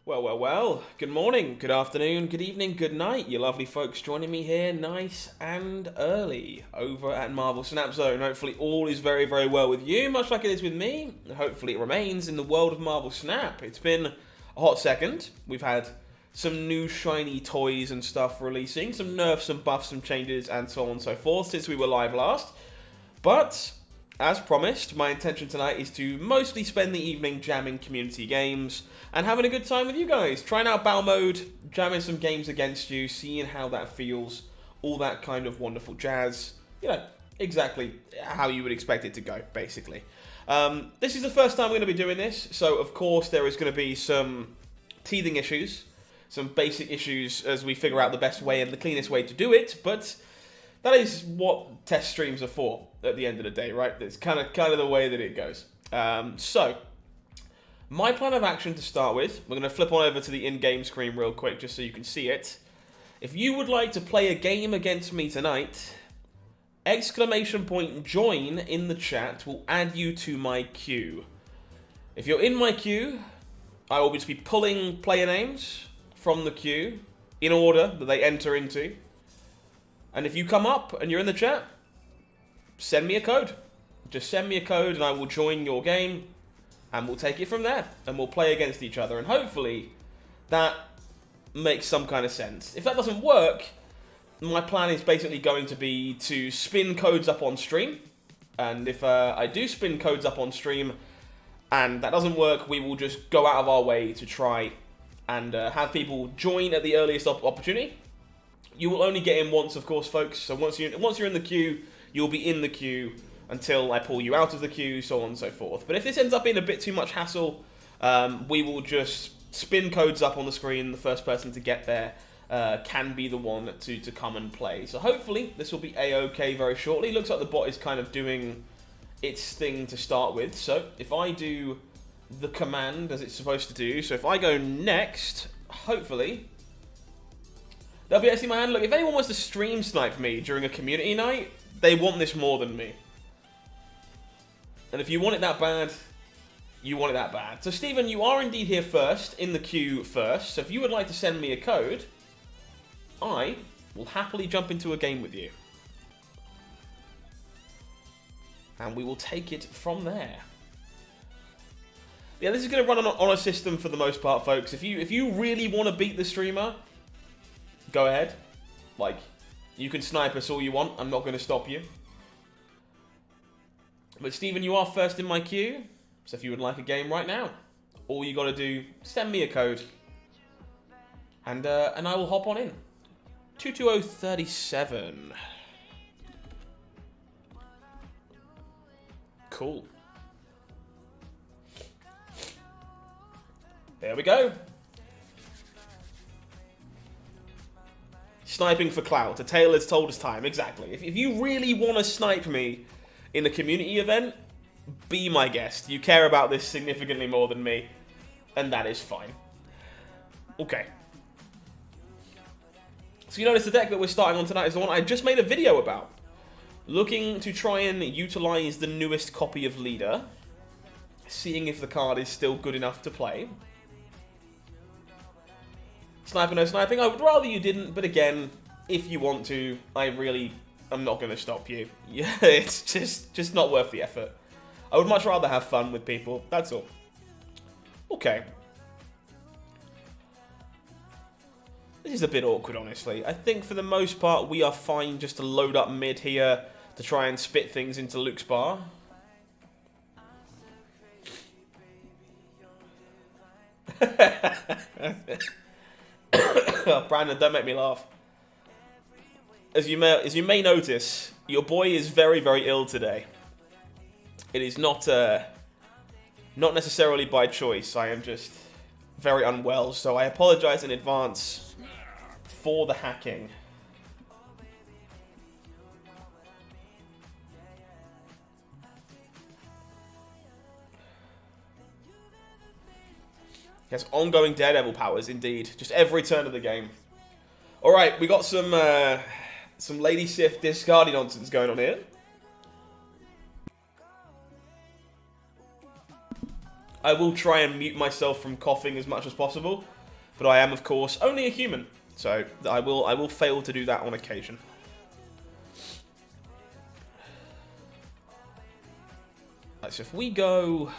Well. Good morning, good afternoon, good evening, good night, you lovely folks joining me here nice and early over at Marvel Snap Zone. Hopefully all is very, very well with you, much like it is with me. Hopefully it remains in the world of Marvel Snap. It's been a hot second. We've had some new shiny toys and stuff releasing, some nerfs, some buffs, some changes, and so on and so forth since we were live last. But as promised, my intention tonight is to mostly spend the evening jamming community games and having a good time with you guys. Trying out battle mode, jamming some games against you, seeing how that feels, all that kind of wonderful jazz. You know, exactly how you would expect it to go, basically. This is the first time we're going to be doing this, so of course there is going to be some teething issues, some basic issues as we figure out the best way and the cleanest way to do it, but that is what test streams are for at the end of the day, right? It's kind of the way that it goes. So, my plan of action to start with, we're going to flip on over to the in-game screen real quick just so you can see it. If you would like to play a game against me tonight, !join in the chat will add you to my queue. If you're in my queue, I will just be pulling player names from the queue in order that they enter into. And if you come up and you're in the chat, send me a code. Just send me a code and I will join your game and we'll take it from there and we'll play against each other and hopefully that makes some kind of sense. If that doesn't work, my plan is basically going to be to spin codes up on stream, and if I do spin codes up on stream and that doesn't work, we will just go out of our way to try and have people join at the earliest opportunity. You will only get in once, of course, folks. So once you're in the queue, you'll be in the queue until I pull you out of the queue, so on and so forth. But if this ends up being a bit too much hassle, we will just spin codes up on the screen. The first person to get there can be the one to come and play. So hopefully this will be a-okay very shortly. Looks like the bot is kind of doing its thing to start with. So if I do the command as it's supposed to do, so if I go next, hopefully they'll be able to see my hand. Look, if anyone wants to stream snipe me during a community night, they want this more than me. And if you want it that bad, you want it that bad. So Stephen, you are indeed here first, in the queue first. So if you would like to send me a code, I will happily jump into a game with you. And we will take it from there. Yeah, this is going to run on a system for the most part, folks. If you really want to beat the streamer, go ahead. Like, you can snipe us all you want. I'm not going to stop you. But Stephen, you are first in my queue. So if you would like a game right now, all you got to do, send me a code. And I will hop on in. 22037. Cool. There we go. Sniping for clout. A tale as told as time. Exactly. If you really want to snipe me in a community event, be my guest. You care about this significantly more than me, and that is fine. Okay. So you notice the deck that we're starting on tonight is the one I just made a video about. Looking to try and utilize the newest copy of Leader. Seeing if the card is still good enough to play. Sniper, no sniping. I would rather you didn't, but again, if you want to, I really am not going to stop you. Yeah, it's just not worth the effort. I would much rather have fun with people, that's all. Okay. This is a bit awkward, honestly. I think for the most part, we are fine just to load up mid here to try and spit things into Luke's bar. Oh, Brandon, don't make me laugh. As you may notice, your boy is very, very ill today. It is not necessarily by choice. I am just very unwell, so I apologize in advance for the hacking. He has ongoing Daredevil powers, indeed. Just every turn of the game. Alright, we got some Lady Sif discarding nonsense going on here. I will try and mute myself from coughing as much as possible. But I am, of course, only a human. So I will fail to do that on occasion. Right, so if we go...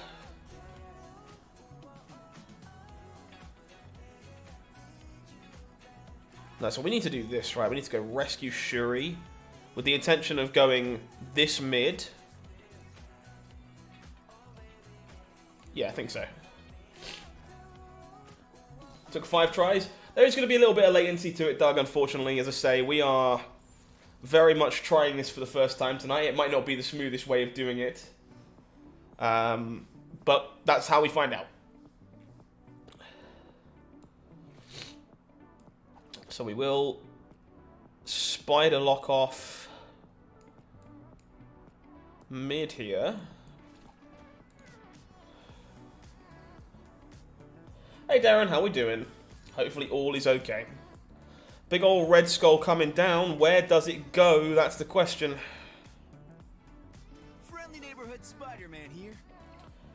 No, so we need to do this, right? We need to go rescue Shuri with the intention of going this mid. Yeah, I think so. Took 5 tries. There is going to be a little bit of latency to it, Doug, unfortunately. As I say, we are very much trying this for the first time tonight. It might not be the smoothest way of doing it. But that's how we find out. So we will spider lock off mid here. Hey Darren, how we doing? Hopefully all is okay. Big old red skull coming down. Where does it go? That's the question. Friendly neighborhood Spider-Man here.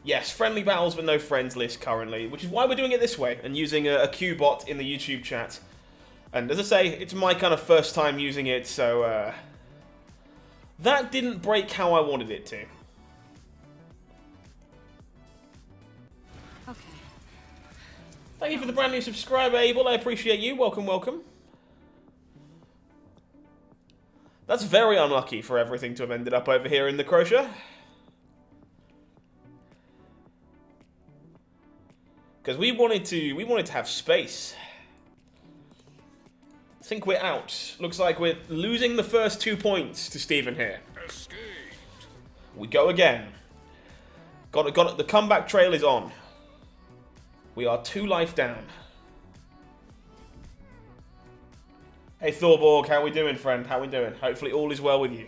Yes, friendly battles but no friends list currently, which is why we're doing it this way and using a Q bot in the YouTube chat. And as I say, it's my kind of first time using it, so that didn't break how I wanted it to. Okay. Thank you for the brand new subscriber, Abel. I appreciate you. Welcome, welcome. That's very unlucky for everything to have ended up over here in the crochet. Because we wanted to have space. I think we're out. Looks like we're losing the first 2 points to Steven here. Escaped. We go again. Got it. The comeback trail is on. We are 2 life down. Hey Thorborg, how we doing, friend? How we doing? Hopefully all is well with you.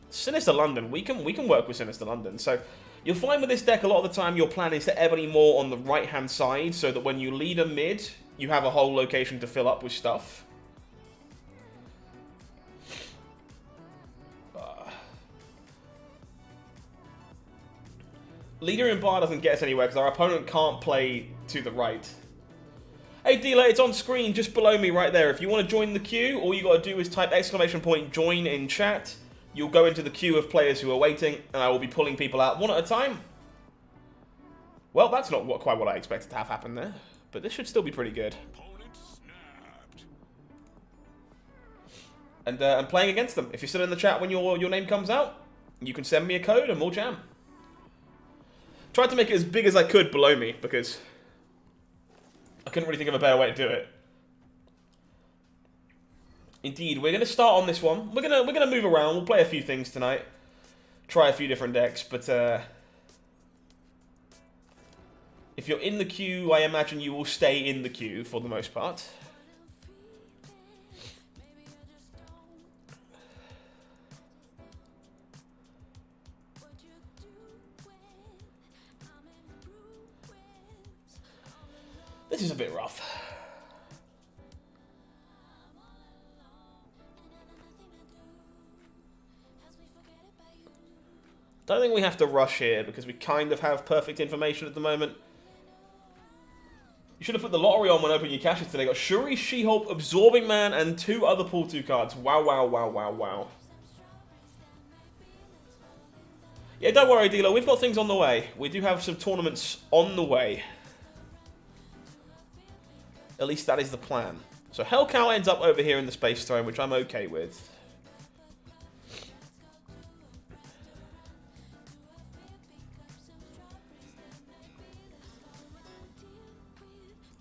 Sinister London. We can work with Sinister London. So you'll find with this deck a lot of the time your plan is to ebony more on the right hand side, so that when you lead a mid, you have a whole location to fill up with stuff. Leader in bar doesn't get us anywhere because our opponent can't play to the right. Hey dealer, it's on screen just below me right there. If you want to join the queue, all you got to do is type !join in chat. You'll go into the queue of players who are waiting, and I will be pulling people out one at a time. Well, that's not quite what I expected to have happen there. But this should still be pretty good. Opponent snapped. And playing against them. If you're still in the chat when your name comes out, you can send me a code and we'll jam. Tried to make it as big as I could below me because I couldn't really think of a better way to do it. Indeed, we're going to start on this one. We're gonna move around. We'll play a few things tonight. Try a few different decks, but if you're in the queue, I imagine you will stay in the queue for the most part. This is a bit rough. Don't think we have to rush here because we kind of have perfect information at the moment. You should have put the lottery on when opening your caches today. Got Shuri, She-Hulk, Absorbing Man, and 2 other pull 2 cards. Wow, wow, wow, wow, wow. Yeah, don't worry, dealer. We've got things on the way. We do have some tournaments on the way. At least that is the plan. So Hellcow ends up over here in the Space Throne, which I'm okay with.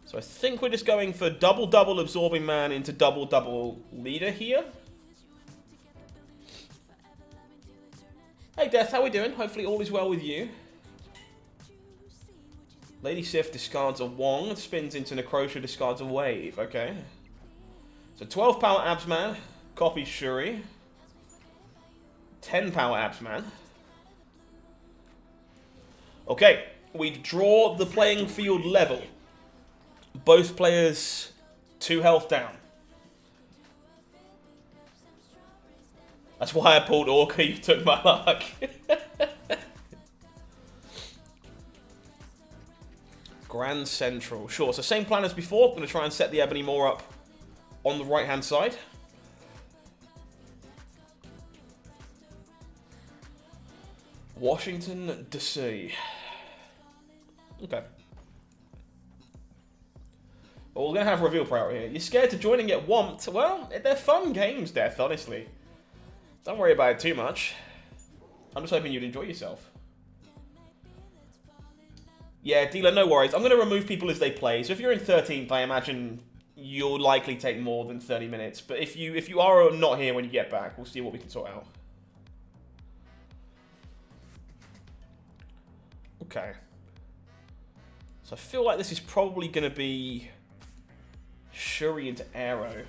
So I think we're just going for double Absorbing Man into double Leader here. Hey Death, how we doing? Hopefully all is well with you. Lady Sif discards a Wong, spins into Necrotia, discards a Wave. Okay. So 12 power Absman, copies Shuri. 10 power Absman. Okay, we draw the playing field level. Both players 2 health down. That's why I pulled Orca, you took my luck. Grand Central. Sure, so same plan as before. I'm going to try and set the Ebony Moor up on the right-hand side. Washington, D.C. Okay. Well, we're going to have reveal priority here. You're scared to join and get whomped? Well, they're fun games, Death, honestly. Don't worry about it too much. I'm just hoping you'd enjoy yourself. Yeah, dealer, no worries. I'm going to remove people as they play. So if you're in 13th, I imagine you'll likely take more than 30 minutes. But if you are not here when you get back, we'll see what we can sort out. Okay. So I feel like this is probably going to be Shuri into Arrow.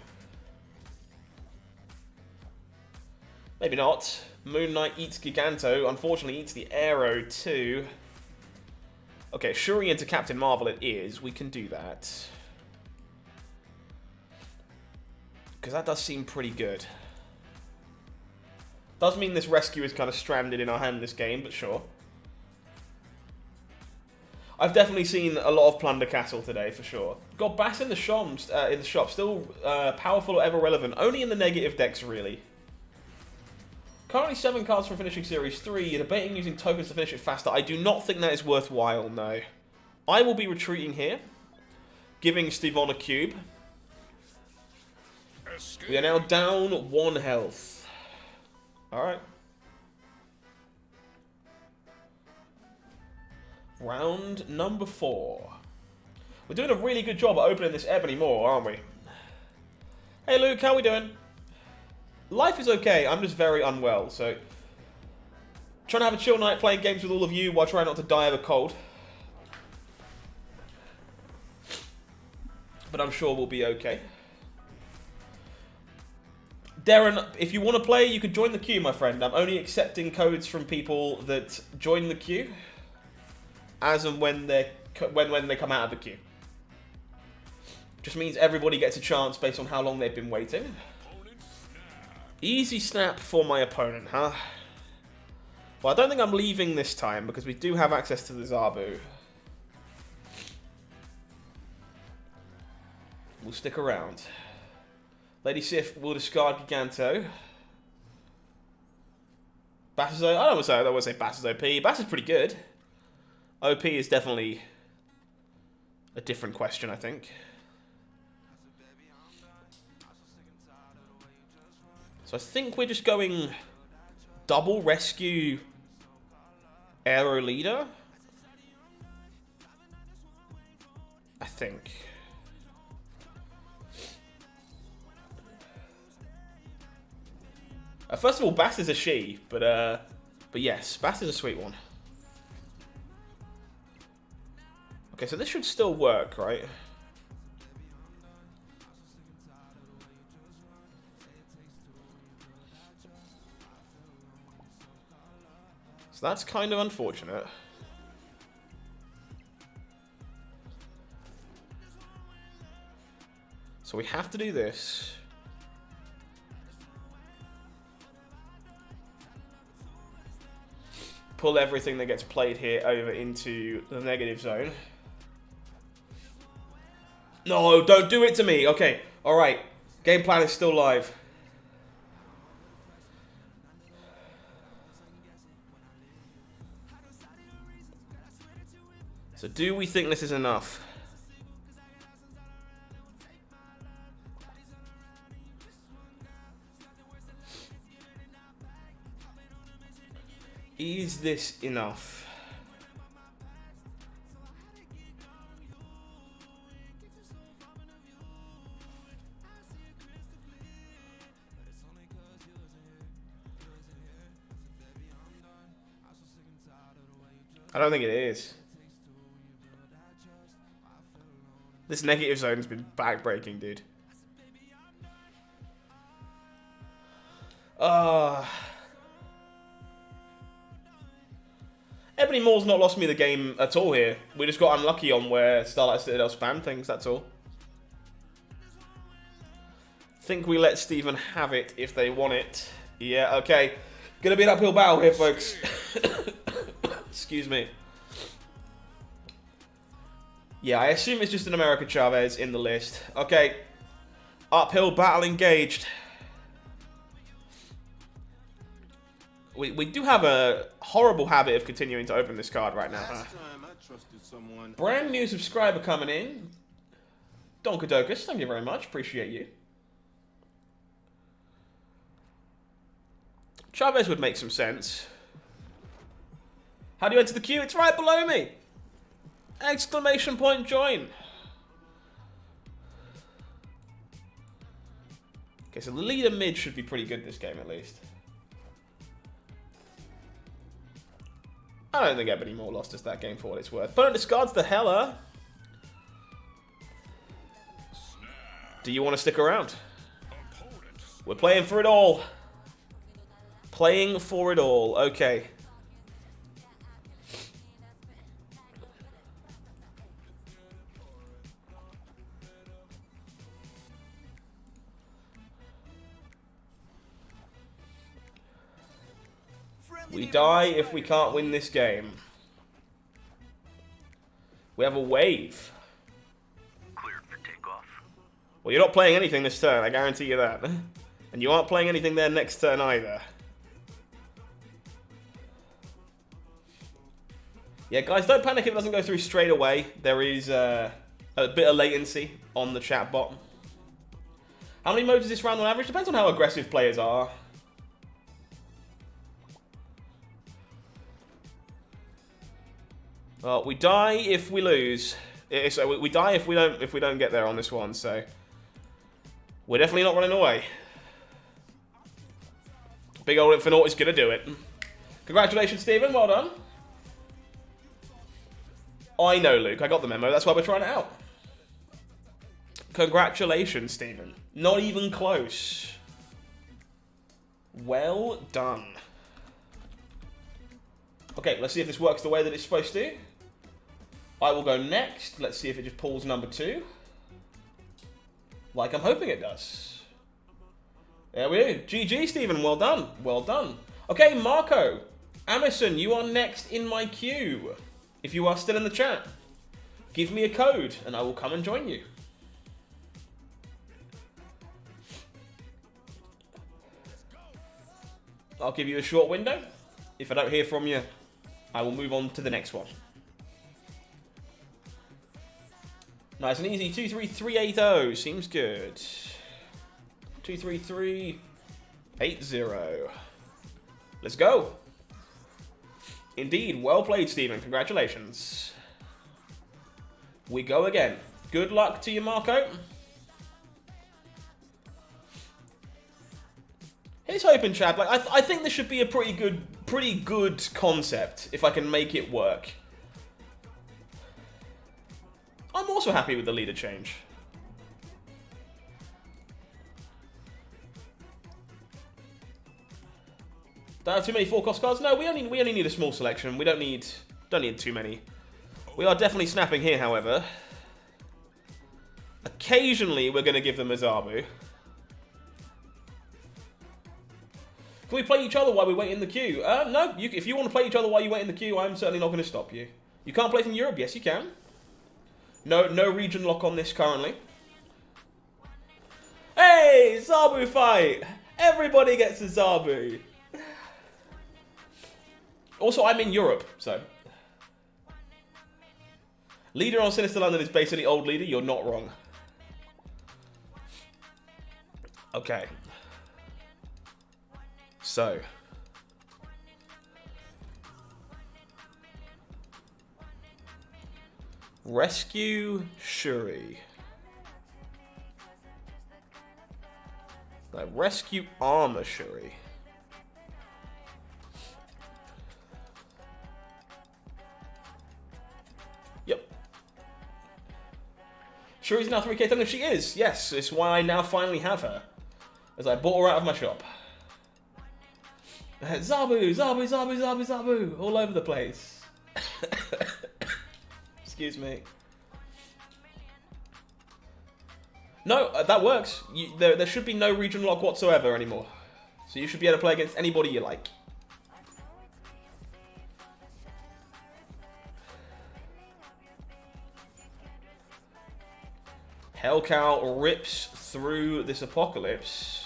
Maybe not. Moon Knight eats Giganto. Unfortunately, eats the Arrow too. Okay, Shuri into Captain Marvel it is. We can do that. Because that does seem pretty good. Does mean this rescue is kind of stranded in our hand this game, but sure. I've definitely seen a lot of Plunder Castle today, for sure. Got Bass in the shop, still powerful or ever relevant. Only in the negative decks, really. Currently 7 cards from finishing Series 3. You're debating using tokens to finish it faster. I do not think that is worthwhile, no. I will be retreating here. Giving Stevon a cube. Escape. We are now down 1 health. Alright. Round number 4. We're doing a really good job at opening this Ebony Moor, aren't we? Hey Luke, how we doing? Life is okay, I'm just very unwell, so... Trying to have a chill night playing games with all of you while trying not to die of a cold. But I'm sure we'll be okay. Darren, if you want to play, you can join the queue, my friend. I'm only accepting codes from people that join the queue. As and when they come out of the queue. Just means everybody gets a chance based on how long they've been waiting. Easy snap for my opponent, huh? Well, I don't think I'm leaving this time because we do have access to the Zabu. We'll stick around. Lady Sif will discard Giganto. Bass is... I don't want to say Bass is OP. Bass is pretty good. OP is definitely a different question, I think. So I think we're just going double rescue Arrow Leader. I think. First of all, Bass is a she, but yes, Bass is a sweet one. Okay, so this should still work, right? So that's kind of unfortunate. So we have to do this. Pull everything that gets played here over into the negative zone. No, don't do it to me. Okay, alright. Game plan is still live. So do we think this is enough? Is this enough? I don't think it is. This negative zone has been backbreaking, dude. Ebony Moor's not lost me the game at all here. We just got unlucky on where Starlight Citadel spammed things, that's all. Think we let Steven have it if they want it. Yeah, okay. Gonna be an uphill battle here, folks. Excuse me. Yeah, I assume it's just an America Chavez in the list. Okay. Uphill battle engaged. We do have a horrible habit of continuing to open this card right now. Last time I trusted someone. Brand new subscriber coming in. Donkadokus, thank you very much. Appreciate you. Chavez would make some sense. How do you enter the queue? It's right below me. Exclamation point join. Okay, so the leader mid should be pretty good this game at least. I don't think anybody more lost us that game for what it's worth. Opponent discards the Hella. Do you want to stick around? We're playing for it all. Playing for it all. Okay. We die if we can't win this game. We have a wave. Cleared for takeoff. Well, you're not playing anything this turn, I guarantee you that. And you aren't playing anything there next turn either. Yeah, guys, don't panic if it doesn't go through straight away. There is a bit of latency on the chat bot. How many modes is this round on average? Depends on how aggressive players are. Well, we die if we lose. So we die if we don't get there on this one. So we're definitely not running away. Big old Infinite is gonna do it. Congratulations, Stephen. Well done. I know, Luke. I got the memo. That's why we're trying it out. Congratulations, Stephen. Not even close. Well done. Okay, let's see if this works the way that it's supposed to. I will go next. Let's see if it just pulls number 2. Like I'm hoping it does. There we go. GG, Stephen. Well done. Well done. Okay, Marco. Amazon, you are next in my queue. If you are still in the chat, give me a code and I will come and join you. I'll give you a short window. If I don't hear from you, I will move on to the next one. Nice and easy. 23380 seems good. 23380. Let's go. Indeed, well played, Stephen. Congratulations. We go again. Good luck to you, Marco. Here's hoping, Chad. Like I think this should be a pretty good concept if I can make it work. I'm also happy with the leader change. Don't have too many 4-cost cards? No, we only need a small selection. We don't need too many. We are definitely snapping here, however. Occasionally, we're going to give them a Zabu. Can we play each other while we wait in the queue? No. If you want to play each other while you wait in the queue, I'm certainly not going to stop you. You can't play from Europe? Yes, you can. No region lock on this currently. Hey, Zabu fight! Everybody gets a Zabu. Also, I'm in Europe, so. Leader on Sinister London is basically old leader. You're not wrong. Okay. So. Rescue Shuri. Like, rescue Armor Shuri. Yep. Shuri's now 3k thunder. She is, yes. It's why I now finally have her. As I bought her out of my shop. Zabu, Zabu, Zabu, Zabu, Zabu. All over the place. Excuse me. No, that works. There should be no region lock whatsoever anymore. So you should be able to play against anybody you like. Hellcow rips through this apocalypse.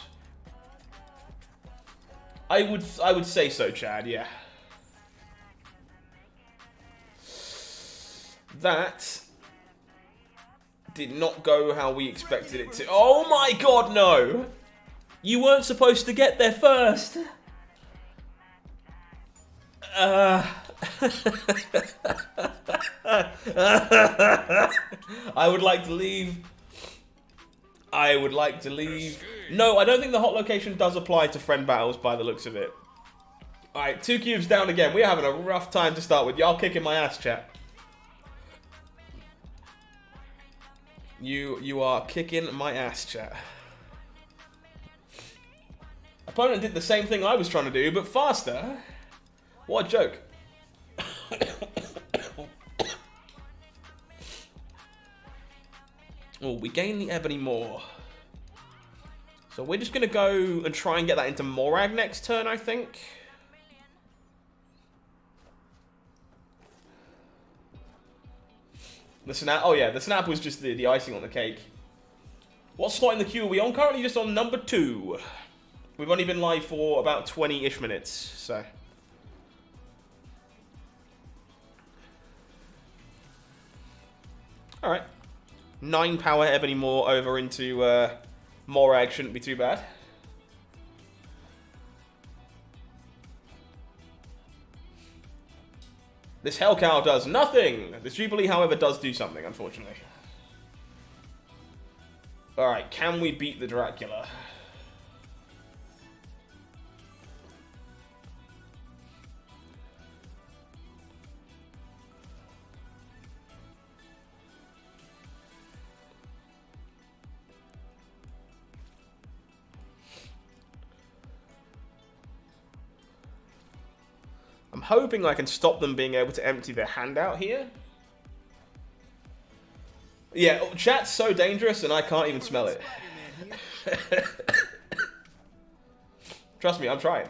I would say so, Chad, yeah. That did not go how we expected it to. Oh my god, no! You weren't supposed to get there first! I would like to leave. I would like to leave. No, I don't think the hot location does apply to friend battles by the looks of it. Alright, 2 cubes down again. We're having a rough time to start with. Y'all kicking my ass, chat. You are kicking my ass, chat. Opponent did the same thing I was trying to do, but faster. What a joke. Oh, we gain the ebony more. So we're just going to go and try and get that into Morag next turn, I think. The snap. Oh yeah, the snap was just the icing on the cake. What slot in the queue are we on? Currently just on number 2. We've only been live for about 20-ish minutes, so... Alright. 9 power ebony more over into Morag shouldn't be too bad. This Hellcow does nothing! This Jubilee, however, does do something, unfortunately. Alright, can we beat the Dracula? I'm hoping I can stop them being able to empty their hand out here. Yeah, chat's so dangerous and I can't even smell it. Trust me, I'm trying.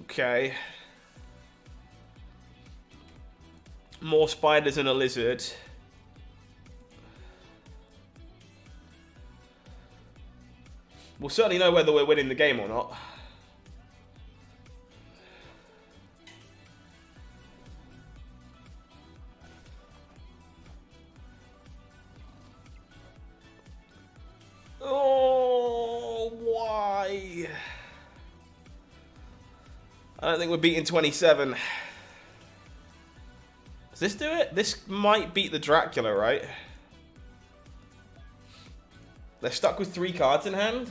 Okay. More spiders and a lizard. We'll certainly know whether we're winning the game or not. Oh, why? I don't think we're beating 27. Does this do it? This might beat the Dracula, right? They're stuck with 3 cards in hand.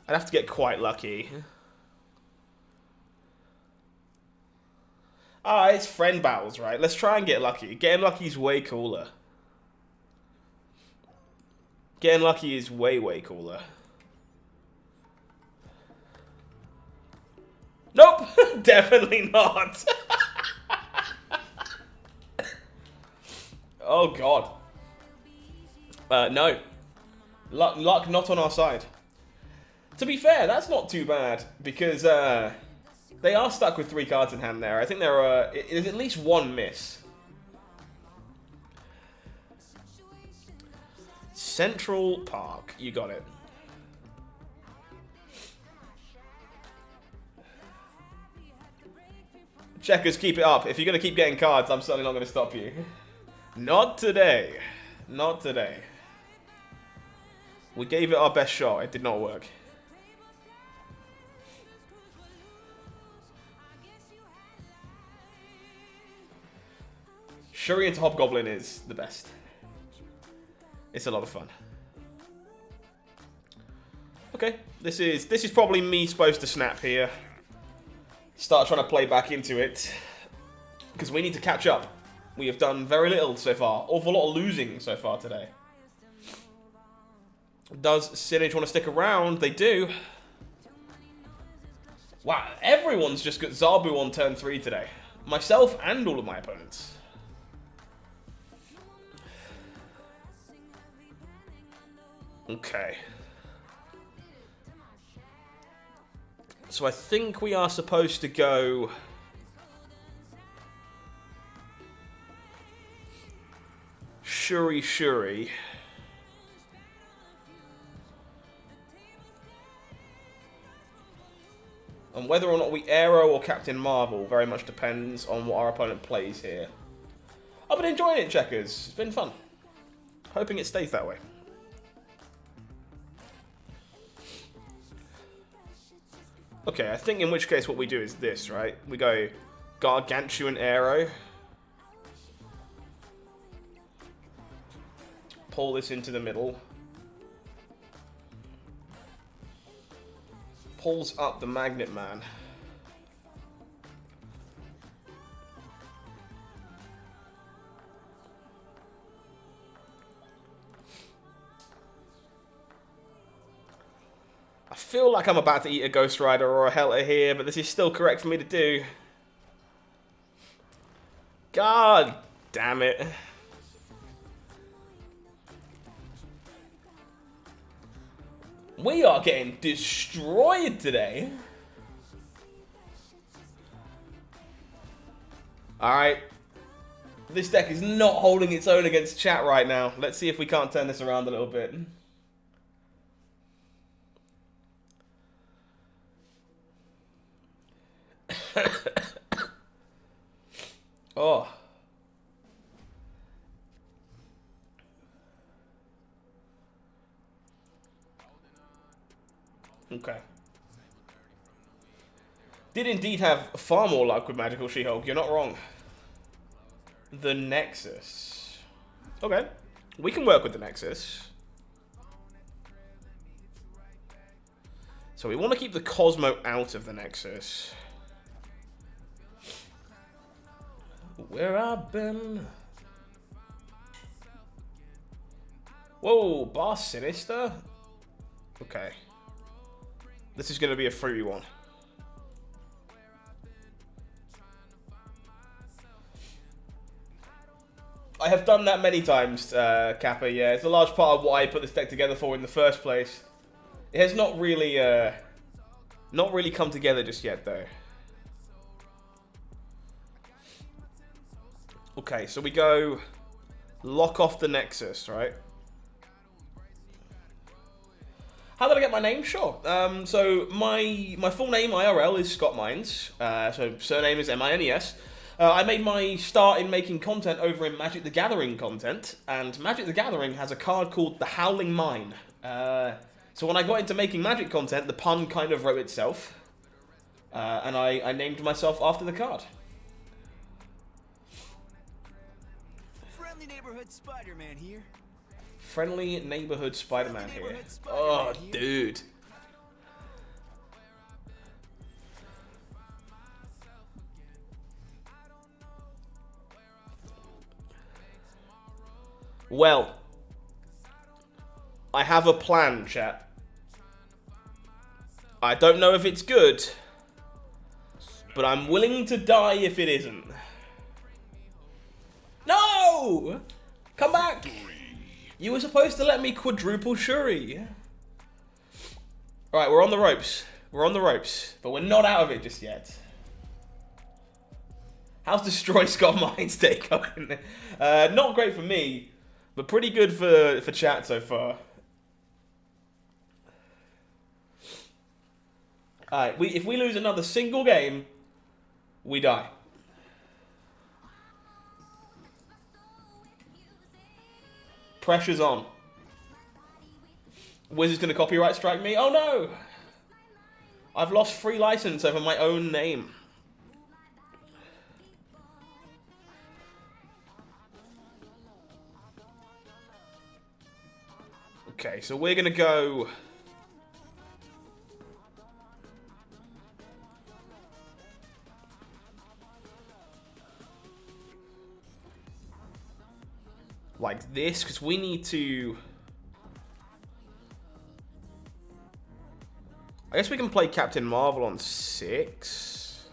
I'd have to get quite lucky. Ah, it's friend battles, right? Let's try and get lucky. Getting lucky is way cooler. Getting lucky is way, way cooler. Nope! Definitely not! Oh, God. No. Luck not on our side. To be fair, that's not too bad, because they are stuck with 3 cards in hand there. I think there is at least 1 miss. Central Park. You got it. Checkers, keep it up. If you're going to keep getting cards, I'm certainly not going to stop you. Not today. Not today. We gave it our best shot. It did not work. Shuri into Hobgoblin is the best. It's a lot of fun. Okay, this is probably me supposed to snap here. Start trying to play back into it. Because we need to catch up. We have done very little so far. Awful lot of losing so far today. Does Sinage want to stick around? They do. Wow, everyone's just got Zabu on turn 3 today. Myself and all of my opponents. Okay. So I think we are supposed to go... Shuri. And whether or not we Aero or Captain Marvel very much depends on what our opponent plays here. I've been enjoying it, Checkers. It's been fun. Hoping it stays that way. Okay, I think in which case what we do is this, right? We go Gargantuan Aero. Pull this into the middle. Pulls up the Magnet Man. I feel like I'm about to eat a Ghost Rider or a Helter here, but this is still correct for me to do. God damn it. We are getting destroyed today. Alright. This deck is not holding its own against chat right now. Let's see if we can't turn this around a little bit. Oh. Okay. Did indeed have far more luck with Magical She-Hulk. You're not wrong. The Nexus. Okay. We can work with the Nexus. So we want to keep the Cosmo out of the Nexus. Where I've been. Whoa, Boss Sinister? Okay. This is going to be a 3v1. I have done that many times, Kappa, yeah. It's a large part of what I put this deck together for in the first place. It has not really come together just yet, though. Okay, so we go lock off the Nexus, right? How did I get my name? Sure. So my full name IRL is HowlingMines. So surname is Mines. I made my start in making content over in Magic the Gathering content, and Magic the Gathering has a card called the Howling Mine. So when I got into making Magic content, the pun kind of wrote itself, and I named myself after the card. Friendly neighborhood Spider-Man here. Friendly neighborhood Spider-Man here. Oh, dude. Well, I have a plan, chat. I don't know if it's good, but I'm willing to die if it isn't. No! Come back! You were supposed to let me quadruple Shuri. Alright, we're on the ropes. We're on the ropes, but we're not out of it just yet. How's Destroy Scott Mind's day going? Not great for me, but pretty good for chat so far. Alright, if we lose another single game, we die. Pressure's on. Wizard's gonna copyright strike me? Oh no! I've lost free license over my own name. Okay, so we're gonna go... like this, because we need to... I guess we can play Captain Marvel on 6.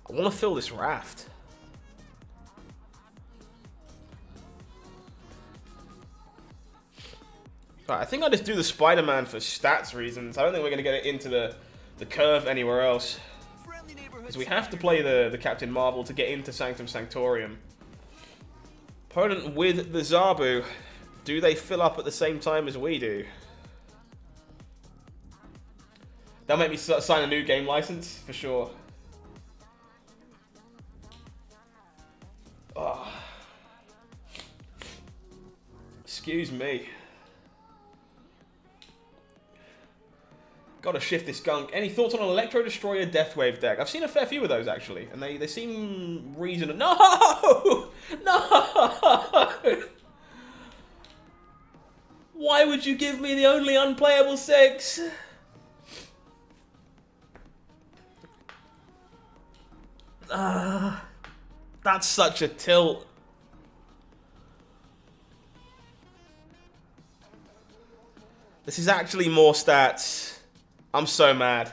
I want to fill this raft. Right, I think I just do the Spider-Man for stats reasons. I don't think we're going to get it into the curve anywhere else. Because we have to play the Captain Marvel to get into Sanctum Sanctorium. Opponent with the Zabu. Do they fill up at the same time as we do? That'll make me sign a new game license, for sure. Oh. Excuse me. Gotta shift this gunk. Any thoughts on an Electro Destroyer Deathwave deck? I've seen a fair few of those, actually. And they seem reasonable. No! No! Why would you give me the only unplayable 6? That's such a tilt. This is actually more stats. I'm so mad.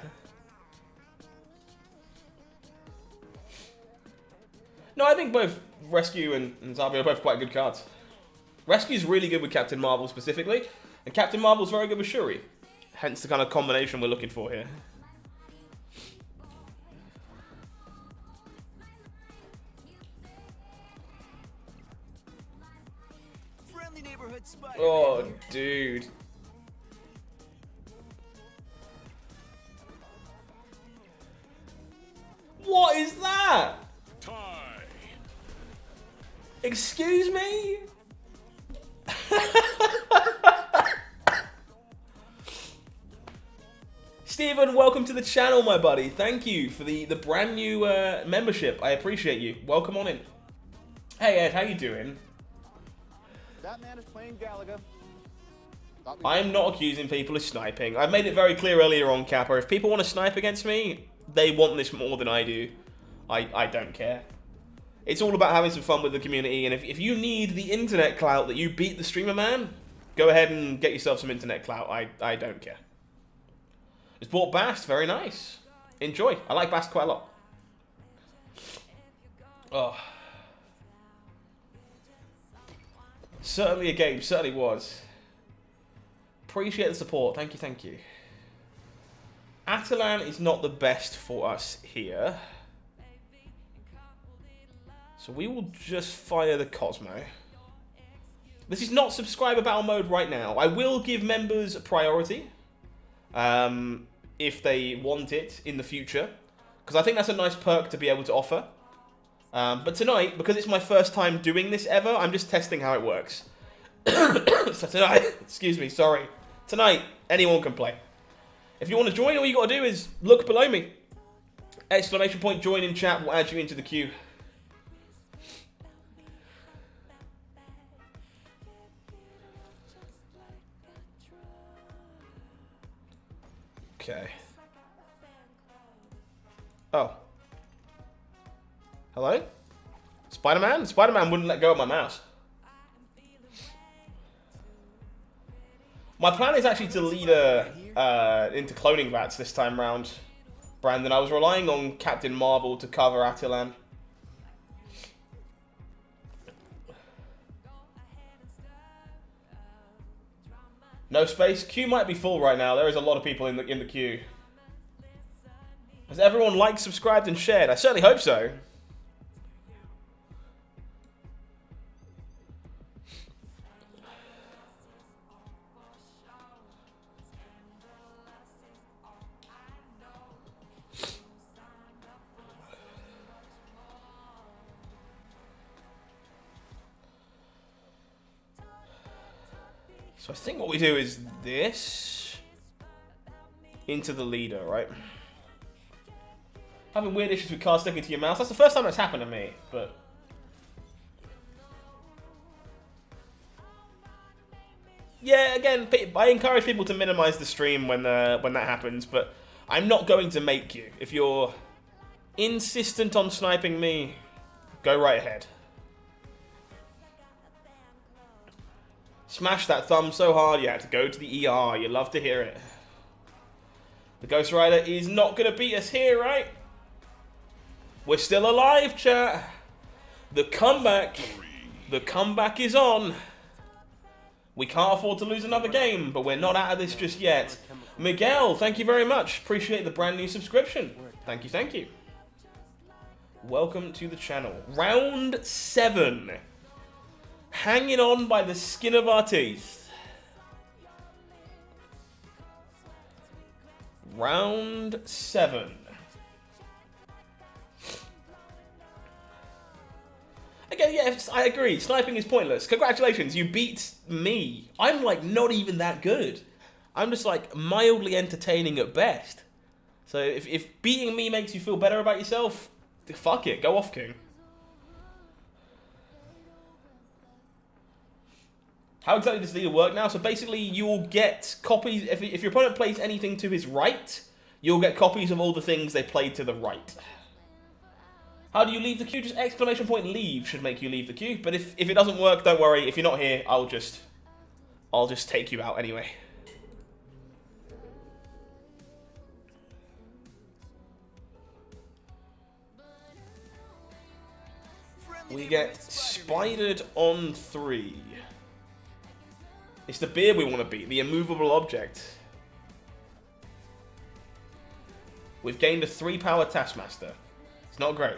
No, I think both Rescue and Zabi are both quite good cards. Rescue's really good with Captain Marvel specifically, and Captain Marvel's very good with Shuri. Hence the kind of combination we're looking for here. Friendly neighborhood Spider-Man Oh, here. dude. What is that? Tie. Excuse me? Steven, welcome to the channel, my buddy. Thank you for the brand new membership. I appreciate you. Welcome on in. Hey, Ed, how you doing? That man is playing Galaga. I'm not accusing people of sniping. I've made it very clear earlier on, Kappa. If people want to snipe against me, they want this more than I do. I don't care. It's all about having some fun with the community, and if you need the internet clout that you beat the streamer man, go ahead and get yourself some internet clout. I don't care. It's bought Bast, very nice. Enjoy. I like Bast quite a lot. Oh. Certainly a game, certainly was. Appreciate the support, thank you, thank you. Atalan is not the best for us here. So we will just fire the Cosmo. This is not subscriber battle mode right now. I will give members priority if they want it in the future, because I think that's a nice perk to be able to offer. But tonight, because it's my first time doing this ever, I'm just testing how it works. So tonight, excuse me, sorry. Tonight, anyone can play. If you want to join, all you got to do is look below me. Exclamation point join in chat will add you into the queue. Okay. Oh. Hello? Spider-Man? Spider-Man wouldn't let go of my mouse. My plan is actually to lead into cloning vats this time round, Brandon. I was relying on Captain Marvel to cover Attilan. No space. Queue might be full right now. There is a lot of people in the queue. Has everyone liked, subscribed, and shared? I certainly hope so. So I think what we do is this into the leader, right? Having weird issues with cards sticking to your mouse. That's the first time that's happened to me, but yeah, again, I encourage people to minimize the stream when that happens, but I'm not going to make you. If you're insistent on sniping me, go right ahead. Smash that thumb so hard you had to go to the ER. You love to hear it. The Ghost Rider is not going to beat us here, right? We're still alive, chat. The comeback is on. We can't afford to lose another game, but we're not out of this just yet. Miguel, thank you very much. Appreciate the brand new subscription. Thank you, thank you. Welcome to the channel. Round 7. Hanging on by the skin of our teeth. Round 7. Again, yeah, I agree. Sniping is pointless. Congratulations, you beat me. I'm like not even that good. I'm just like mildly entertaining at best. So if beating me makes you feel better about yourself, fuck it, go off, King. How exactly does the work now? So basically, you'll get copies. If your opponent plays anything to his right, you'll get copies of all the things they played to the right. How do you leave the queue? Just exclamation point leave should make you leave the queue. But if it doesn't work, don't worry. If you're not here, I'll just take you out anyway. We get spidered on 3. It's the beer we want to beat, the immovable object. We've gained a 3-power Taskmaster. It's not great.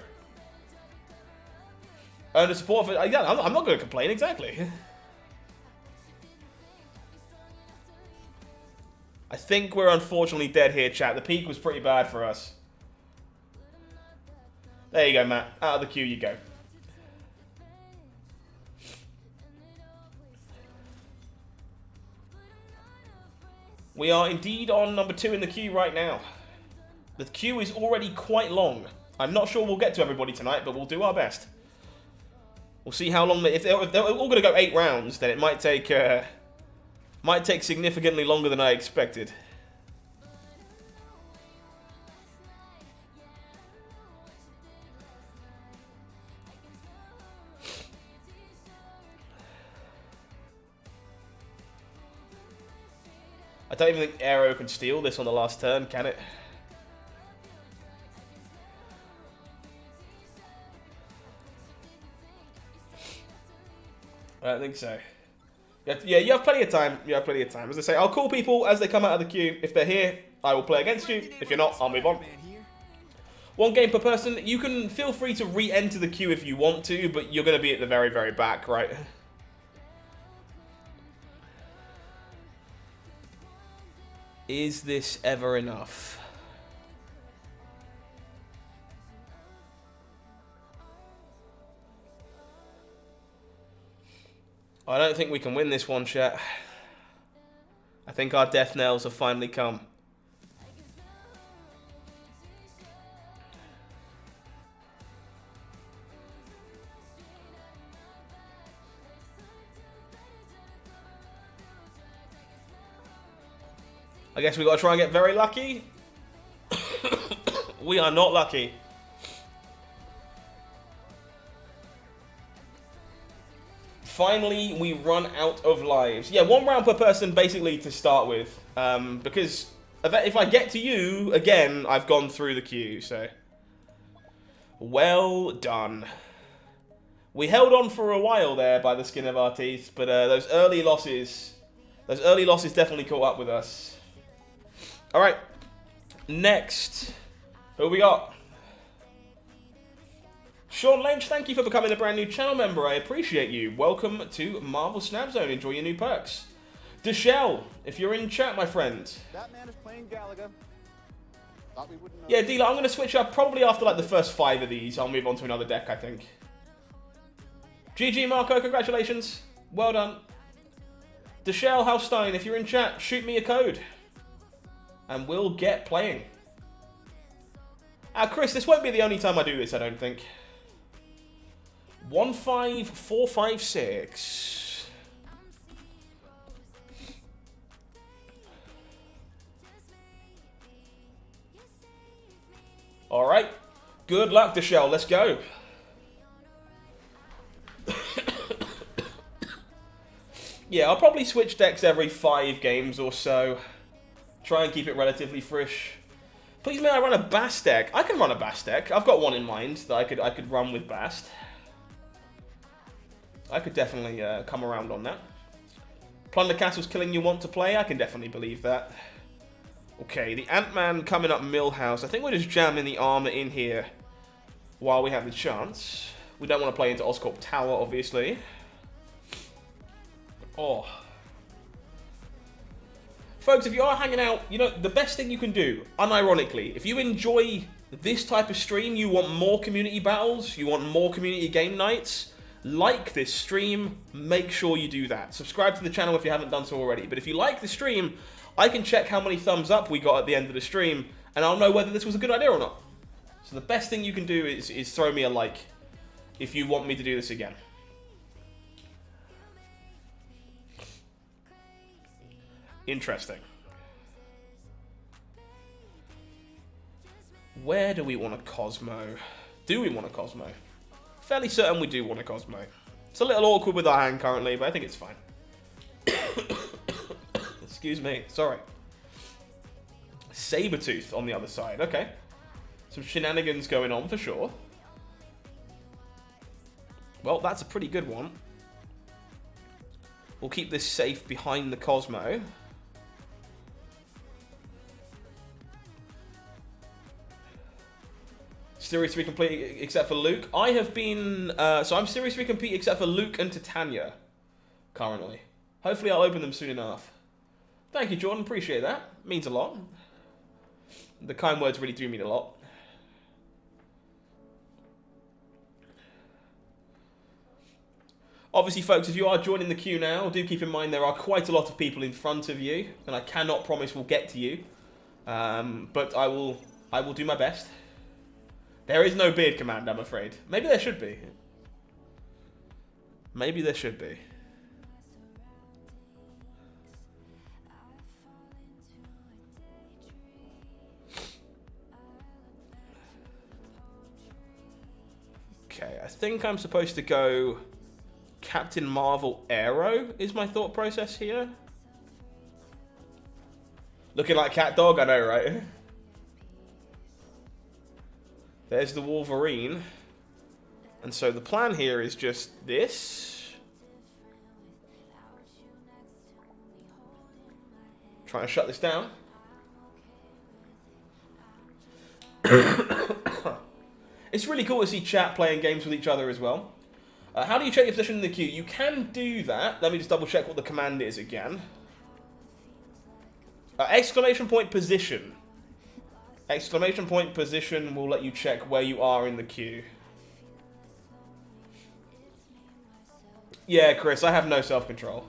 Earned a support for... Yeah, I'm not going to complain, exactly. I think we're unfortunately dead here, chat. The peak was pretty bad for us. There you go, Matt. Out of the queue you go. We are indeed on number 2 in the queue right now. The queue is already quite long. I'm not sure we'll get to everybody tonight, but we'll do our best. We'll see how long... If they're all going to go 8 rounds, then it might take significantly longer than I expected. I don't even think Aero can steal this on the last turn, can it? I don't think so. Yeah, you have plenty of time. You have plenty of time. As I say, I'll call people as they come out of the queue. If they're here, I will play against you. If you're not, I'll move on. 1 game per person. You can feel free to re-enter the queue if you want to, but you're going to be at the very, very back, right? Is this ever enough? I don't think we can win this one, chat. I think our death knells have finally come. I guess we got to try and get very lucky. We are not lucky. Finally, we run out of lives. Yeah, 1 round per person, basically, to start with. Because if I get to you, again, I've gone through the queue, so... Well done. We held on for a while there by the skin of our teeth, but those early losses definitely caught up with us. Alright, next, who we got? Sean Lynch, thank you for becoming a brand new channel member, I appreciate you. Welcome to Marvel Snap Zone, enjoy your new perks. Deshell, if you're in chat, my friend. That man is playing Galaga. Thought we wouldn't know. Yeah, Dealer, I'm going to switch up probably after like the first 5 of these. I'll move on to another deck, I think. GG, Marco, congratulations. Well done. Deshell Halstein, if you're in chat, shoot me a code. And we'll get playing. Chris, this won't be the only time I do this, I don't think. 15456. Alright. Good luck, Deshell. Let's go. Yeah, I'll probably switch decks every 5 games or so. Try and keep it relatively fresh. Please may I run a Bast deck? I can run a Bast deck. I've got one in mind that I could run with Bast. I could definitely come around on that. Plunder Castle's killing you want to play? I can definitely believe that. Okay, the Ant-Man coming up Millhouse. I think we're just jamming the armor in here while we have the chance. We don't want to play into Oscorp Tower, obviously. Oh. Folks, if you are hanging out, you know, the best thing you can do, unironically, if you enjoy this type of stream, you want more community battles, you want more community game nights, like this stream, make sure you do that. Subscribe to the channel if you haven't done so already. But if you like the stream, I can check how many thumbs up we got at the end of the stream, and I'll know whether this was a good idea or not. So the best thing you can do is throw me a like if you want me to do this again. Interesting. Where do we want a Cosmo? Do we want a Cosmo? Fairly certain we do want a Cosmo. It's a little awkward with our hand currently, but I think it's fine. Excuse me, sorry. Sabretooth on the other side, okay. Some shenanigans going on for sure. Well, that's a pretty good one. We'll keep this safe behind the Cosmo. Series 3 complete except for Luke. I have been... so I'm Series 3 complete except for Luke and Titania currently. Hopefully I'll open them soon enough. Thank you, Jordan. Appreciate that. Means a lot. The kind words really do mean a lot. Obviously, folks, if you are joining the queue now, do keep in mind there are quite a lot of people in front of you, and I cannot promise we'll get to you. But I will do my best. There is no beard command, I'm afraid. Maybe there should be. Maybe there should be. Okay, I think I'm supposed to go Captain Marvel Aero is my thought process here. Looking like Cat Dog, I know, right? There's the Wolverine. And so the plan here is just this. Trying to shut this down. It's really cool to see chat playing games with each other as well. How do you check your position in the queue? You can do that. Let me just double check what the command is again. Exclamation point position. Exclamation point position will let you check where you are in the queue. Yeah, Chris, I have no self-control.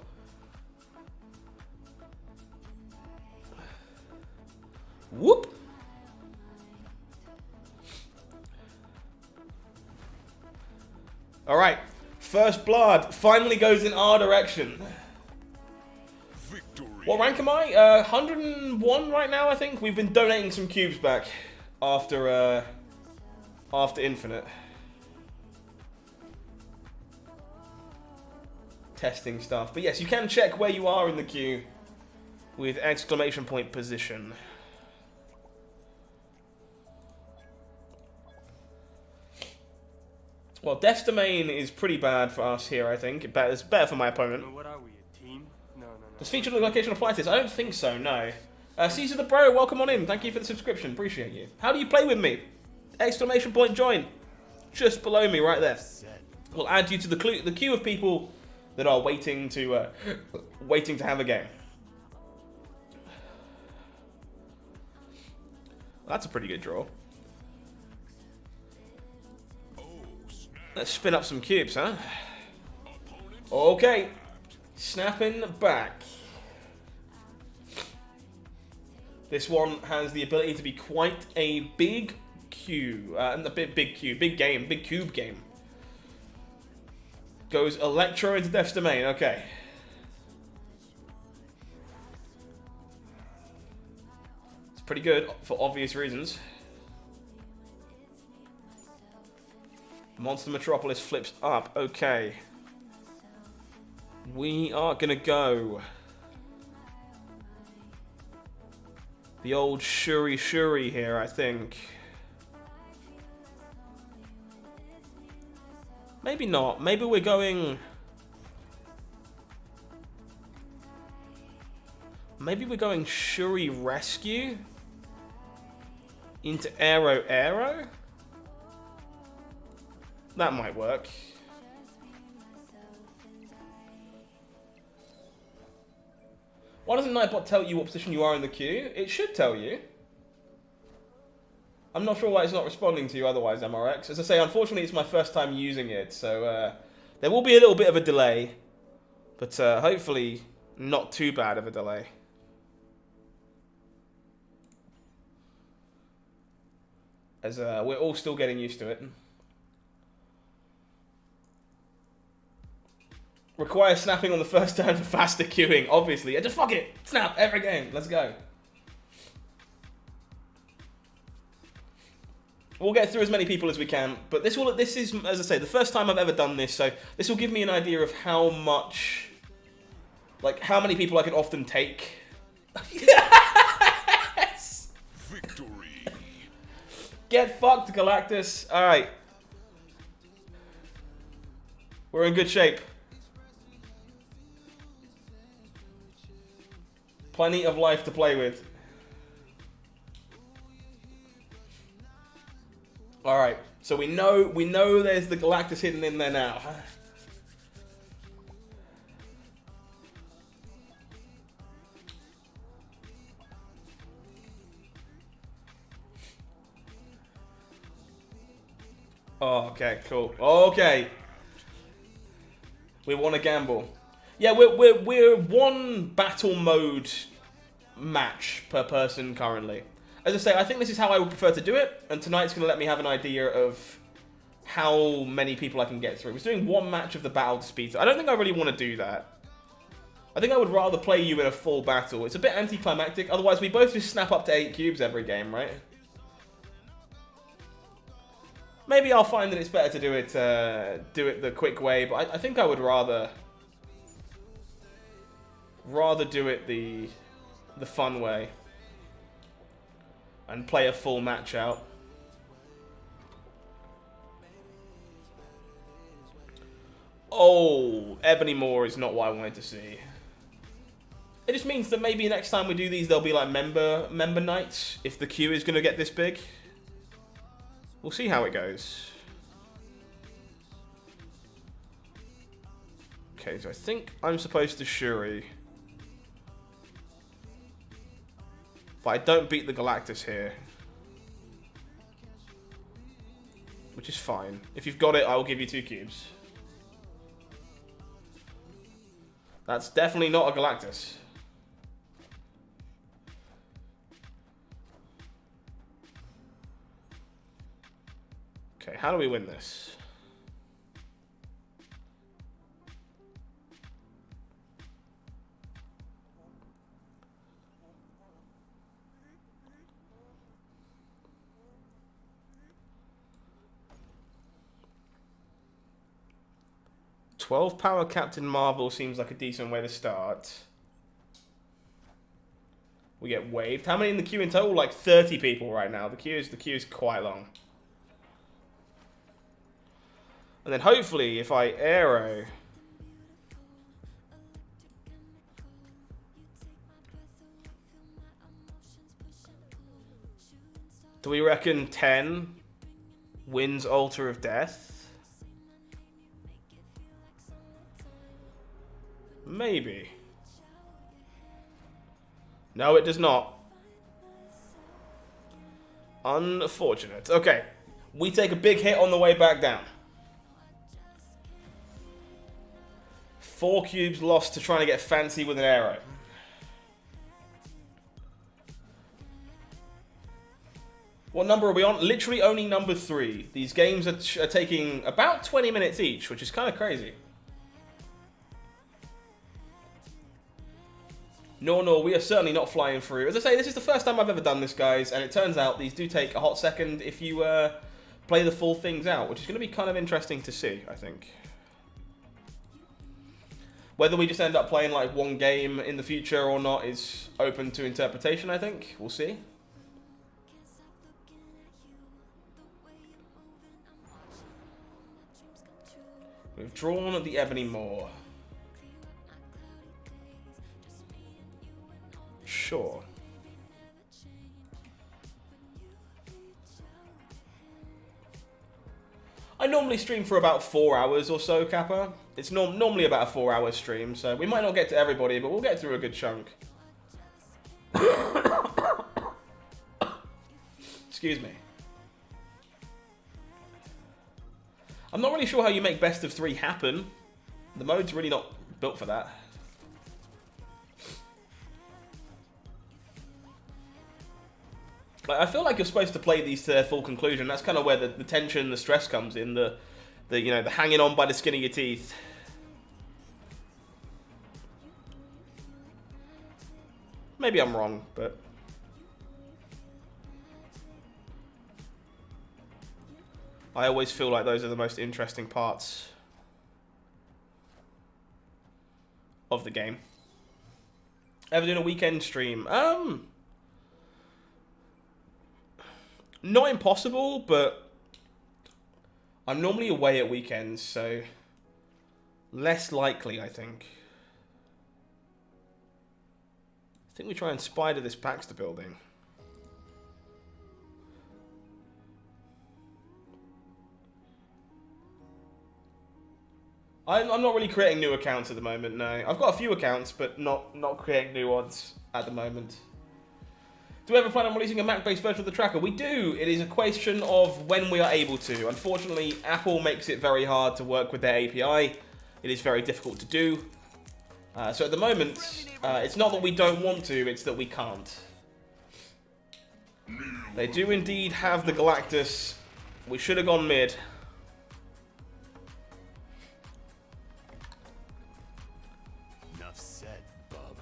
Whoop! Alright, First Blood finally goes in our direction. Victory. What rank am I? 101 right now, I think. We've been donating some cubes back after Infinite. Testing stuff. But yes, you can check where you are in the queue with exclamation point position. Well, Death's Domain is pretty bad for us here, I think. It's better for my opponent. What are we, a team? No. Does feature location apply to this? I don't think so, no. Caesar the Bro, welcome on in. Thank you for the subscription. Appreciate you. How do you play with me? Exclamation point join. Just below me, right there. We'll add you to the queue of people that are waiting to have a game. That's a pretty good draw. Let's spin up some cubes, huh? Okay. Snapping back. This one has the ability to be quite a big cube. And a big cube. Big game. Big cube game. Goes Electro into Death's Domain. Okay. It's pretty good for obvious reasons. Monster Metropolis flips up. Okay. We are going to go the old Shuri here, I think. Maybe not. Maybe we're going... Maybe we're going Shuri Rescue into Aero. That might work. Why doesn't Nightbot tell you what position you are in the queue? It should tell you. I'm not sure why it's not responding to you otherwise, MRX. As I say, unfortunately, it's my first time using it, so there will be a little bit of a delay. But hopefully, not too bad of a delay. As we're all still getting used to it. Require snapping on the first turn for faster queuing, obviously. Just fuck it! Snap every game. Let's go. We'll get through as many people as we can, but this is, as I say, the first time I've ever done this, so this will give me an idea of how much, like, how many people I can often take. Yes! Victory. Get fucked, Galactus. Alright. We're in good shape. Plenty of life to play with. Alright, so we know there's the Galactus hidden in there now. Oh, okay, cool. Okay. We want to gamble. Yeah, we're one battle mode match per person currently. As I say, I think this is how I would prefer to do it, and tonight's going to let me have an idea of how many people I can get through. We're doing one match of the battle to speed. I don't think I really want to do that. I think I would rather play you in a full battle. It's a bit anticlimactic, otherwise we both just snap up to 8 cubes every game, right? Maybe I'll find that it's better to do it the quick way, but I think I would rather do it the fun way. And play a full match out. Oh, Ebony Moore is not what I wanted to see. It just means that maybe next time we do these, there'll be like member nights, if the queue is going to get this big. We'll see how it goes. Okay, so I think I'm supposed to Shuri. But I don't beat the Galactus here. Which is fine. If you've got it, I will give you 2 cubes. That's definitely not a Galactus. Okay, how do we win this? $12 power Captain Marvel seems like a decent way to start. We get waved. How many in the queue in total? Like 30 people right now. The queue is quite long. And then hopefully if I aero, do we reckon 10 wins Altar of Death? Maybe. No, it does not. Unfortunate. Okay. We take a big hit on the way back down. 4 cubes lost to trying to get fancy with an arrow. What number are we on? Literally only number 3. These games are taking about 20 minutes each, which is kind of crazy. No, we are certainly not flying through. As I say, this is the first time I've ever done this, guys, and it turns out these do take a hot second if you play the full things out, which is going to be kind of interesting to see, I think. Whether we just end up playing like one game in the future or not is open to interpretation, I think. We'll see. We've drawn the Ebony Moor. Sure. I normally stream for about 4 hours or so, Kappa. It's normally about a 4-hour stream, so we might not get to everybody, but we'll get through a good chunk. Excuse me. I'm not really sure how you make best of 3 happen. The mode's really not built for that. Like, I feel like you're supposed to play these to their full conclusion. That's kind of where the tension, the stress comes in. The you know, the hanging on by the skin of your teeth. Maybe I'm wrong, but I always feel like those are the most interesting parts of the game. Ever doing a weekend stream? Not impossible, but I'm normally away at weekends, so less likely, I think. I think we try and spider this Baxter building. I'm not really creating new accounts at the moment, no. I've got a few accounts, but not creating new ones at the moment. Do we ever plan on releasing a Mac-based version of the tracker? We do. It is a question of when we are able to. Unfortunately, Apple makes it very hard to work with their API. It is very difficult to do. So at the moment, it's not that we don't want to, it's that we can't. They do indeed have the Galactus. We should have gone mid. Enough said, bub.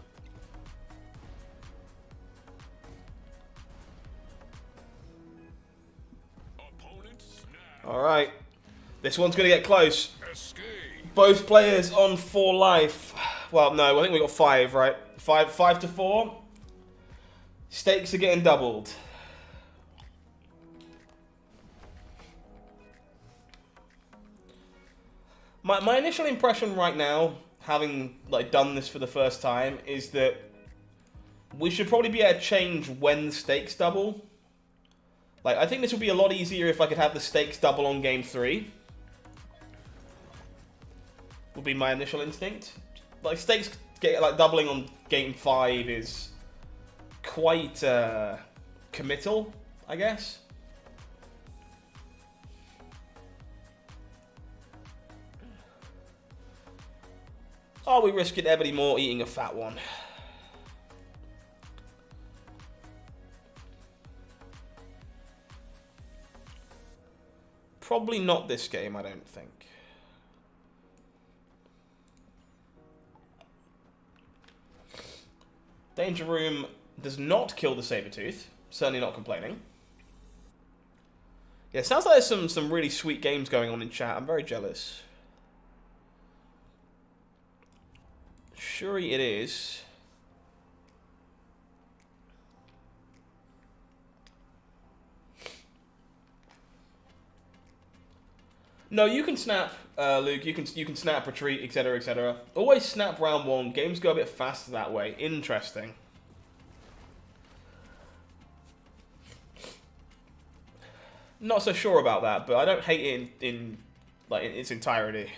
Opponent snap. Alright. This one's going to get close. Escape. Both players on 4 life. Well, no, I think we got 5, right? 5 to 4. Stakes are getting doubled. My initial impression right now, having like done this for the first time, is that we should probably be able to change when the stakes double. Like, I think this would be a lot easier if I could have the stakes double on game 3. Would be my initial instinct. Like, stakes get like doubling on game 5 is quite committal, I guess. Oh, we risked Ebony Moore eating a fat one. Probably not this game, I don't think. Danger Room does not kill the Sabertooth. Certainly not complaining. Yeah, sounds like there's some really sweet games going on in chat. I'm very jealous. Surely it is. No, you can snap, Luke. You can snap, retreat, etc., etc. Always snap round 1. Games go a bit faster that way. Interesting. Not so sure about that, but I don't hate it in its entirety.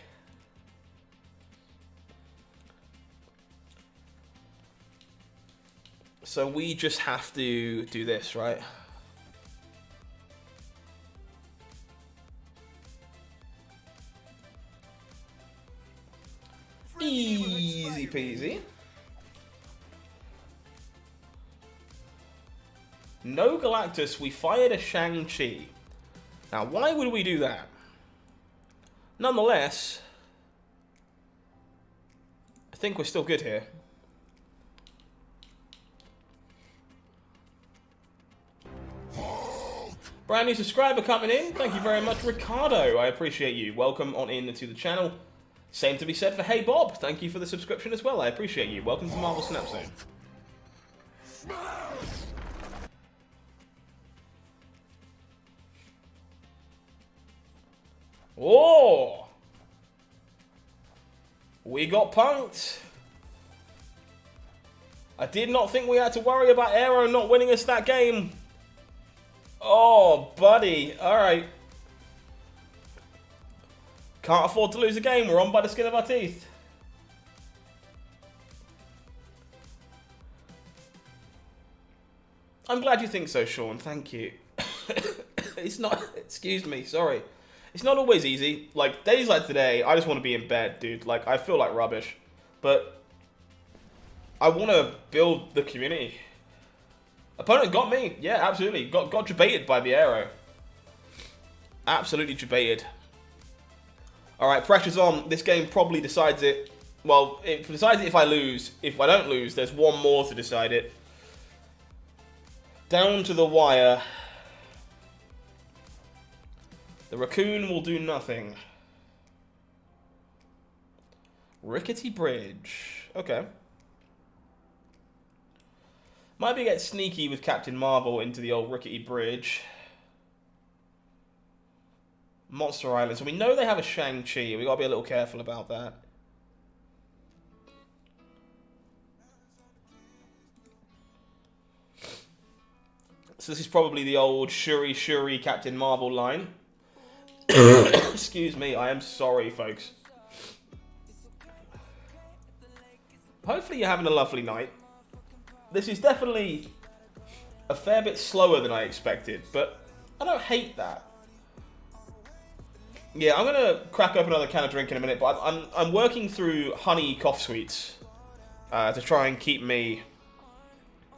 So we just have to do this, right? Easy peasy. No Galactus, we fired a Shang-Chi. Now, why would we do that? Nonetheless, I think we're still good here. Brand new subscriber coming in. Thank you very much, Ricardo. I appreciate you. Welcome on in to the channel. Same to be said for Hey Bob. Thank you for the subscription as well. I appreciate you. Welcome to Marvel Snap Zone. Oh! We got punked. I did not think we had to worry about Aero not winning us that game. Oh, buddy. Alright. Can't afford to lose a game. We're on by the skin of our teeth. I'm glad you think so, Sean. Thank you. It's not... Excuse me. Sorry. It's not always easy. Like, days like today, I just want to be in bed, dude. Like, I feel like rubbish. But I want to build the community. Opponent got me. Yeah, absolutely. Got debated by the Aero. Absolutely debated. Alright, pressure's on. This game probably decides it. Well, it decides it if I lose. If I don't lose, there's one more to decide it. Down to the wire. The raccoon will do nothing. Rickety bridge. Okay. Might be get sneaky with Captain Marvel into the old rickety bridge. Monster Island. So we know they have a Shang-Chi. We gotta be a little careful about that. So this is probably the old Shuri Shuri Captain Marvel line. Excuse me, I am sorry, folks. Hopefully you're having a lovely night. This is definitely a fair bit slower than I expected, but I don't hate that. Yeah, I'm gonna crack up another can of drink in a minute, but I'm working through honey cough sweets to try and keep me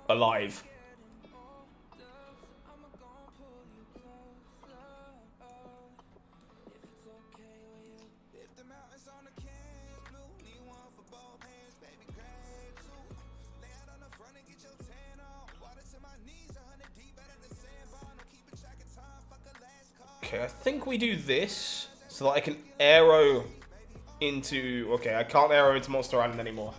alive. Okay, I think we do this so that I can arrow into... Okay, I can't arrow into Monster Island anymore.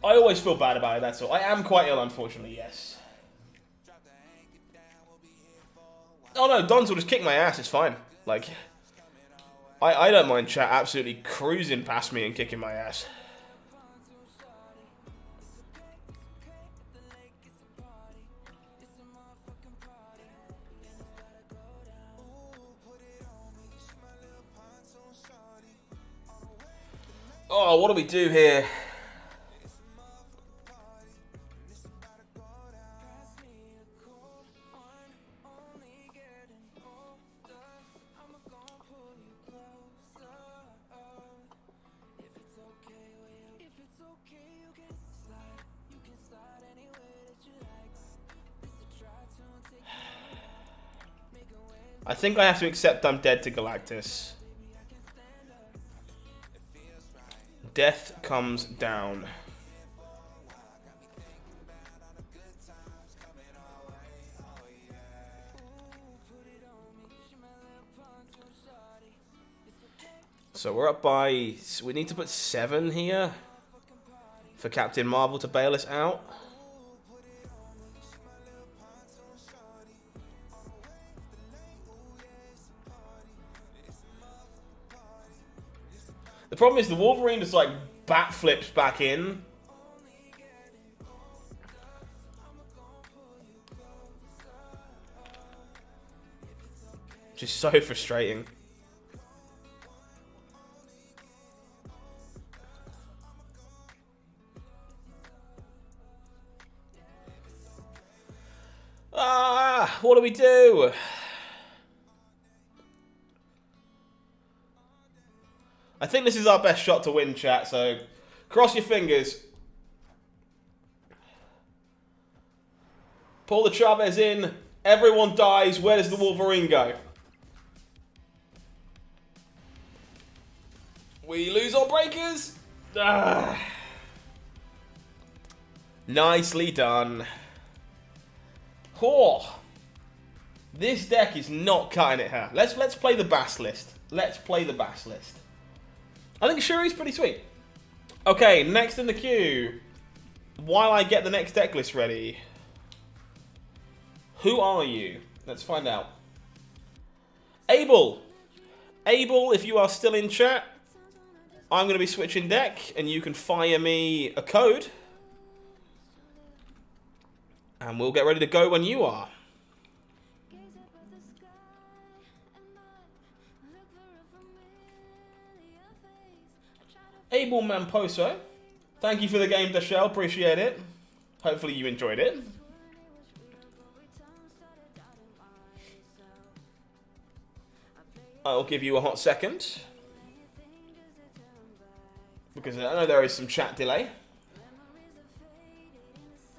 I always feel bad about it, that's all. I am quite ill, unfortunately, yes. Oh no, Dons will just kick my ass, it's fine. Like, I don't mind chat absolutely cruising past me and kicking my ass. Oh, what do we do here? I think I have to accept I'm dead to Galactus. Death comes down. So we're up by... We need to put 7 here for Captain Marvel to bail us out. The problem is the Wolverine just like bat flips back in. Which is so frustrating. Ah, what do we do? I think this is our best shot to win, chat, so cross your fingers. Pull the Chavez in. Everyone dies. Where does the Wolverine go? We lose our breakers. Ah. Nicely done. Oh. This deck is not cutting it here. Let's play the Bass list. Let's play the Bass list. I think Shuri's pretty sweet. Okay, next in the queue. While I get the next deck list ready. Who are you? Let's find out. Abel. Abel, if you are still in chat, I'm going to be switching deck, and you can fire me a code. And we'll get ready to go when you are. Abel Mamposo, thank you for the game, Deshelle. Appreciate it. Hopefully you enjoyed it. I'll give you a hot second, because I know there is some chat delay.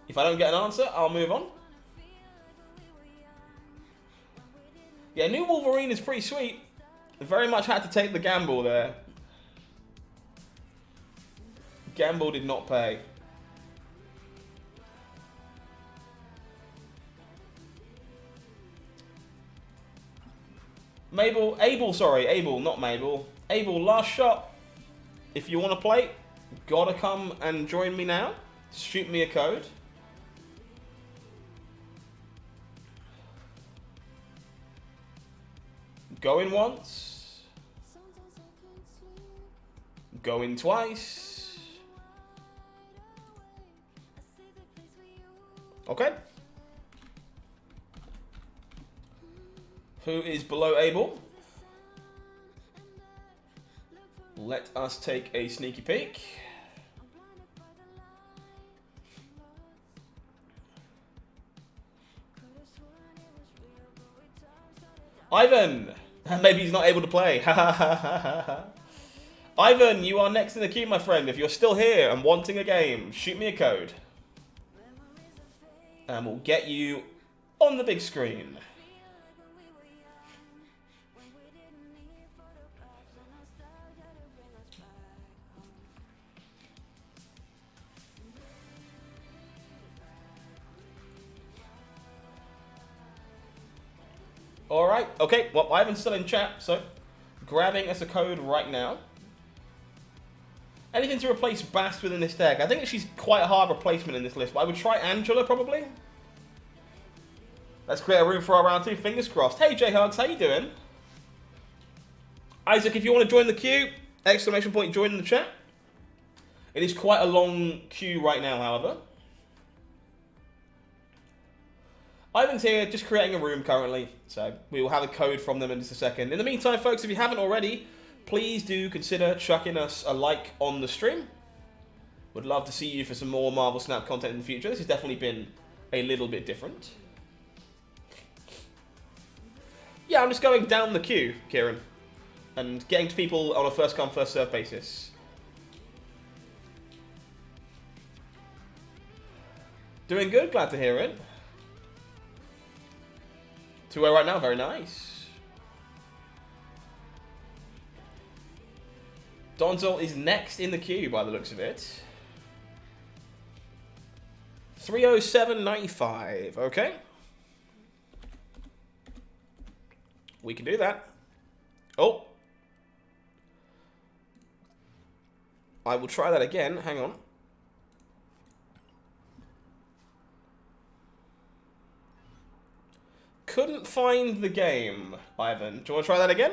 If I don't get an answer, I'll move on. Yeah, new Wolverine is pretty sweet. Very much had to take the gamble there. Gamble did not pay. Abel, not Mabel. Abel, last shot. If you want to play, gotta come and join me now. Shoot me a code. Going once. Going twice. Okay. Who is below Abel? Let us take a sneaky peek. Ivan! Maybe he's not able to play. Ivan, you are next in the queue, my friend. If you're still here and wanting a game, shoot me a code. And we'll get you on the big screen. Alright, okay, well, Ivan's still in chat, so grabbing us a code right now. Anything to replace Bast within this deck? I think she's quite a hard replacement in this list, but I would try Angela, probably. Let's create a room for our round 2, fingers crossed. Hey, J-Hugs, how you doing? Isaac, if you want to join the queue, exclamation point, join in the chat. It is quite a long queue right now, however. Ivan's here, just creating a room currently, so we will have a code from them in just a second. In the meantime, folks, if you haven't already, please do consider chucking us a like on the stream. Would love to see you for some more Marvel Snap content in the future. This has definitely been a little bit different. Yeah, I'm just going down the queue, Kieran, and getting to people on a first come, first serve basis. Doing good, glad to hear it. 2-0 right now, very nice. Donzel is next in the queue by the looks of it. 307.95, okay. We can do that. Oh. I will try that again, hang on. Couldn't find the game, Ivan. Do you want to try that again?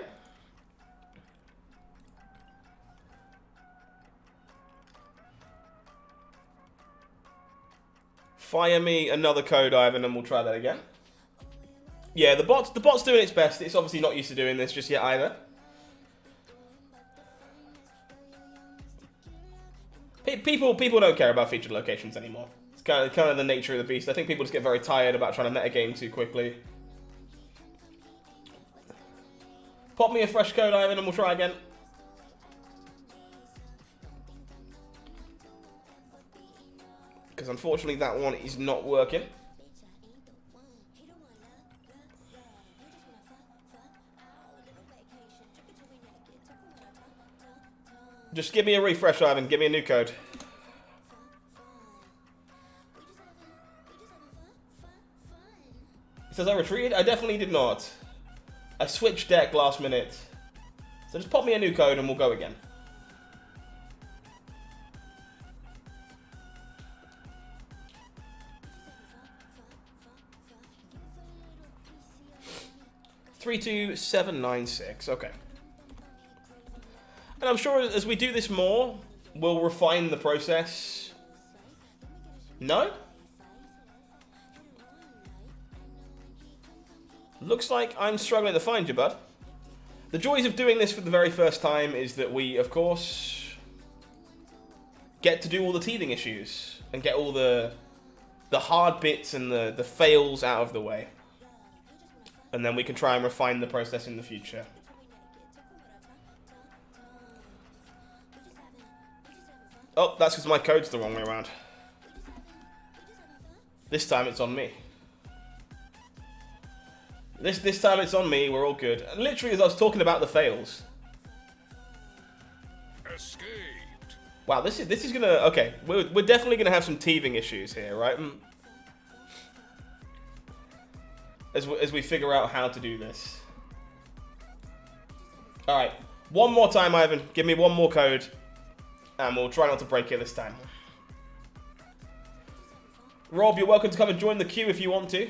Fire me another code, Ivan, and we'll try that again. Yeah, the bot's doing its best. It's obviously not used to doing this just yet either. People don't care about featured locations anymore. It's kind of the nature of the beast. I think people just get very tired about trying to metagame too quickly. Pop me a fresh code, Ivan, and we'll try again. Because unfortunately that one is not working. Just give me a refresh, Ivan. Give me a new code. says I retreated. I definitely did not. I switched deck last minute. So just pop me a new code and we'll go again. $32796. Okay. And I'm sure as we do this more, we'll refine the process. No? Looks like I'm struggling to find you, bud. The joys of doing this for the very first time is that we, of course, get to do all the teething issues and get all the hard bits and the fails out of the way. And then we can try and refine the process in the future. Oh, that's because my code's the wrong way around. This time it's on me. This time it's on me, we're all good. And literally as I was talking about the fails. Escaped. Wow, this is gonna... Okay, we're definitely gonna have some teething issues here, right? As we figure out how to do this. Alright, one more time, Ivan. Give me one more code. And we'll try not to break it this time. Rob, you're welcome to come and join the queue if you want to.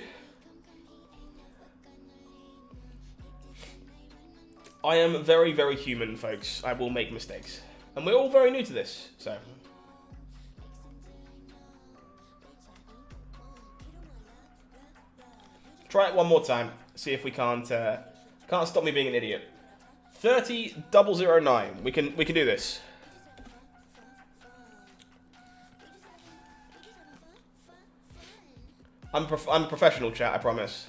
I am very, very human, folks. I will make mistakes. And we're all very new to this, so... Try it one more time. See if we can't stop me being an idiot. 30009. We can do this. I'm a professional, chat, I promise.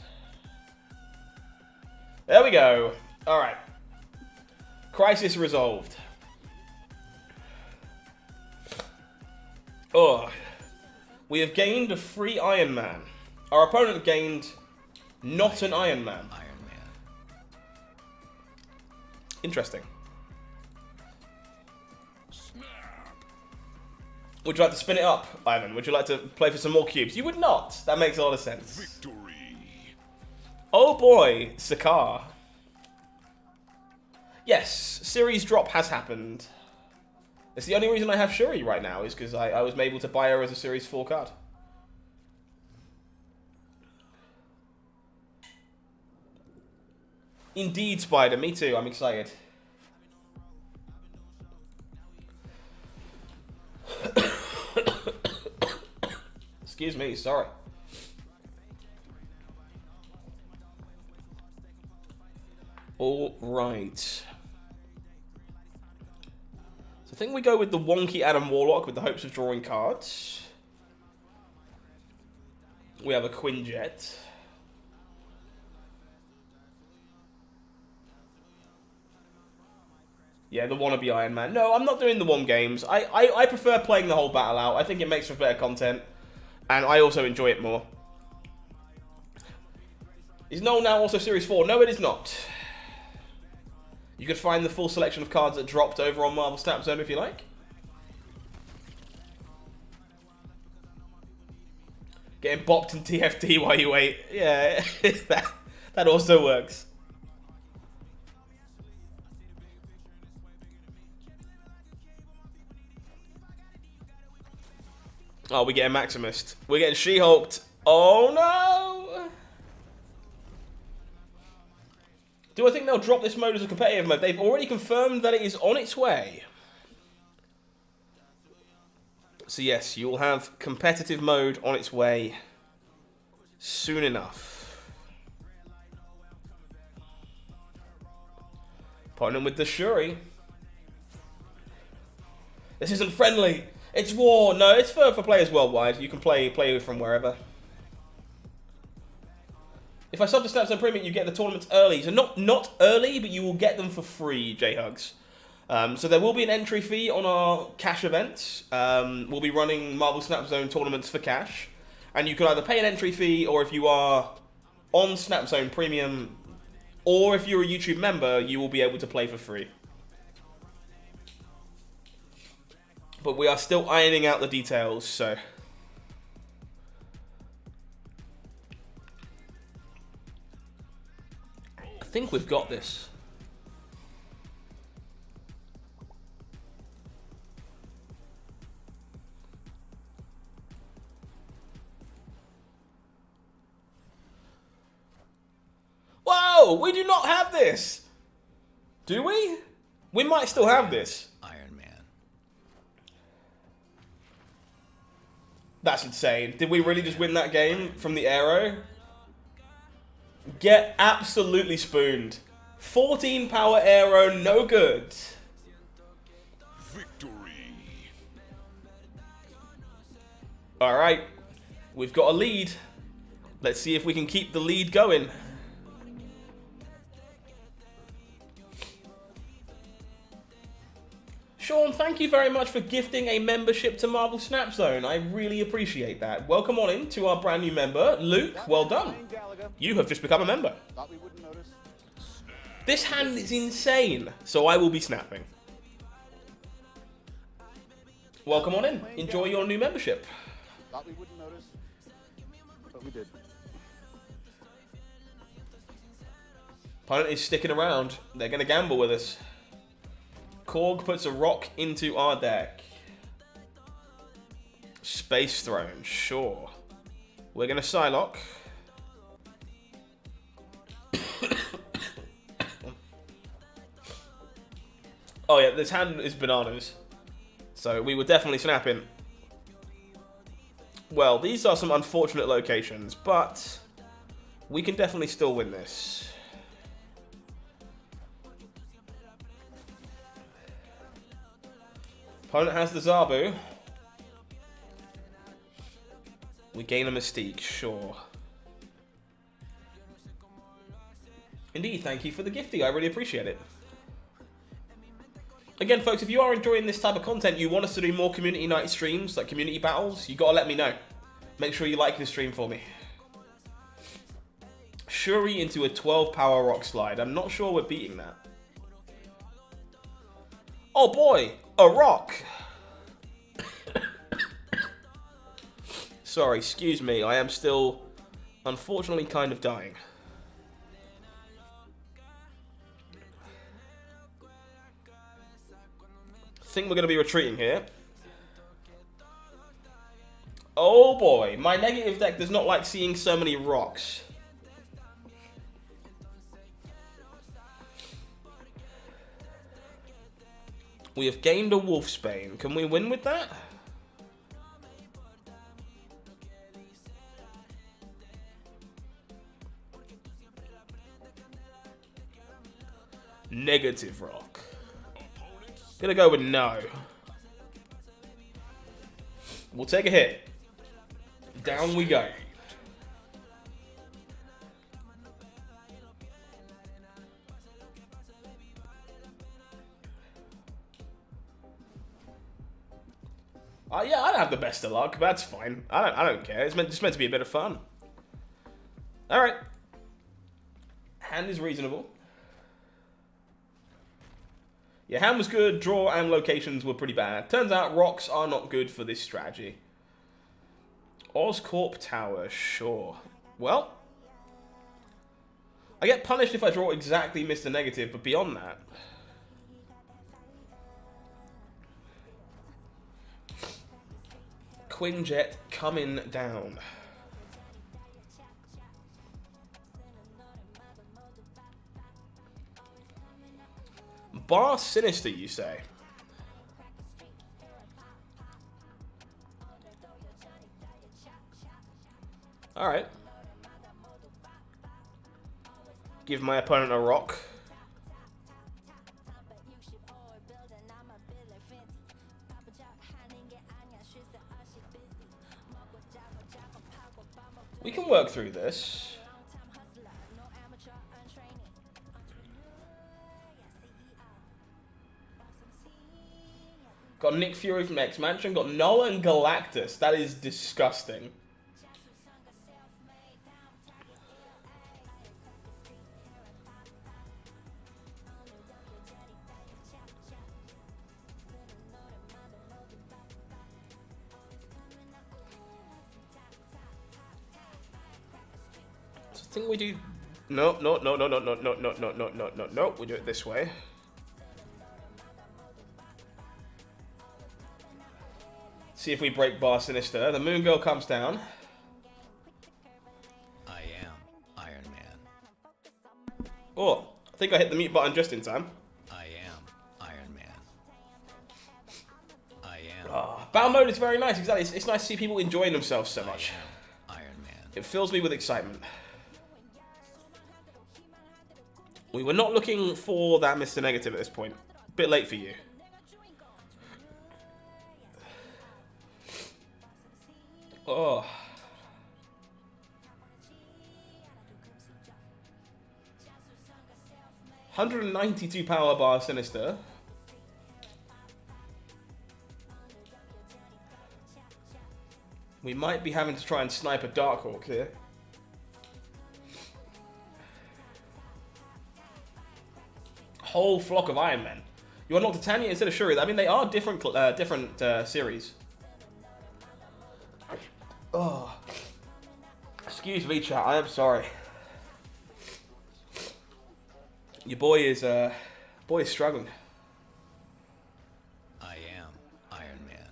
There we go. Alright. Crisis resolved. Oh. We have gained a free Iron Man. Our opponent gained not an Iron Man. Interesting. Would you like to spin it up, Ivan? Would you like to play for some more cubes? You would not. That makes a lot of sense. Victory. Oh boy, Sakar. Yes, series drop has happened. It's the only reason I have Shuri right now is because I was able to buy her as a Series 4 card. Indeed, Spider. Me too. I'm excited. Excuse me. Sorry. All right. So I think we go with the wonky Adam Warlock with the hopes of drawing cards. We have a Quinjet. Yeah, the wannabe Iron Man. No, I'm not doing the one games. I prefer playing the whole battle out. I think it makes for better content. And I also enjoy it more. Is Noel now also Series 4? No, it is not. You can find the full selection of cards that dropped over on Marvel Snap Zone if you like. Getting bopped in TFT while you wait. Yeah, that also works. Oh, we're getting Maximist. We're getting She-Hulked. Oh, no! Do I think they'll drop this mode as a competitive mode? They've already confirmed that it is on its way. So yes, you will have competitive mode on its way soon enough. Partnering with the Shuri. This isn't friendly. It's war. No, it's for players worldwide. You can play from wherever. If I sub to Snapzone Premium, you get the tournaments early. So not early, but you will get them for free, J-Hugs. So there will be an entry fee on our cash events. We'll be running Marvel Snap Zone tournaments for cash. And you can either pay an entry fee, or if you are on Snap Zone Premium, or if you're a YouTube member, you will be able to play for free. But we are still ironing out the details, so... think we've got this. Whoa! We do not have this! Do we? We might still have this. Iron Man. That's insane. Did we really just win that game from the arrow? Get absolutely spooned. 14 power arrow, no good. Victory. Alright. We've got a lead. Let's see if we can keep the lead going. Sean, thank you very much for gifting a membership to Marvel Snap Zone. I really appreciate that. Welcome on in to our brand new member, Luke. Well done. You have just become a member. Thought we wouldn't notice. This hand is insane, so I will be snapping. Welcome on in. Enjoy your new membership. Thought we wouldn't notice, but we did. Opponent is sticking around. They're going to gamble with us. Korg puts a rock into our deck. Space Throne, sure. We're going to Psylocke. Oh yeah, this hand is bananas. So we were definitely snapping. Well, these are some unfortunate locations, but we can definitely still win this. Opponent has the Zabu. We gain a Mystique, sure. Indeed, thank you for the gifting. I really appreciate it. Again, folks, if you are enjoying this type of content, you want us to do more community night streams, like community battles, you gotta let me know. Make sure you like the stream for me. Shuri into a 12 power rock slide. I'm not sure we're beating that. Oh boy, a rock. Sorry, excuse me. I am still, unfortunately, kind of dying. I think we're going to be retreating here. Oh boy, my negative deck does not like seeing so many rocks. We have gained a Wolfsbane. Can we win with that? Negative rock. Gonna go with no. We'll take a hit. Down we go. Yeah, I don't have the best of luck. But that's fine. I don't care. It's just meant to be a bit of fun. All right. Hand is reasonable. Yeah, hand was good. Draw and locations were pretty bad. Turns out rocks are not good for this strategy. Oscorp Tower, sure. Well, I get punished if I draw exactly Mr. Negative, but beyond that. Quinjet coming down. Bar Sinister, you say? Alright. Give my opponent a rock. We can work through this. Got Nick Fury from X-Mansion. Got Noah and Galactus. That is disgusting. So I think we do No, no, no, no, no, no, no, no, no, no, no, no, no. We do it this way. See if we break Bar Sinister. The Moon Girl comes down. I am Iron Man. Oh, I think I hit the mute button just in time. I am Iron Man. I am. Battle mode is very nice, exactly. It's nice to see people enjoying themselves so much. Iron Man. It fills me with excitement. We were not looking for that Mr. Negative at this point. Bit late for you. Oh. £192 power bar Sinister. We might be having to try and snipe a Darkhawk here. Whole flock of Iron Men. You unlocked Titania instead of Shuri. I mean, they are different series. Oh. Excuse me, chat. I am sorry. Your boy is struggling. I am Iron Man.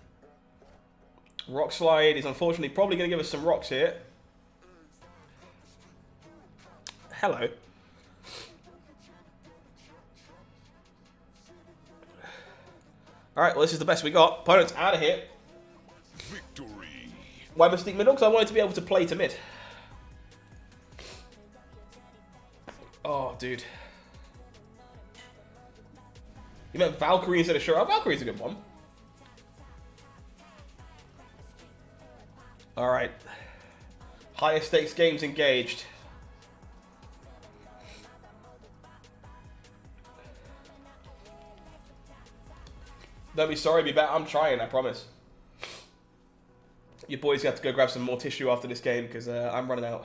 Rock Slide is unfortunately probably going to give us some rocks here. Hello. Alright, well this is the best we got. Opponent's out of here. Victory. Why Mystique middle? Because I wanted to be able to play to mid. Oh, dude. You meant Valkyrie instead of Shuri? Oh, Valkyrie's a good one. Alright. Higher stakes games engaged. Don't be sorry, be better. I'm trying, I promise. Your boys have to go grab some more tissue after this game because I'm running out.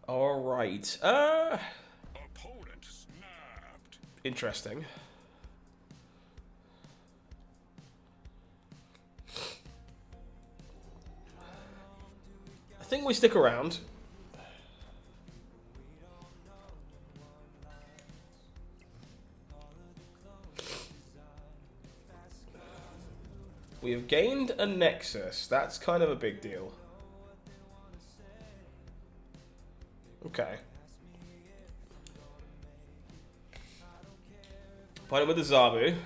Alright. Opponent snapped. Interesting. I think we stick around. We have gained a Nexus. That's kind of a big deal. Okay. Playing with the Zabu.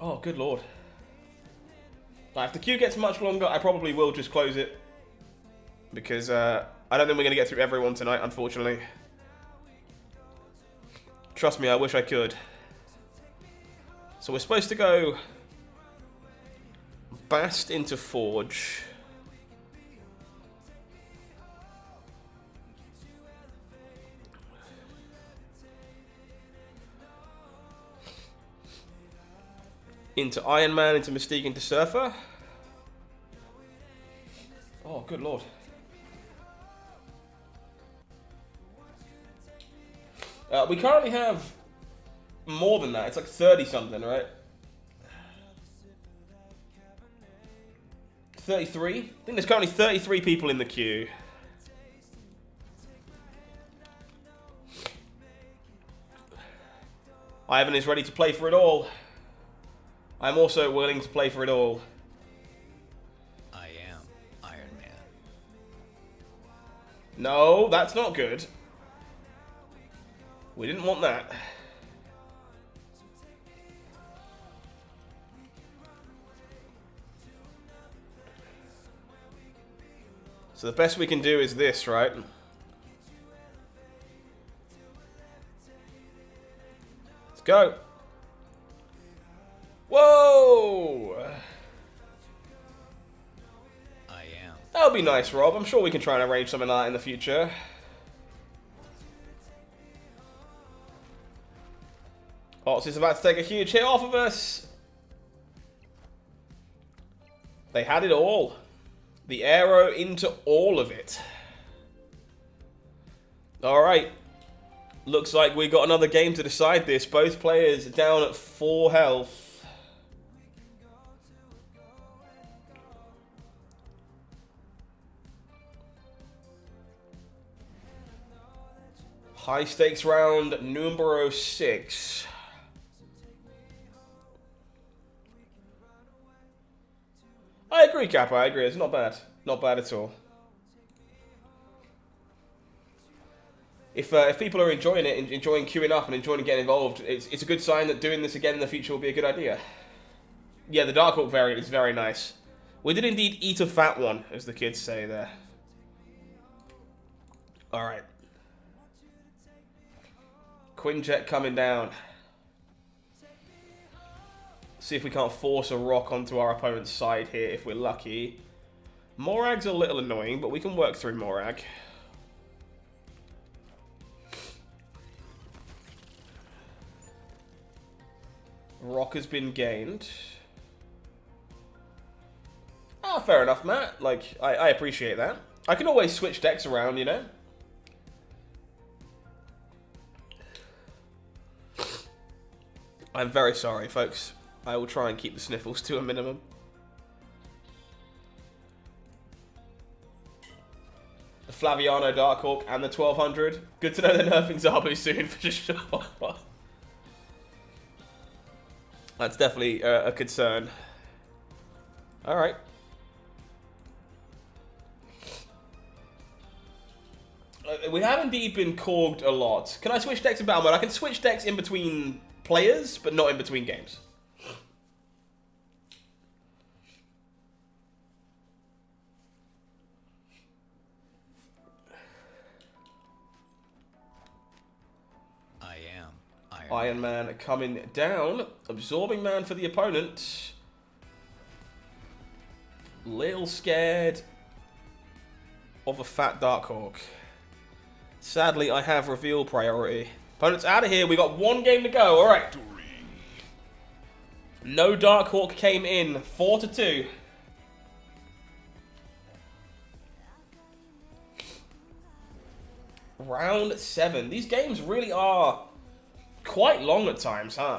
Oh, good lord. Like, if the queue gets much longer, I probably will just close it. Because I don't think we're going to get through everyone tonight, unfortunately. Trust me, I wish I could. So we're supposed to go Bast into Forge. Into Iron Man, into Mystique, into Surfer. Oh, good lord. We currently have more than that. It's like 30 something, right? 33? I think there's currently 33 people in the queue. Ivan is ready to play for it all. I'm also willing to play for it all. I am Iron Man. No, that's not good. We didn't want that. So the best we can do is this, right? Let's go. Whoa! I am. That would be nice, Rob. I'm sure we can try and arrange something like that in the future. Ox is about to take a huge hit off of us. They had it all. The arrow into all of it. Alright. Looks like we got another game to decide this. Both players down at 4 health. High stakes round numero 6. I agree, Kappa. I agree. It's not bad. Not bad at all. If people are enjoying it, enjoying queuing up and enjoying getting involved, it's a good sign that doing this again in the future will be a good idea. Yeah, the Dark Hawk variant is very nice. We did indeed eat a fat one, as the kids say there. Alright. Quinjet coming down. See if we can't force a rock onto our opponent's side here if we're lucky. Morag's a little annoying, but we can work through Morag. Rock has been gained. Ah, fair enough, Matt. Like, I appreciate that. I can always switch decks around, you know? I'm very sorry, folks. I will try and keep the sniffles to a minimum. The Flaviano Darkhawk and the 1200. Good to know they're nerfing Zabu soon, for sure. That's definitely a concern. Alright. We have indeed been cogged a lot. Can I switch decks in battle mode? I can switch decks in between players, but not in between games. I am Iron Man coming down. Absorbing Man for the opponent. Little scared of a fat Darkhawk. Sadly, I have reveal priority. Opponent's out of here. We got one game to go. All right. No Darkhawk came in. 4-2. Round 7. These games really are quite long at times, huh?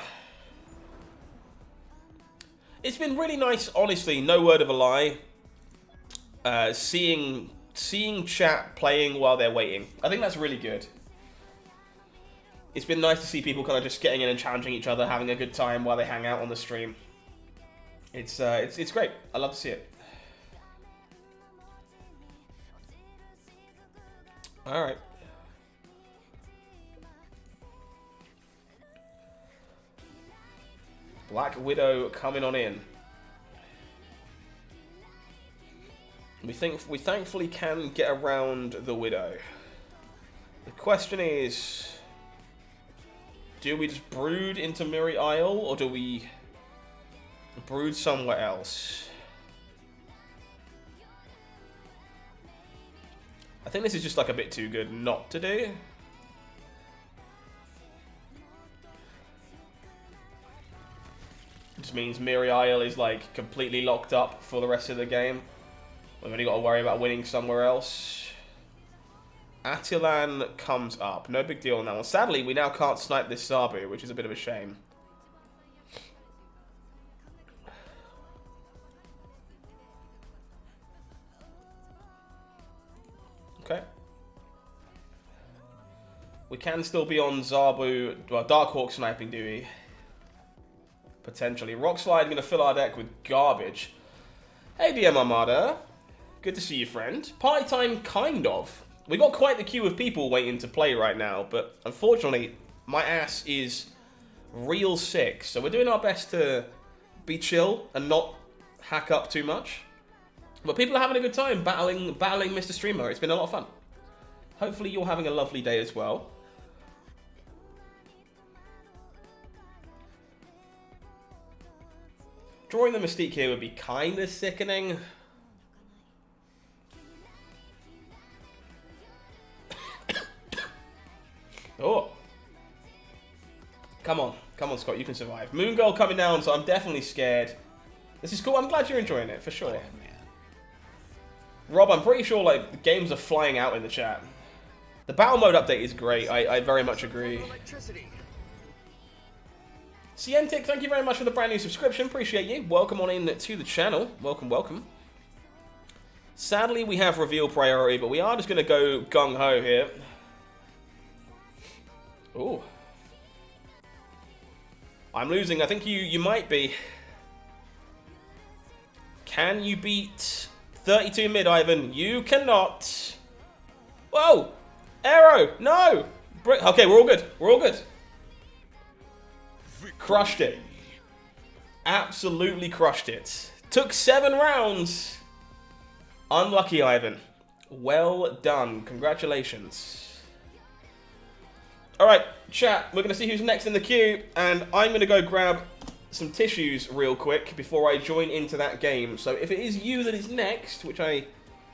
It's been really nice, honestly, no word of a lie, seeing chat playing while they're waiting. I think that's really good. It's been nice to see people kind of just getting in and challenging each other, having a good time while they hang out on the stream. It's great. I love to see it. All right. Black Widow coming on in. We thankfully can get around the Widow. The question is, do we just brood into Miri Isle, or do we brood somewhere else? I think this is just like a bit too good not to do. Just means Miri Isle is like completely locked up for the rest of the game. We've only got to worry about winning somewhere else. Attilan comes up. No big deal on that one. Sadly, we now can't snipe this Sabu, which is a bit of a shame. Okay. We can still be on Zabu, well, Darkhawk sniping duty. Potentially. Rockslide going to fill our deck with garbage. Hey, DM Armada. Good to see you, friend. Party time, kind of. We got quite the queue of people waiting to play right now, but unfortunately, my ass is real sick. So we're doing our best to be chill and not hack up too much. But people are having a good time battling Mr. Streamer. It's been a lot of fun. Hopefully you're having a lovely day as well. Drawing the Mystique here would be kind of sickening. Oh. Come on, Scott, you can survive. Moon Girl coming down, so I'm definitely scared. This is cool. I'm glad you're enjoying it, for sure. Rob, I'm pretty sure like the games are flying out in the chat. The battle mode update is great. I very much agree. Cientic, thank you very much for the brand new subscription. Appreciate you. Welcome on in to the channel. Welcome, welcome. Sadly, we have reveal priority, but we are just going to go gung-ho here. Ooh. I'm losing. I think you might be. Can you beat 32 mid, Ivan? You cannot. Whoa! Arrow! No! Okay, we're all good. We're all good. Crushed it. Absolutely crushed it. Took 7 rounds. Unlucky, Ivan. Well done. Congratulations. Alright, chat. We're going to see who's next in the queue. And I'm going to go grab some tissues real quick before I join into that game. So if it is you that is next, which I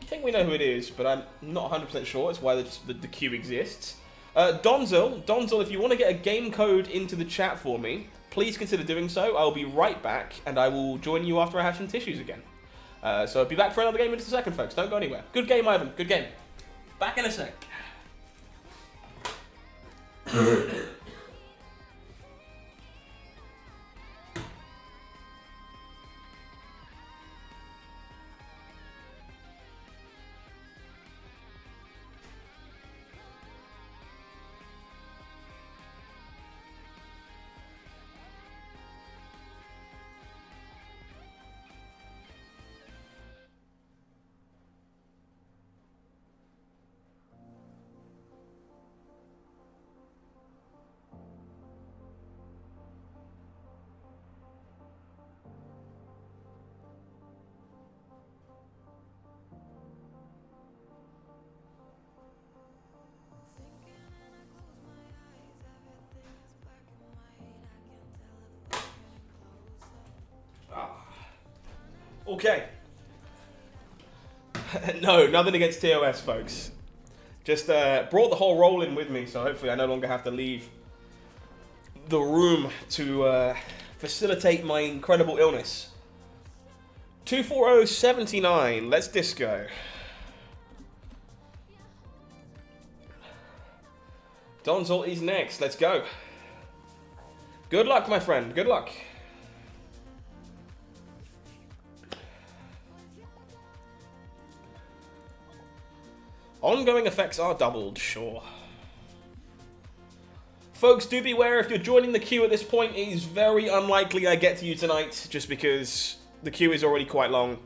think we know who it is, but I'm not 100% sure. It's why the queue exists. Donzel, if you want to get a game code into the chat for me, please consider doing so. I'll be right back, and I will join you after I have some tissues again. So I'll be back for another game in just a second, folks. Don't go anywhere. Good game, Ivan. Good game. Back in a sec. Okay. No, nothing against TOS, folks. Just brought the whole roll in with me, so hopefully I no longer have to leave the room to facilitate my incredible illness. 24079, let's disco. Donzel is next, let's go. Good luck, my friend, good luck. Ongoing effects are doubled, sure. Folks, do beware if you're joining the queue at this point. It is very unlikely I get to you tonight, just because the queue is already quite long.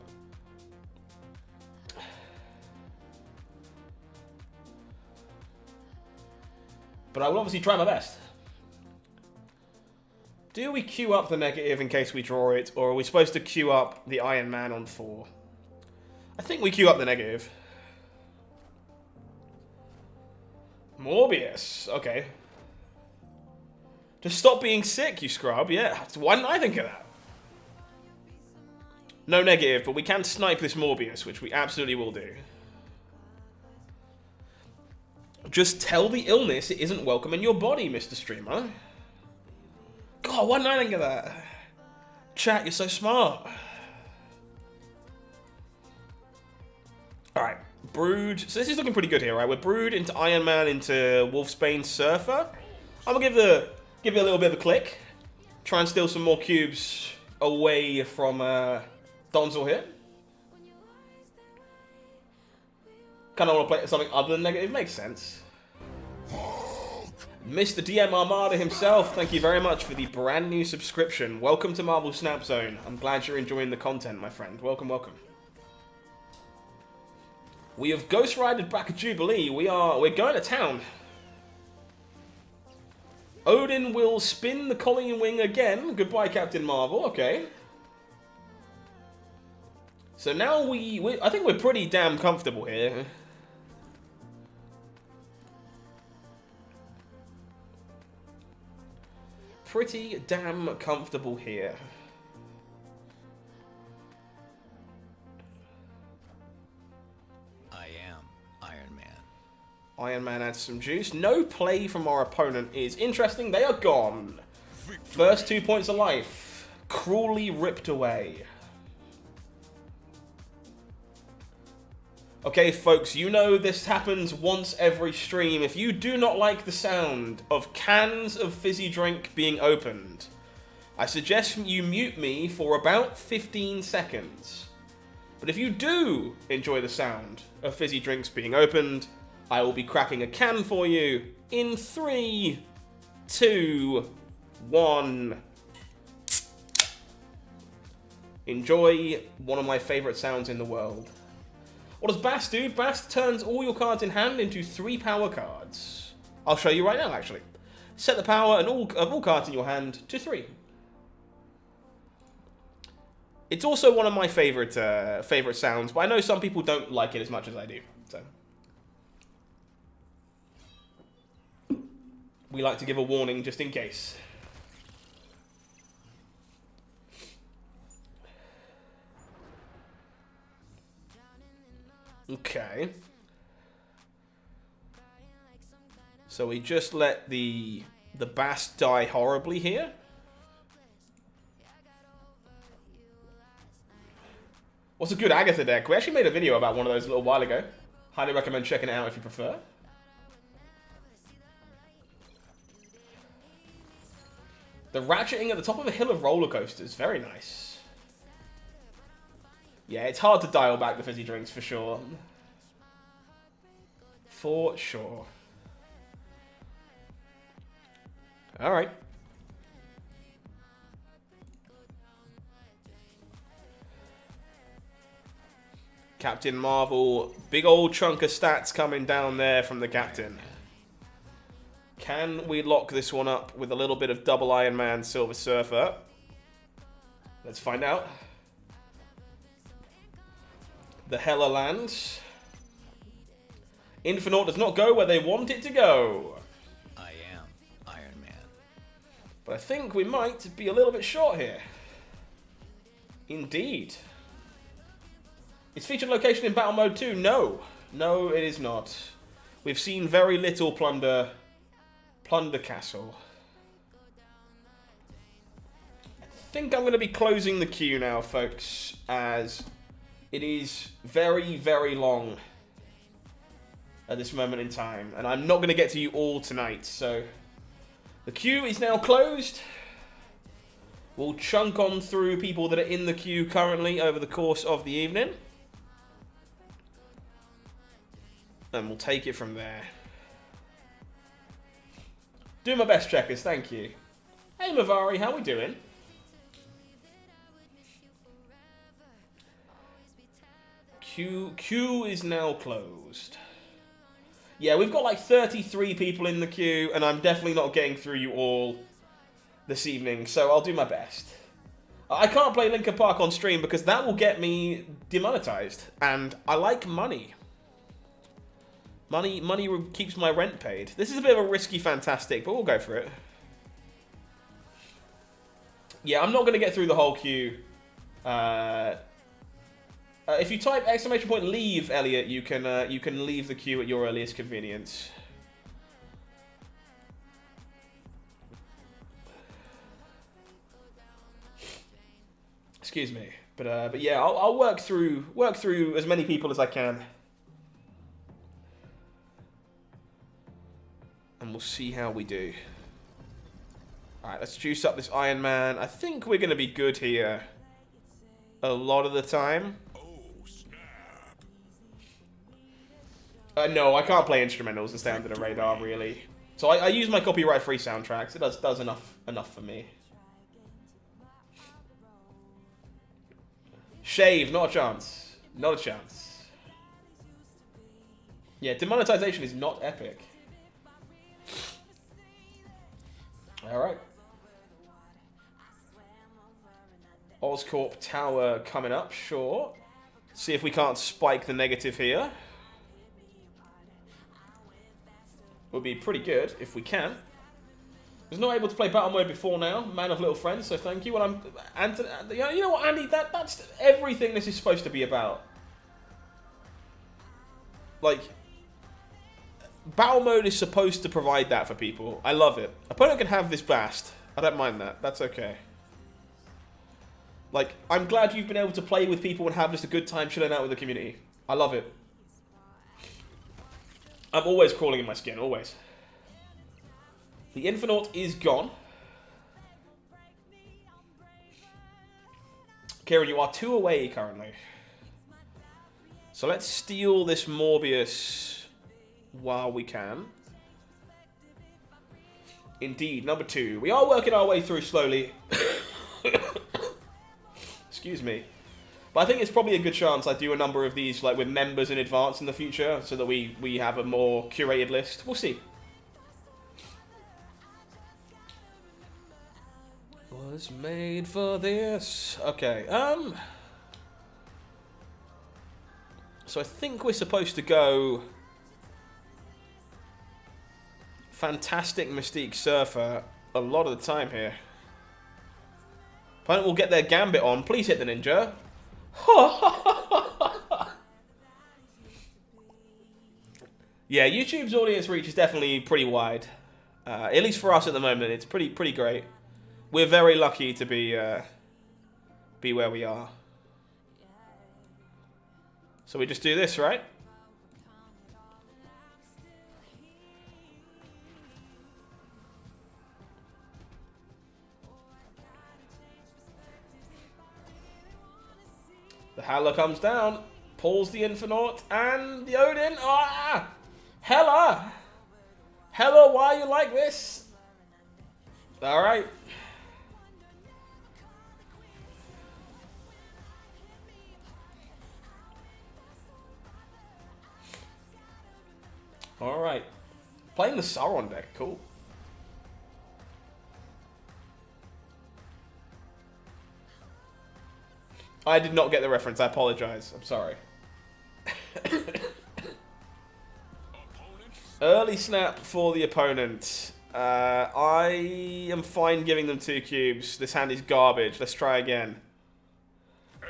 But I will obviously try my best. Do we queue up the negative in case we draw it, or are we supposed to queue up the Iron Man on 4? I think we queue up the negative. Morbius, okay. Just stop being sick, you scrub. Yeah, why didn't I think of that? No negative, but we can snipe this Morbius, which we absolutely will do. Just tell the illness it isn't welcome in your body, Mr. Streamer. God, why didn't I think of that? Chat, you're so smart. Alright. Brood. So this is looking pretty good here, right? We're Brood into Iron Man into Wolfsbane Surfer. I'm gonna give it a little bit of a click. Try and steal some more cubes away from Donzel here. Kind of want to play something other than negative. Makes sense. Mr. DM Armada himself, thank you very much for the brand new subscription. Welcome to Marvel Snap Zone. I'm glad you're enjoying the content, my friend. Welcome, welcome. We have Ghost Ridered back at Jubilee. We're going to town. Odin will spin the Colleen Wing again. Goodbye, Captain Marvel. Okay. So now I think we're pretty damn comfortable here. Pretty damn comfortable here. Iron Man adds some juice. No play from our opponent is interesting. They are gone. First 2 points of life. Cruelly ripped away. Okay, folks, you know this happens once every stream. If you do not like the sound of cans of fizzy drink being opened, I suggest you mute me for about 15 seconds. But if you do enjoy the sound of fizzy drinks being opened, I will be cracking a can for you in 3, 2, 1. Enjoy one of my favorite sounds in the world. What does Bast do? Bast turns all your cards in hand into 3 power cards. I'll show you right now, actually. Set the power of all cards in your hand to 3. It's also one of my favorite sounds, but I know some people don't like it as much as I do. So we like to give a warning just in case. Okay. So we just let the Bast die horribly here. What's a good Agatha deck? We actually made a video about one of those a little while ago. Highly recommend checking it out if you prefer. The ratcheting at the top of a hill of roller coasters. Very nice. Yeah, it's hard to dial back the fizzy drinks for sure. For sure. Alright. Captain Marvel. Big old chunk of stats coming down there from the captain. Can we lock this one up with a little bit of double Iron Man Silver Surfer? Let's find out. The Hella lands. Infinite does not go where they want it to go. I am Iron Man. But I think we might be a little bit short here. Indeed. Is featured location in battle mode 2? No. No, it is not. We've seen very little Plunder Castle. I think I'm going to be closing the queue now, folks, as it is very, very long at this moment in time. And I'm not going to get to you all tonight, so the queue is now closed. We'll chunk on through people that are in the queue currently over the course of the evening. And we'll take it from there. Do my best, checkers. Thank you. Hey, Mavari, how we doing? Queue is now closed. Yeah, we've got like 33 people in the queue, and I'm definitely not getting through you all this evening, so I'll do my best. I can't play Linkin Park on stream because that will get me demonetized, and I like money. Money keeps my rent paid. This is a bit of a risky fantastic, but we'll go for it. Yeah, I'm not going to get through the whole queue. If you type !leave, Elliot, you can leave the queue at your earliest convenience. Excuse me, but yeah, I'll work through as many people as I can. And we'll see how we do. Alright, let's juice up this Iron Man. I think we're going to be good here a lot of the time. Oh, snap. No, I can't play instrumentals and stay under the radar, really. So I use my copyright-free soundtracks. It does enough for me. Shave, not a chance. Not a chance. Yeah, demonetization is not epic. Alright. Oscorp Tower coming up, sure. See if we can't spike the negative here. Would be pretty good if we can. Was not able to play battle mode before now. Man of little friends, so thank you. And you know what, Andy? That's everything this is supposed to be about. Like, battle mode is supposed to provide that for people. I love it. Opponent can have this Bast. I don't mind that. That's okay. Like, I'm glad you've been able to play with people and have just a good time chilling out with the community. I love it. I'm always crawling in my skin, always. The Infinite is gone. Kieran, you are 2 away currently. So let's steal this Morbius while we can. Indeed, number 2. We are working our way through slowly. Excuse me. But I think it's probably a good chance I do a number of these like with members in advance in the future, so that we have a more curated list. We'll see. Was made for this. Okay. So I think we're supposed to go Fantastic Mystique Surfer a lot of the time here. Opponent will get their Gambit on. Please hit the ninja. Yeah, YouTube's audience reach is definitely pretty wide. At least for us at the moment, it's pretty great. We're very lucky to be where we are. So we just do this, right? The Howler comes down, pulls the Infernaut, and the Odin. Ah! Hella! Hella, why are you like this? Alright. Alright. Playing the Sauron deck, cool. I did not get the reference, I apologize. I'm sorry. Early snap for the opponent. I am fine giving them 2 cubes. This hand is garbage. Let's try again.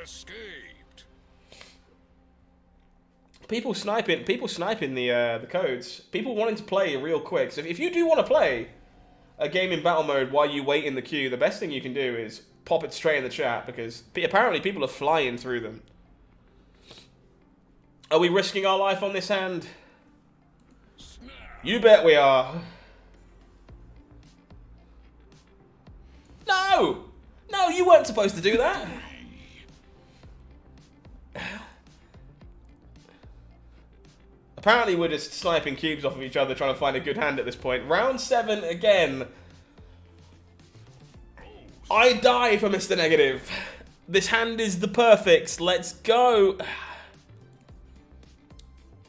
Escaped. People sniping the codes. People wanting to play real quick. So if you do want to play a game in battle mode while you wait in the queue, the best thing you can do is pop it straight in the chat, because apparently people are flying through them. Are we risking our life on this hand? Snap. You bet we are. No! No, you weren't supposed to do that. Apparently we're just sniping cubes off of each other trying to find a good hand at this point. Round 7 again. I die for Mr. Negative. This hand is the perfect. Let's go.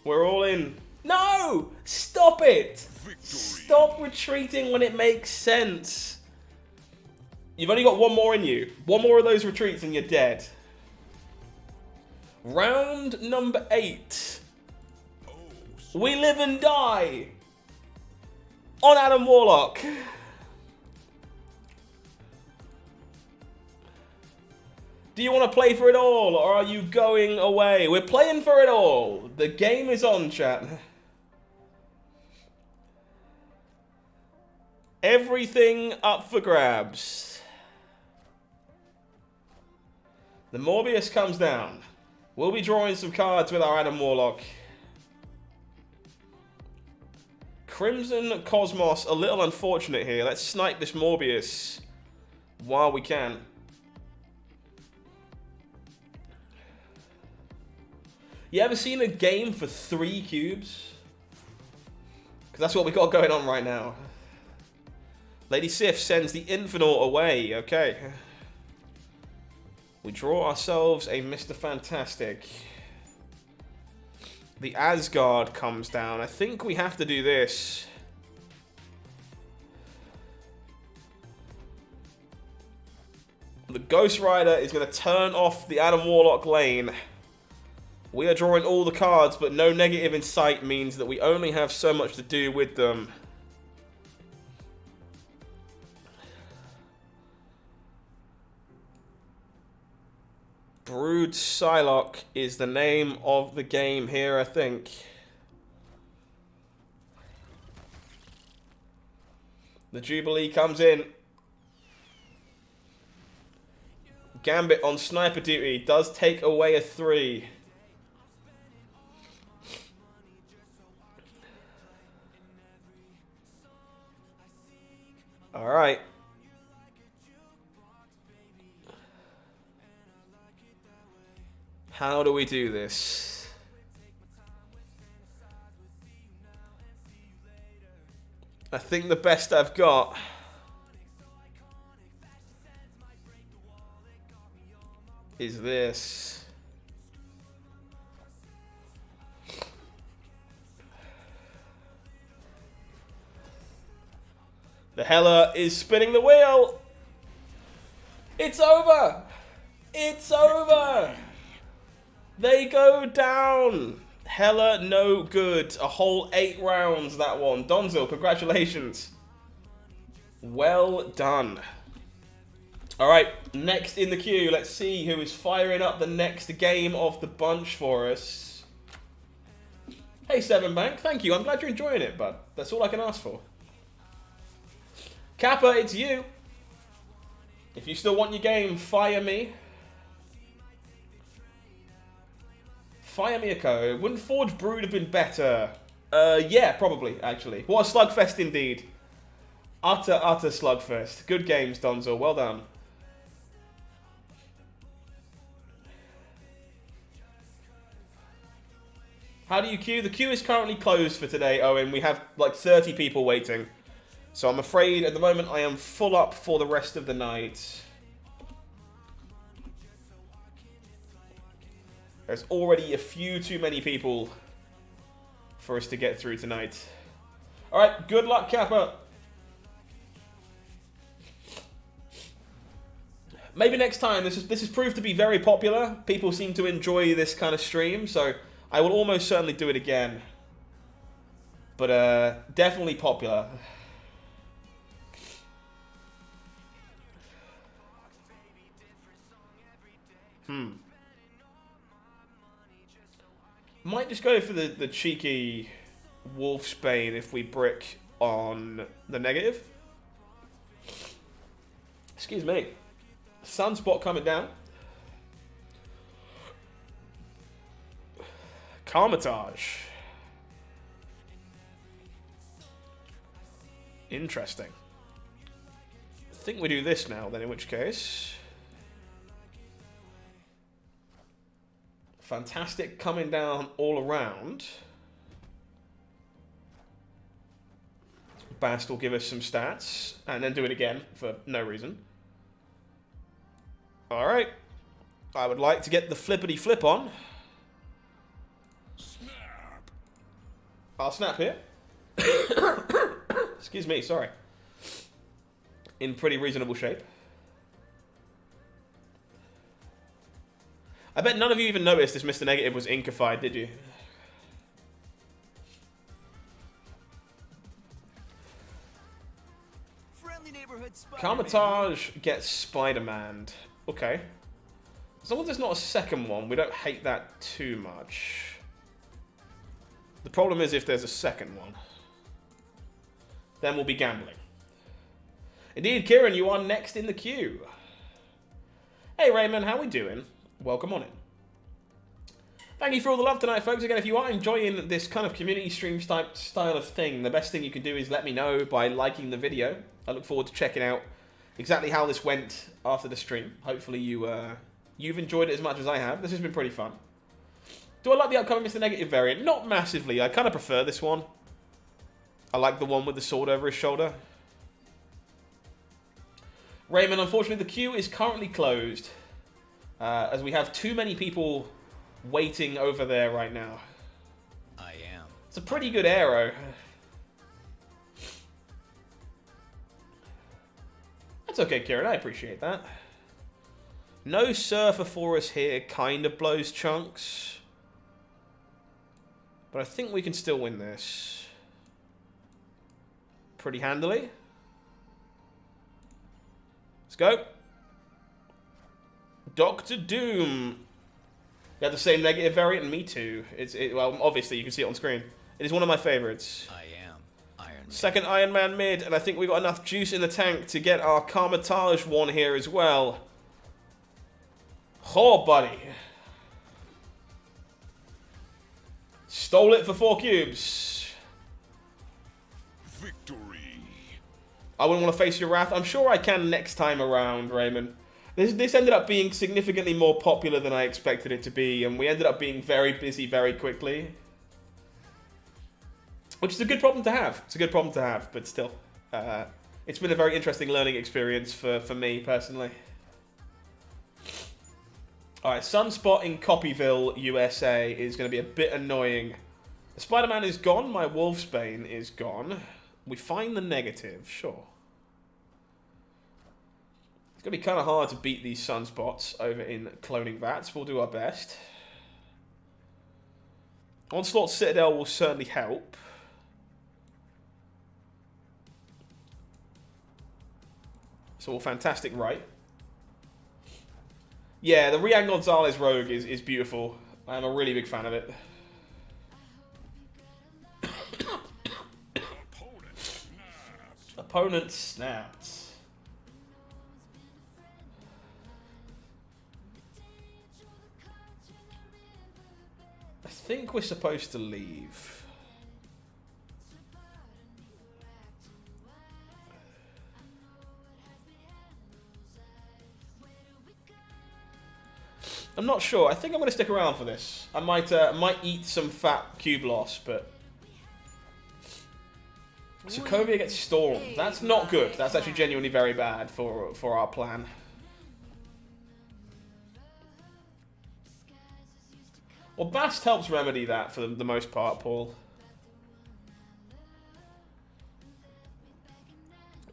We're all in. No! Stop it! Victory. Stop retreating when it makes sense. You've only got one more in you. One more of those retreats and you're dead. Round number 8. We live and die on Adam Warlock. Do you want to play for it all, or are you going away? We're playing for it all. The game is on, chat. Everything up for grabs. The Morbius comes down. We'll be drawing some cards with our Adam Warlock. Crimson Cosmos, a little unfortunate here. Let's snipe this Morbius while we can. You ever seen a game for 3 cubes? Because that's what we got going on right now. Lady Sif sends the Infernaut away. Okay. We draw ourselves a Mr. Fantastic. The Asgard comes down. I think we have to do this. The Ghost Rider is going to turn off the Adam Warlock lane. We are drawing all the cards, but no negative in sight means that we only have so much to do with them. Brood Psylocke is the name of the game here, I think. The Jubilee comes in. Gambit on sniper duty does take away a 3. All right. How do we do this? I think the best I've got... is this. The Hella is spinning the wheel. It's over. It's over. They go down. Hella no good. A whole 8 rounds, that one. Donzo, congratulations. Well done. Alright, next in the queue. Let's see who is firing up the next game of the bunch for us. Hey, Sevenbank. Thank you. I'm glad you're enjoying it, bud. That's all I can ask for. Kappa, it's you. If you still want your game, fire me. Fire me a code. Wouldn't Forge Brood have been better? Yeah, probably, actually. What a slugfest indeed. Utter slugfest. Good games, Donzo. Well done. How do you queue? The queue is currently closed for today, Owen. We have like 30 people waiting. So I'm afraid at the moment I am full up for the rest of the night. There's already a few too many people for us to get through tonight. Alright, good luck, Kappa. Maybe next time. This has proved to be very popular. People seem to enjoy this kind of stream, so I will almost certainly do it again. But definitely popular. Might just go for the cheeky Wolfsbane if we brick on the negative. Excuse me. Sunspot coming down. Karmatage. Interesting. I think we do this now then, in which case. Fantastic coming down all around. Bast will give us some stats and then do it again for no reason. Alright. I would like to get the flippity flip on. Snap. I'll snap here. Excuse me, sorry. In pretty reasonable shape. I bet none of you even noticed this Mr. Negative was inkified, did you? Friendly neighborhood Karmatage gets Spider-Man. Okay. As long as there's not a second one, we don't hate that too much. The problem is if there's a second one. Then we'll be gambling. Indeed, Kieran, you are next in the queue. Hey, Raymond, how we doing? Welcome on in. Thank you for all the love tonight, folks. Again, if you are enjoying this kind of community stream type style of thing, the best thing you can do is let me know by liking the video. I look forward to checking out exactly how this went after the stream. Hopefully you've enjoyed it as much as I have. This has been pretty fun. Do I like the upcoming Mr. Negative variant? Not massively. I kind of prefer this one. I like the one with the sword over his shoulder. Raymond, unfortunately, the queue is currently closed. As we have too many people waiting over there right now. I am. It's a pretty good arrow. That's okay, Kieran. I appreciate that. No surfer for us here kind of blows chunks. But I think we can still win this. Pretty handily. Let's go. Dr. Doom. You have the same negative variant, and me too. Well, obviously, you can see it on screen. It is one of my favorites. I am Iron Man. Second Iron Man mid, and I think we've got enough juice in the tank to get our Karmatage one here as well. Oh, buddy. Stole it for 4 cubes. Victory. I wouldn't want to face your wrath. I'm sure I can next time around, Raymond. This ended up being significantly more popular than I expected it to be, and we ended up being very busy very quickly. Which is a good problem to have. It's a good problem to have, but still. It's been a very interesting learning experience for me, personally. Alright, Sunspot in Copyville, USA is going to be a bit annoying. The Spider-Man is gone, my Wolfsbane is gone. We find the negative, sure. It's going to be kind of hard to beat these Sunspots over in Cloning Vats. We'll do our best. Onslaught Citadel will certainly help. So all fantastic, right? Yeah, the Rian Gonzalez Rogue is beautiful. I'm a really big fan of it. Opponent snapped. I think we're supposed to leave. I'm not sure. I think I'm going to stick around for this. I might eat some fat cube loss, but Sokovia gets stormed. That's not good. That's actually genuinely very bad for our plan. Well, Bast helps remedy that for the most part, Paul.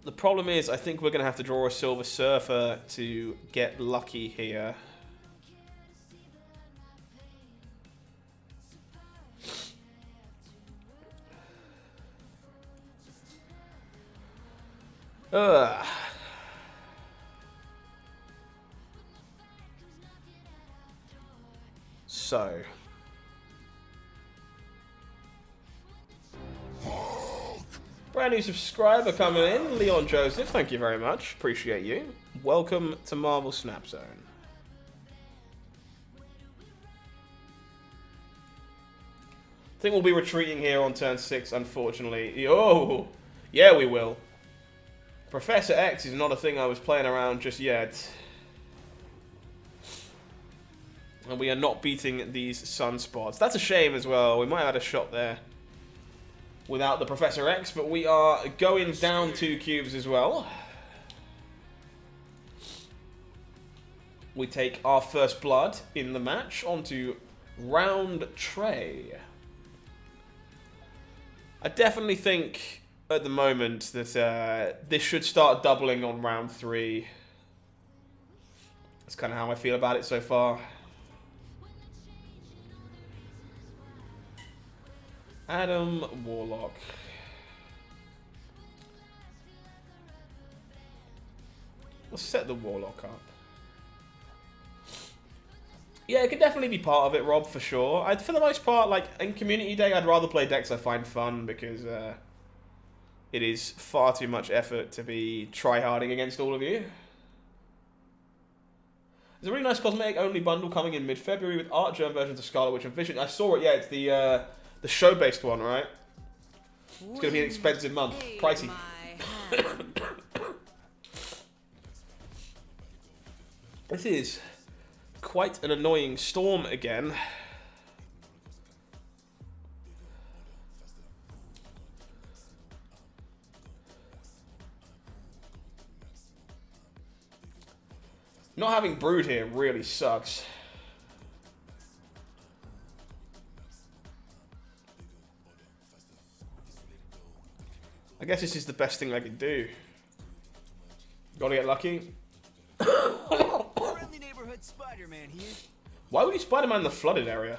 The problem is, I think we're going to have to draw a Silver Surfer to get lucky here. Ugh. So. Brand new subscriber coming in, Leon Joseph, thank you very much, appreciate you. Welcome to Marvel Snap Zone. I think we'll be retreating here on turn 6, unfortunately. Oh, yeah we will. Professor X is not a thing I was playing around just yet. And we are not beating these Sunspots. That's a shame as well. We might have had a shot there without the Professor X, but we are going down 2 cubes as well. We take our first blood in the match onto round tray. I definitely think at the moment that this should start doubling on round 3. That's kind of how I feel about it so far. Adam Warlock. Let's set the Warlock up. Yeah, it could definitely be part of it, Rob, for sure. For the most part, like, in Community Day, I'd rather play decks I find fun because it is far too much effort to be try-harding against all of you. There's a really nice cosmetic-only bundle coming in mid-February with art germ versions of Scarlet Witch and Vision. I saw it, yeah, it's the show-based one, right? It's going to be an expensive month. Pricey. This is quite an annoying storm again. Not having Brood here really sucks. I guess this is the best thing I can do. Gotta get lucky. Friendly neighborhood Spider-Man here. Why would you Spider-Man in the flooded area?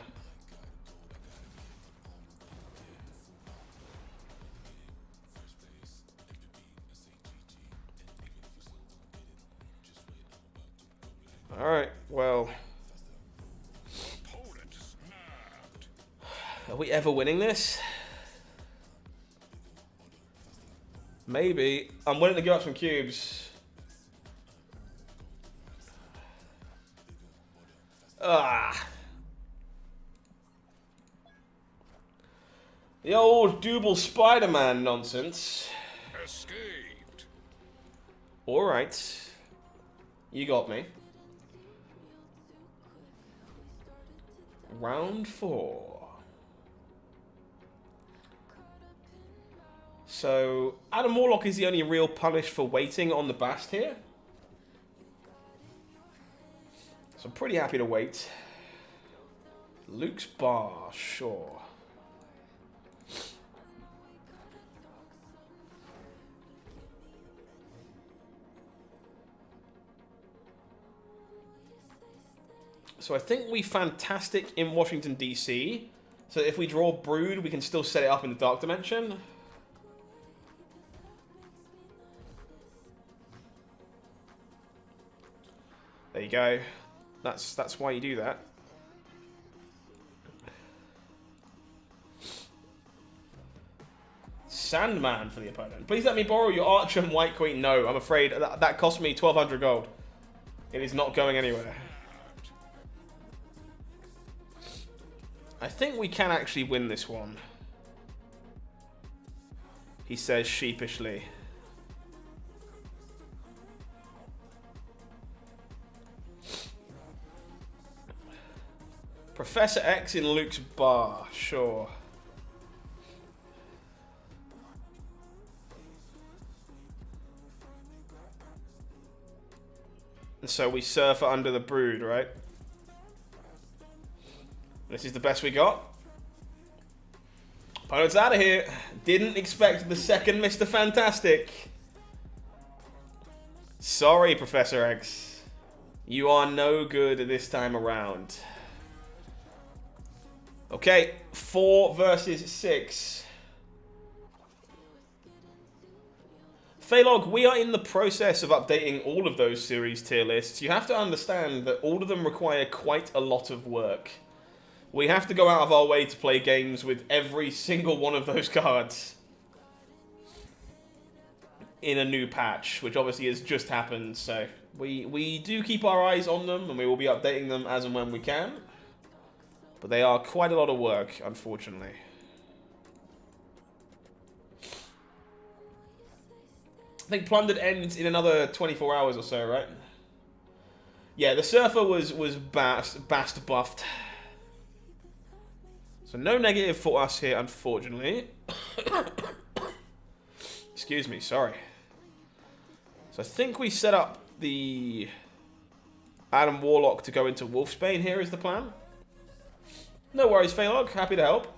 Alright, well. Are we ever winning this? Maybe. I'm willing to give up some cubes. Ah. The old double Spider-Man nonsense. Escaped. Alright. You got me. Round 4. So, Adam Warlock is the only real punish for waiting on the Bast here. So I'm pretty happy to wait. Luke's Bar, sure. So I think we Fantastic in Washington, D.C. So if we draw Brood, we can still set it up in the Dark Dimension. There you go. That's why you do that. Sandman for the opponent. Please let me borrow your Archer and White Queen. No, I'm afraid that cost me 1,200 gold. It is not going anywhere. I think we can actually win this one. He says sheepishly. Professor X in Luke's Bar, sure. And so we surfer under the Brood, right? This is the best we got. Opponent's out of here. Didn't expect the second Mr. Fantastic. Sorry, Professor X. You are no good this time around. Okay, 4 versus 6. Phalog, we are in the process of updating all of those series tier lists. You have to understand that all of them require quite a lot of work. We have to go out of our way to play games with every single one of those cards in a new patch, which obviously has just happened, so we do keep our eyes on them, and we will be updating them as and when we can. But they are quite a lot of work, unfortunately. I think Plundered ends in another 24 hours or so, right? Yeah, the Surfer was Bast buffed. So no negative for us here, unfortunately. Excuse me, sorry. So I think we set up the Adam Warlock to go into Wolfsbane here is the plan. No worries, Phalog. Happy to help.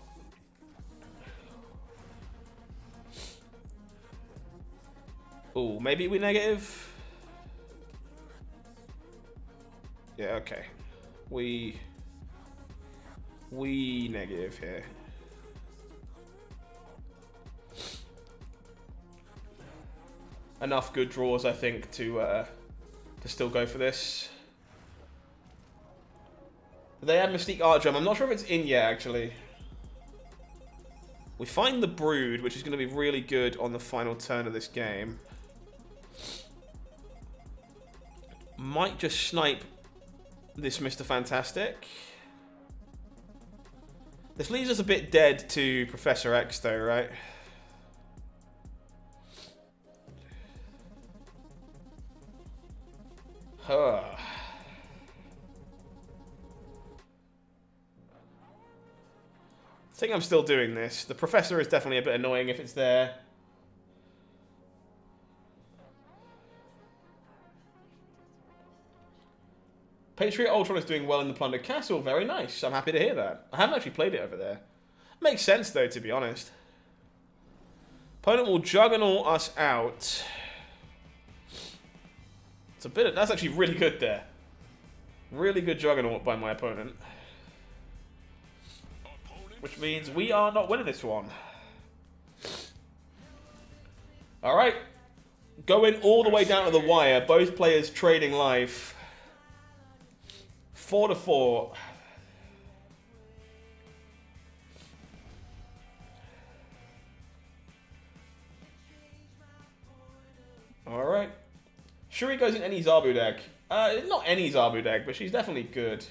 Ooh, maybe we negative. Yeah, okay. We negative here. Enough good draws, I think, to still go for this. They had Mystique Archer. I'm not sure if it's in yet, actually. We find the Brood, which is going to be really good on the final turn of this game. Might just snipe this Mr. Fantastic. This leaves us a bit dead to Professor X, though, right? Huh. I think I'm still doing this. The Professor is definitely a bit annoying if it's there. Patriot Ultron is doing well in the Plundered Castle. Very nice. I'm happy to hear that. I haven't actually played it over there. Makes sense, though, to be honest. Opponent will Juggernaut us out. It's a bit of, that's actually really good there. Really good Juggernaut by my opponent. Which means we are not winning this one. Alright. Going all the way down to the wire. Both players trading life. 4-4. Alright. Shuri goes in any Zabu deck. Not any Zabu deck, but she's definitely good.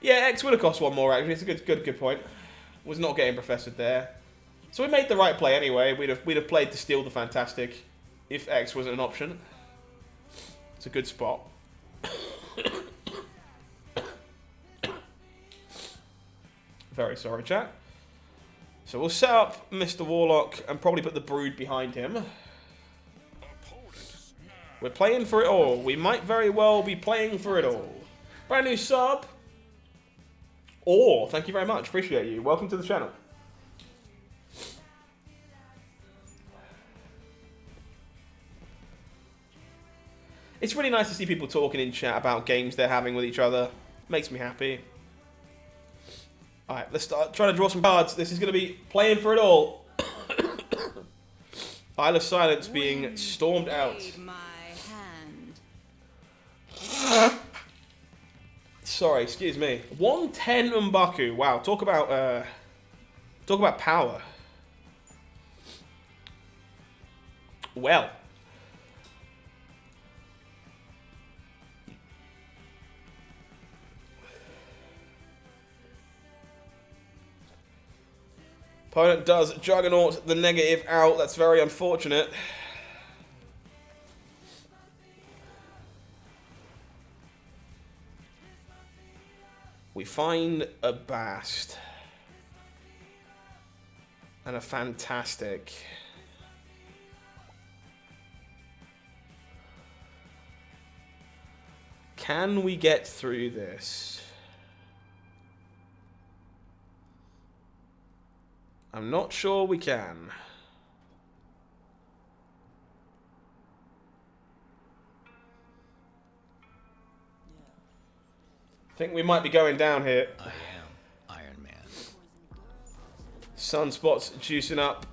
Yeah, X would have cost one more, actually. It's a good point. Was not getting Professored there. So we made the right play anyway. We'd have played to steal the Fantastic if X wasn't an option. It's a good spot. Very sorry, chat. So we'll set up Mr. Warlock and probably put the Brood behind him. We're playing for it all. We might very well be playing for it all. Brand new sub. Or, thank you very much. Appreciate you. Welcome to the channel. It's really nice to see people talking in chat about games they're having with each other. Makes me happy. Alright, let's start trying to draw some cards. This is going to be playing for it all. Isle of Silence being stormed out. Sorry, excuse me. 110 M'Baku. Wow, talk about power. Well. Opponent does Juggernaut the negative out. That's very unfortunate. We find a Bast. And a Fantastic. Can we get through this? I'm not sure we can. I think we might be going down here. I am Iron Man. Sunspot's juicing up.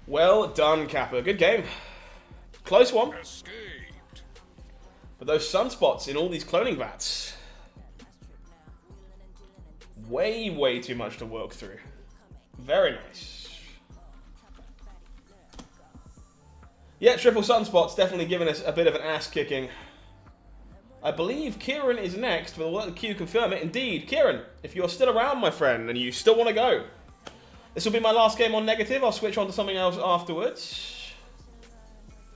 Well done, Kappa. Good game. Close one. Escaped. But those sunspots in all these cloning vats. Way, way too much to work through. Very nice. Yeah, triple sunspots definitely giving us a bit of an ass kicking. I believe Kieran is next, but we'll let the queue confirm it. Indeed, Kieran, if you're still around, my friend, and you still want to go, this will be my last game on negative. I'll switch on to something else afterwards.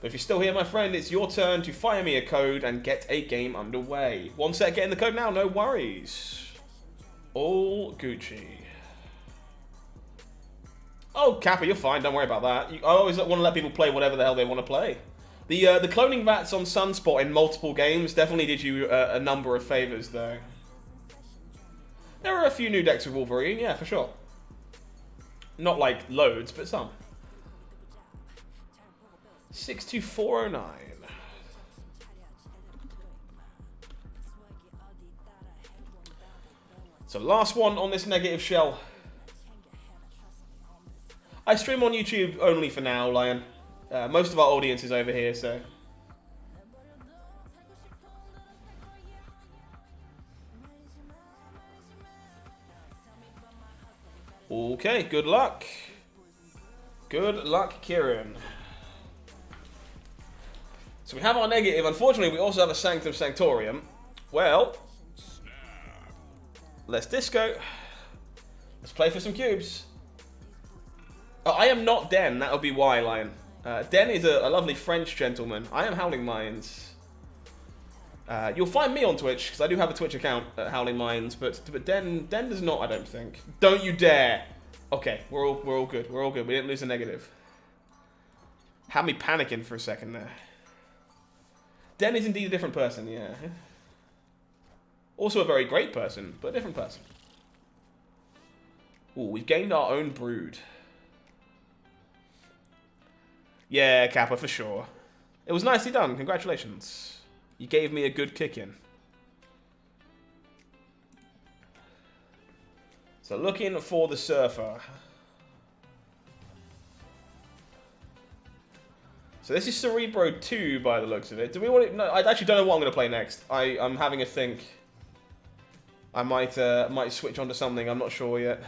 But if you're still here, my friend, it's your turn to fire me a code and get a game underway. One set, getting the code now, no worries. All Gucci. Oh, Kappa, you're fine. Don't worry about that. I always want to let people play whatever the hell they want to play. The cloning vats on Sunspot in multiple games definitely did you a number of favors, though. There are a few new decks of Wolverine, yeah, for sure. Not like loads, but some. 62409. So last one on this negative shell. I stream on YouTube only for now, Lion. Most of our audience is over here, so. Okay, good luck. Good luck, Kieran. So we have our negative. Unfortunately, we also have a Sanctum Sanctorium. Well, let's disco. Let's play for some cubes. Oh, I am not Den. That'll be why, Lion. Den is a lovely French gentleman. I am HowlingMines. You'll find me on Twitch, because I do have a Twitch account at HowlingMines, but Den does not, I don't think. Don't you dare! Okay, we're all good. We're all good. We didn't lose a negative. Had me panicking for a second there. Den is indeed a different person, yeah. Also a very great person, but a different person. Ooh, we've gained our own brood. Yeah, Kappa, for sure. It was nicely done. Congratulations. You gave me a good kick-in. So looking for the Surfer. So this is Cerebro 2 by the looks of it. Do we want to... No, I actually don't know what I'm going to play next. I'm having a think. I might switch on to something. I'm not sure yet.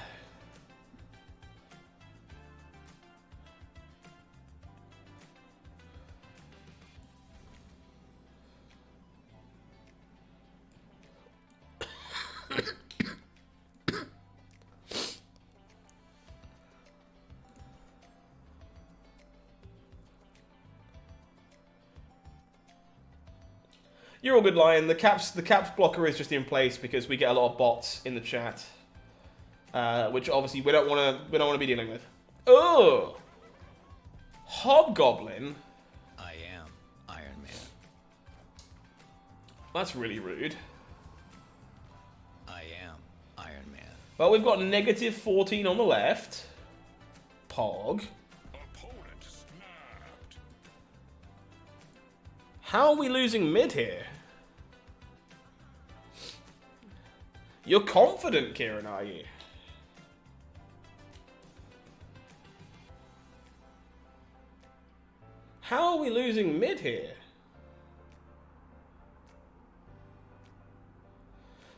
You're all good, Lion. The caps blocker is just in place because we get a lot of bots in the chat, which obviously we don't want to be dealing with. Oh, Hobgoblin. I am Iron Man. That's really rude. I am Iron Man. Well, we've got -14 on the left. Pog. Opponent snapped. How are we losing mid here? You're confident, Kieran, are you? How are we losing mid here?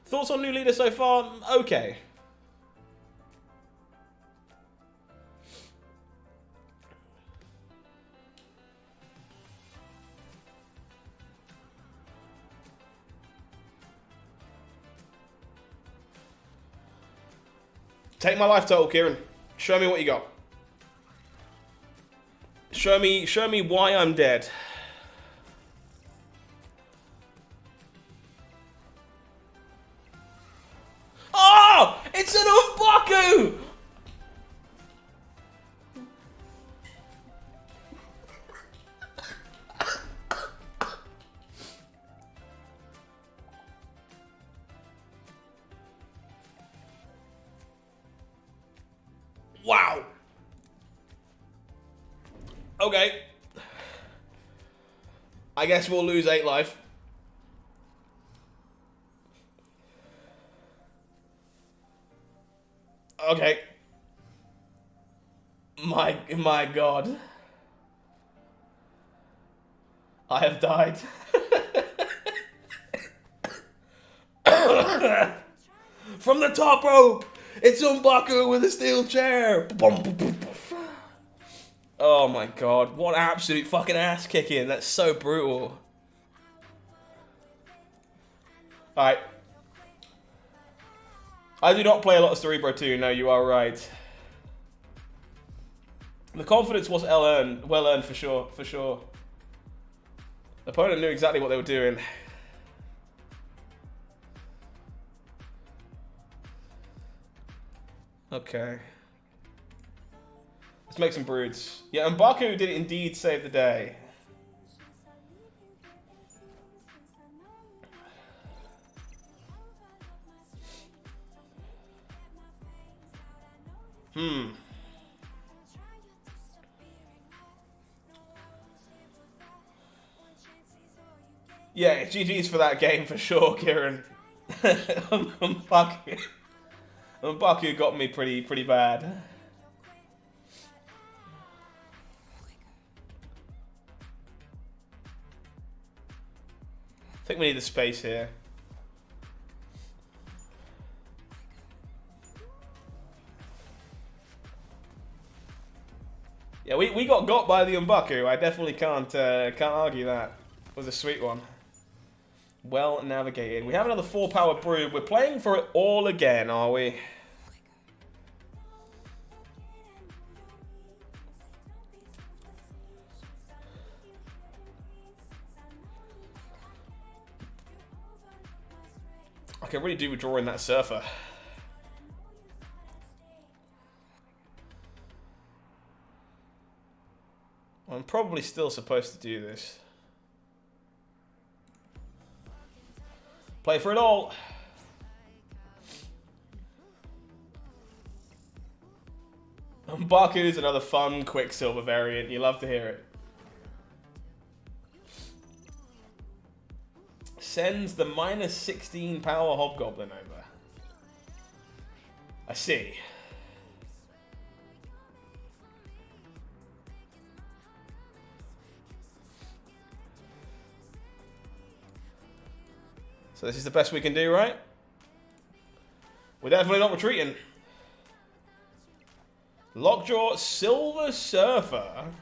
Thoughts on new leader so far? Okay. Take my life total, Kieran. Show me what you got. Show me why I'm dead. Oh! It's an Umbaku! Wow. Okay. I guess we'll lose 8 life. Okay. My God. I have died. From the top rope, it's Umbaku with a steel chair. Oh my God, what absolute fucking ass kicking. That's so brutal. Alright. I do not play a lot of Cerebro 2, no, you are right. The confidence was well earned for sure, for sure. The opponent knew exactly what they were doing. Okay. Let's make some broods. Yeah, and Baku did indeed save the day. Yeah, GG's for that game for sure, Kieran. Baku got me pretty bad. I think we need the space here. Yeah, we got by the Umbaku. I definitely can't argue that. It was a sweet one. Well navigated. We have another 4-power brood. We're playing for it all again, are we? I can really do with drawing that surfer. I'm probably still supposed to do this. Play for it all. Baku's another fun Quicksilver variant. You love to hear it. Sends the -16 power Hobgoblin over. I see. So this is the best we can do, right? We're definitely not retreating. Lockjaw, Silver Surfer.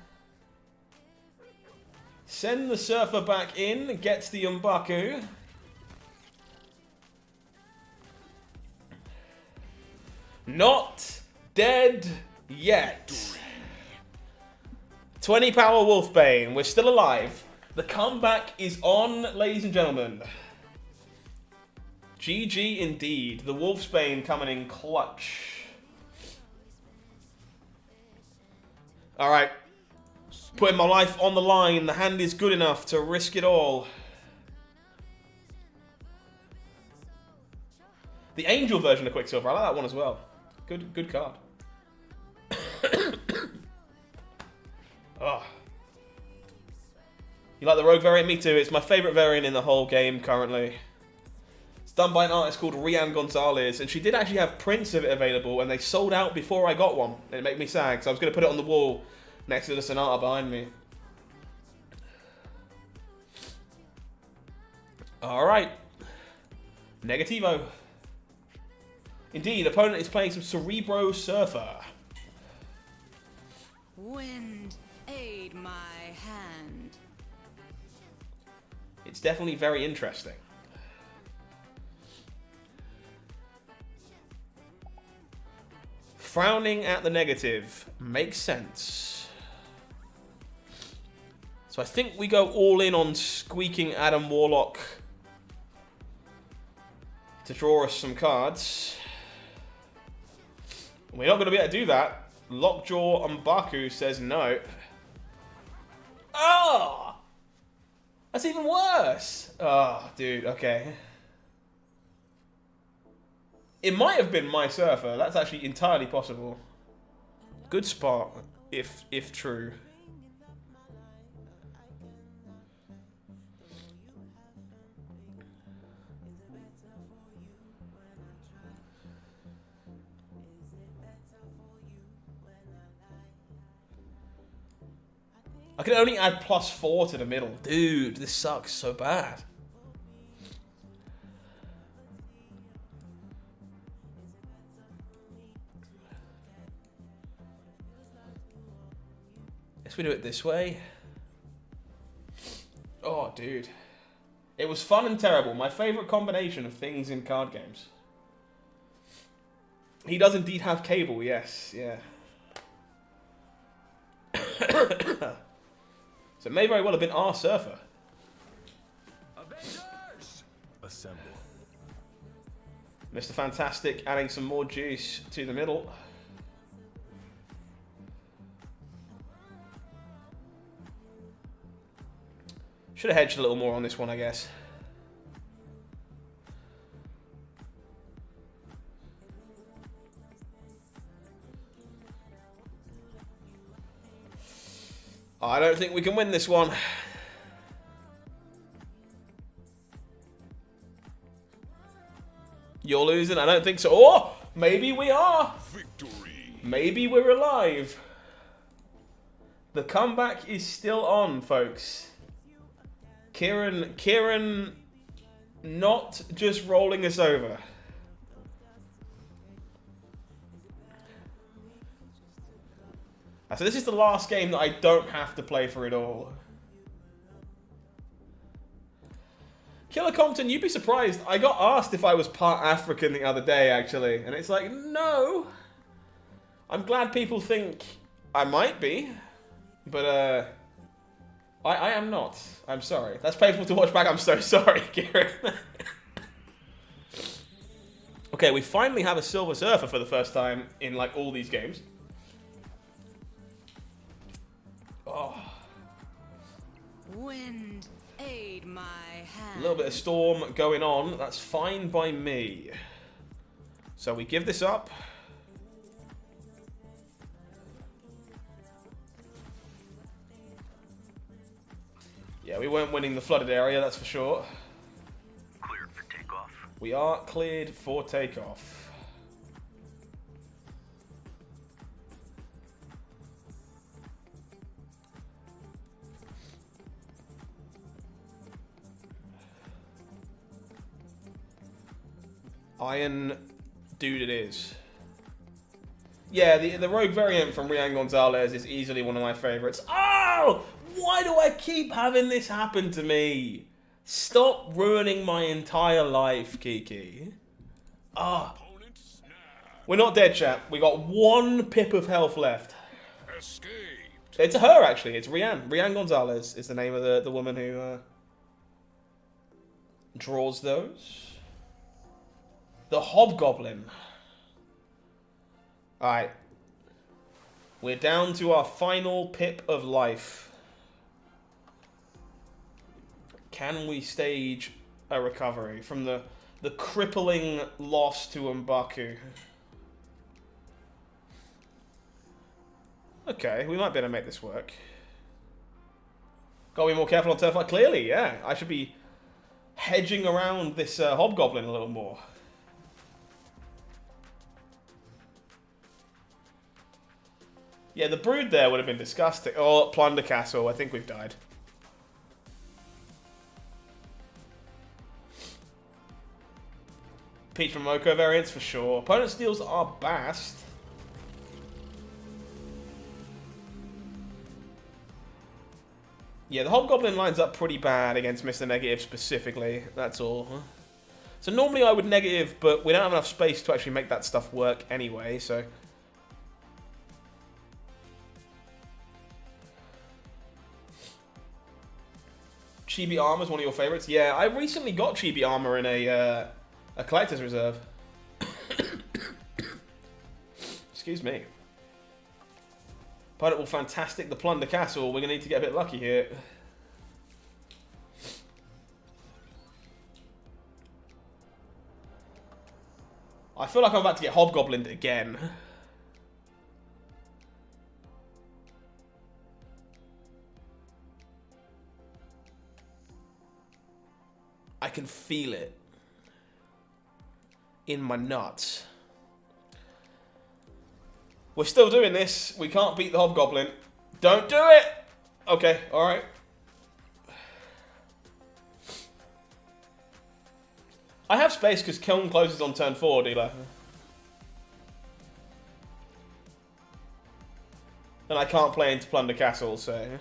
Send the Surfer back in, gets the Umbaku. Not dead yet. 20 power Wolfbane, we're still alive. The comeback is on, ladies and gentlemen. GG indeed. The Wolfsbane coming in clutch. Alright. Putting my life on the line. The hand is good enough to risk it all. The Angel version of Quicksilver. I like that one as well. Good card. Oh. You like the Rogue variant? Me too. It's my favourite variant in the whole game currently. It's done by an artist called Rian Gonzalez, and she did actually have prints of it available, and they sold out before I got one. And it made me sad, so I was going to put it on the wall next to the Sonata behind me. Alright. Negativo. Indeed, opponent is playing some Cerebro Surfer. Wind, aid my hand. It's definitely very interesting. Frowning at the negative makes sense. So I think we go all in on squeaking Adam Warlock to draw us some cards. We're not going to be able to do that. Lockjaw M'Baku says no. Oh! That's even worse. Oh, dude, okay. It might have been my Surfer. That's actually entirely possible. Good spot, if true. I can only add +4 to the middle. Dude, this sucks so bad. Guess we do it this way. Oh, dude. It was fun and terrible. My favourite combination of things in card games. He does indeed have cable, yes. Yeah. So it may very well have been our Surfer. Avengers! Assemble. Mr. Fantastic adding some more juice to the middle. Should have hedged a little more on this one, I guess. I don't think we can win this one. You're losing? I don't think so. Oh! Maybe we are! Victory! Maybe we're alive. The comeback is still on, folks. Kieran not just rolling us over. So this is the last game that I don't have to play for it all. Killer Compton, you'd be surprised. I got asked if I was part African the other day, actually. And it's like, no. I'm glad people think I might be. But, I am not. I'm sorry. That's painful to watch back. I'm so sorry, Kieran. Okay, we finally have a Silver Surfer for the first time in, like, all these games. Oh. Wind, aid my hand. A little bit of storm going on. That's fine by me. So we give this up. Yeah, we weren't winning the flooded area, that's for sure. Cleared for takeoff. We are cleared for takeoff. Iron dude it is. Yeah, the Rogue variant from Rian Gonzalez is easily one of my favorites. Oh! Why do I keep having this happen to me? Stop ruining my entire life, Kiki. Ah. Opponent snap. We're not dead, chap. We got 1 pip of health left. Escape. It's her, actually. It's Rianne. Rianne Gonzalez is the name of the woman who draws those. The Hobgoblin. Alright. We're down to our final pip of life. Can we stage a recovery from the crippling loss to M'Baku? Okay, we might be able to make this work. Gotta be more careful on turf fight. Clearly, yeah. I should be hedging around this Hobgoblin a little more. Yeah, the brood there would have been disgusting. Oh, Plunder Castle. I think we've died. Peach from Moko variants for sure. Opponent steals our Bast. Yeah, the Hobgoblin lines up pretty bad against Mr. Negative specifically. That's all. Huh? So normally I would negative, but we don't have enough space to actually make that stuff work anyway, so... Chibi Armor is one of your favorites? Yeah, I recently got Chibi Armor in a collector's reserve. Excuse me. Opponent will fantastic the Plunder Castle. We're going to need to get a bit lucky here. I feel like I'm about to get Hobgoblined again. I can feel it in my nuts. We're still doing this. We can't beat the Hobgoblin. Don't do it! Okay, alright. I have space because Kiln closes on turn 4, dealer. And I can't play into Plunder Castle, so...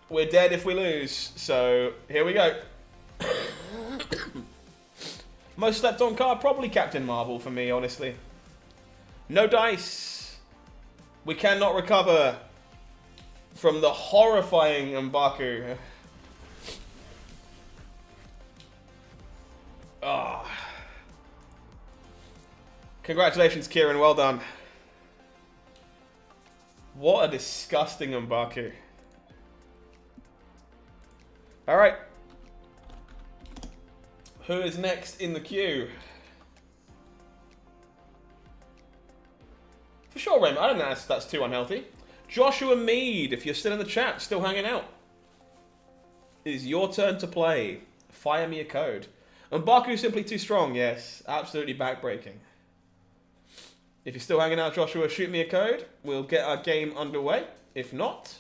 We're dead if we lose, so here we go. Most slept on card, probably Captain Marvel for me, honestly. No dice. We cannot recover from the horrifying M'Baku. Ah. Congratulations, Kieran. Well done. What a disgusting M'Baku. Alright. Who is next in the queue? For sure, Raymond. I don't think that's too unhealthy. Joshua Mead, if you're still in the chat, still hanging out. It is your turn to play. Fire me a code. M'Baku simply too strong, yes. Absolutely backbreaking. If you're still hanging out, Joshua, shoot me a code. We'll get our game underway. If not,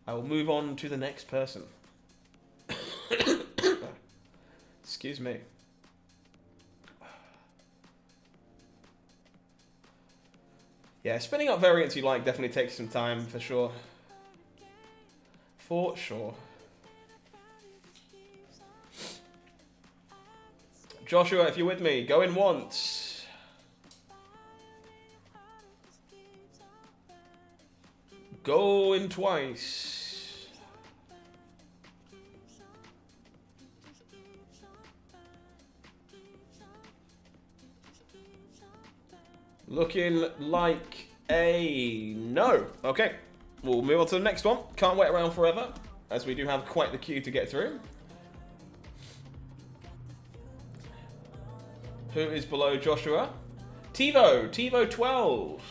I will move on to the next person. Excuse me. Yeah, spinning up variants you like definitely takes some time, for sure. For sure. Joshua, if you're with me, go in once. Go in twice. Looking like a no. Okay, we'll move on to the next one. Can't wait around forever, as we do have quite the queue to get through. Who is below Joshua? TiVo 12.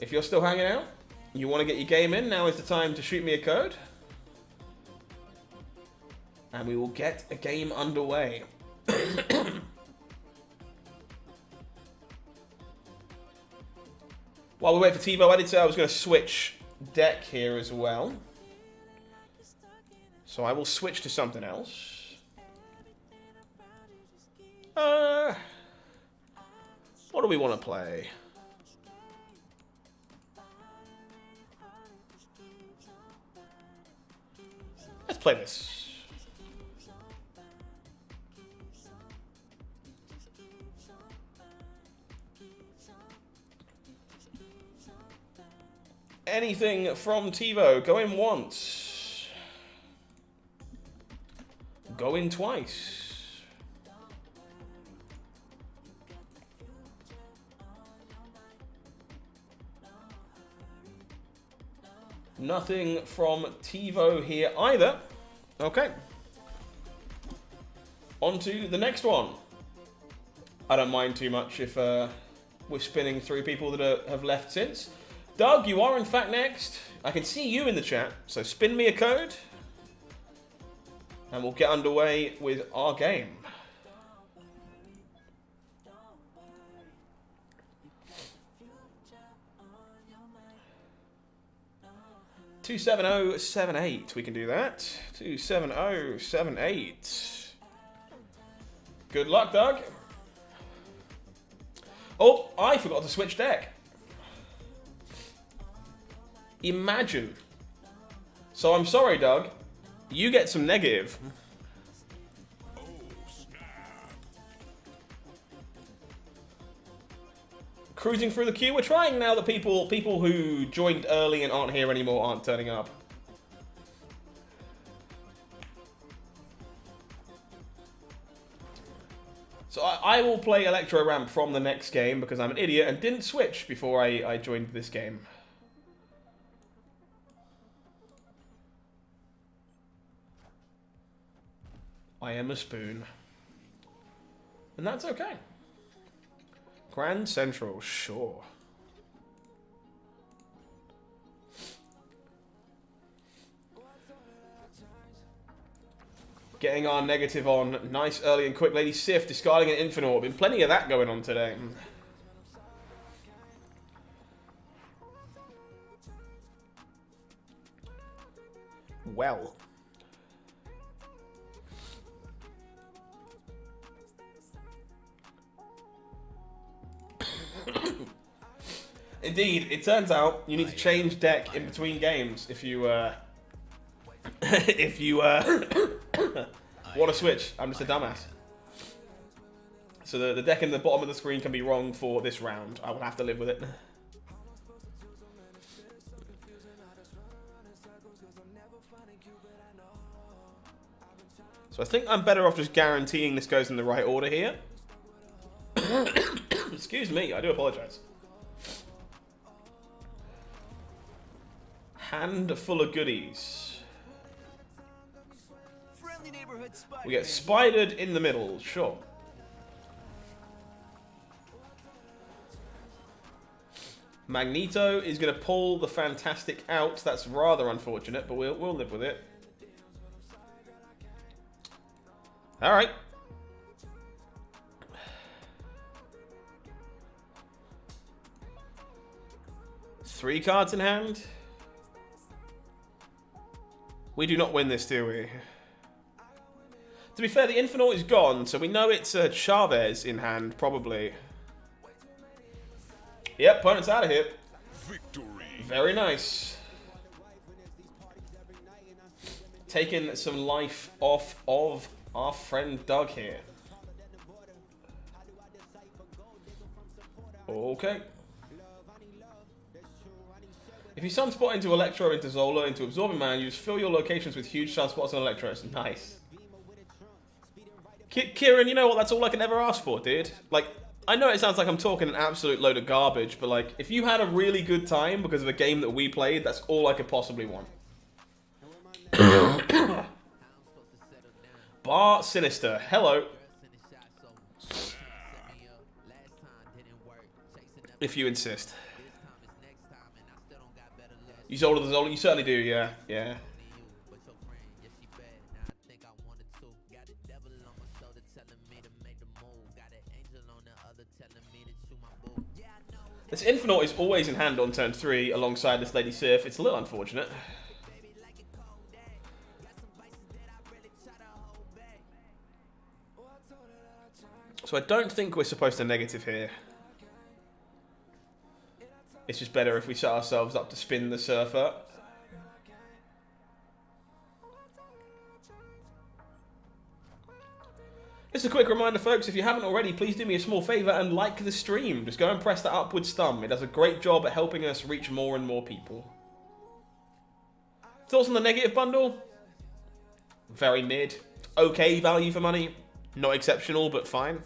If you're still hanging out, you want to get your game in, now is the time to shoot me a code. And we will get a game underway. While we wait for TiVo, I did say I was going to switch deck here as well. So I will switch to something else. What do we want to play? Let's play this. anything from TiVo? Go in once. Go in twice. Nothing from TiVo here either. Okay. On to the next one. I don't mind too much if we're spinning through people that have left since. Doug, you are in fact next. I can see you in the chat, so spin me a code. And we'll get underway with our game. $27078. We can do that. 27078. Good luck, Doug. Oh, I forgot to switch deck. Imagine. So I'm sorry, Doug. You get some negative. Cruising through the queue. We're trying now that people who joined early and aren't here anymore aren't turning up. So I will play Electro Ramp from the next game because I'm an idiot and didn't switch before I joined this game. I am a spoon. And that's okay. Grand Central, sure. Getting our negative on. Nice, early and quick. Lady Sif discarding an Infinite. Been plenty of that going on today. Well. Indeed, it turns out you need to change deck in between games if you if you want to switch. I'm just a dumbass. So the deck in the bottom of the screen can be wrong for this round. I will have to live with it. So I think I'm better off just guaranteeing this goes in the right order here. Excuse me, I do apologize. Hand full of goodies. Friendly neighborhood Spider-Man. We get spidered in the middle, sure. Magneto is going to pull the Fantastic out. That's rather unfortunate, but we'll live with it. All right. Three cards in hand. We do not win this, do we? To be fair, the Infinite is gone, so we know it's Chavez in hand, probably. Yep, opponent's out of here. Victory. Very nice. Taking some life off of our friend Doug here. Okay. If you sunspot into Electro, into Zola, into Absorbing Man, you just fill your locations with huge sunspots on Electros. Nice. Kieran, you know what? That's all I can ever ask for, dude. Like, I know it sounds like I'm talking an absolute load of garbage, but like, if you had a really good time because of a game that we played, that's all I could possibly want. Bar Sinister, hello. If you insist. You Zola the Zola? You certainly do, yeah. Yeah. This Infinite is always in hand on turn 3 alongside this Lady Sif. It's a little unfortunate. So I don't think we're supposed to negative here. It's just better if we set ourselves up to spin the Surfer. Just a quick reminder, folks, if you haven't already, please do me a small favour and like the stream. Just go and press that upwards thumb. It does a great job at helping us reach more and more people. Thoughts on the negative bundle? Very mid. Okay value for money. Not exceptional, but fine.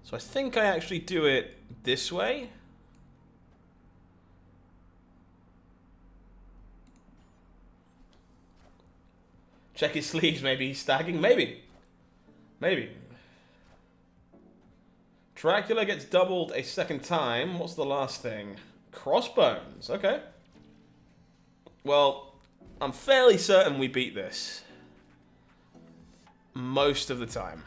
So I think I actually do it this way. Check his sleeves, maybe he's stagging. Maybe. Maybe. Dracula gets doubled a second time. What's the last thing? Crossbones. Okay. Well, I'm fairly certain we beat this. Most of the time.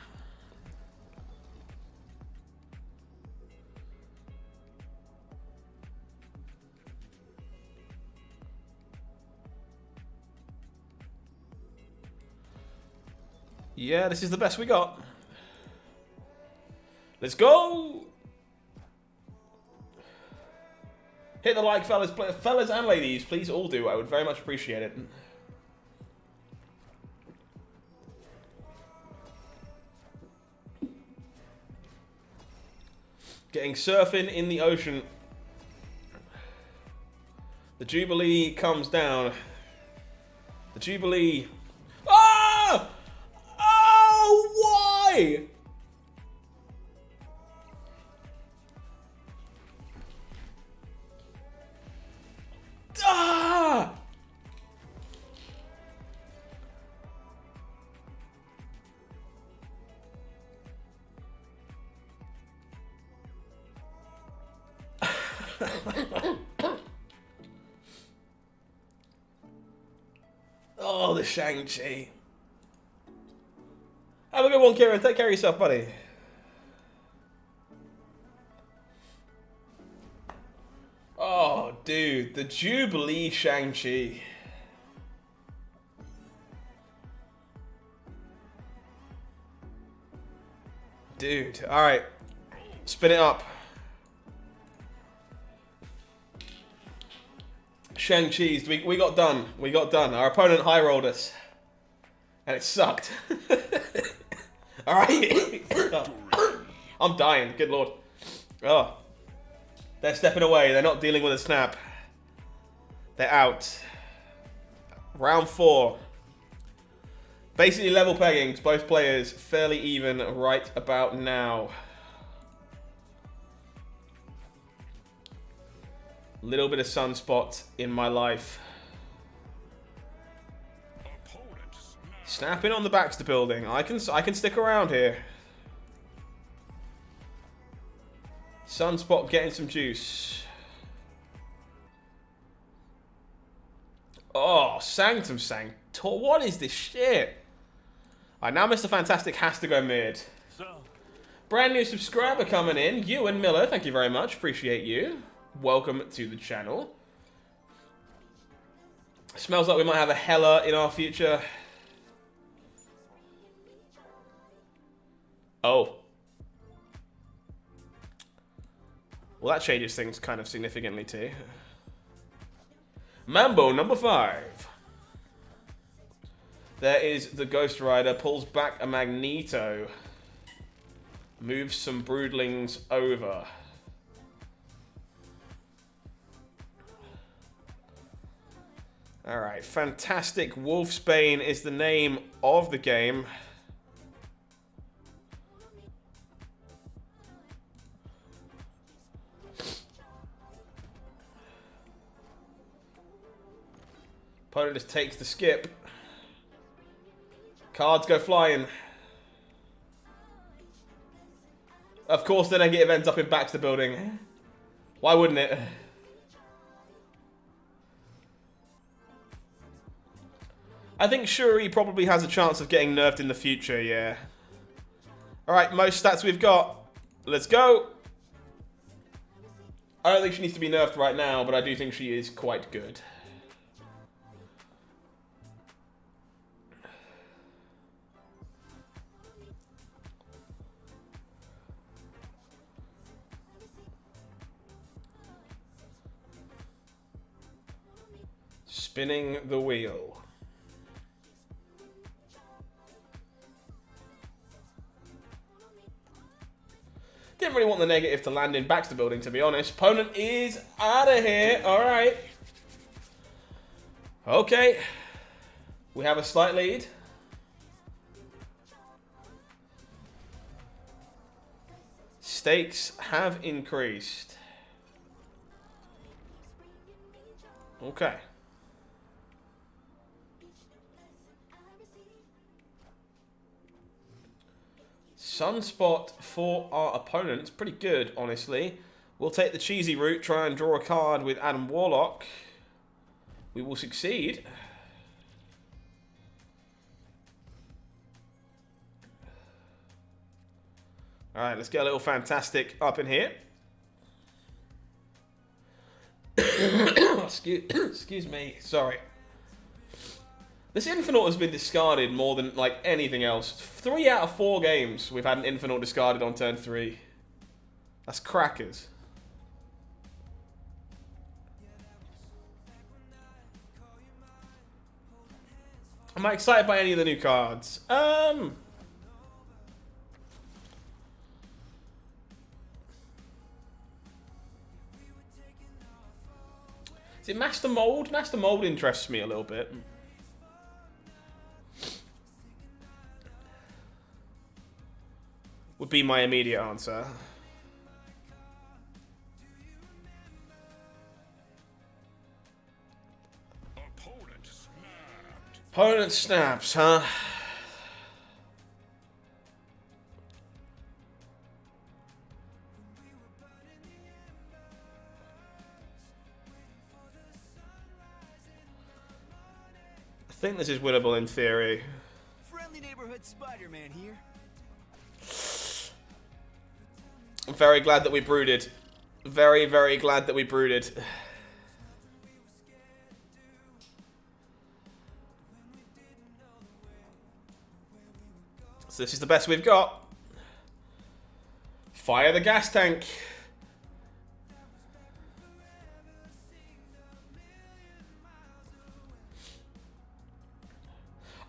Yeah, this is the best we got. Let's go! Hit the like, fellas. Fellas and ladies, please all do. I would very much appreciate it. Getting surfing in the ocean. The Jubilee comes down. The Jubilee... Ah! Oh, why? Ah! Oh, the Shang-Chi. Have a good one, Kieran. Take care of yourself, buddy. Oh, dude. The Jubilee Shang-Chi. Dude. Alright. Spin it up. Shang-Chi's. We got done. We got done. Our opponent high-rolled us. And it sucked. Alright. I'm dying. Good lord. Oh. They're stepping away. They're not dealing with a snap. They're out. Round 4. Basically level peggings. Both players fairly even right about now. Little bit of sunspot in my life. Snapping on the Baxter building. I can stick around here. Sunspot getting some juice. Oh, Sanctum Sanctor. What is this shit? Alright, now Mr. Fantastic has to go mid. Brand new subscriber coming in. Ewan Miller, thank you very much. Appreciate you. Welcome to the channel. Smells like we might have a Hela in our future. Oh. Well, that changes things kind of significantly too. Mambo number 5. There is the Ghost Rider. Pulls back a Magneto. Moves some Broodlings over. Alright, Fantastic Wolfsbane is the name of the game. Opponent just takes the skip. Cards go flying. Of course, the negative ends up in Baxter building. Why wouldn't it? I think Shuri probably has a chance of getting nerfed in the future, yeah. Alright, most stats we've got. Let's go. I don't think she needs to be nerfed right now, but I do think she is quite good. Spinning the wheel. Didn't really want the negative to land in Baxter Building, to be honest. Opponent is out of here. All right. Okay. We have a slight lead. Stakes have increased. Okay. Sunspot for our opponents. Pretty good, honestly. We'll take the cheesy route, try and draw a card with Adam Warlock. We will succeed. Alright, let's get a little fantastic up in here. Excuse me, sorry. This Infinite has been discarded more than like anything else. 3 out of 4 games we've had an Infinite discarded on turn 3. That's crackers. Am I excited by any of the new cards? Is it Master Mold? Master Mold interests me a little bit. Would be my immediate answer. Opponent snapped. Opponent snaps, huh? I think this is winnable in theory. Friendly neighborhood Spider-Man here. I'm very glad that we brooded. Very, very glad that we brooded. So this is the best we've got. Fire the gas tank.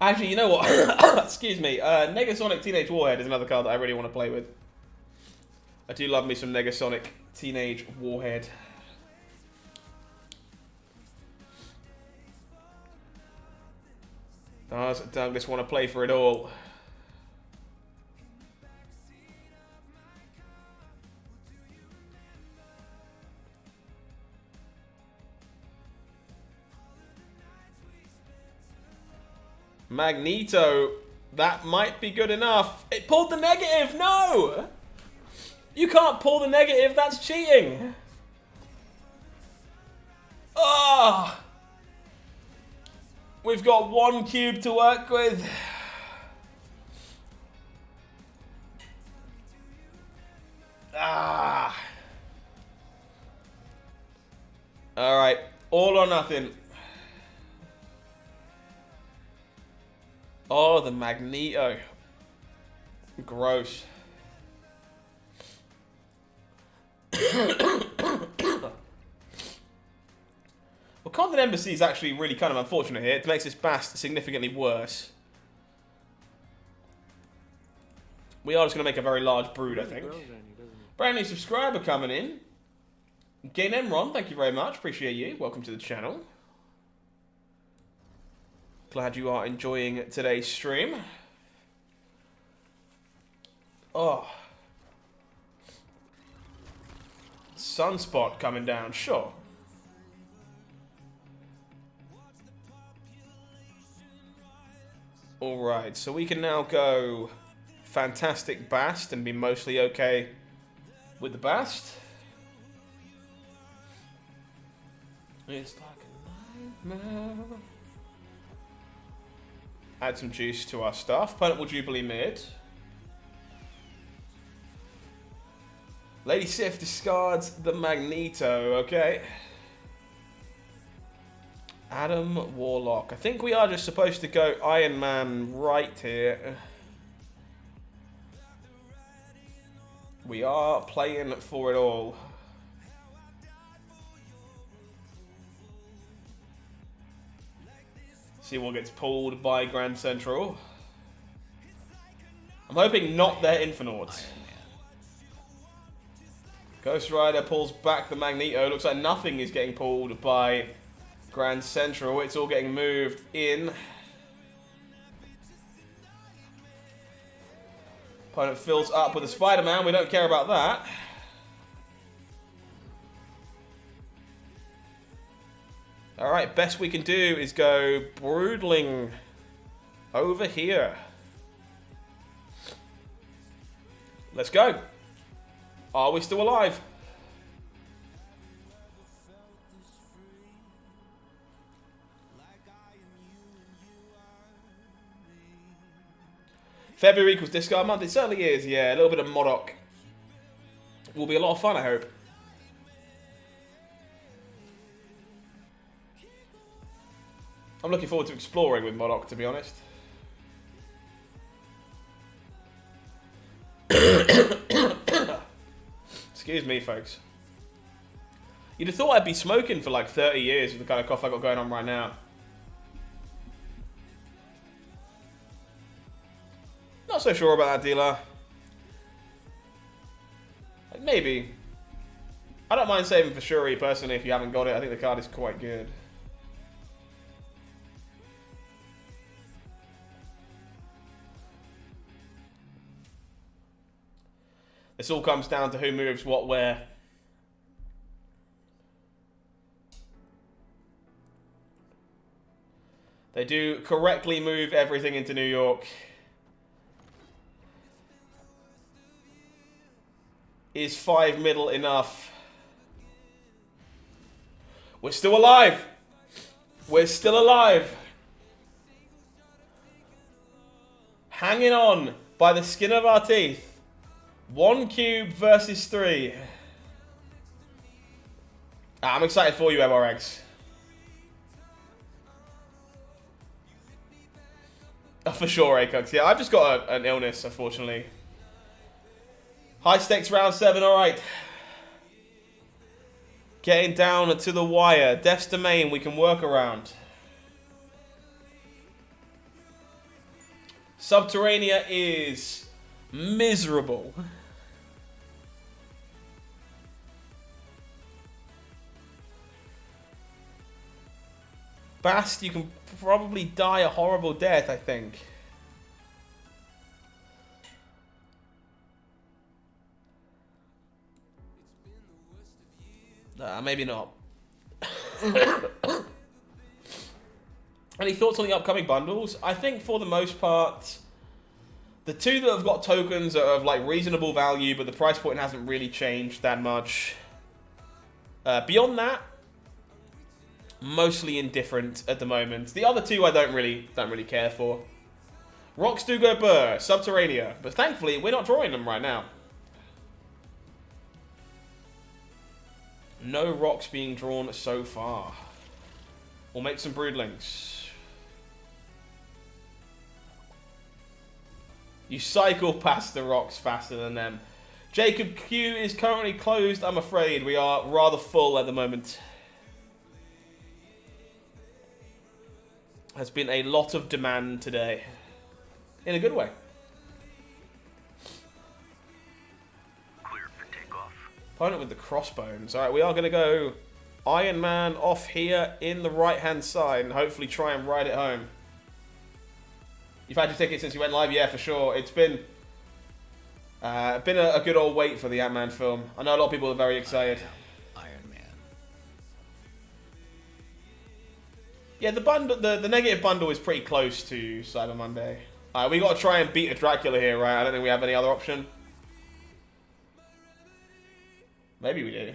Actually, you know what? Excuse me. Negasonic Teenage Warhead is another card that I really want to play with. I do love me some Negasonic Teenage Warhead. Does Douglas want to play for it all? Magneto, that might be good enough. It pulled the negative, no! You can't pull the negative, that's cheating! Ah! Oh, we've got 1 cube to work with. Ah! Alright, all or nothing. Oh, the Magneto. Gross. Wakandan Embassy is actually really kind of unfortunate here. It makes this Bast significantly worse. We are just going to make a very large brood, I think. Brand new subscriber coming in. Gain Emron, thank you very much. Appreciate you. Welcome to the channel. Glad you are enjoying today's stream. Oh. Sunspot coming down, sure. Alright, so we can now go Fantastic Bast and be mostly okay with the Bast. It's like a nightmare. Add some juice to our stuff. Purple Jubilee mid. Lady Sif discards the Magneto, okay. Adam Warlock. I think we are just supposed to go Iron Man right here. We are playing for it all. See what gets pulled by Grand Central. I'm hoping not their Infinite. Ghost Rider pulls back the Magneto. Looks like nothing is getting pulled by Grand Central. It's all getting moved in. Opponent fills up with a Spider-Man. We don't care about that. Alright, best we can do is go Broodling over here. Let's go. Are we still alive? February equals discard month. It certainly is, yeah. A little bit of Modok will be a lot of fun, I hope. I'm looking forward to exploring with Modok, to be honest. Excuse me, folks. You'd have thought I'd be smoking for like 30 years with the kind of cough I got going on right now. Not so sure about that, dealer. Like, maybe. I don't mind saving for Shuri, personally, if you haven't got it. I think the card is quite good. This all comes down to who moves what where. They do correctly move everything into New York. Is 5 middle enough? We're still alive! We're still alive! Hanging on by the skin of our teeth. 1 cube versus 3. I'm excited for you, MRX. For sure, Acox. Yeah, I've just got an illness, unfortunately. High stakes round 7, alright. Getting down to the wire. Death's Domain we can work around. Subterranea is miserable. Bast, you can probably die a horrible death, I think. Maybe not. Any thoughts on the upcoming bundles? I think for the most part, the two that have got tokens are of like reasonable value, but the price point hasn't really changed that much. Beyond that, mostly indifferent at the moment. The other two I don't really care for. Rocks do go burr, Subterranea, but thankfully we're not drawing them right now. No rocks being drawn so far. We'll make some broodlings. You cycle past the rocks faster than them. Jacob Q is currently closed, I'm afraid. We are rather full at the moment. Has been a lot of demand today. In a good way. Cleared for takeoff. Opponent with the crossbones. Alright, we are going to go Iron Man off here in the right-hand side and hopefully try and ride it home. You've had your ticket since you went live? Yeah, for sure. It's been a good old wait for the Ant-Man film. I know a lot of people are very excited. Iron Man. Yeah, the bundle, the negative bundle is pretty close to Cyber Monday. Alright, we got to try and beat a Dracula here, right? I don't think we have any other option. Maybe we do.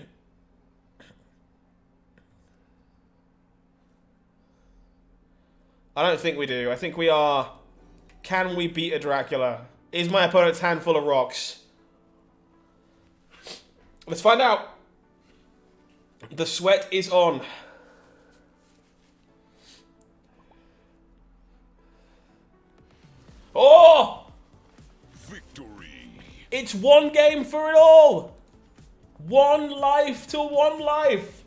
I don't think we do. I think we are... Can we beat a Dracula? Is my opponent's hand full of rocks? Let's find out. The sweat is on. Oh! Victory. It's one game for it all. One life to one life.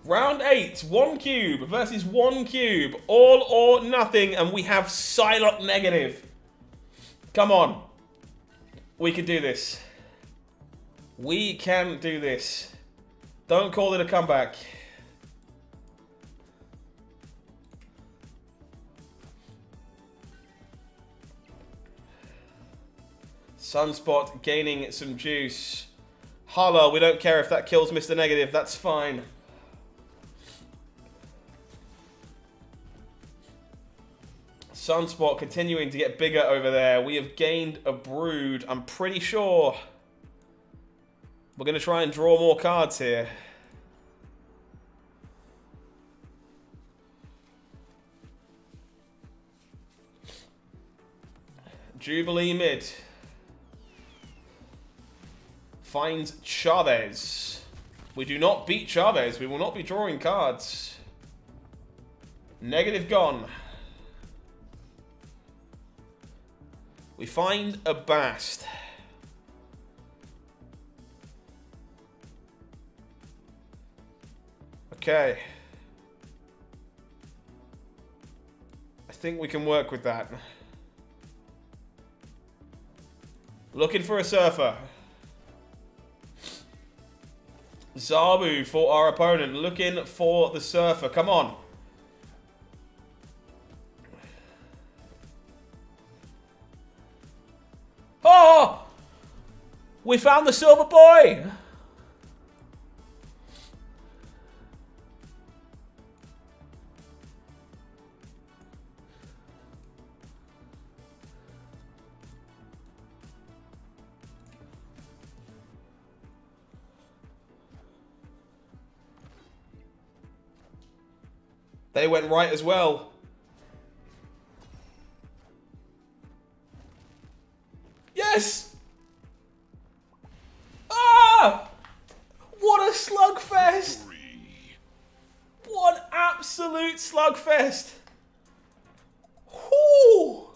Round 8, 1 cube versus 1 cube. All or nothing, and we have Psylocke negative. Come on. We can do this. We can do this. Don't call it a comeback. Sunspot gaining some juice. Holla, we don't care if that kills Mr. Negative. That's fine. Sunspot continuing to get bigger over there. We have gained a brood, I'm pretty sure. We're going to try and draw more cards here. Jubilee mid. Finds Chavez. We do not beat Chavez. We will not be drawing cards. Negative gone. We find a Bast. Okay. I think we can work with that. Looking for a Surfer. Zabu for our opponent. Looking for the Surfer. Come on. Oh! We found the Silver Boy! They went right as well. Yes! Ah! What a slugfest! What an absolute slugfest! Whoo!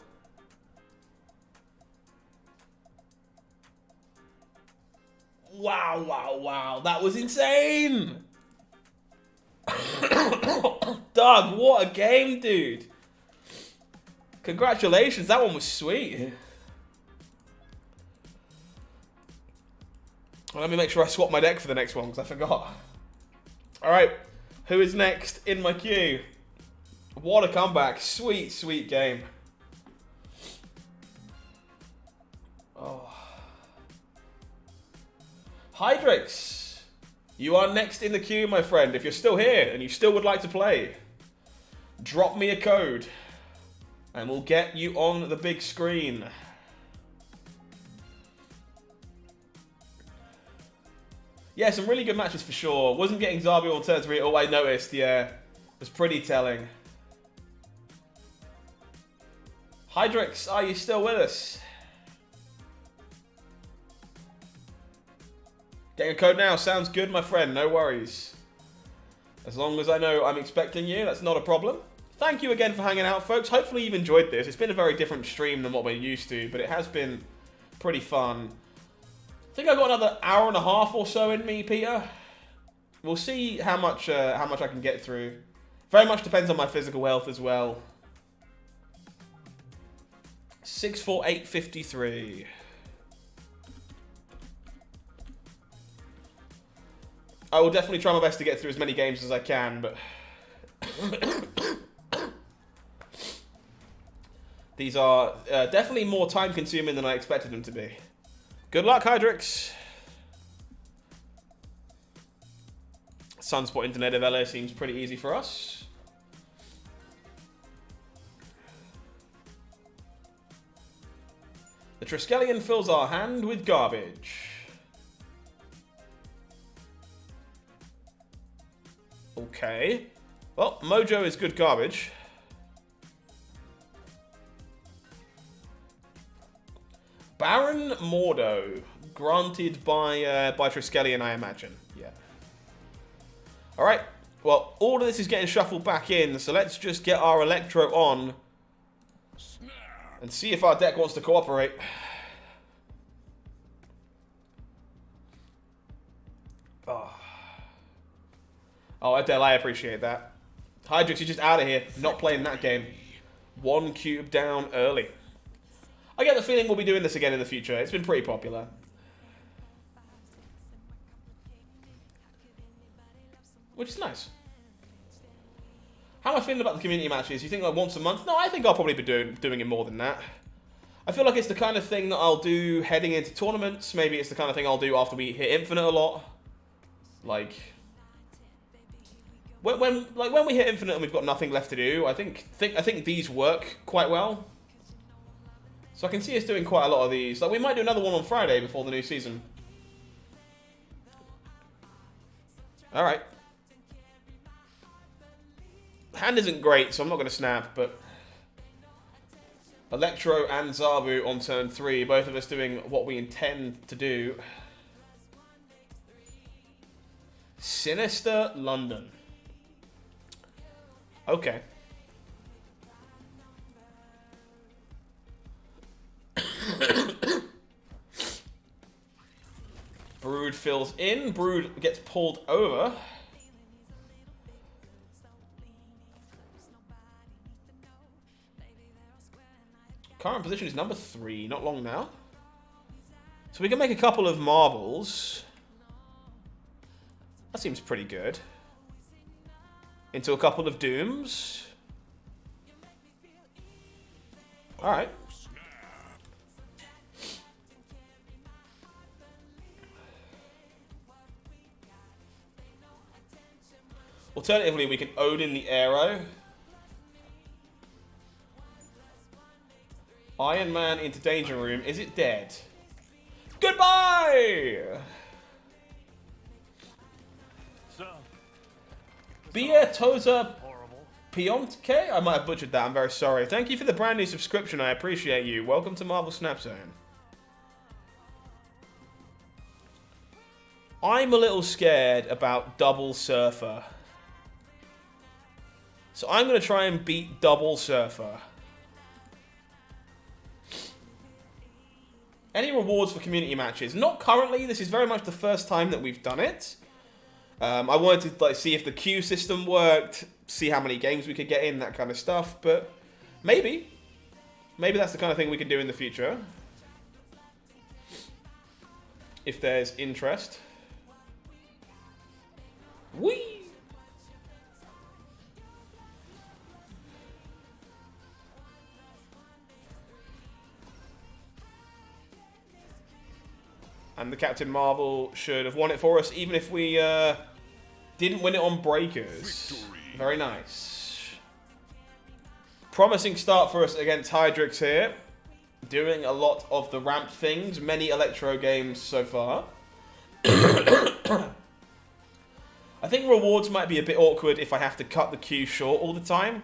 Wow, wow, wow. That was insane! Doug, what a game, dude. Congratulations, that one was sweet. Well, let me make sure I swap my deck for the next one, because I forgot. Alright, who is next in my queue? What a comeback. Sweet, sweet game. Oh. Hydrix, you are next in the queue, my friend. If you're still here and you still would like to play, drop me a code and we'll get you on the big screen. Yeah, some really good matches for sure. Wasn't getting Zabu on turn 3. Oh, I noticed, yeah. It was pretty telling. Hydrix, are you still with us? Getting a code now. Sounds good, my friend. No worries. As long as I know I'm expecting you, that's not a problem. Thank you again for hanging out, folks. Hopefully you've enjoyed this. It's been a very different stream than what we're used to, but it has been pretty fun. I think I've got another hour and a half or so in me, Peter. We'll see how much I can get through. Very much depends on my physical health as well. 64853. I will definitely try my best to get through as many games as I can, but these are definitely more time-consuming than I expected them to be. Good luck, Hydrix. Sunspot Internet of LA seems pretty easy for us. The Triskelion fills our hand with garbage. Okay. Well, Mojo is good garbage. Baron Mordo. Granted by Triskelion, I imagine. Yeah. Alright. Well, all of this is getting shuffled back in, so let's just get our Electro on and see if our deck wants to cooperate. Oh, Adele, I appreciate that. Hydrix, you're just out of here. Not playing that game. 1 cube down early. I get the feeling we'll be doing this again in the future. It's been pretty popular. Which is nice. How am I feeling about the community matches? You think like once a month? No, I think I'll probably be doing it more than that. I feel like it's the kind of thing that I'll do heading into tournaments. Maybe it's the kind of thing I'll do after we hit Infinite a lot. Like when we hit Infinite and we've got nothing left to do, I think these work quite well. So I can see us doing quite a lot of these. Like we might do another one on Friday before the new season. All right. Hand isn't great, so I'm not going to snap, but Electro and Zabu on turn 3, both of us doing what we intend to do. Sinister London. Okay. Brood fills in. Brood gets pulled over. Current position is number 3. Not long now. So we can make a couple of marbles. That seems pretty good. Into a couple of dooms. Alright. Alternatively, we can Odin the arrow. Iron Man into Danger Room. Is it dead? Goodbye! So, Toza horrible. Piontke? I might have butchered that. I'm very sorry. Thank you for the brand new subscription. I appreciate you. Welcome to Marvel Snap Zone. I'm a little scared about Double Surfer. So I'm going to try and beat Double Surfer. Any rewards for community matches? Not currently. This is very much the first time that we've done it. I wanted to see if the queue system worked, see how many games we could get in, that kind of stuff. But maybe. Maybe that's the kind of thing we could do in the future. If there's interest. Whee! And the Captain Marvel should have won it for us, even if we didn't win it on Breakers. Victory. Very nice. Promising start for us against Hydrix here. Doing a lot of the ramp things. Many Electro games so far. I think rewards might be a bit awkward if I have to cut the queue short all the time.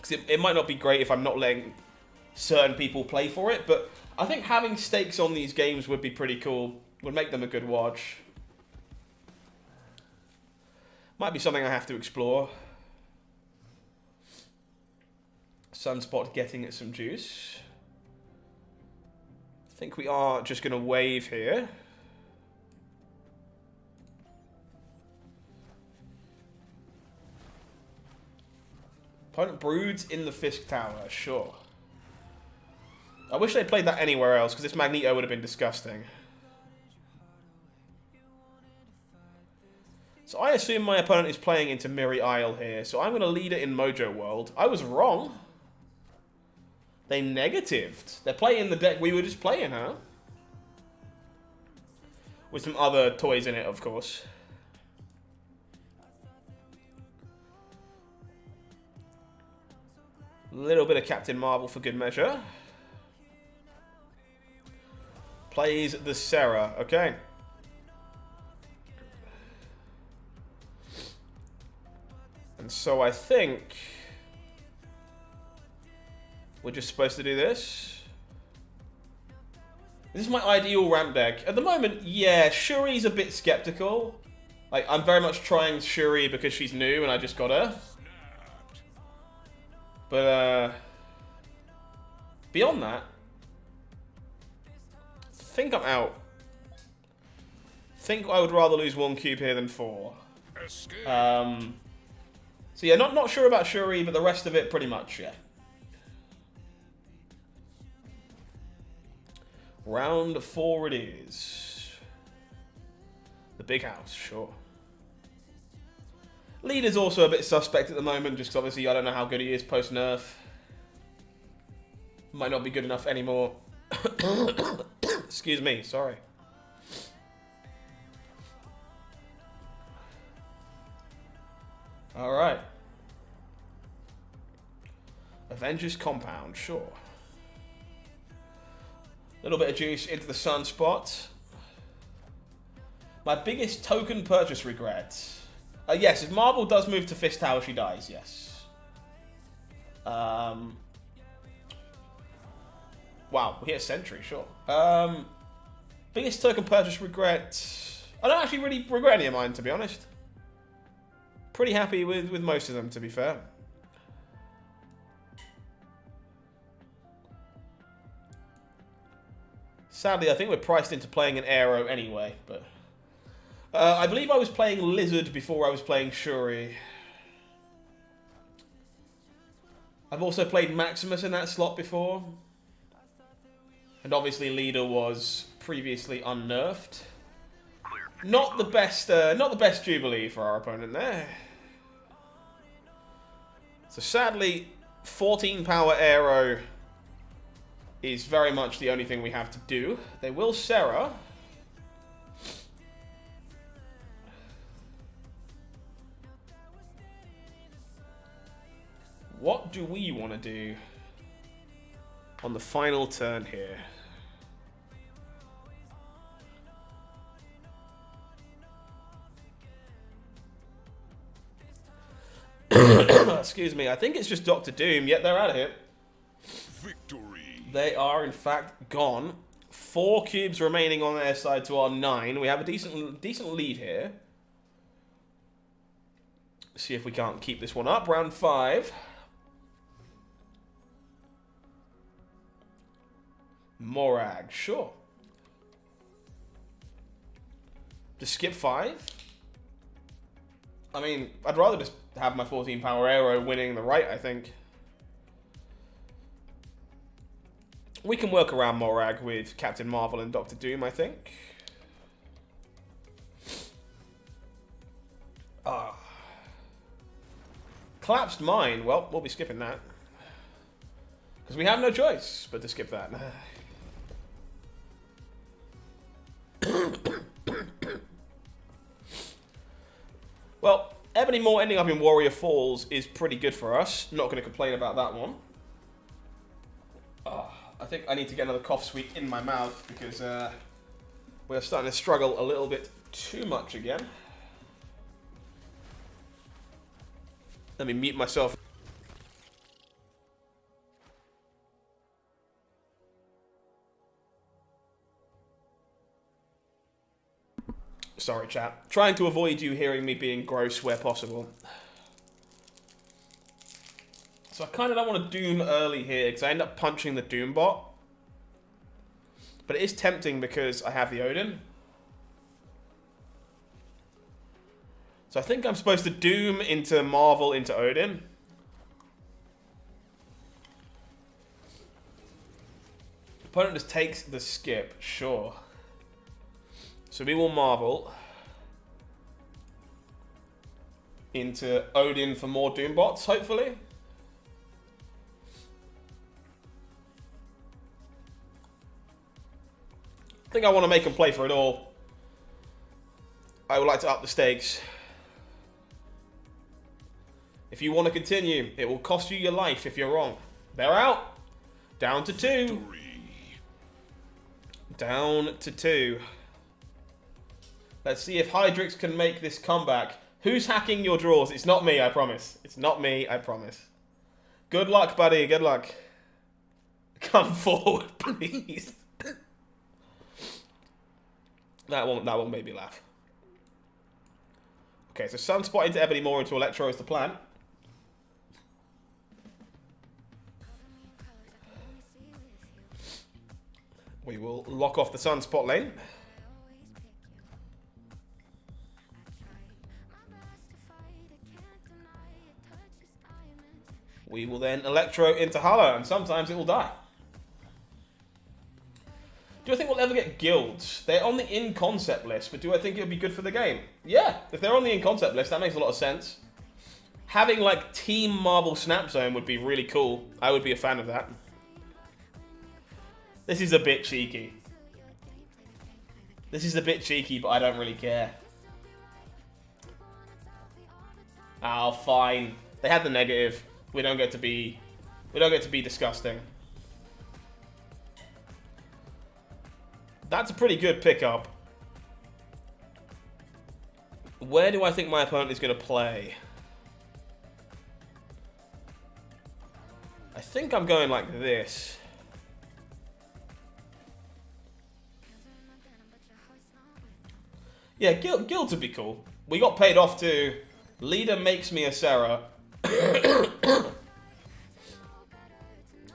Because it might not be great if I'm not letting certain people play for it, but I think having stakes on these games would be pretty cool. Would make them a good watch. Might be something I have to explore. Sunspot getting it some juice. I think we are just going to wave here. Opponent broods in the Fisk Tower, sure. I wish they played that anywhere else, because this Magneto would have been disgusting. So I assume my opponent is playing into Miri Isle here, so I'm going to lead it in Mojo World. I was wrong. They negatived. They're playing the deck we were just playing, huh? With some other toys in it, of course. A little bit of Captain Marvel for good measure. Plays the Sarah. Okay. And so I think we're just supposed to do this. This is my ideal ramp deck. At the moment, yeah, Shuri's a bit skeptical. Like, I'm very much trying Shuri because she's new and I just got her. But, beyond that, I think I'm out. I think I would rather lose 1 cube here than 4. So yeah, not sure about Shuri, but the rest of it pretty much, yeah. Round 4 it is. The big house, sure. Leader's also a bit suspect at the moment, just 'cause obviously I don't know how good he is post-nerf. Might not be good enough anymore. Excuse me, sorry. Alright. Avengers Compound, sure. A little bit of juice into the sunspot. My biggest token purchase regret. Yes, if Marvel does move to Fist Tower, she dies, yes. Wow, we hit a century, sure. Biggest token purchase regret. I don't actually really regret any of mine, to be honest. Pretty happy with most of them, to be fair. Sadly, I think we're priced into playing an Aero anyway, but... I believe I was playing Lizard before I was playing Shuri. I've also played Maximus in that slot before. And obviously Leader was previously unnerfed. Not the best Jubilee for our opponent there. So sadly, 14 power Aero is very much the only thing we have to do. They will Sarah. What do we want to do on the final turn here? Excuse me, I think it's just Doctor Doom. Yet they're out of here. Victory. They are, in fact, gone. 4 cubes remaining on their side to our 9. We have a decent lead here. See if we can't keep this one up. Round 5. Morag, sure. Just skip 5. I mean, I'd rather just have my 14 power Aero winning the right, I think. We can work around Morag with Captain Marvel and Doctor Doom, I think. Collapsed Mine. Well, we'll be skipping that. Because we have no choice but to skip that. Well, Ebony Maw ending up in Warrior Falls is pretty good for us. Not going to complain about that one. I think I need to get another cough sweet in my mouth because we're starting to struggle a little bit too much again. Let me mute myself. Sorry, chat. Trying to avoid you hearing me being gross where possible. So I kind of don't want to Doom early here because I end up punching the Doom bot. But it is tempting because I have the Odin. So I think I'm supposed to Doom into Marvel into Odin. Opponent just takes the skip, sure. So we will Marvel into Odin for more Doom bots, hopefully. I think I want to make them play for it all. I would like to up the stakes. If you want to continue, it will cost you your life if you're wrong. They're out. Down to 2. Victory. Down to 2. Let's see if Hydrix can make this comeback. Who's hacking your draws? It's not me, I promise. It's not me, I promise. Good luck, buddy. Good luck. Come forward, please. That one made me laugh. Okay, so Sunspot into Ebony Maw into Electro is the plan. We will lock off the Sunspot lane. We will then Electro into Hala, and sometimes it will die. Do I think we'll ever get guilds? They're on the in-concept list, but do I think it would be good for the game? Yeah, if they're on the in-concept list, that makes a lot of sense. Having, like, Team Marvel Snap Zone would be really cool. I would be a fan of that. This is a bit cheeky. This is a bit cheeky, but I don't really care. Oh, fine. They had the negative. We don't get to be disgusting. That's a pretty good pickup. Where do I think my opponent is going to play? I think I'm going like this. Yeah, guilds would be cool. We got paid off to Leader Makes Me a Sarah.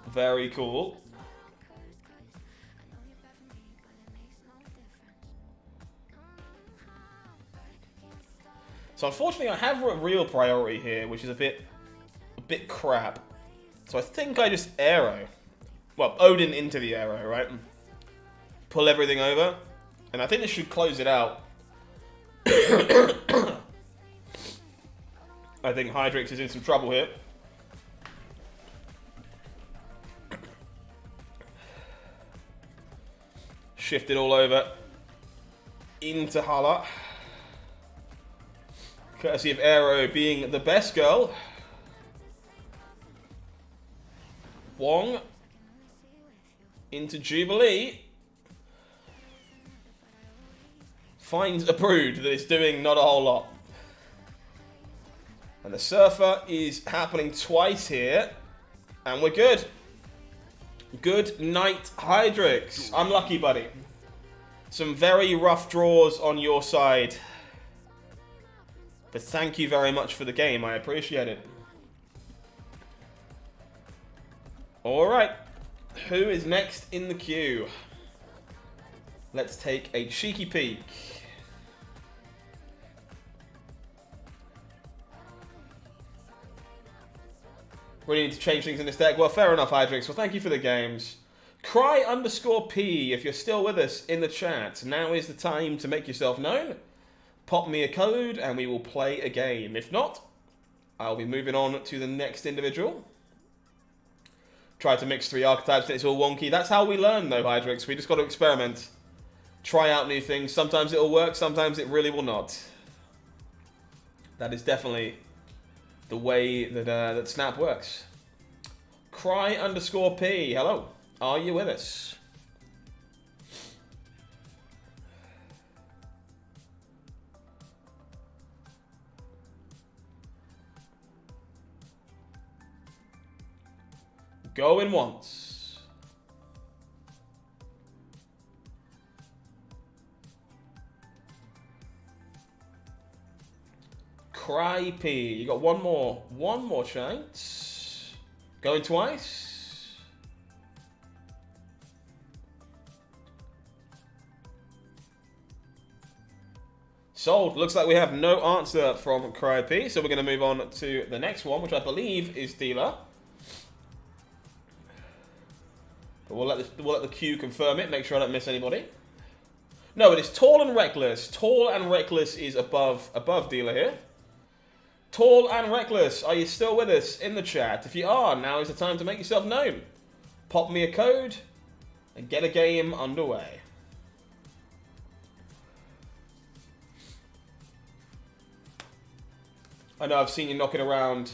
Very cool. So unfortunately I have a real priority here, which is a bit crap. So I think I just arrow. Well, Odin into the arrow, right? Pull everything over. And I think this should close it out. I think Hydrix is in some trouble here. Shift it all over into Hala. Courtesy of Arrow being the best girl. Wong into Jubilee. Finds a brood that is doing not a whole lot. And the Surfer is happening twice here. And we're good. Good night, Hydrix. Unlucky, buddy. Some very rough draws on your side. But thank you very much for the game. I appreciate it. Alright. Who is next in the queue? Let's take a cheeky peek. Really need to change things in this deck. Well, fair enough, Hydrix. Well, thank you for the games. Cry_P, if you're still with us in the chat, now is the time to make yourself known. Pop me a code and we will play a game. If not, I'll be moving on to the next individual. Try to mix 3 archetypes and it's all wonky. That's how we learn though, Hydrix. We just got to experiment. Try out new things. Sometimes it'll work, sometimes it really will not. That is definitely the way that that Snap works. Cry_P, hello. Are you with us? Going once. Cry P. You got one more chance. Going twice. Sold. Looks like we have no answer from Cry P, so we're going to move on to the next one, which I believe is Dealer. But we'll let the queue confirm it. Make sure I don't miss anybody. No, it is Tall and Reckless. Tall and Reckless is above Dealer here. Tall and Reckless, are you still with us in the chat? If you are, now is the time to make yourself known. Pop me a code and get a game underway. I know I've seen you knocking around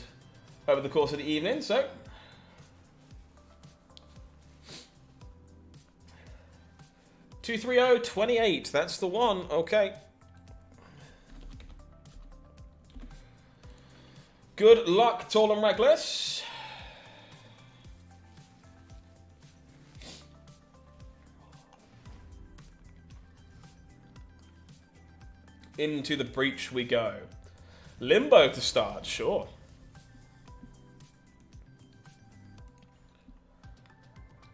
over the course of the evening, so 23028, that's the one. Okay. Good luck, Tall and Reckless. Into the breach we go. Limbo to start, sure.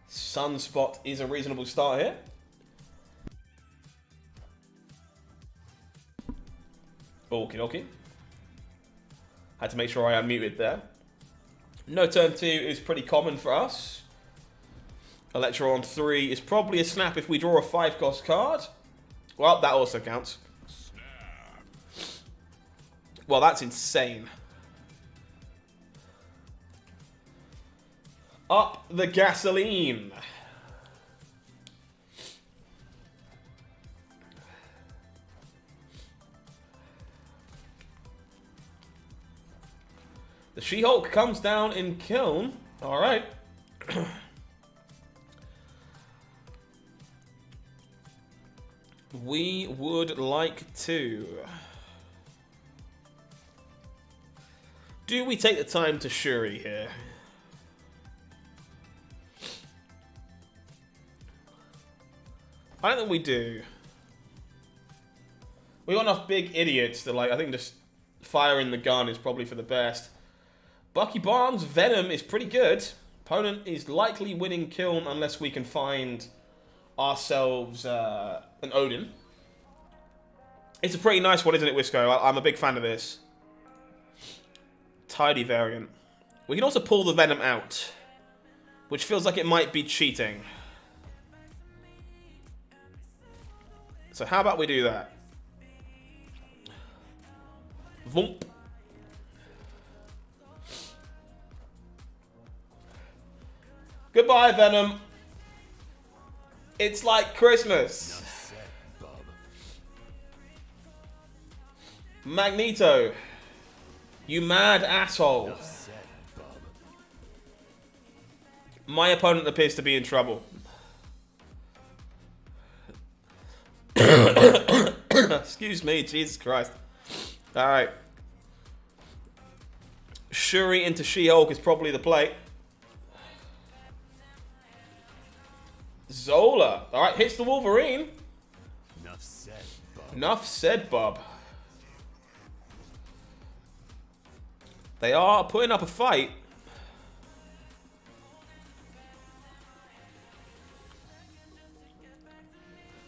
Sunspot is a reasonable start here. Okie dokie. Had to make sure I unmuted there. No turn 2 is pretty common for us. Electro on 3 is probably a snap if we draw a 5-cost card. Well, that also counts. Well, that's insane. Up the gasoline. The She-Hulk comes down in Kiln. Alright. We would like to. Do we take the time to Shuri here? I don't think we do. We got enough big idiots that, like, I think just firing the gun is probably for the best. Bucky Barnes' Venom is pretty good. Opponent is likely winning Kiln unless we can find ourselves an Odin. It's a pretty nice one, isn't it, Wisco? I'm a big fan of this. Tidy variant. We can also pull the Venom out, which feels like it might be cheating. So how about we do that? Vump. Goodbye, Venom. It's like Christmas. Magneto. You mad asshole. My opponent appears to be in trouble. Excuse me, Jesus Christ. Alright. Shuri into She-Hulk is probably the play. Zola. Alright, hits the Wolverine. Enough said, Bob. Enough said, Bob. They are putting up a fight.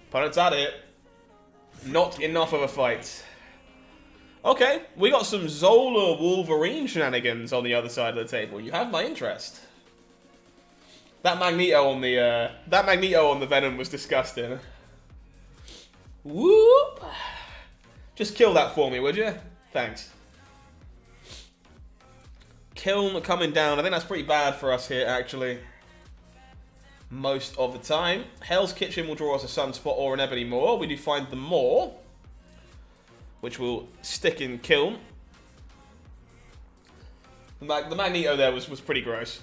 Opponent's at it. Not enough of a fight. Okay, we got some Zola Wolverine shenanigans on the other side of the table. You have my interest. That Magneto on the Venom was disgusting. Whoop! Just kill that for me, would you? Thanks. Kiln coming down. I think that's pretty bad for us here, actually. Most of the time. Hell's Kitchen will draw us a Sunspot or an Ebony Maw. We do find the Maw, which will stick in Kiln. The Magneto there was pretty gross.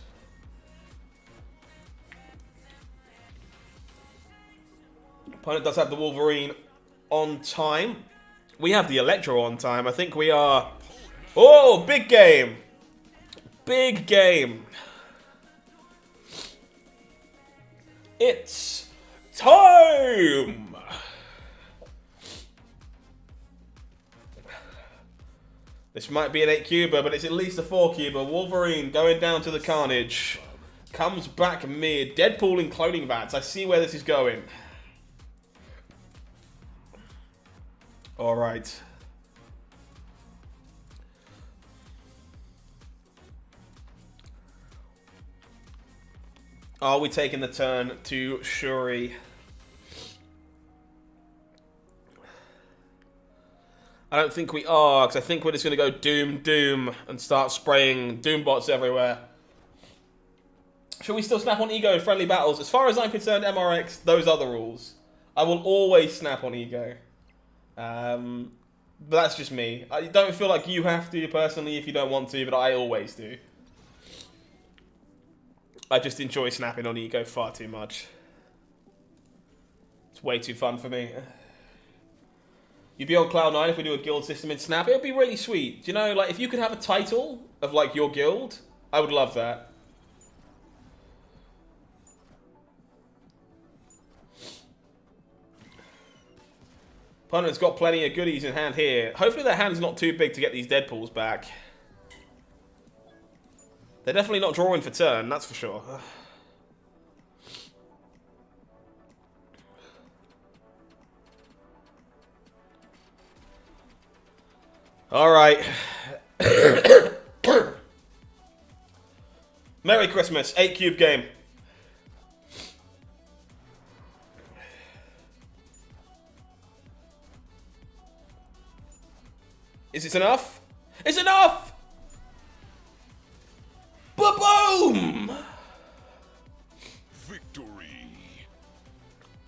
Opponent does have the Wolverine on time. We have the Electro on time. I think we are... Oh, big game. Big game. It's time. This might be an 8-cuber, but it's at least a 4-cuber. Wolverine going down to the Carnage. Comes back mid. Deadpool in cloning vats. I see where this is going. Alright. Are we taking the turn to Shuri? I don't think we are, because I think we're just going to go Doom, Doom, and start spraying Doombots everywhere. Should we still snap on Ego in friendly battles? As far as I'm concerned, MRX, those are the rules. I will always snap on Ego. But that's just me. I don't feel like you have to, personally, if you don't want to, but I always do. I just enjoy snapping on Ego far too much. It's way too fun for me. You'd be on Cloud 9 if we do a guild system in Snap. It would be really sweet. Do you know, like, if you could have a title of, like, your guild, I would love that. Opponent's got plenty of goodies in hand here. Hopefully their hand's not too big to get these Deadpools back. They're definitely not drawing for turn, that's for sure. Alright. Merry Christmas. 8-cube game. Is this enough? It's enough! Ba-boom! Victory.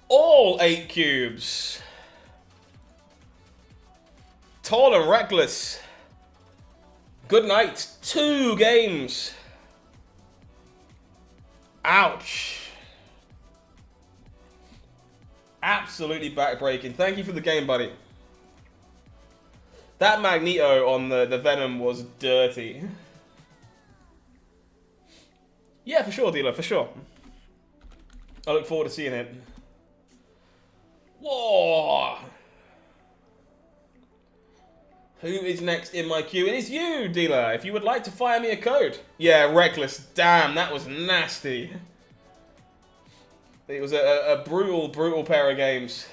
All 8 cubes. Tall and reckless. Good night. 2 games. Ouch. Absolutely backbreaking. Thank you for the game, buddy. That Magneto on the Venom was dirty. Yeah, for sure, dealer, for sure. I look forward to seeing it. Whoa! Who is next in my queue? It is you, dealer. If you would like to fire me a code. Yeah, reckless. Damn, that was nasty. It was a brutal, brutal pair of games.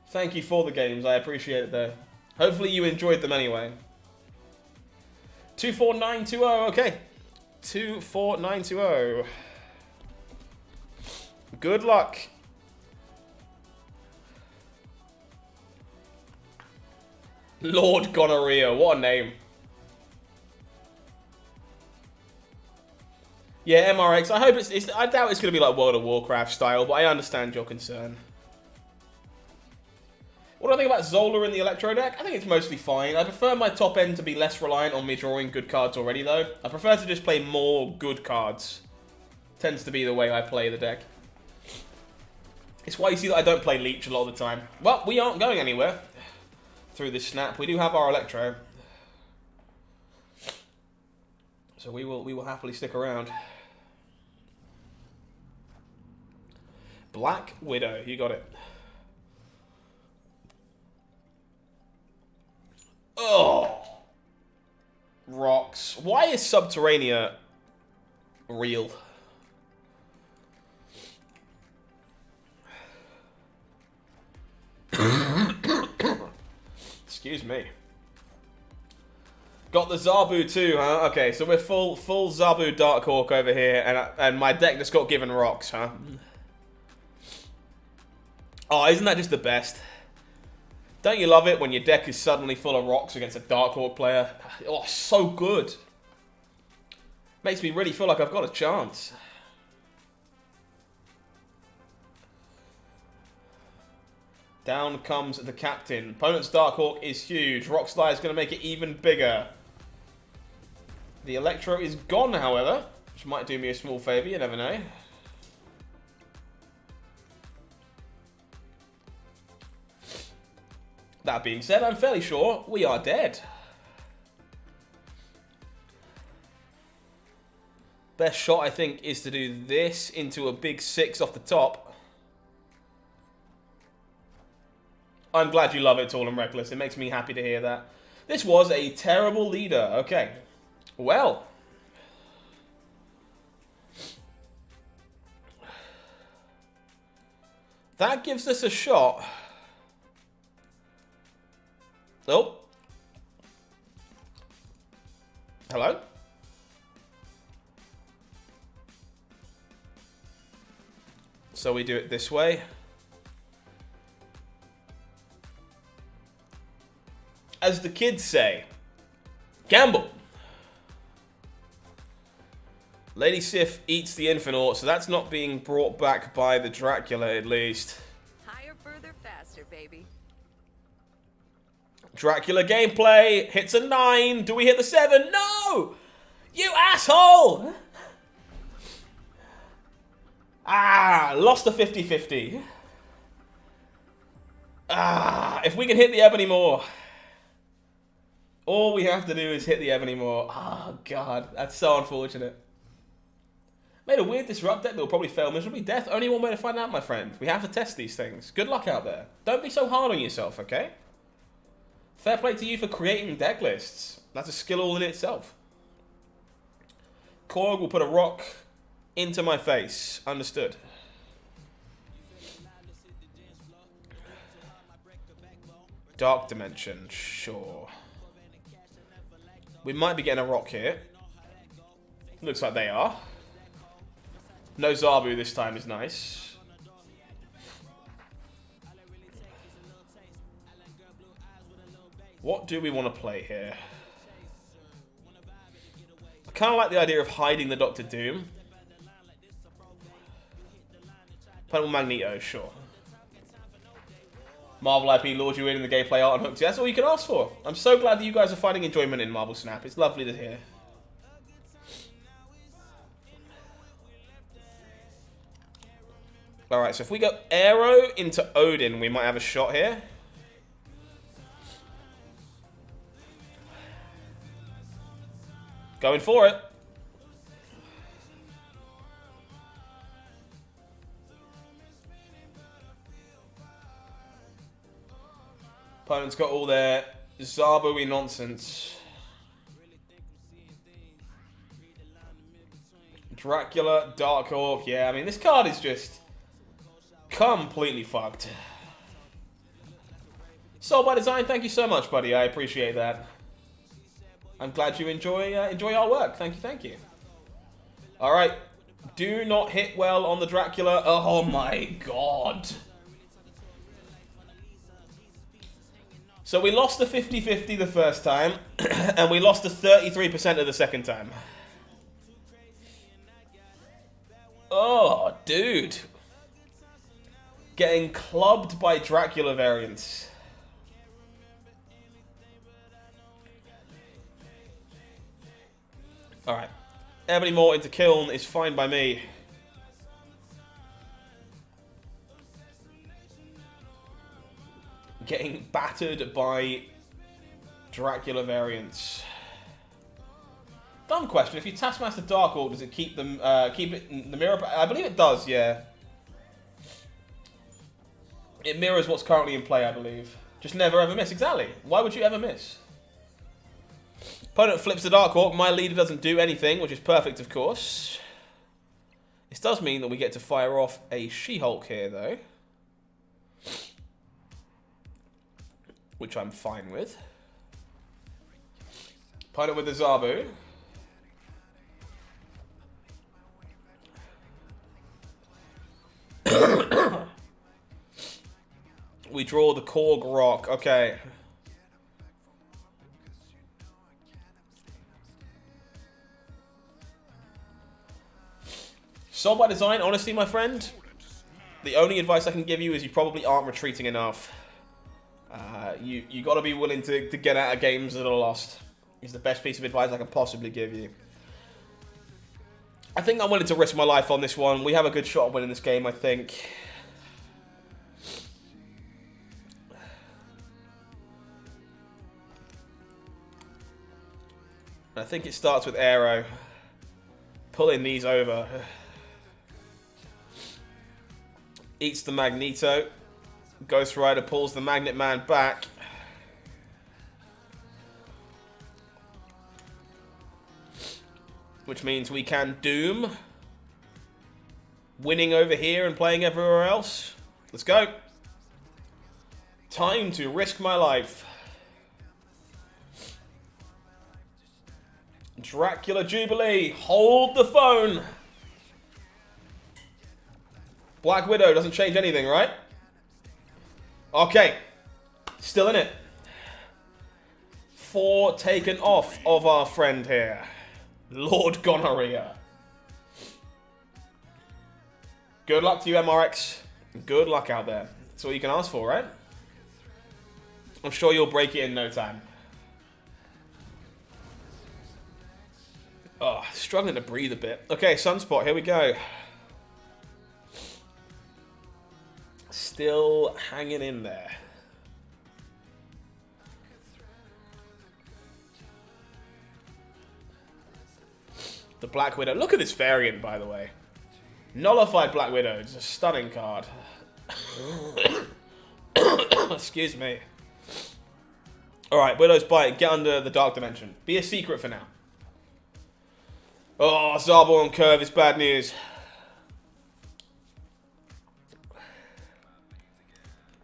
Thank you for the games. I appreciate it, though. Hopefully you enjoyed them anyway. 24920. Okay. 24920. Good luck. Lord Gonorrhea. What a name. Yeah, MRX. I hope it's I doubt it's going to be like World of Warcraft style, but I understand your concern. What do I think about Zola in the Electro deck? I think it's mostly fine. I prefer my top end to be less reliant on me drawing good cards already, though. I prefer to just play more good cards. Tends to be the way I play the deck. It's why you see that I don't play Leech a lot of the time. Well, we aren't going anywhere through this snap. We do have our Electro. So we will happily stick around. Black Widow, you got it. Oh, rocks. Why is Subterranea real? Excuse me. Got the Zabu too, huh? Okay, so we're full Zabu Darkhawk over here, and my deck just got given rocks, huh? Oh, isn't that just the best? Don't you love it when your deck is suddenly full of rocks against a Darkhawk player? Oh, so good. Makes me really feel like I've got a chance. Down comes the captain. Opponent's Darkhawk is huge. Rockslide is going to make it even bigger. The Electro is gone, however, which might do me a small favour, you never know. That being said, I'm fairly sure we are dead. Best shot, I think, is to do this into a big 6 off the top. I'm glad you love it, Tall and Reckless. It makes me happy to hear that. This was a terrible leader. Okay. Well. That gives us a shot. Oh. Hello? So we do it this way. As the kids say, gamble. Lady Sif eats the Infinite, so that's not being brought back by the Dracula, at least. Higher, further, faster, baby. Dracula gameplay hits a 9. Do we hit the 7? No! You asshole! Ah, lost a 50-50. Ah, if we can hit the Ebony Maw. All we have to do is hit the Ebony Maw. Oh, God. That's so unfortunate. Made a weird disrupt deck that will probably fail miserably. Death, only one way to find out, my friend. We have to test these things. Good luck out there. Don't be so hard on yourself, okay? Fair play to you for creating deck lists. That's a skill all in itself. Korg will put a rock into my face. Understood. Dark Dimension, sure. We might be getting a rock here. Looks like they are. No Zabu this time is nice. What do we want to play here? I kind of like the idea of hiding the Doctor Doom. Playing with Magneto, sure. Marvel IP lured you in the gameplay art and hooked you. That's all you can ask for. I'm so glad that you guys are finding enjoyment in Marvel Snap. It's lovely to hear. Alright, so if we go Arrow into Odin, we might have a shot here. Going for it. Opponent's got all their Zabu-y nonsense. Dracula, Darkhawk, yeah, I mean, this card is just completely fucked. Soul by Design, thank you so much, buddy. I appreciate that. I'm glad you enjoy our work. Thank you, thank you. All right. Do not hit well on the Dracula. Oh, my God. So we lost the 50-50 the first time, and we lost the 33% of the second time. Oh, dude. Getting clubbed by Dracula variants. Alright. Ebony Moore into Kiln is fine by me. Getting battered by Dracula variants. Dumb question. If you Taskmaster Darkhawk, does it keep them keep it in the mirror? I believe it does, yeah. It mirrors what's currently in play, I believe. Just never ever miss. Exactly. Why would you ever miss? Opponent flips the Darkhawk. My leader doesn't do anything, which is perfect, of course. This does mean that we get to fire off a She-Hulk here, though. Which I'm fine with. Opponent with the Zabu. We draw the Korg Rock. Okay. Soul by Design, honestly, my friend, the only advice I can give you is you probably aren't retreating enough. You got to be willing to get out of games that are lost. Is the best piece of advice I can possibly give you. I think I'm willing to risk my life on this one. We have a good shot of winning this game, I think. I think it starts with Arrow. Pulling these over. Eats the Magneto. Ghost Rider pulls the Magnet Man back. Which means we can Doom. Winning over here and playing everywhere else. Let's go. Time to risk my life. Dracula Jubilee. Hold the phone. Black Widow doesn't change anything, right? Okay. Still in it. 4 taken off of our friend here. Lord Gonorrhea. Good luck to you, MRX. Good luck out there. That's all you can ask for, right? I'm sure you'll break it in no time. Oh, struggling to breathe a bit. Okay, Sunspot, here we go. Still hanging in there. The Black Widow. Look at this variant, by the way. Nullified Black Widow. It's a stunning card. Excuse me. Alright, Widow's Bite. Get under the Dark Dimension. Be a secret for now. Oh, Zarbo on curve is bad news.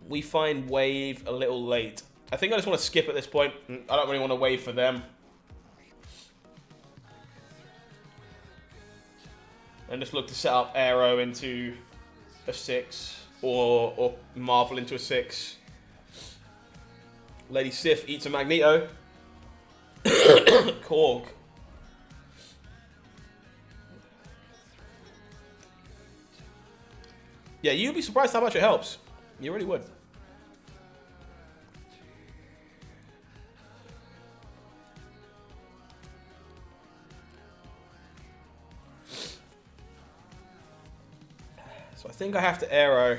We find Wave a little late. I think I just want to skip at this point. I don't really want to wave for them. And just look to set up Arrow into a 6. Or Marvel into a 6. Lady Sif eats a Magneto. Korg. Yeah, you'd be surprised how much it helps. You really would. So I think I have to arrow.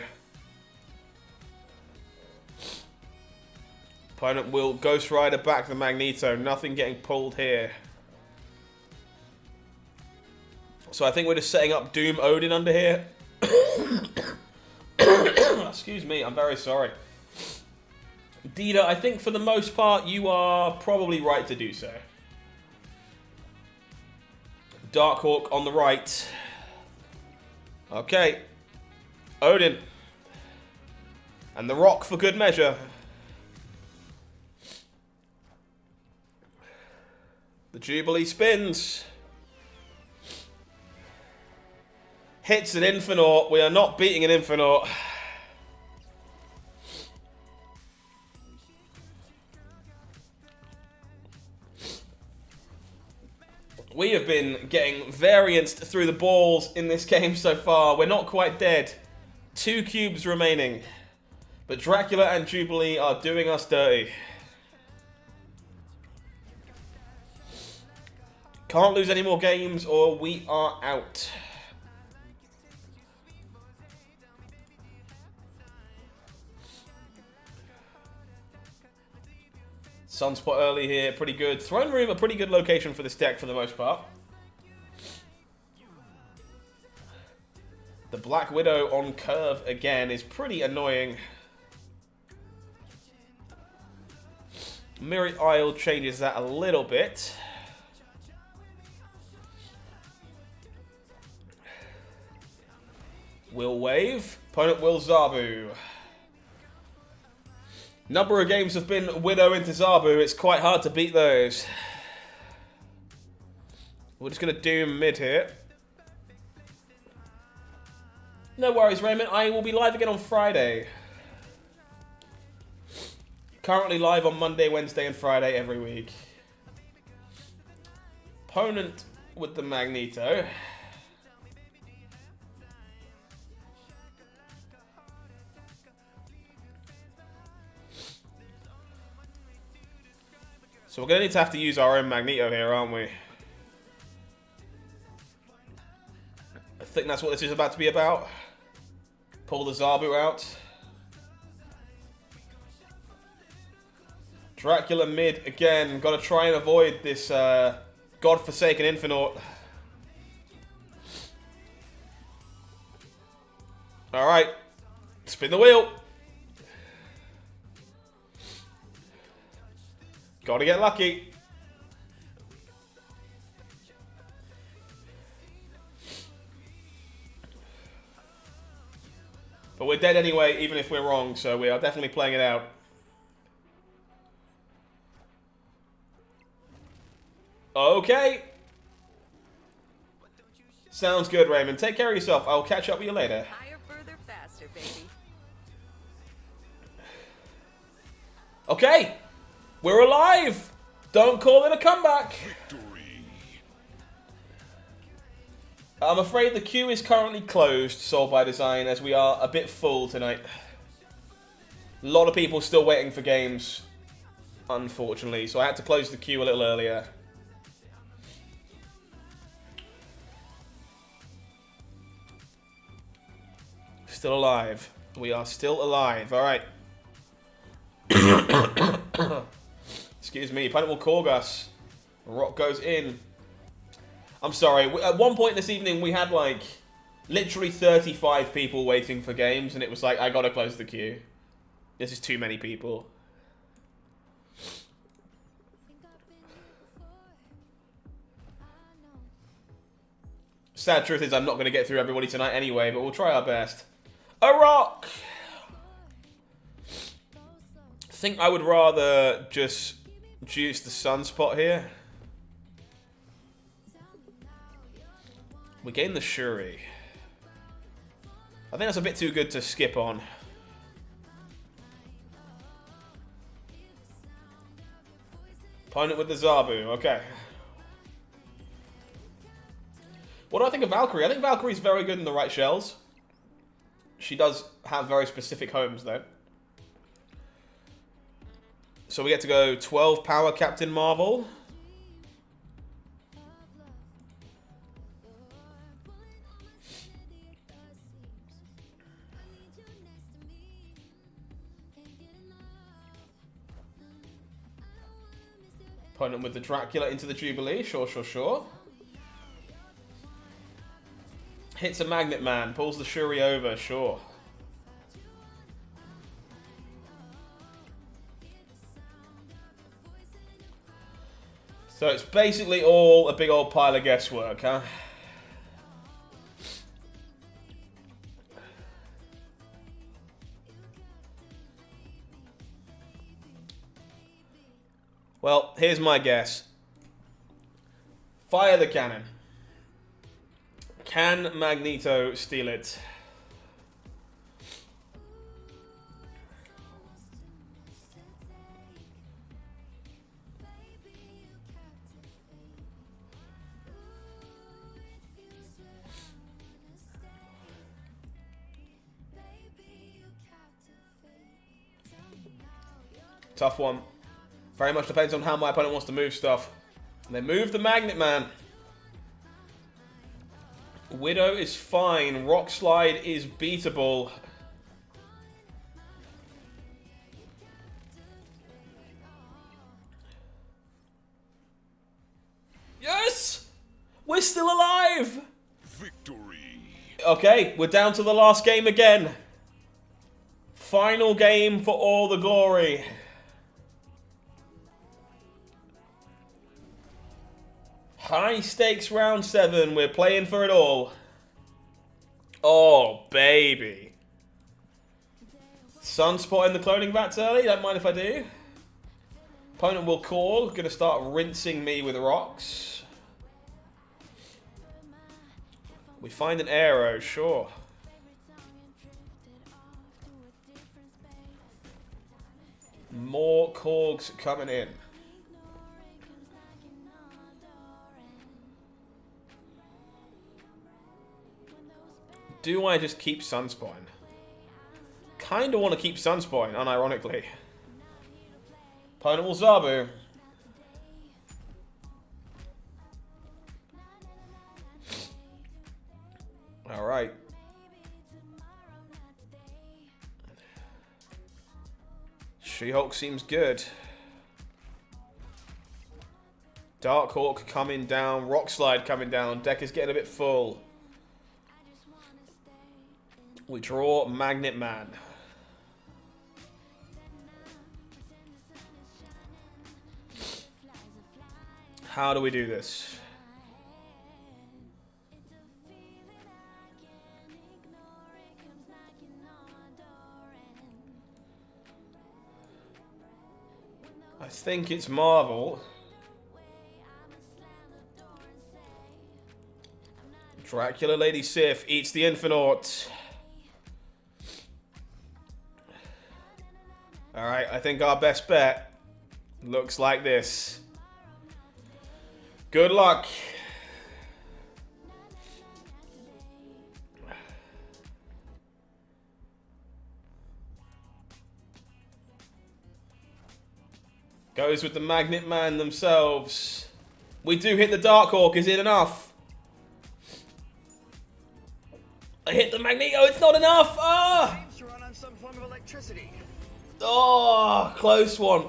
Opponent will Ghost Rider back the Magneto. Nothing getting pulled here. So I think we're just setting up Doom Odin under here. Excuse me, I'm very sorry. Dita, I think for the most part you are probably right to do so. Darkhawk on the right. Okay. Odin. And the Rock for good measure. The Jubilee spins. Hits an Infernaut. We are not beating an Infernaut. We have been getting varianced through the balls in this game so far. We're not quite dead. 2 cubes remaining. But Dracula and Jubilee are doing us dirty. Can't lose any more games or we are out. Sunspot early here, pretty good. Throne Room, a pretty good location for this deck for the most part. The Black Widow on curve again is pretty annoying. Mirror Isle changes that a little bit. Will Wave. Opponent will Zabu. Number of games have been Widow into Zabu. It's quite hard to beat those. We're just going to Doom mid here. No worries, Raymond. I will be live again on Friday. Currently live on Monday, Wednesday, and Friday every week. Opponent with the Magneto. So we're going to have to use our own Magneto here, aren't we? I think that's what this is about to be about. Pull the Zabu out. Dracula mid again. Got to try and avoid this godforsaken Infernaut. Alright. Spin the wheel. Gotta get lucky. But we're dead anyway, even if we're wrong, so we are definitely playing it out. Okay. Sounds good, Raymond. Take care of yourself. I'll catch up with you later. Higher, further, faster, baby. Okay. We're alive! Don't call it a comeback! I'm afraid the queue is currently closed, Soul by Design, as we are a bit full tonight. A lot of people still waiting for games, unfortunately, so I had to close the queue a little earlier. Still alive. We are still alive, alright. Excuse me, opponent will Korg us. Rock goes in. I'm sorry, at one point this evening we had like literally 35 people waiting for games and it was like, I gotta close the queue. This is too many people. Sad truth is I'm not going to get through everybody tonight anyway, but we'll try our best. A rock! I think I would rather just juice the Sunspot here. We gain the Shuri. I think that's a bit too good to skip on. Opponent with the Zabu. Okay. What do I think of Valkyrie? I think Valkyrie's very good in the right shells. She does have very specific homes, though. So we get to go 12 power Captain Marvel. Opponent with the Dracula into the Jubilee. Sure, sure, sure. Hits a Magnet Man. Pulls the Shuri over. Sure. So it's basically all a big old pile of guesswork, huh? Well, here's my guess. Fire the cannon. Can Magneto steal it? Tough one. Very much depends on how my opponent wants to move stuff. They move the Magnet Man. Widow is fine. Rock Slide is beatable. Yes! We're still alive! Victory. Okay, we're down to the last game again. Final game for all the glory. High stakes round 7. We're playing for it all. Oh, baby. Sunspot in the cloning vats early. Don't mind if I do. Opponent will call. Gonna start rinsing me with rocks. We find an arrow, sure. More Korgs coming in. Do I just keep Sunspine? Kinda want to keep Sunspine, unironically. Opponent will Zabu. Alright. She-Hulk seems good. Darkhawk coming down. Rockslide coming down. Deck is getting a bit full. We draw Magnet Man. How do we do this? I think it's Marvel. Dracula Lady Sif eats the Infinite. Alright, I think our best bet looks like this. Good luck. Goes with the Magnet Man themselves. We do hit the Darkhawk. Is it enough? I hit the Magneto. It's not enough. Ah! Seems to run on some form of electricity. Oh, close one.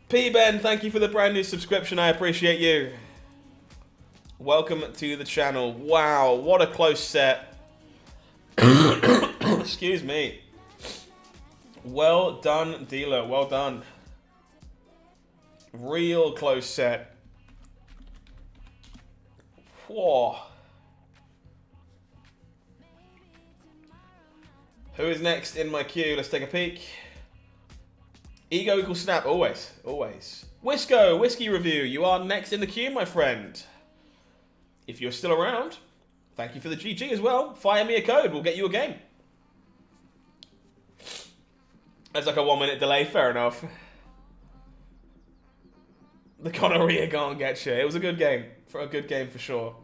P-Ben, thank you for the brand new subscription. I appreciate you. Welcome to the channel. Wow, what a close set. Excuse me. Well done, dealer. Well done. Real close set. Whoa. Who is next in my queue? Let's take a peek. Ego equals snap. Always. Always. Wisco, Whiskey Review. You are next in the queue, my friend. If you're still around, thank you for the GG as well. Fire me a code. We'll get you a game. There's like a 1 minute delay. Fair enough. The gonorrhea can't get you. It was a good game. A good game for sure.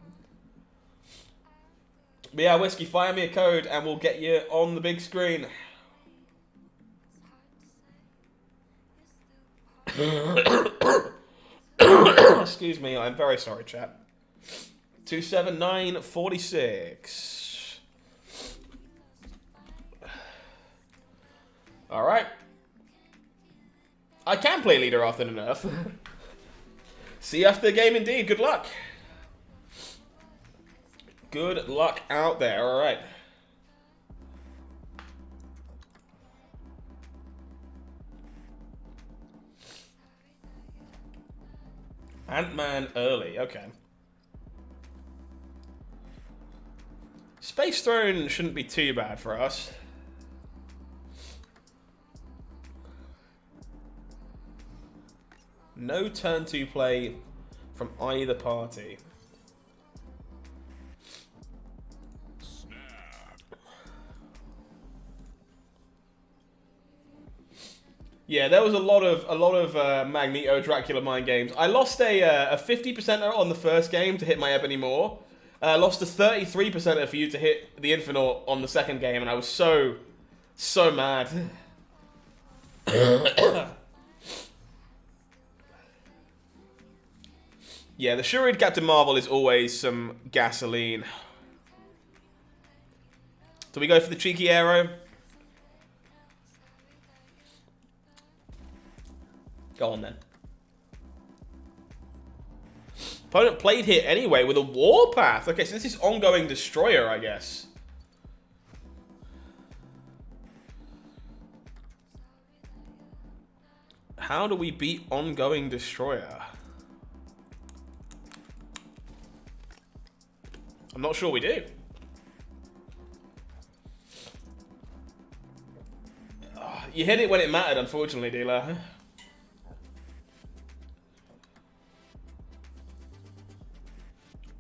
But yeah, Whiskey, fire me a code and we'll get you on the big screen. Excuse me, I'm very sorry, chat. 27946. Alright. I can play leader after the nerf. See you after the game indeed. Good luck. Good luck out there. Alright. Ant-Man early. Okay. Space Throne shouldn't be too bad for us. No turn 2 play from either party. Yeah, there was a lot of Magneto Dracula mind games. I lost a 50% on the first game to hit my Ebony Maw. Lost a 33% for you to hit the Infinite on the second game, and I was so mad. Yeah, the Shuri'd Captain Marvel is always some gasoline. Do we go for the cheeky arrow? Go on then. Opponent played here anyway with a Warpath. Okay, so this is ongoing Destroyer, I guess. How do we beat ongoing Destroyer? I'm not sure we do. You hit it when it mattered, unfortunately, dealer.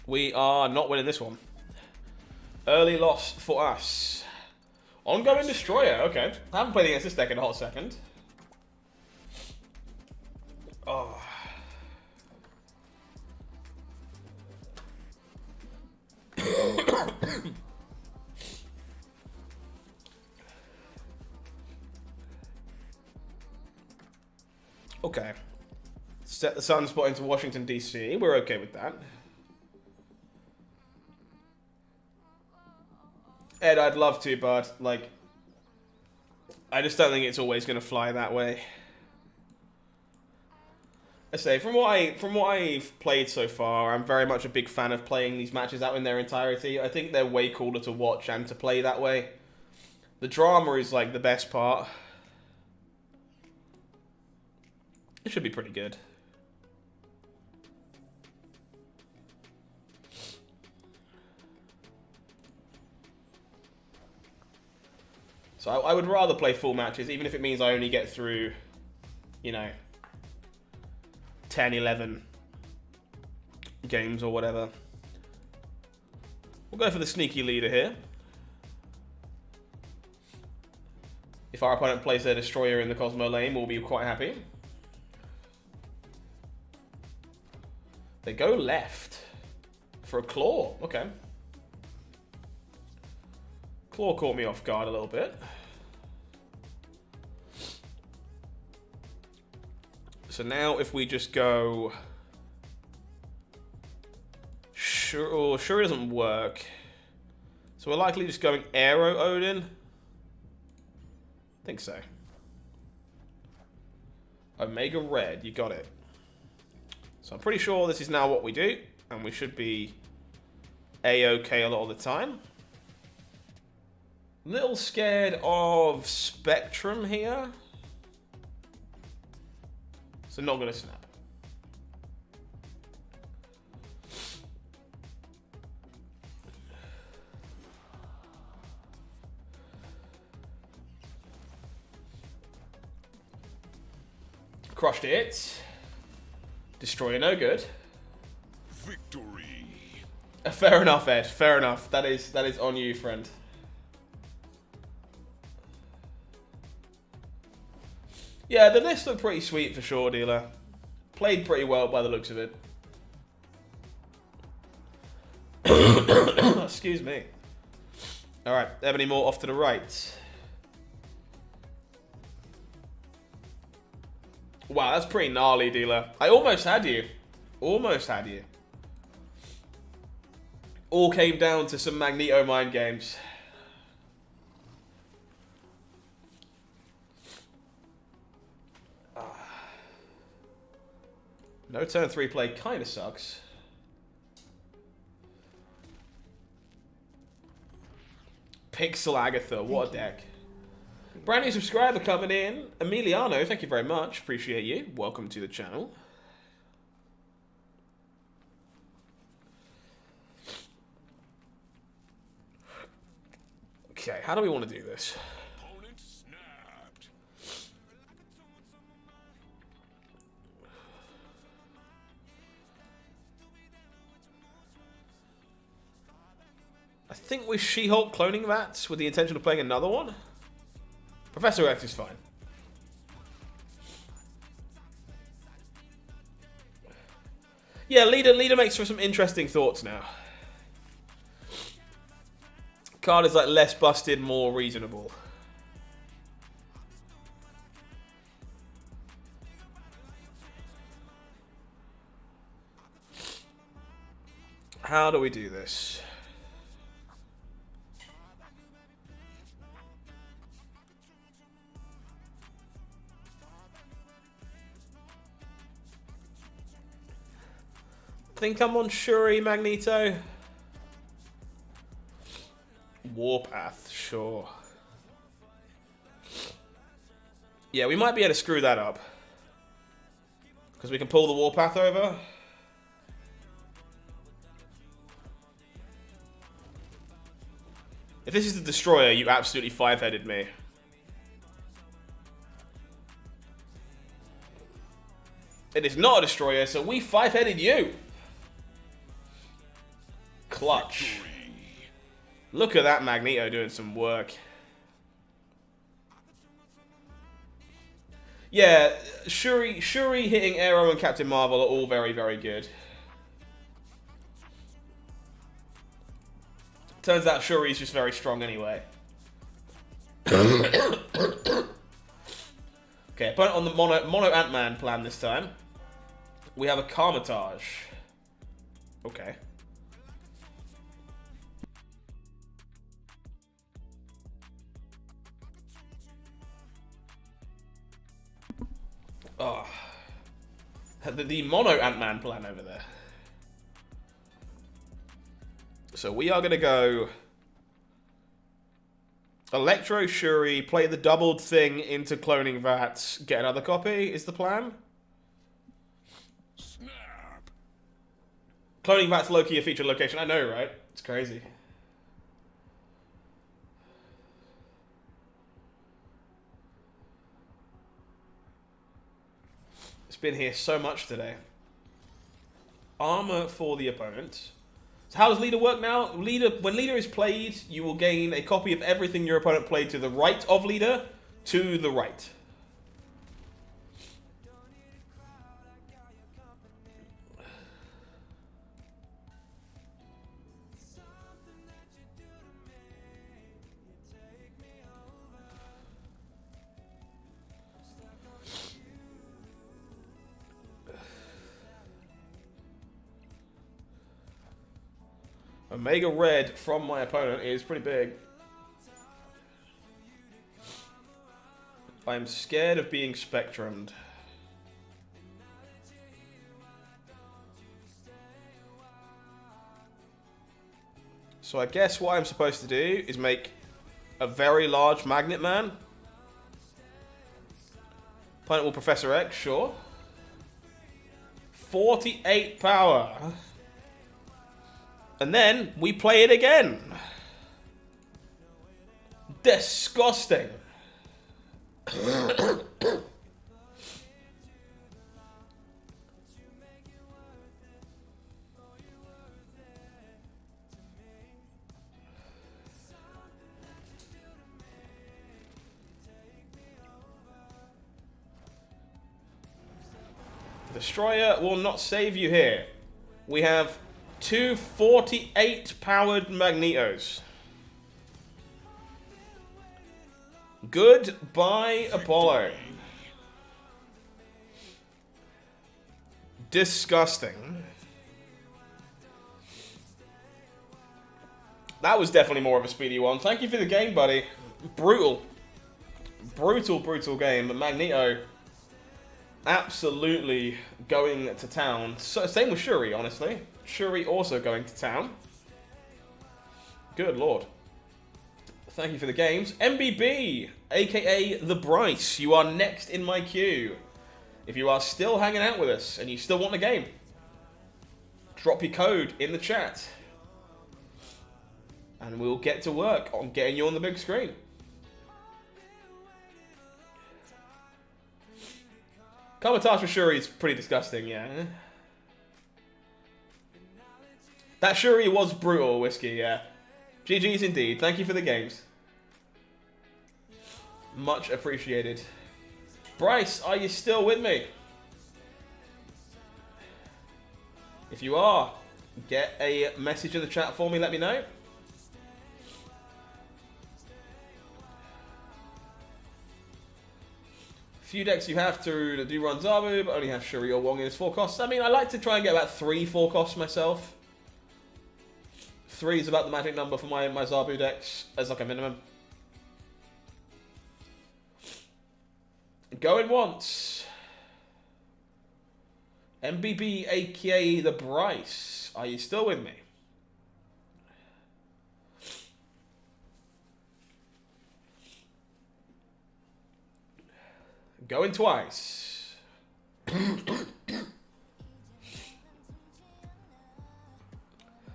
We are not winning this one. Early loss for us. Ongoing Destroyer, okay. I haven't played against this deck in a hot second. Oh. Okay. Set the sunspot into Washington, D.C. We're okay with that. Ed, I'd love to, but, like, I just don't think it's always going to fly that way. I say, from what I've played so far, I'm very much a big fan of playing these matches out in their entirety. I think they're way cooler to watch and to play that way. The drama is, like, the best part. It should be pretty good. So I would rather play full matches, even if it means I only get through, you know, 10, 11 games or whatever. We'll go for the sneaky leader here. If our opponent plays their Destroyer in the Cosmo lane, we'll be quite happy. They go left for a Claw. Okay. Claw caught me off guard a little bit. So now if we just go... Sure it doesn't work. So we're likely just going Aero Odin. I think so. Omega Red, you got it. So I'm pretty sure this is now what we do. And we should be A-OK a lot of the time. Little scared of Spectrum here. So not going to snap. Crushed it. Destroyer no good. Victory. Fair enough, Ed. Fair enough. That is on you, friend. Yeah, the list looked pretty sweet for sure, dealer. Played pretty well by the looks of it. Excuse me. Alright, Ebony Moore off to the right. Wow, that's pretty gnarly, dealer. I almost had you. Almost had you. All came down to some Magneto mind games. No turn 3 play kind of sucks. Pixel Agatha, what a deck. Brand new subscriber coming in. Emiliano, thank you very much. Appreciate you. Welcome to the channel. Okay, how do we want to do this? Opponent snapped. I think we She-Hulk cloning that with the intention of playing another one. Professor X is fine. Yeah, leader makes for some interesting thoughts now. Card is like less busted, more reasonable. How do we do this? Think I'm on Shuri, Magneto. Warpath, sure. Yeah, we might be able to screw that up. Because we can pull the Warpath over. If this is the Destroyer, you absolutely five-headed me. It is not a Destroyer, so we five-headed you. Clutch. Look at that Magneto doing some work. Yeah, Shuri hitting Arrow and Captain Marvel are all very, very good. Turns out Shuri's just very strong anyway. Okay, opponent on the mono Ant-Man plan this time. We have a Karmatage. Okay. Oh. The mono Ant-Man plan over there. So we are going to go Electro Shuri, play the doubled thing into cloning Vats, get another copy is the plan. Snap. Cloning Vats low-key a featured location. I know, right? It's crazy. It's been here so much today. Armor for the opponent. So how does leader work now? When leader is played, you will gain a copy of everything your opponent played to the right of leader, to the right. Omega Red from my opponent is pretty big. I'm scared of being spectrumed. So I guess what I'm supposed to do is make a very large Magnet Man. Opponent will Professor X, sure. 48 power. And then we play it again. Disgusting. Destroyer will not save you here. We have two 48-powered Magnetos. Goodbye, Apollo. Disgusting. That was definitely more of a speedy one. Thank you for the game, buddy. Brutal. Brutal game. But Magneto absolutely going to town. So, same with Shuri, honestly. Shuri also going to town. Good lord. Thank you for the games. MBB, aka The Bryce, you are next in my queue. If you are still hanging out with us and you still want a game, drop your code in the chat. And we'll get to work on getting you on the big screen. Commentage for Shuri is pretty disgusting, yeah. That Shuri was brutal, Whiskey, yeah. GG's indeed. Thank you for the games. Much appreciated. Bryce, are you still with me? If you are, get a message in the chat for me, let me know. Few decks you have to do run Zabu, but only have Shuri or Wong in his 4 costs. I mean, I like to try and get about 3 4 costs myself. 3 is about the magic number for my Zabu decks as like a minimum. Going once. MBB aka The Bryce. Are you still with me? Going twice.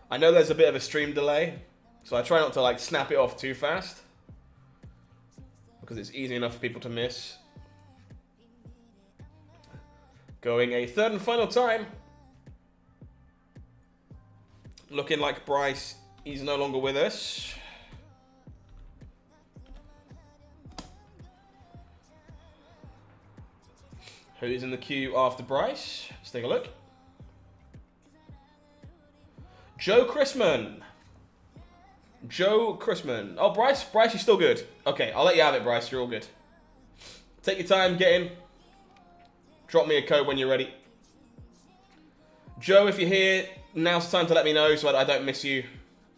I know there's a bit of a stream delay, so I try not to like snap it off too fast because it's easy enough for people to miss. Going a third and final time. Looking like Bryce, he's no longer with us. Who's in the queue after Bryce? Let's take a look. Joe Chrisman. Joe Chrisman. Oh, Bryce, you're still good. Okay, I'll let you have it, Bryce. You're all good. Take your time, get in. Drop me a code when you're ready. Joe, if you're here, now's the time to let me know so I don't miss you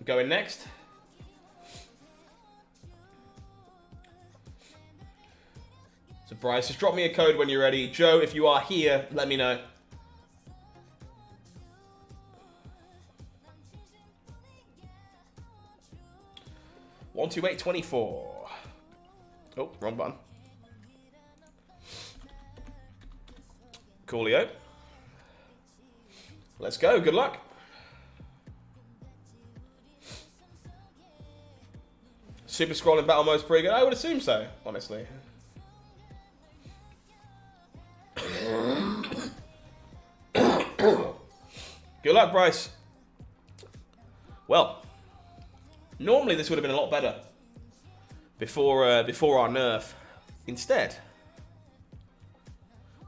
going next. So Bryce, just drop me a code when you're ready. Joe, if you are here, let me know. One, 2, 8, 24. Oh, wrong button. Coolio. Let's go. Good luck. Super scrolling battle mode's pretty good. I would assume so, honestly. Good luck, Bryce. Well, normally this would have been a lot better before our nerf. Instead,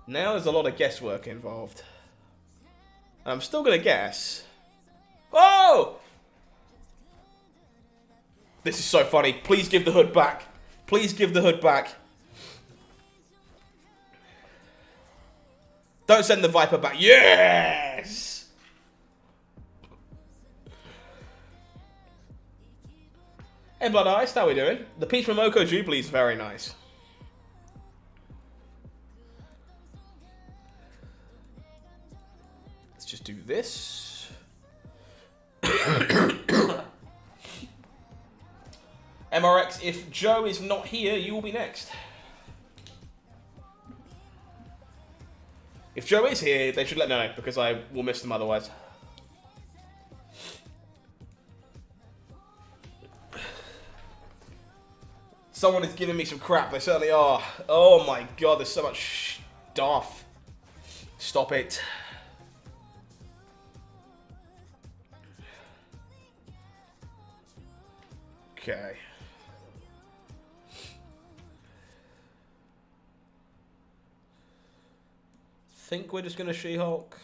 now there's a lot of guesswork involved. And I'm still gonna guess. Oh! This is so funny. Please give the hood back. Please give the hood back. Don't send the Viper back. Yes! Hey, Blood Ice, how we doing? The Peach Momoko Jubilee is very nice. Let's just do this. MRX, if Joe is not here, you will be next. If Joe is here, they should let me know, because I will miss them otherwise. Someone is giving me some crap, they certainly are. Oh my god, there's so much stuff. Stop it. Okay. think we're just going to She-Hulk.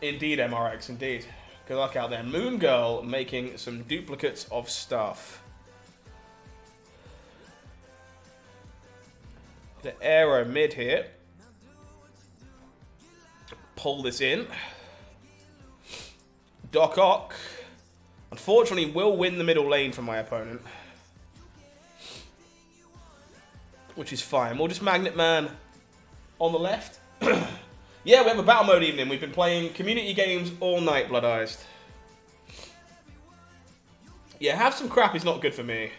Indeed, MRX, indeed. Good luck out there. Moon Girl making some duplicates of stuff. The Aero mid here. Pull this in. Doc Ock, unfortunately, will win the middle lane from my opponent. Which is fine. We'll just Magnet Man on the left. Yeah, we have a battle mode evening. We've been playing community games all night, Blood-Eyed. Yeah, have some crap is not good for me.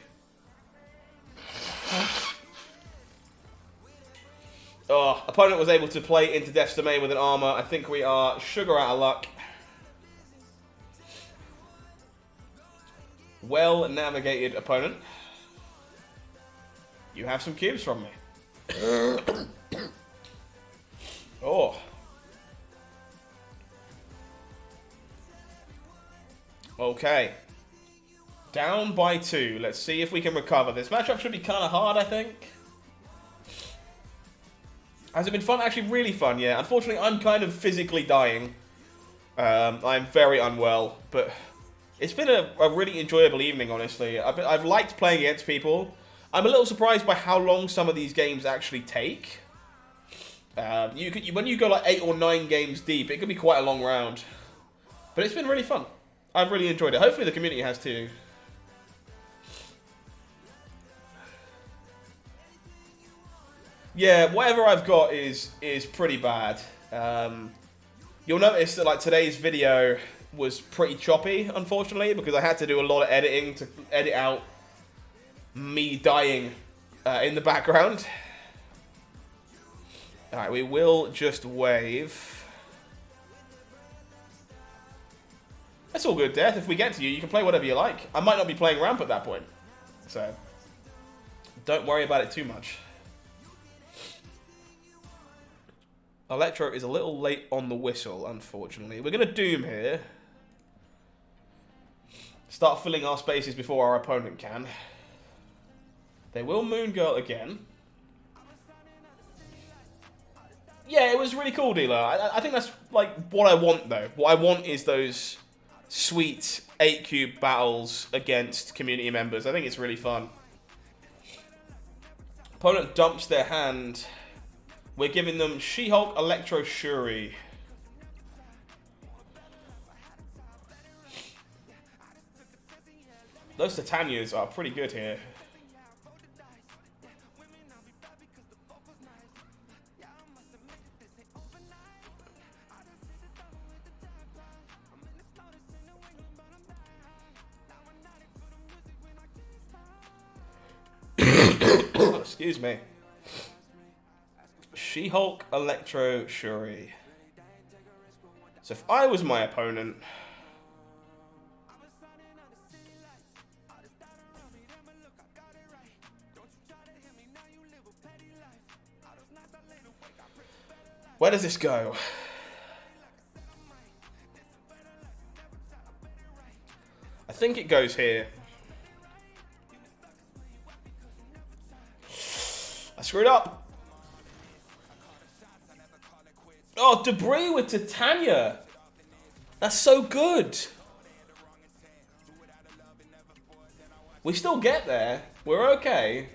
Oh, opponent was able to play into Death's Domain with an armor. I think we are sugar out of luck. Well navigated opponent. You have some cubes from me. Oh. Okay. Down by 2. Let's see if we can recover. This matchup should be kind of hard, I think. Has it been fun? Actually, really fun, yeah. Unfortunately, I'm kind of physically dying. I'm very unwell, but it's been a really enjoyable evening, honestly. I've liked playing against people. I'm a little surprised by how long some of these games actually take. When you go like 8 or 9 games deep, it could be quite a long round. But it's been really fun. I've really enjoyed it. Hopefully the community has too. Yeah, whatever I've got is pretty bad. You'll notice that like today's video was pretty choppy, unfortunately, because I had to do a lot of editing to edit out me dying in the background. Alright, we will just wave. That's all good, Death. If we get to you, you can play whatever you like. I might not be playing ramp at that point. So, don't worry about it too much. Electro is a little late on the whistle, unfortunately. We're going to Doom here. Start filling our spaces before our opponent can. They will Moon Girl again. Yeah, it was really cool, Dealer. I think that's like what I want, though. What I want is those sweet 8-cube battles against community members. I think it's really fun. Opponent dumps their hand. We're giving them She-Hulk, Electro, Shuri. Those Titanias are pretty good here. Excuse me. She-Hulk, Electro, Shuri. So if I was my opponent... Where does this go? I think it goes here. I screwed up. Oh, Debris with Titania. That's so good. We still get there. We're okay.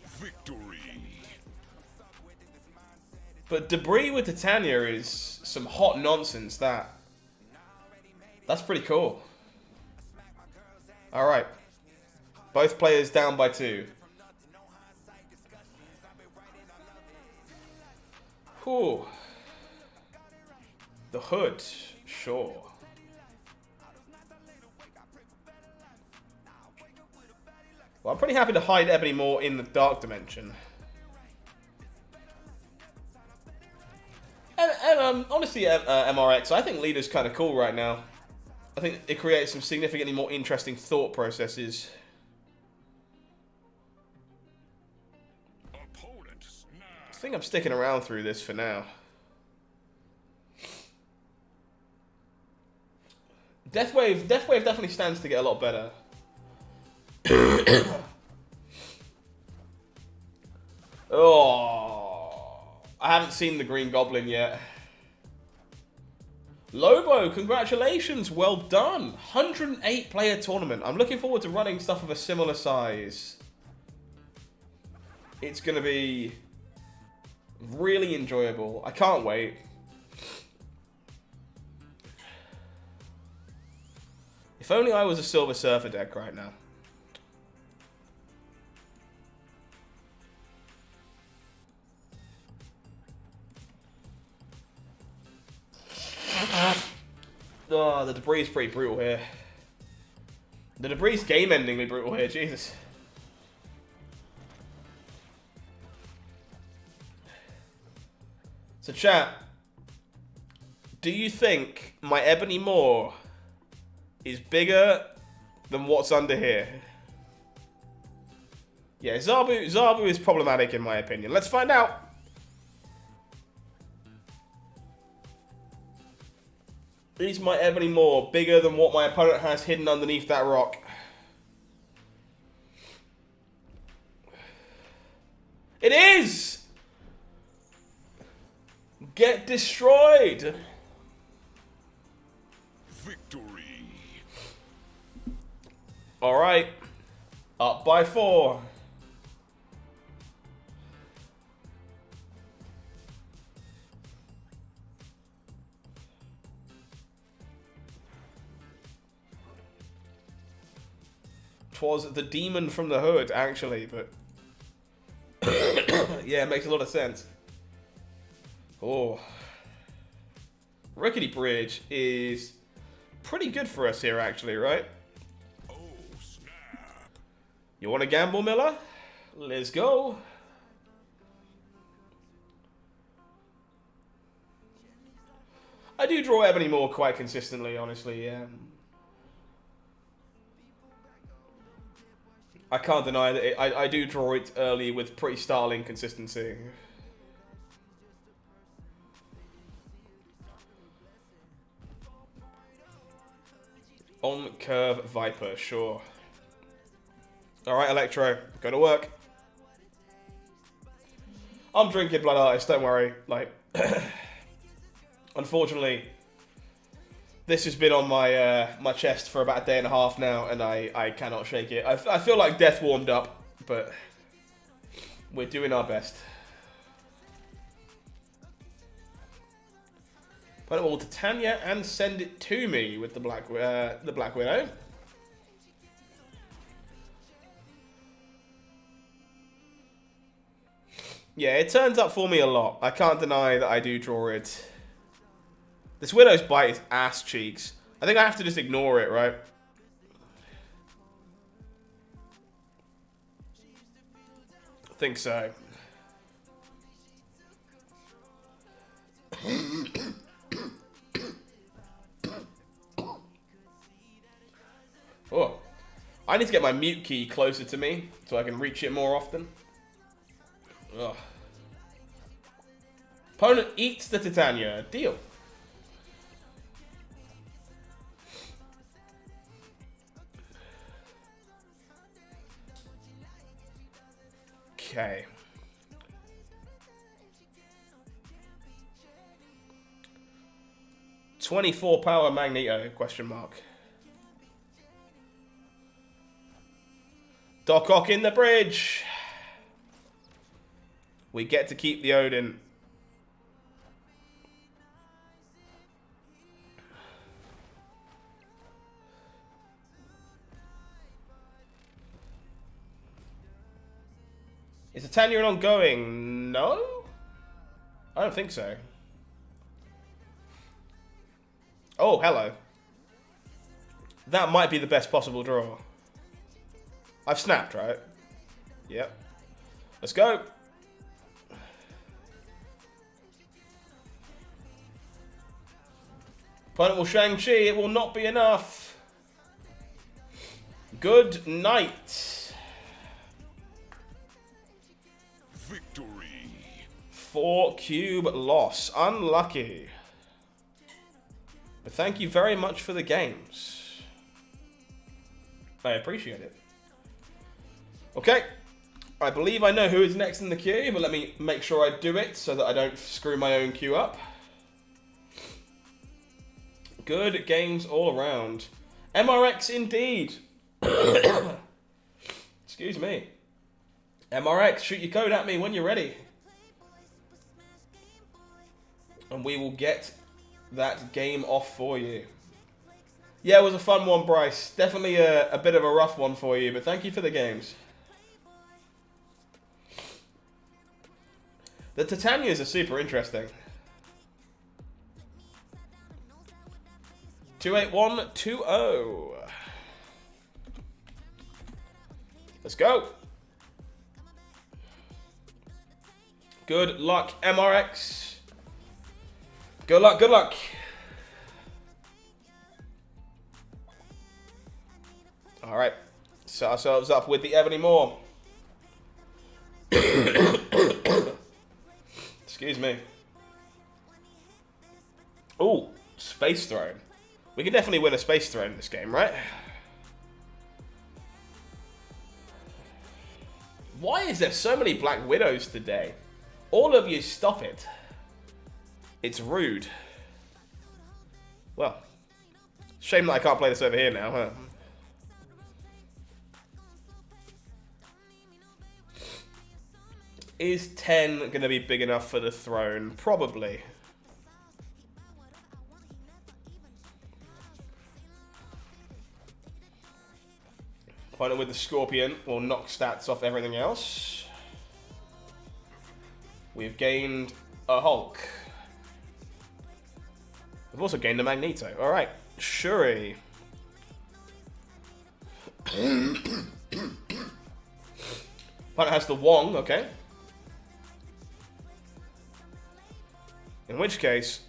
Victory. But Debris with Titania is some hot nonsense, That's pretty cool. Alright. Both players down by 2. Whew. The hood, sure. Well, I'm pretty happy to hide Ebony more in the dark dimension. And honestly, MRX, I think Leader's kind of cool right now. I think it creates some significantly more interesting thought processes. I think I'm sticking around through this for now. Deathwave definitely stands to get a lot better. Oh, I haven't seen the Green Goblin yet. Lobo, congratulations, well done. 108 player tournament. I'm looking forward to running stuff of a similar size. It's going to be really enjoyable. I can't wait. If only I was a Silver Surfer deck right now. Oh, the debris is pretty brutal here. The debris is game-endingly brutal here, Jesus. So chat, do you think my Ebony Maw is bigger than what's under here? Yeah, Zabu is problematic in my opinion. Let's find out. Is my Ebony Maw bigger than what my opponent has hidden underneath that rock? It is! Get destroyed! Victory. Alright. Up by 4. Twas the demon from the hood, actually, but... yeah, it makes a lot of sense. Oh. Rickety Bridge is pretty good for us here, actually, right? Oh, snap. You want to gamble, Miller? Let's go. I do draw Ebony Maw quite consistently, honestly, yeah. I can't deny that I do draw it early with pretty startling consistency. On curve Viper, sure. Alright, Electro, go to work. I'm drinking Blood Artist, don't worry. Like, unfortunately, this has been on my my chest for about a day and a half now, and I cannot shake it. I feel like death warmed up, but we're doing our best. Put it all to Tanya and send it to me with the Black Widow. Yeah, it turns up for me a lot. I can't deny that I do draw it. This Widow's Bite is ass cheeks. I think I have to just ignore it, right? I think so. Oh, I need to get my mute key closer to me so I can reach it more often. Ugh. Opponent eats the Titania. Deal. Okay. "24 power Magneto, question mark. Doc Ock in the bridge. We get to keep the Odin. Is the Tanya ongoing? No? I don't think so. Oh, hello. That might be the best possible draw. I've snapped, right? Yep. Let's go. Opponent will Shang-Chi. It will not be enough. Good night. Victory. 4 cube loss. Unlucky. But thank you very much for the games. I appreciate it. Okay. I believe I know who is next in the queue, but let me make sure I do it so that I don't screw my own queue up. Good games all around. MRX indeed. Excuse me. MRX, shoot your code at me when you're ready. And we will get that game off for you. Yeah, it was a fun one, Bryce. Definitely a bit of a rough one for you, but thank you for the games. The Titanias are super interesting. 28120. Let's go. Good luck, MRX. Good luck, good luck. Alright. Set ourselves up with the Ebony Moore. Excuse me. Ooh, Space Throne. We can definitely win a Space Throne in this game, right? Why is there so many Black Widows today? All of you stop it. It's rude. Well, shame that I can't play this over here now, huh? Is 10 going to be big enough for the throne? Probably. Opponent with the Scorpion will knock stats off everything else. We've gained a Hulk. We've also gained a Magneto. Alright, Shuri. Opponent has the Wong, okay. In which case,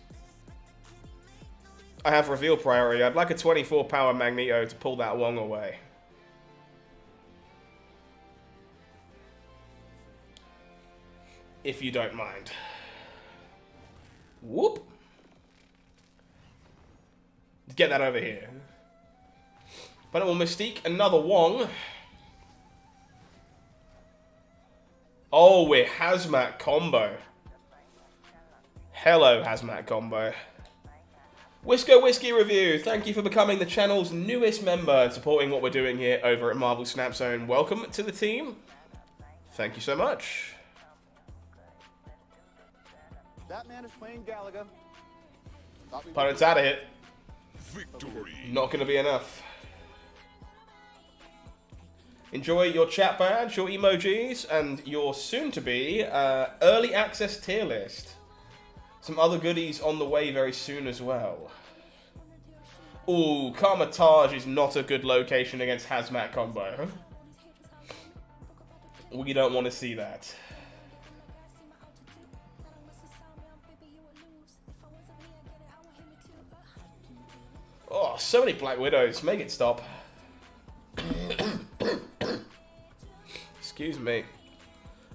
I have reveal priority. I'd like a 24 power Magneto to pull that Wong away. If you don't mind. Whoop. Let's get that over here. But it will Mystique another Wong. Oh, we're Hazmat combo. Hello, Hazmat combo. Whisco Whiskey Review, thank you for becoming the channel's newest member and supporting what we're doing here over at Marvel Snap Zone. Welcome to the team. Thank you so much. That man is playing Galaga. Opponent's out of here. Victory. Not going to be enough. Enjoy your chat badge, your emojis, and your soon-to-be early access tier list. Some other goodies on the way very soon as well. Ooh, Karmatage is not a good location against Hazmat combo. We don't want to see that. Oh, so many Black Widows. Make it stop. Excuse me.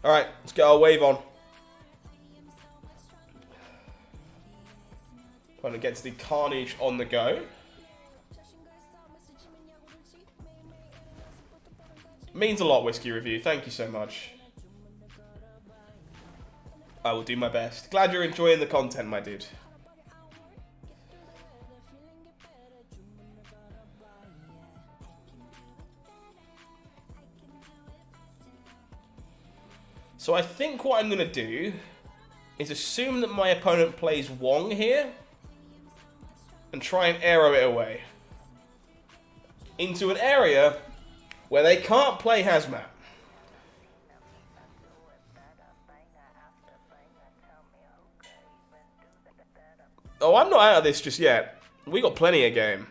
Alright, let's get our wave on. Opponent gets the Carnage on the go. Means a lot, Whiskey Review. Thank you so much. I will do my best. Glad you're enjoying the content, my dude. So I think what I'm going to do is assume that my opponent plays Wong here and try and arrow it away into an area where they can't play Hazmat. Oh, I'm not out of this just yet. We got plenty of game.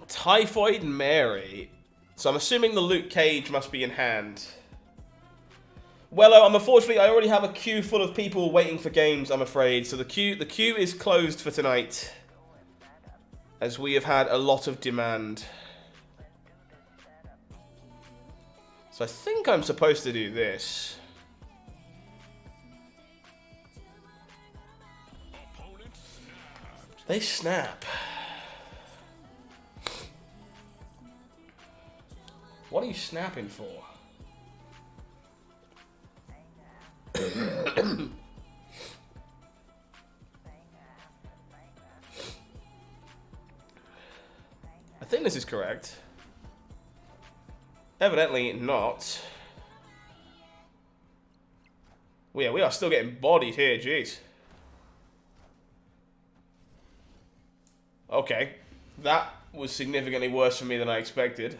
Typhoid Mary. So I'm assuming the Luke Cage must be in hand. Well, unfortunately, I already have a queue full of people waiting for games, I'm afraid. So the queue is closed for tonight, as we have had a lot of demand. So I think I'm supposed to do this. They snap. What are you snapping for? I think this is correct. Evidently not. Well, yeah, we are still getting bodied here, jeez. Okay. That was significantly worse for me than I expected.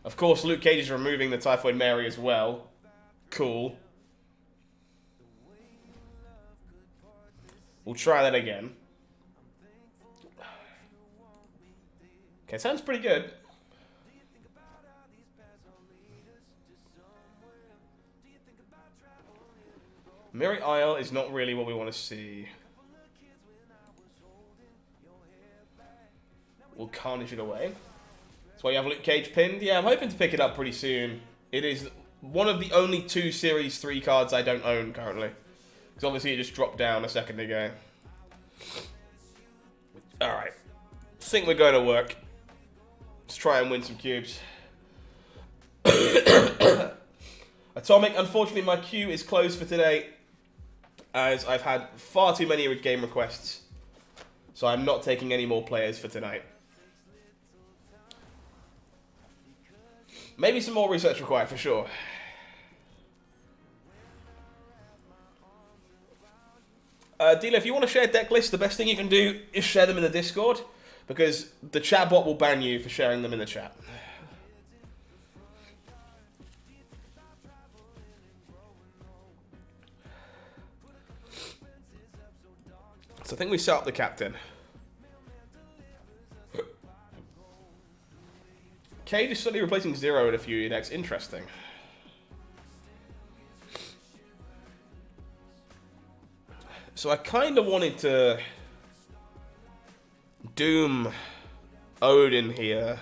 Of course, Luke Cage is removing the Typhoid Mary as well. Cool. We'll try that again. Okay, sounds pretty good. Mary Isle is not really what we want to see. We'll carnage it away. That's why you have Luke Cage pinned. Yeah, I'm hoping to pick it up pretty soon. It is one of the only 2 Series 3 cards I don't own currently. Because obviously it just dropped down a second ago. Alright. Think we're going to work. Let's try and win some cubes. Atomic, unfortunately my queue is closed for today, as I've had far too many game requests. So I'm not taking any more players for tonight. Maybe some more research required for sure. Dealer, if you want to share deck lists, the best thing you can do is share them in the Discord, because the chat bot will ban you for sharing them in the chat. So I think we set up the captain. Cage is suddenly replacing Zero in a few decks. Interesting. So I kind of wanted to Doom Odin here.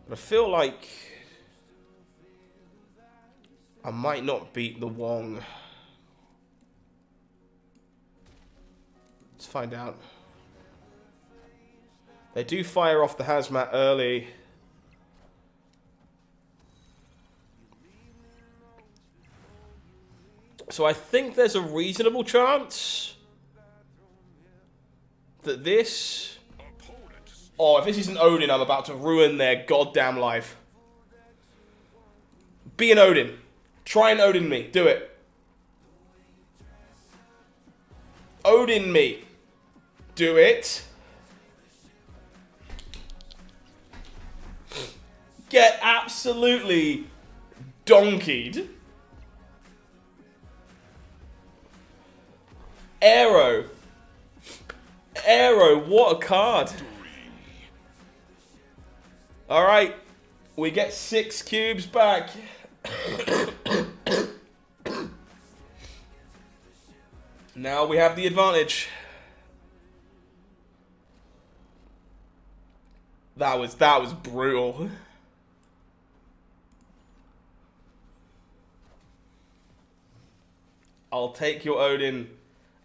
But I feel like I might not beat the Wong. Let's find out. They do fire off the Hazmat early. So I think there's a reasonable chance that this... Oh, if this isn't Odin, I'm about to ruin their goddamn life. Be an Odin. Try and Odin me. Do it. Odin me. Do it. Get absolutely donkeyed. Arrow. Arrow, what a card. Alright. We get 6 cubes back. Now we have the advantage. That was brutal. I'll take your Odin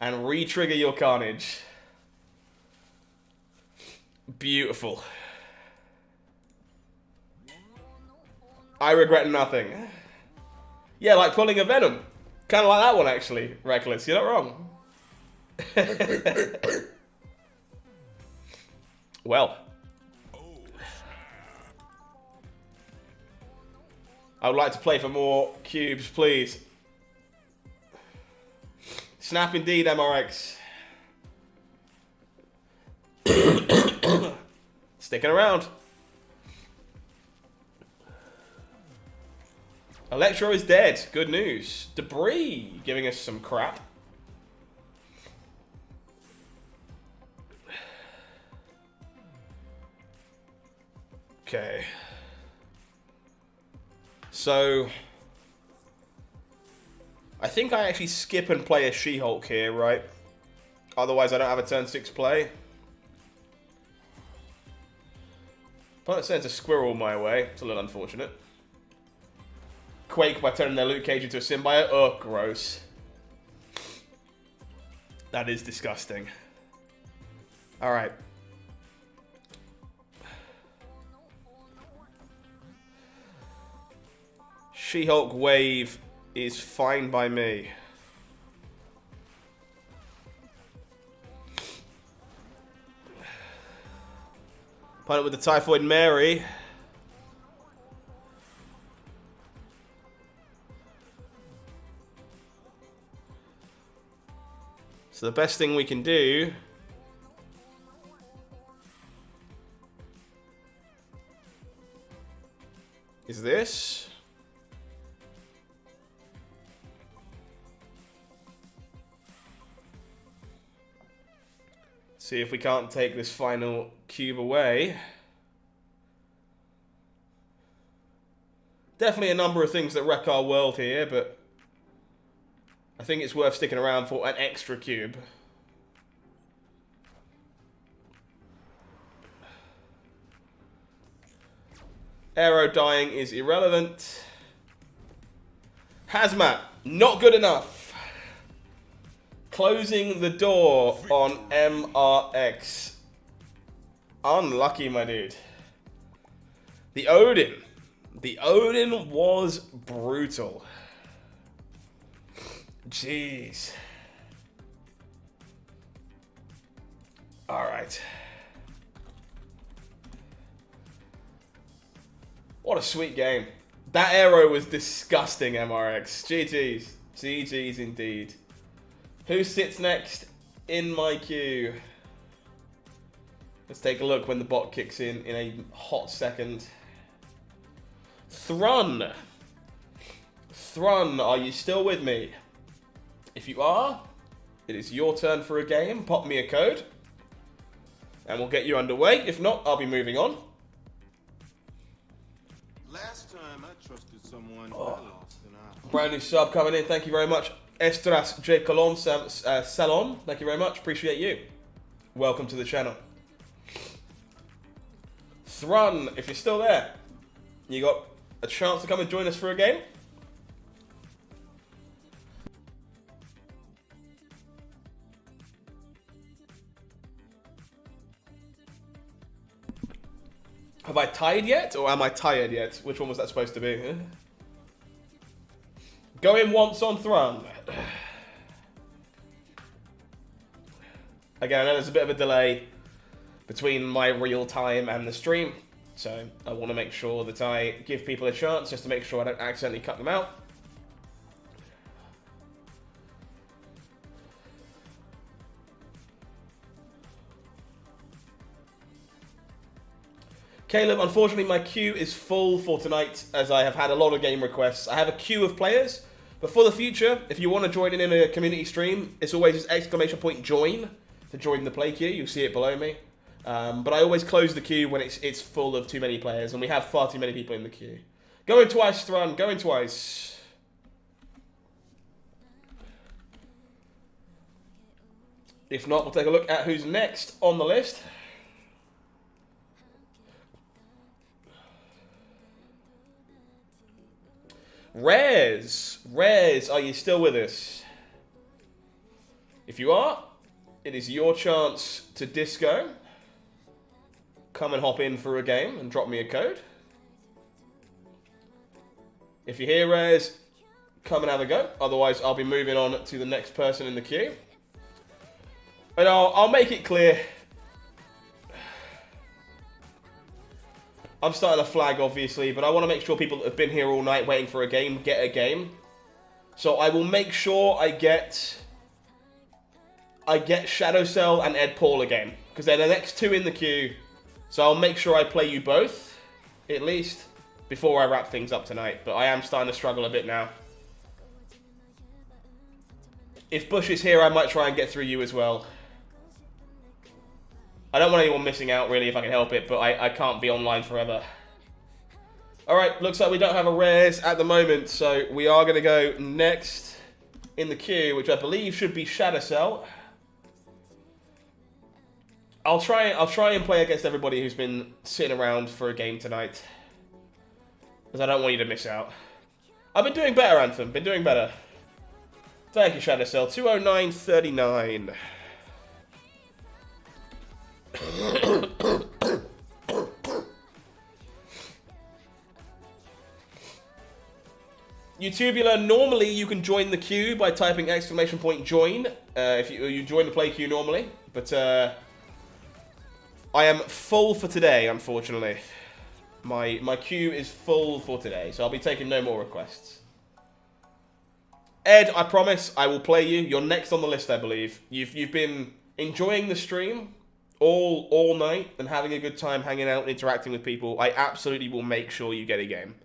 and re-trigger your Carnage. Beautiful. I regret nothing. Yeah, like pulling a Venom. Kind of like that one, actually. Reckless, you're not wrong. Well. I would like to play for more cubes, please. Snap indeed, MRX. Sticking around. Electro is dead. Good news. Debris giving us some crap. Okay. So I think I actually skip and play a She-Hulk here, right? Otherwise I don't have a turn 6 play. Opponent sends a squirrel my way. It's a little unfortunate. Quake by turning their Luke Cage into a symbiote. Oh, gross. That is disgusting. Alright. She-Hulk wave is fine by me. Pilot with the Typhoid Mary. So the best thing we can do is this. See if we can't take this final cube away. Definitely a number of things that wreck our world here, but I think it's worth sticking around for an extra cube. Arrow dying is irrelevant. Hazmat, not good enough. Closing the door on MRX. Unlucky, my dude. The Odin. The Odin was brutal. Jeez. Alright. What a sweet game. That arrow was disgusting, MRX. GG's. GG's indeed. Who sits next in my queue? Let's take a look when the bot kicks in a hot second. Thrun. Thrun, are you still with me? If you are, it is your turn for a game. Pop me a code, and we'll get you underway. If not, I'll be moving on. Last time I trusted someone, I lost an eye. Brand new sub coming in. Thank you very much. Estras J. Colon Salon. Thank you very much. Appreciate you. Welcome to the channel. Thrun, if you're still there, you got a chance to come and join us for a game. Have I tied yet, or am I tired yet? Which one was that supposed to be? Going once on Thrun. Again, I know there's a bit of a delay between my real time and the stream, so I want to make sure that I give people a chance just to make sure I don't accidentally cut them out. Caleb, unfortunately my queue is full for tonight as I have had a lot of game requests. I have a queue of players, but for the future, if you want to join in a community stream, it's always !join to join the play queue. You'll see it below me. But I always close the queue when it's full of too many players, and we have far too many people in the queue. Going twice, Thrun, going twice. If not, we'll take a look at who's next on the list. Rares, are you still with us? If you are, it is your chance to disco. Come and hop in for a game and drop me a code. If you're here, Rares, come and have a go. Otherwise, I'll be moving on to the next person in the queue. And I'll make it clear. I'm starting a flag, obviously, but I want to make sure people that have been here all night waiting for a game get a game. So I will make sure I get Shadow Cell and Ed Paul a game, because they're the next two in the queue. So I'll make sure I play you both, at least, before I wrap things up tonight. But I am starting to struggle a bit now. If Bush is here, I might try and get through you as well. I don't want anyone missing out, really, if I can help it, but I can't be online forever. Alright, looks like we don't have a rares at the moment, so we are going to go next in the queue, which I believe should be Shadow Cell. I'll try and play against everybody who's been sitting around for a game tonight, because I don't want you to miss out. I've been doing better, Anthem. Been doing better. Thank you, Shadow Cell. 209.39. YouTubular, normally you can join the queue by typing !join if you join the play queue normally, but I am full for today, unfortunately. My queue is full for today, so I'll be taking no more requests. Ed, I promise I will play you. You're next on the list, I believe. You've been enjoying the stream all night and having a good time hanging out and interacting with people. I absolutely will make sure you get a game.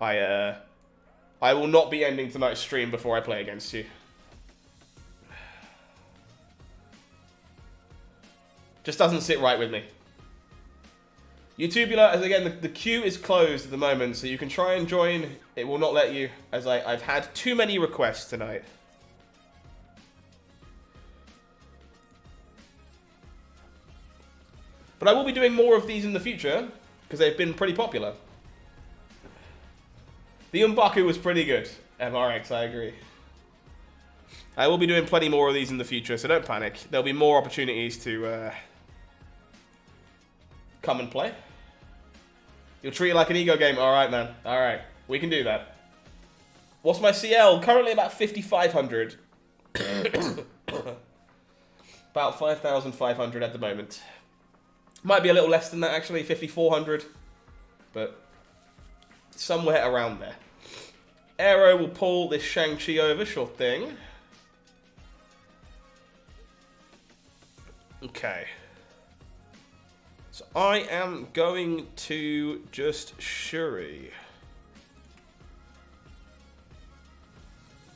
I will not be ending tonight's stream before I play against you. Just doesn't sit right with me. YouTubular, as again, the queue is closed at the moment, so you can try and join. It will not let you, as I've had too many requests tonight. But I will be doing more of these in the future, because they've been pretty popular. The M'Baku was pretty good. MRX, I agree. I will be doing plenty more of these in the future, so don't panic. There'll be more opportunities to come and play. You'll treat it like an ego game. Alright, man. Alright. We can do that. What's my CL? Currently about 5,500. About 5,500 at the moment. Might be a little less than that, actually. 5,400. But somewhere around there. Aero will pull this Shang-Chi over. Sure thing. Okay. So I am going to just Shuri.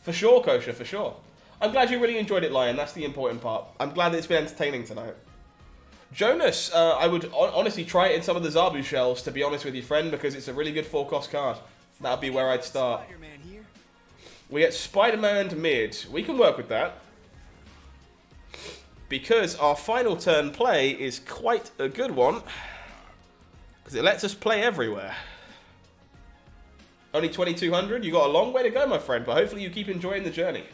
For sure, Kosher, for sure. I'm glad you really enjoyed it, Lion. That's the important part. I'm glad that it's been entertaining tonight. Jonas, I would honestly try it in some of the Zabu shells, to be honest with you, friend, because it's a really good 4-cost card. That would be where I'd start. We get Spider-Man mid. We can work with that. Because our final turn play is quite a good one. Because it lets us play everywhere. Only 2,200? You got a long way to go, my friend. But hopefully you keep enjoying the journey.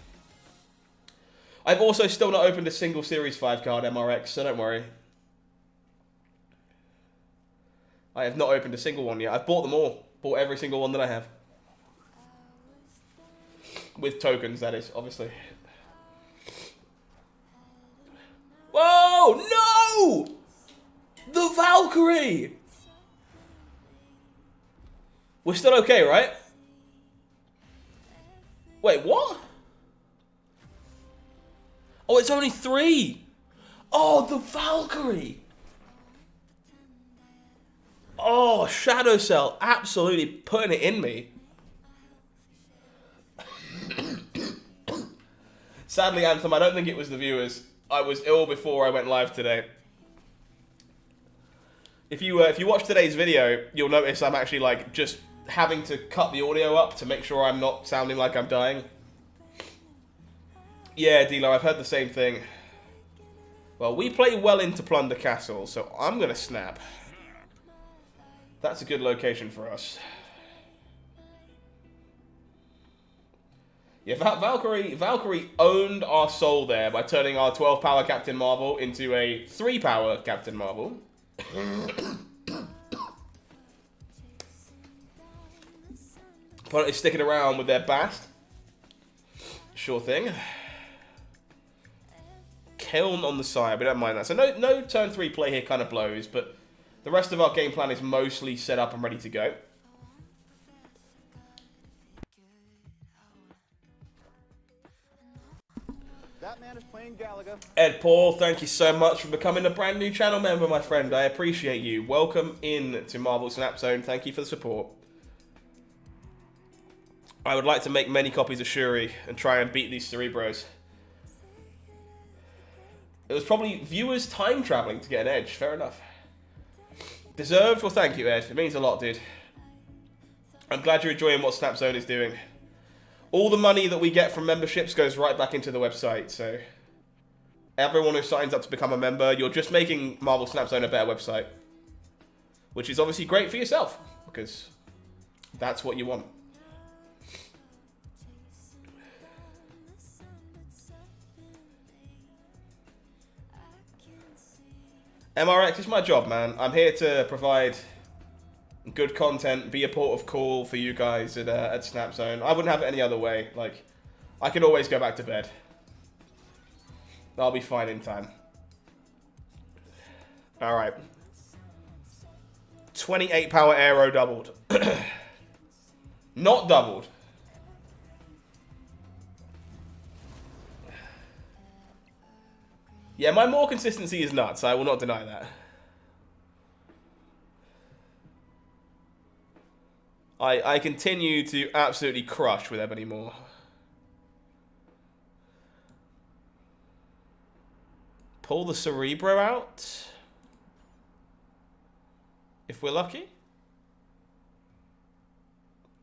I've also still not opened a single Series 5 card, MRX, so don't worry. I have not opened a single one yet. I've bought them all. Bought every single one that I have. With tokens, that is, obviously. Whoa! No! The Valkyrie! We're still okay, right? Wait, what? Oh, it's only 3! Oh, the Valkyrie! Oh, Shadow Cell absolutely putting it in me. Sadly, Anthem, I don't think it was the viewers. I was ill before I went live today. If you watch today's video, you'll notice I'm actually like just having to cut the audio up to make sure I'm not sounding like I'm dying. Yeah, Dilo, I've heard the same thing. Well, we play well into Plunder Castle, so I'm gonna snap. That's a good location for us. Yeah, Valkyrie owned our soul there by turning our 12 power Captain Marvel into a 3 power Captain Marvel. Opponent is sticking around with their Bast. Sure thing. Kiln on the side, we don't mind that. So no turn 3 play here kind of blows, but the rest of our game plan is mostly set up and ready to go. That man is playing Galaga. Ed Paul, thank you so much for becoming a brand new channel member, my friend. I appreciate you. Welcome in to Marvel Snap Zone. Thank you for the support. I would like to make many copies of Shuri and try and beat these Cerebros. It was probably viewers time traveling to get an edge. Fair enough. Deserved? Well, thank you, Ed. It means a lot, dude. I'm glad you're enjoying what Snap Zone is doing. All the money that we get from memberships goes right back into the website, so everyone who signs up to become a member, you're just making Marvel Snap Zone a better website. Which is obviously great for yourself, because that's what you want. MRX is my job, man. I'm here to provide good content, be a port of call for you guys at Snapzone. I wouldn't have it any other way. Like, I can always go back to bed. I'll be fine in time. Alright. 28 power aero doubled. Not doubled. Yeah, my more consistency is nuts. I will not deny that. I continue to absolutely crush with Ebony Moore. Pull the Cerebro out. If we're lucky.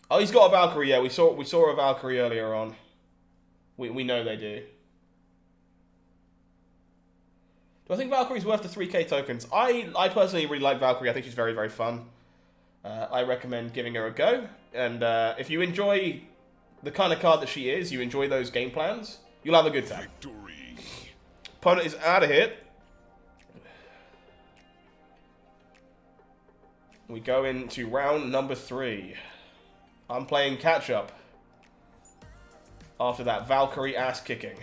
Oh, he's got a Valkyrie. Yeah, we saw a Valkyrie earlier on. We know they do. Do I think Valkyrie's worth the 3k tokens? I personally really like Valkyrie. I think she's very, very fun. I recommend giving her a go. And if you enjoy the kind of card that she is, you enjoy those game plans, you'll have a good time. Victory. Opponent is out of here. We go into round number 3. I'm playing catch-up after that Valkyrie ass kicking.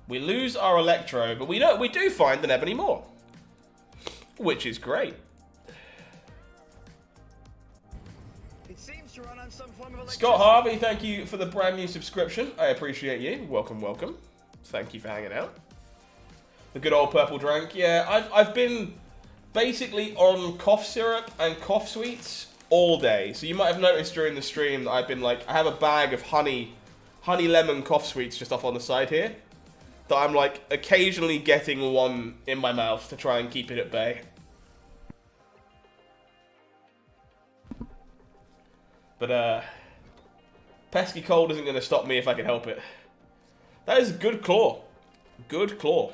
We lose our Electro, but we do find an Ebony Moore, which is great. It seems to run on some form of electricity. Scott Harvey, thank you for the brand new subscription. I appreciate you. Welcome, welcome. Thank you for hanging out. The good old purple drink. Yeah, I've been basically on cough syrup and cough sweets all day. So you might have noticed during the stream that I've been like, I have a bag of honey lemon cough sweets just off on the side here. That I'm like occasionally getting one in my mouth to try and keep it at bay. But pesky cold isn't going to stop me if I can help it. That is a good claw. Good claw.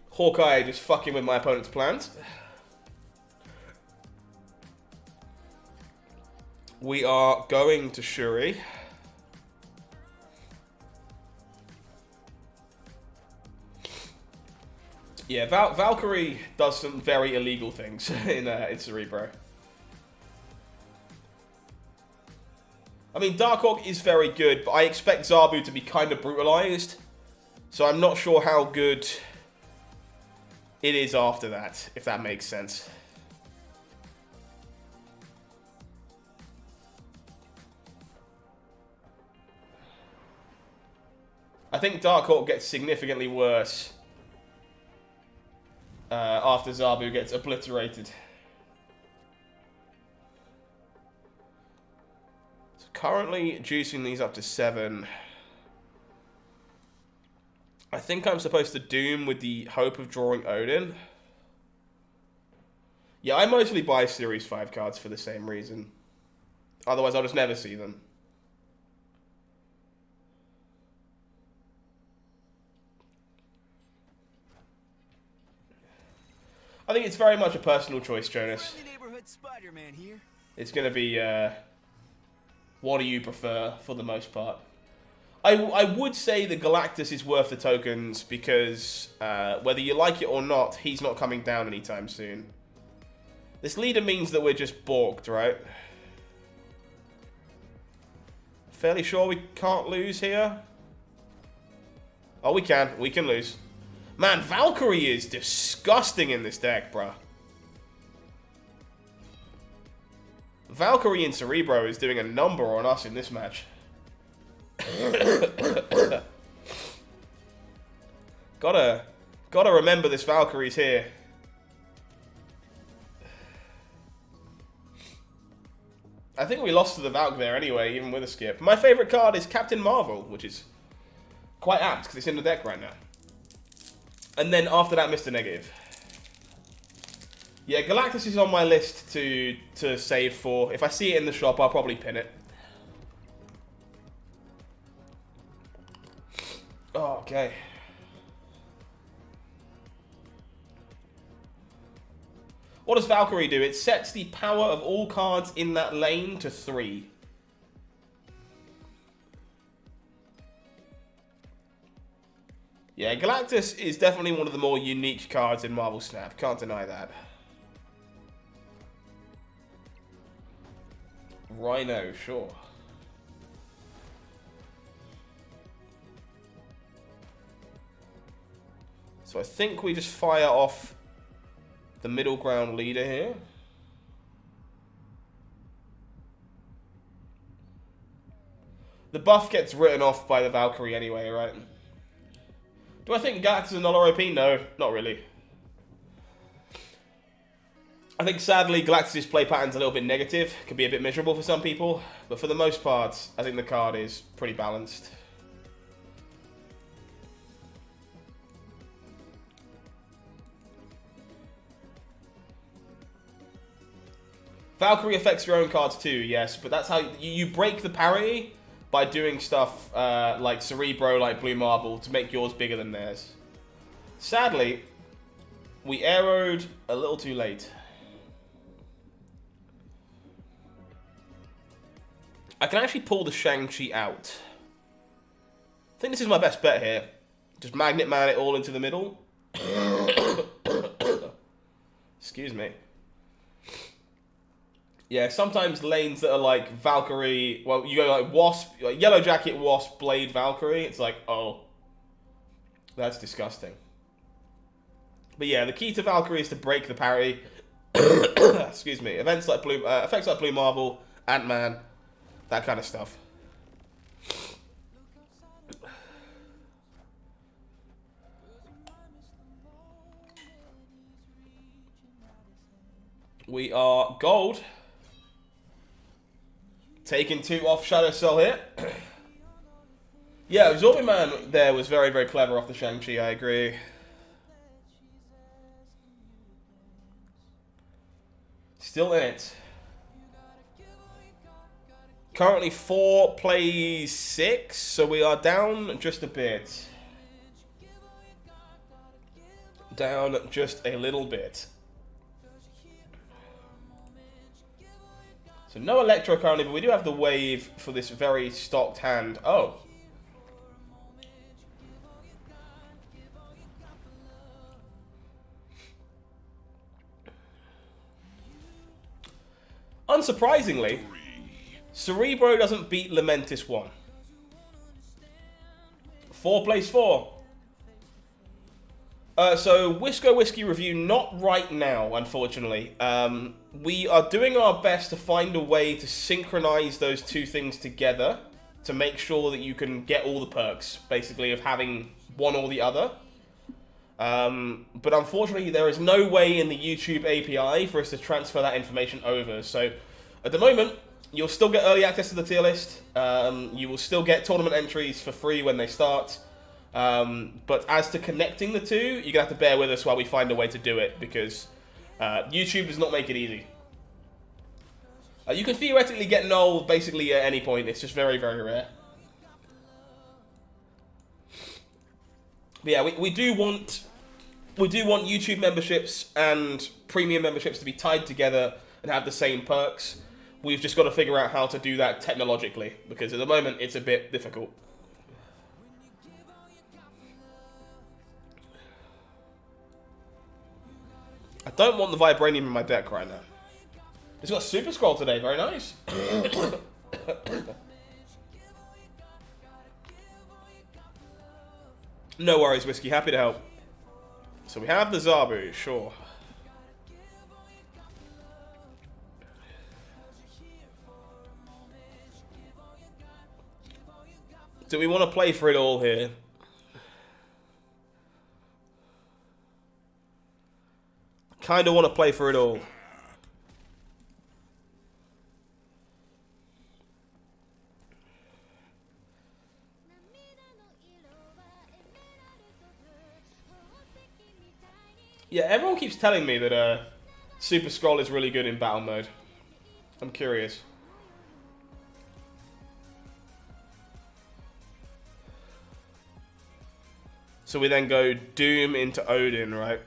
Hawkeye just fucking with my opponent's plans. We are going to Shuri. Yeah, Valkyrie does some very illegal things in Cerebro. I mean, Darkhawk is very good, but I expect Zabu to be kind of brutalized. So I'm not sure how good it is after that, if that makes sense. I think Darkhawk gets significantly worse after Zabu gets obliterated. So currently juicing these up to 7. I think I'm supposed to Doom with the hope of drawing Odin. Yeah, I mostly buy Series 5 cards for the same reason. Otherwise, I'll just never see them. I think it's very much a personal choice, Jonas. Neighborhood Spider-Man here. It's going to be, what do you prefer, for the most part. I would say the Galactus is worth the tokens, because whether you like it or not, he's not coming down anytime soon. This leader means that we're just balked, right? Fairly sure we can't lose here. Oh, we can. We can lose. Man, Valkyrie is disgusting in this deck, bruh. Valkyrie in Cerebro is doing a number on us in this match. Gotta remember this Valkyrie's here. I think we lost to the Valk there anyway, even with a skip. My favourite card is Captain Marvel, which is quite apt because it's in the deck right now. And then after that, Mr. Negative. Yeah, Galactus is on my list to save for. If I see it in the shop, I'll probably pin it. Oh, okay. What does Valkyrie do? It sets the power of all cards in that lane to 3. Yeah, Galactus is definitely one of the more unique cards in Marvel Snap. Can't deny that. Rhino, sure. So I think we just fire off the middle ground leader here. The buff gets written off by the Valkyrie anyway, right? Do I think Galactus is another OP? No, not really. I think sadly Galactus' play pattern's a little bit negative. Could be a bit miserable for some people. But for the most part, I think the card is pretty balanced. Valkyrie affects your own cards too, yes. But that's how you break the parity by doing stuff like Cerebro, like Blue Marble, to make yours bigger than theirs. Sadly, we arrowed a little too late. I can actually pull the Shang-Chi out. I think this is my best bet here. Just Magnet Man it all into the middle. Excuse me. Yeah, sometimes lanes that are like Valkyrie, well, you go like Wasp, like Yellow Jacket, Wasp, Blade, Valkyrie, it's like, oh, that's disgusting. But yeah, the key to Valkyrie is to break the parry. Excuse me. Effects like Blue Marble, Ant-Man, that kind of stuff. We are gold. Taking 2 off Shadow Cell here. Yeah, Absorbing Man there was very, very clever off the Shang-Chi, I agree. Still in it. Currently 4 plays 6, so we are down just a bit. Down just a little bit. So no Electro currently, but we do have the wave for this very stocked hand. Oh. Unsurprisingly, Cerebro doesn't beat Lamentis 1. 4 plays 4. So, Wisco Whiskey review, not right now, unfortunately. We are doing our best to find a way to synchronize those two things together to make sure that you can get all the perks, basically, of having one or the other. But unfortunately, there is no way in the YouTube API for us to transfer that information over. So, at the moment, you'll still get early access to the tier list. You will still get tournament entries for free when they start. But as to connecting the two, you're going to have to bear with us while we find a way to do it, because YouTube does not make it easy. You can theoretically get null basically at any point. It's just very, very rare. But yeah, we do want YouTube memberships and premium memberships to be tied together and have the same perks. We've just got to figure out how to do that technologically, because at the moment it's a bit difficult. I don't want the Vibranium in my deck right now. It's got Super Scroll today, very nice. No worries, Whiskey, happy to help. So we have the Zabu, sure. Do we want to play for it all here? Kind of want to play for it all. Yeah, everyone keeps telling me that Super Scroll is really good in battle mode. I'm curious. So we then go Doom into Odin, right?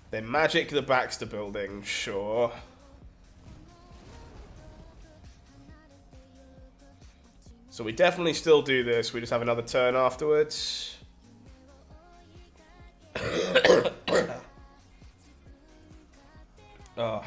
Then Magic the Baxter building, sure. So we definitely still do this. We just have another turn afterwards. Oh.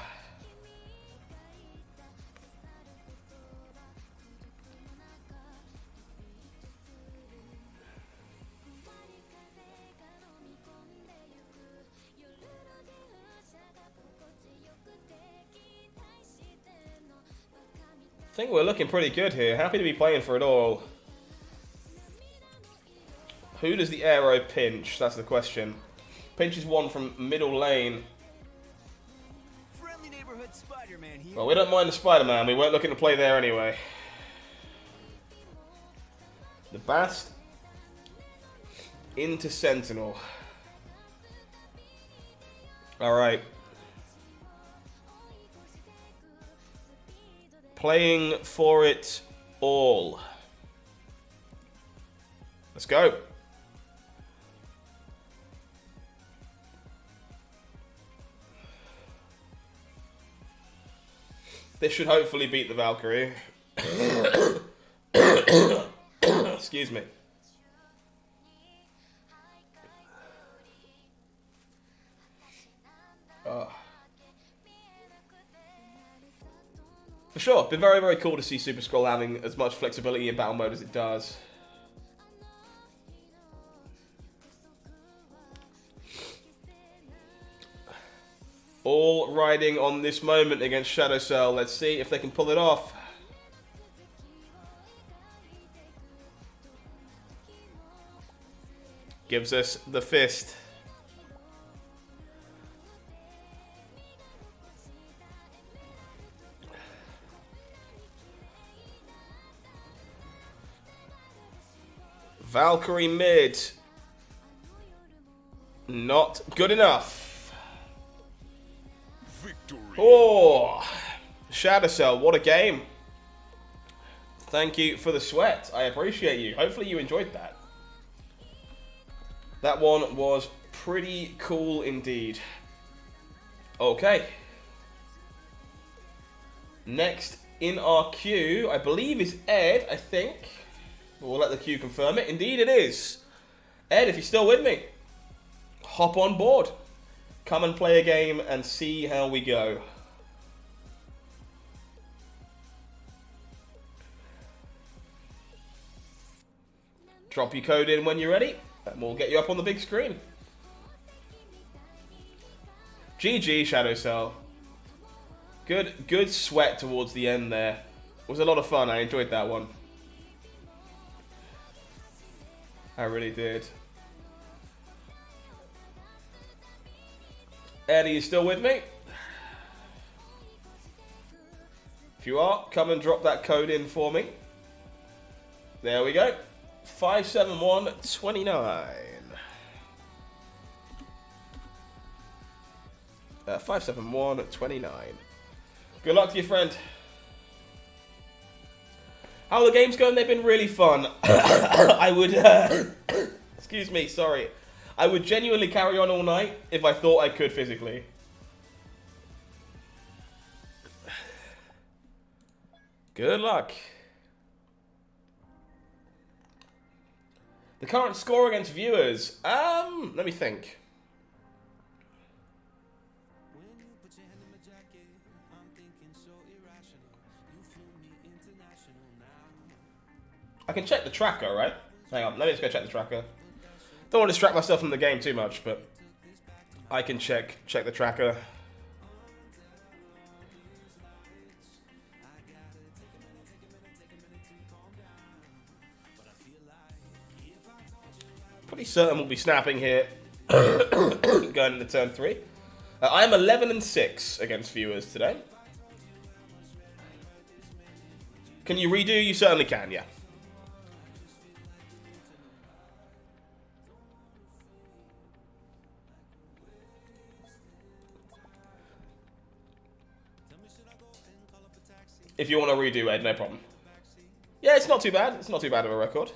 I think we're looking pretty good here. Happy to be playing for it all. Who does the arrow pinch? That's the question. Pinches one from middle lane. Friendly neighborhood Spider-Man here. Well, we don't mind the Spider-Man. We weren't looking to play there anyway. The Bast into Sentinel. Alright. Playing for it all. Let's go. This should hopefully beat the Valkyrie. Excuse me. For sure, been very, very cool to see Super Scroll having as much flexibility in battle mode as it does. All riding on this moment against Shadow Cell. Let's see if they can pull it off. Gives us the fist. Valkyrie mid. Not good enough. Victory. Oh, Shadow Cell, what a game. Thank you for the sweat. I appreciate you. Hopefully you enjoyed that. That one was pretty cool indeed. Okay. Next in our queue, I believe is Ed, I think. We'll let the queue confirm it. Indeed it is. Ed, if you're still with me, hop on board. Come and play a game and see how we go. Drop your code in when you're ready, and we'll get you up on the big screen. GG, Shadow Cell. Good sweat towards the end there. It was a lot of fun. I enjoyed that one. I really did. Eddie, you still with me? If you are, come and drop that code in for me. There we go. 57129. 57129. Good luck to your friend. How are the games going? They've been really fun. I would... excuse me, sorry. I would genuinely carry on all night if I thought I could physically. Good luck. The current score against viewers. Let me think. I can check the tracker, right? Hang on, let me just go check the tracker. Don't want to distract myself from the game too much, but I can check the tracker. Pretty certain we'll be snapping here going into turn 3. I am 11-6 against viewers today. Can you redo? You certainly can, yeah. If you want to redo, Ed, no problem. Yeah, it's not too bad. It's not too bad of a record.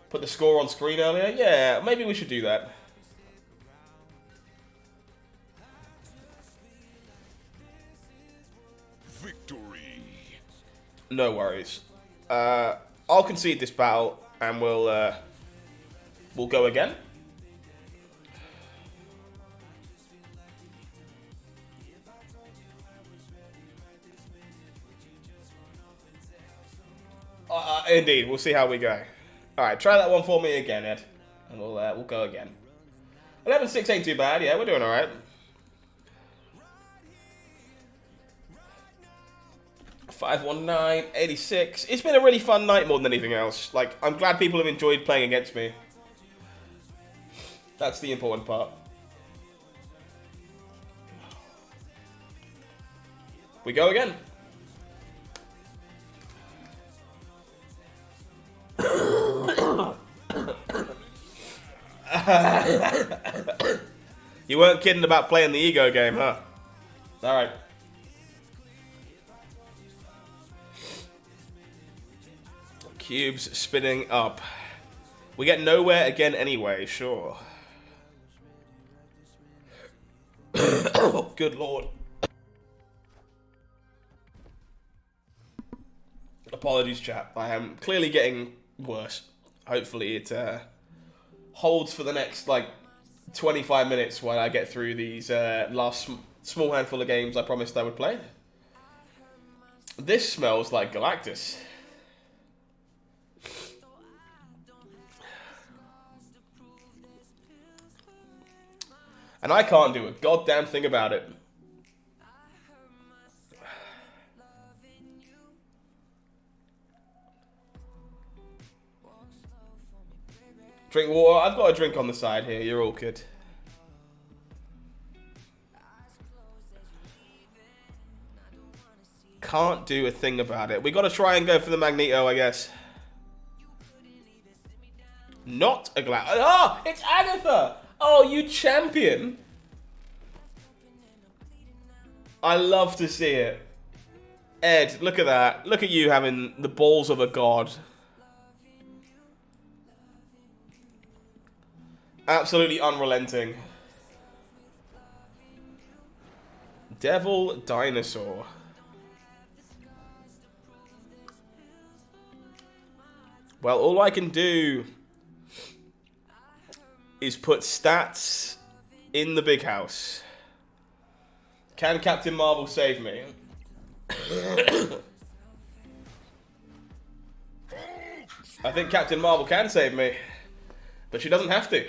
Put the score on screen earlier? Yeah, maybe we should do that. Victory. No worries. I'll concede this battle, and we'll go again. Indeed, we'll see how we go. All right, try that one for me again, Ed, and we'll go again. 11-6 ain't too bad. Yeah, we're doing all right. 519, 86. It's been a really fun night more than anything else. Like, I'm glad people have enjoyed playing against me. That's the important part. We go again. You weren't kidding about playing the ego game, huh? Alright. Cubes spinning up. We get nowhere again anyway, sure. Oh, good lord. Apologies, chat. I am clearly getting worse. Hopefully it holds for the next, like, 25 minutes while I get through these last small handful of games I promised I would play. This smells like Galactus. And I can't do a goddamn thing about it. Drink water. I've got a drink on the side here. You're all good. Can't do a thing about it. We got to try and go for the Magneto, I guess. Not a glass. Oh, it's Agatha. Oh, you champion. I love to see it. Ed, look at that. Look at you having the balls of a god. Absolutely unrelenting. Devil Dinosaur. Well, all I can do is put stats in the big house. Can Captain Marvel save me? I think Captain Marvel can save me, but she doesn't have to.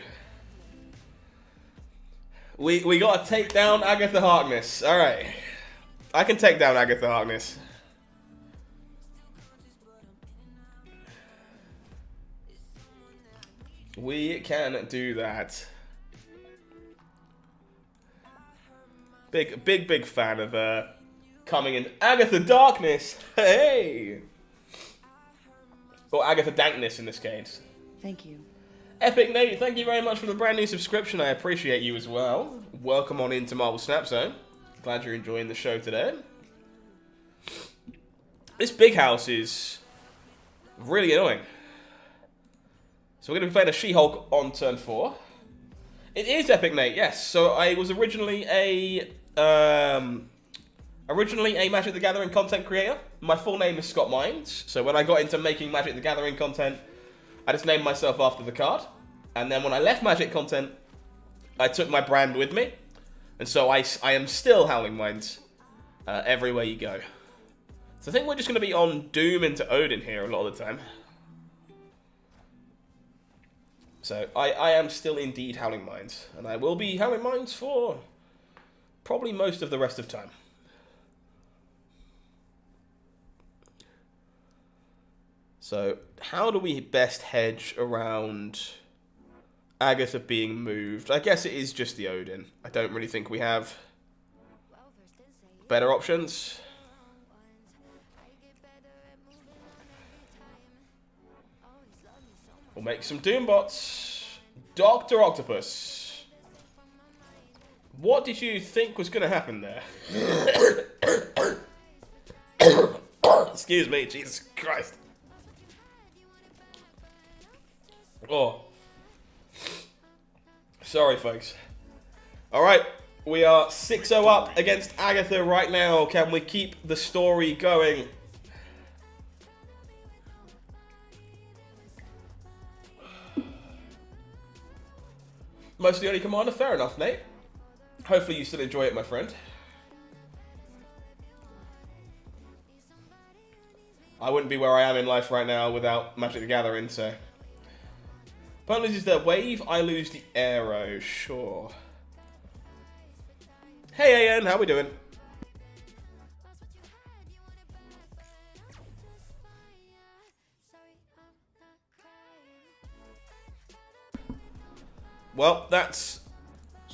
We gotta take down Agatha Harkness. Alright. I can take down Agatha Harkness. We can do that. Big fan of coming in. Agatha Darkness! Hey! Or Agatha Dankness in this case. Thank you. Epic Nate, thank you very much for the brand new subscription. I appreciate you as well. Welcome on into Marvel Snap Zone. Glad you're enjoying the show today. This big house is really annoying. So we're going to be playing a She-Hulk on turn 4. It is Epic Nate, yes. So I was originally a Magic the Gathering content creator. My full name is Scott Mines. So when I got into making Magic the Gathering content, I just named myself after the card. And then when I left Magic content, I took my brand with me. And so I am still HowlingMines everywhere you go. So I think we're just going to be on Doom into Odin here a lot of the time. So I am still indeed HowlingMines. And I will be HowlingMines for probably most of the rest of time. So how do we best hedge around Agatha being moved? I guess it is just the Odin. I don't really think we have better options. We'll make some Doom bots. Dr. Octopus. What did you think was going to happen there? Excuse me, Jesus Christ. Oh. Sorry, folks. Alright, we are 6-0 up against Agatha right now. Can we keep the story going? Mostly only commander. Fair enough, Nate. Hopefully you still enjoy it, my friend. I wouldn't be where I am in life right now without Magic the Gathering, so... Opponent loses their wave, I lose the arrow. Sure. Hey, AN, how we doing? Well, that's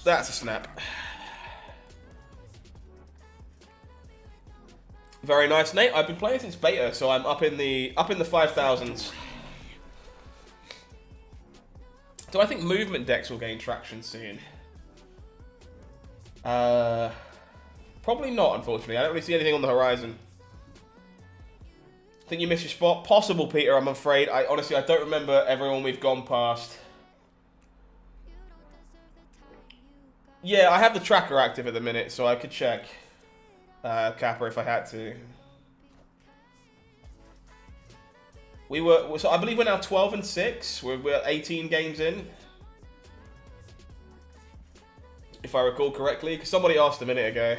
a snap. Very nice, Nate. I've been playing since beta, so I'm up in the 5,000s. Do I think movement decks will gain traction soon? Probably not, unfortunately. I don't really see anything on the horizon. Think you missed your spot? Possible, Peter, I'm afraid. Honestly, I don't remember everyone we've gone past. Yeah, I have the tracker active at the minute, so I could check Kappa if I had to. So I believe we're now 12 and 6. We're 18 games in, if I recall correctly, because somebody asked a minute ago.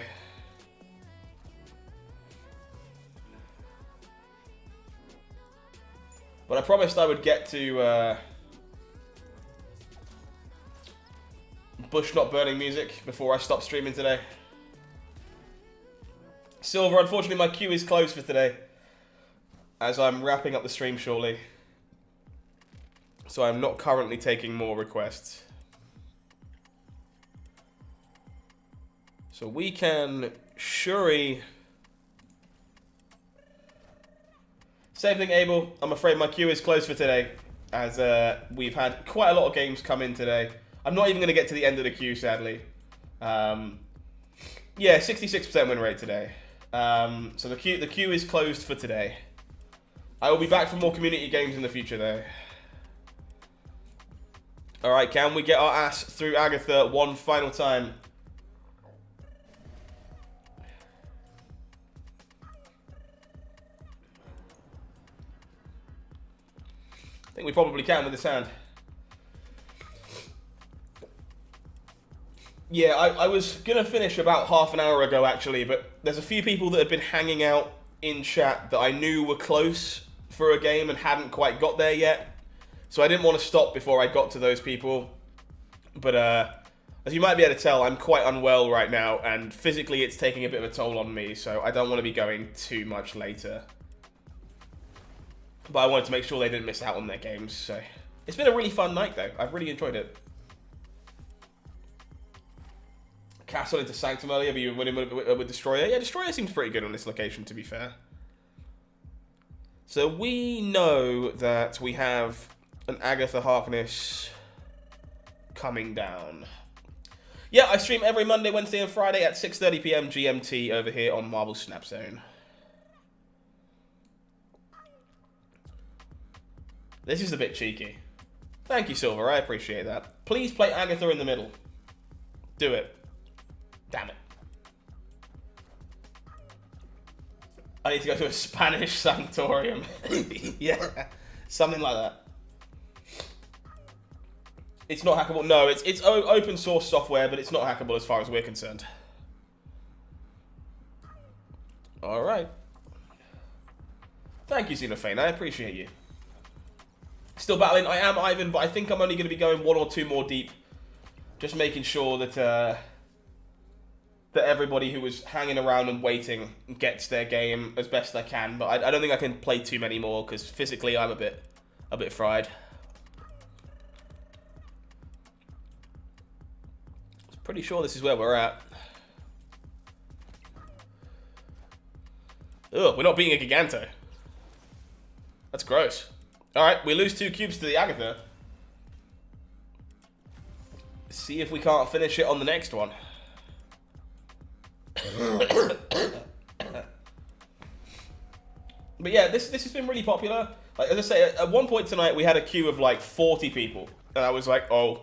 But I promised I would get to Bush Not Burning music before I stop streaming today. Silver, unfortunately my queue is closed for today, as I'm wrapping up the stream shortly. So I'm not currently taking more requests. So we can Shuri. Same thing, Abel. I'm afraid my queue is closed for today, as we've had quite a lot of games come in today. I'm not even going to get to the end of the queue, sadly. Yeah, 66% win rate today. So the queue is closed for today. I will be back for more community games in the future, though. Alright, can we get our ass through Agatha one final time? I think we probably can with this hand. Yeah, I was going to finish about half an hour ago, actually, but there's a few people that had been hanging out in chat that I knew were close for a game and hadn't quite got there yet. So I didn't want to stop before I got to those people. But as you might be able to tell, I'm quite unwell right now, and physically it's taking a bit of a toll on me, so I don't want to be going too much later. But I wanted to make sure they didn't miss out on their games, so... It's been a really fun night, though. I've really enjoyed it. Castle into Sanctum earlier, but you were winning with Destroyer. Yeah, Destroyer seems pretty good on this location, to be fair. So we know that we have an Agatha Harkness coming down. Yeah, I stream every Monday, Wednesday, and Friday at 6:30 PM GMT over here on Marvel Snap Zone. This is a bit cheeky. Thank you, Silver. I appreciate that. Please play Agatha in the middle. Do it. Damn it. I need to go to a Spanish sanatorium. Yeah, something like that. It's not hackable. No, it's open source software, but it's not hackable as far as we're concerned. All right. Thank you, Xenophane. I appreciate you. Still battling. I am Ivan, but I think I'm only going to be going one or two more deep. Just making sure that that everybody who was hanging around and waiting gets their game as best I can. But I don't think I can play too many more because physically I'm a bit fried. I'm pretty sure this is where we're at. Ugh, we're not beating a Giganto. That's gross. Alright, we lose 2 cubes to the Agatha. See if we can't finish it on the next one. But yeah, this has been really popular. Like, as I say, at one point tonight we had a queue of like 40 people. And I was like, oh,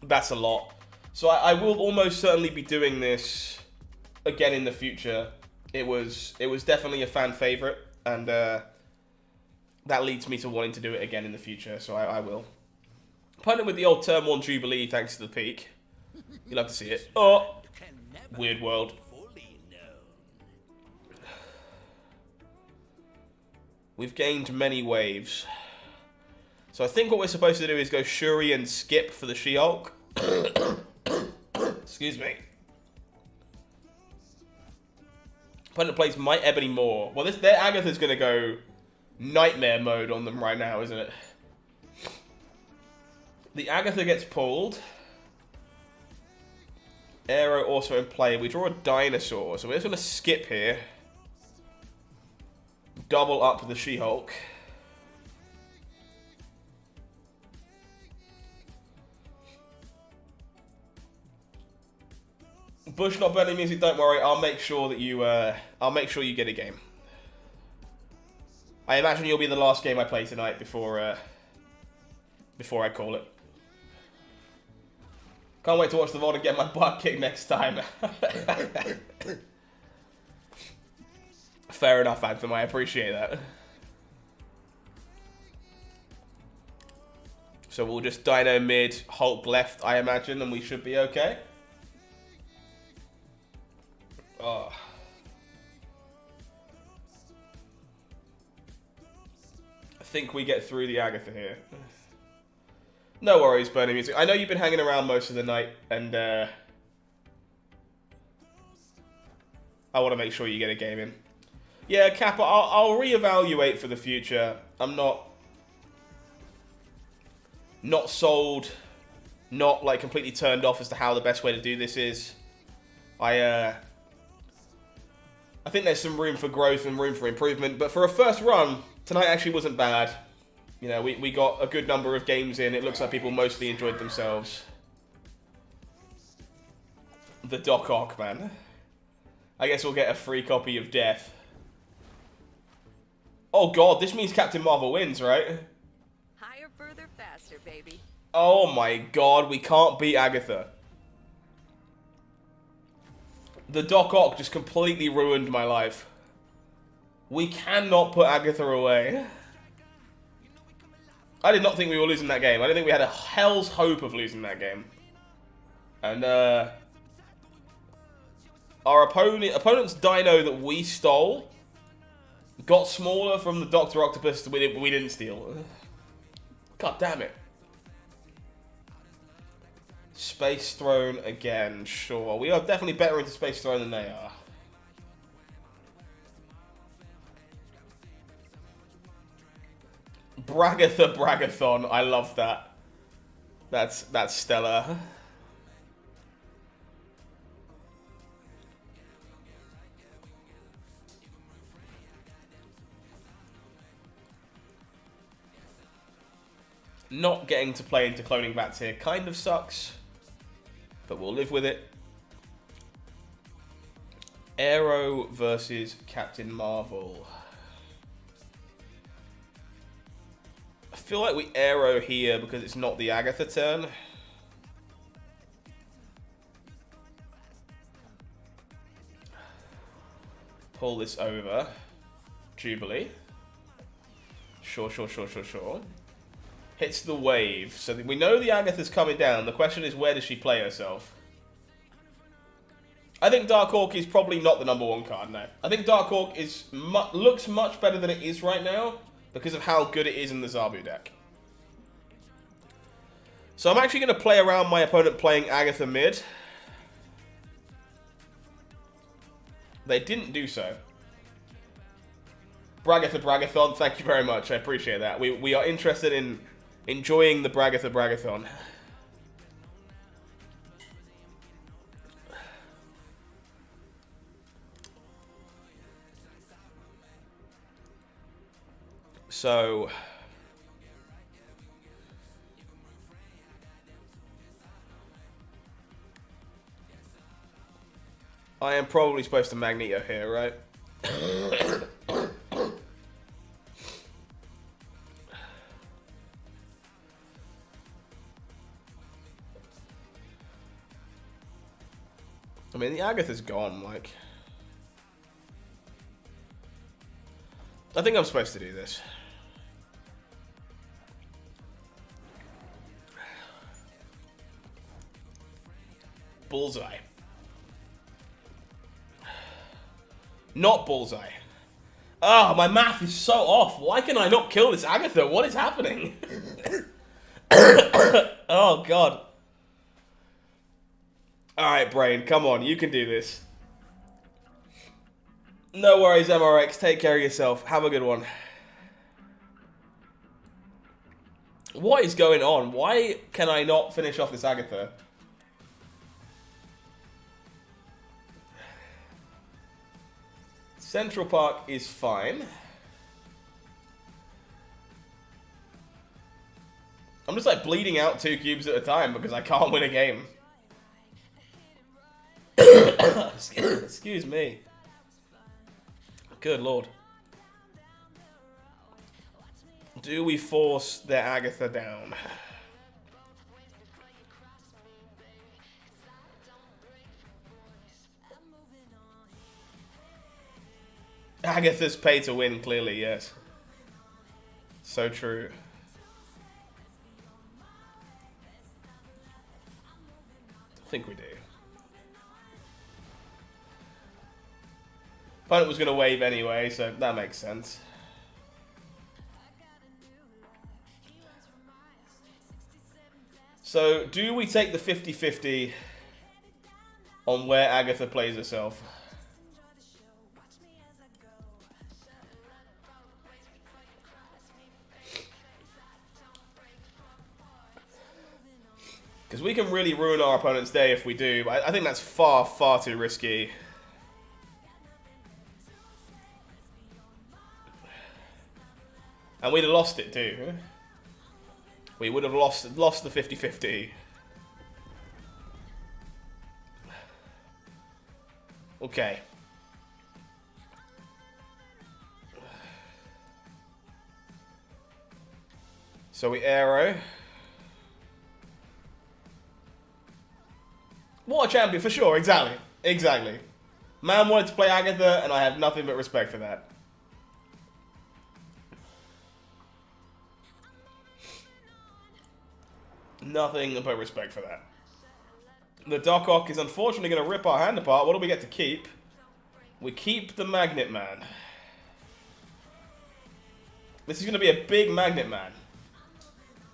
that's a lot. So I will almost certainly be doing this again in the future. It was definitely a fan favorite, and that leads me to wanting to do it again in the future, so I will. Opponent with the old Turn 1 Jubilee thanks to the peak. You'll have to see it. Oh! Weird world. We've gained many waves. So I think what we're supposed to do is go Shuri and skip for the She-Hulk. Excuse me. Opponent plays Might Ebony Maw. Well, their Agatha's going to go nightmare mode on them right now, isn't it? The Agatha gets pulled. Arrow also in play. We draw a dinosaur, so we're just going to skip here. Double up the She-Hulk. Bush not burning music, don't worry. I'll make sure that you you get a game. I imagine you'll be the last game I play tonight before I call it. Can't wait to watch the VOD and get my butt kicked next time. Fair enough, Anthem. I appreciate that. So we'll just Dino mid, Hulk left, I imagine, and we should be okay. Oh. I think we get through the Agatha here. No worries, Burning Music. I know you've been hanging around most of the night, and I want to make sure you get a game in. Yeah, Kappa, I'll reevaluate for the future. I'm not sold, not like completely turned off as to how the best way to do this is. I think there's some room for growth and room for improvement, but for a first run, tonight actually wasn't bad. You know, we got a good number of games in. It looks like people mostly enjoyed themselves. The Doc Ock, man. I guess we'll get a free copy of Death. Oh god, this means Captain Marvel wins, right? Higher, further, faster, baby. Oh my god, we can't beat Agatha. The Doc Ock just completely ruined my life. We cannot put Agatha away. I did not think we were losing that game. I didn't think we had a hell's hope of losing that game. And, our opponent's dino that we stole got smaller from the Dr. Octopus that we didn't steal. God damn it. Space Throne again, sure. We are definitely better into Space Throne than they are. Bragatha Bragathon, I love that. That's stellar. Not getting to play into cloning bats here kind of sucks, but we'll live with it. Arrow versus Captain Marvel. I feel like we Arrow here because it's not the Agatha turn. Pull this over. Jubilee. Sure. Hits the wave. So we know the Agatha's coming down. The question is, where does she play herself? I think Dark Hawk is probably not the #1 card now. I think Dark Hawk looks much better than it is right now because of how good it is in the Zabu deck. So I'm actually going to play around my opponent playing Agatha mid. They didn't do so. Bragatha Bragathon, thank you very much. I appreciate that. We are interested in enjoying the Bragatha Bragathon. So I am probably supposed to Magneto here, right? I mean, the Agatha's gone, like... I think I'm supposed to do this. Bullseye. Not Bullseye. Ah, my math is so off. Why can I not kill this Agatha? What is happening? Oh, God. Alright, brain. Come on. You can do this. No worries, MRX. Take care of yourself. Have a good one. What is going on? Why can I not finish off this Agatha? Central Park is fine. I'm just like bleeding out 2 cubes at a time because I can't win a game. Excuse me. Good lord. Do we force their Agatha down? Agatha's pay to win, clearly, yes. So true. I think we do. Opponent was going to wave anyway, so that makes sense. So, do we take the 50-50 on where Agatha plays herself? Because we can really ruin our opponent's day if we do, but I think that's far, far too risky. And we'd have lost it too. We would have lost the 50-50. Okay. So we arrow. What a champion, for sure, exactly. Exactly. Man wanted to play Agatha, and I have nothing but respect for that. Nothing but respect for that. The Doc Ock is unfortunately going to rip our hand apart. What do we get to keep? We keep the Magnet Man. This is going to be a big Magnet Man.